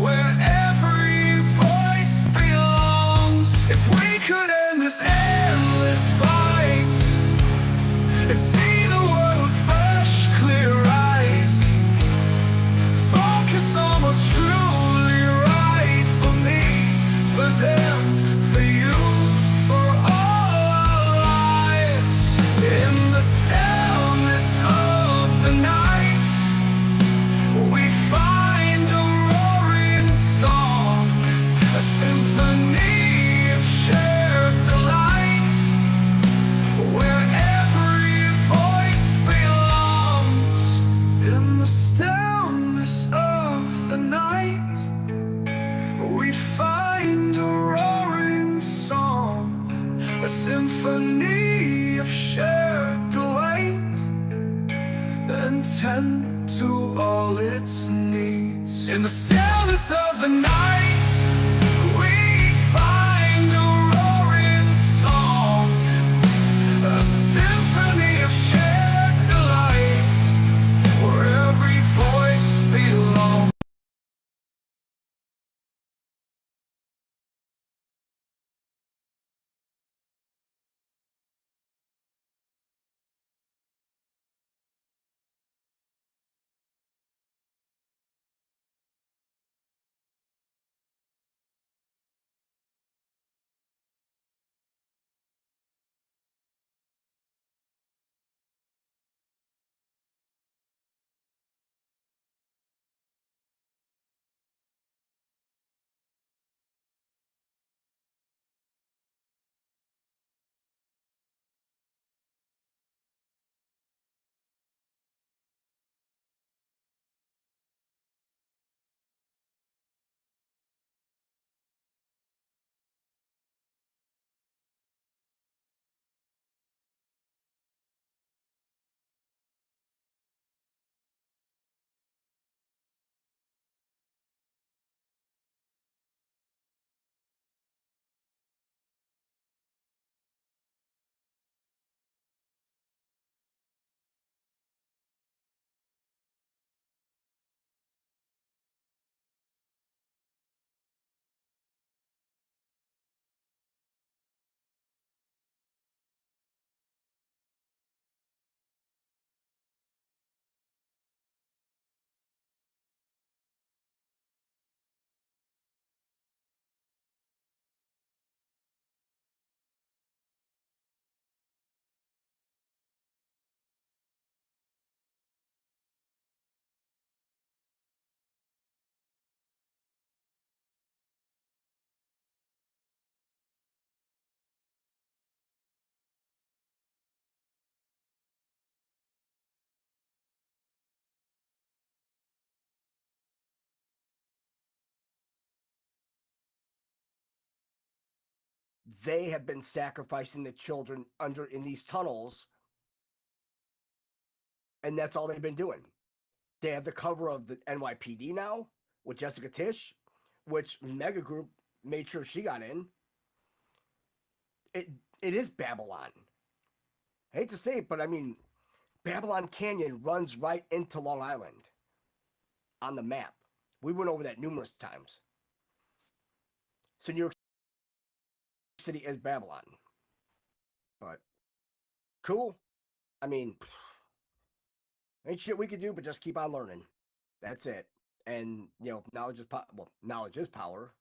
where every voice belongs. If we could end this endless fight and see the world with fresh, clear eyes, focus on what's truly right for me, for them, for you, for all our lives. In the stillness of the night, we find a roaring song, a symphony of shared delight, where every voice belongs. In the stillness of the night, we find a roaring song, a symphony of shared delight, and tend to all its needs. In the stillness of the night, we find a roaring song, a symphony of shared delight, where every voice belongs. they have been sacrificing the children in these tunnels, and that's all they've been doing. They have the cover of the NYPD now with Jessica Tisch, which Mega Group made sure she got in. It is Babylon. I hate to say it, but I mean, Babylon Canyon runs right into Long Island on the map. We went over that numerous times. So New York City is Babylon. But cool. I mean, ain't shit we could do but just keep on learning. That's it. And, you know, knowledge is power,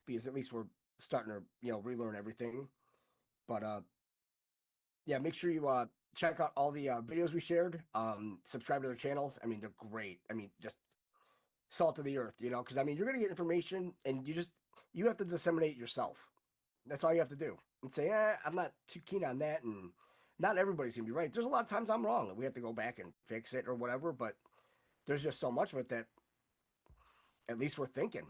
because at least we're starting to, you know, relearn everything. But yeah, make sure you check out all the videos we shared. Subscribe to their channels. I mean, they're great. I mean, just salt of the earth, you know, because I mean, you're gonna get information, and you have to disseminate it yourself. That's all you have to do, and say, I'm not too keen on that, and not everybody's gonna be right. There's a lot of times I'm wrong, and we have to go back and fix it or whatever. But there's just so much of it that at least we're thinking.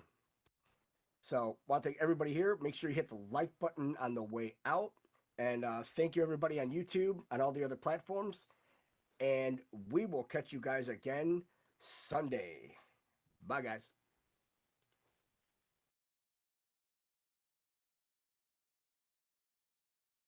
So, want to thank everybody here. Make sure you hit the like button on the way out. And thank you, everybody on YouTube and all the other platforms. And we will catch you guys again Sunday. Bye, guys.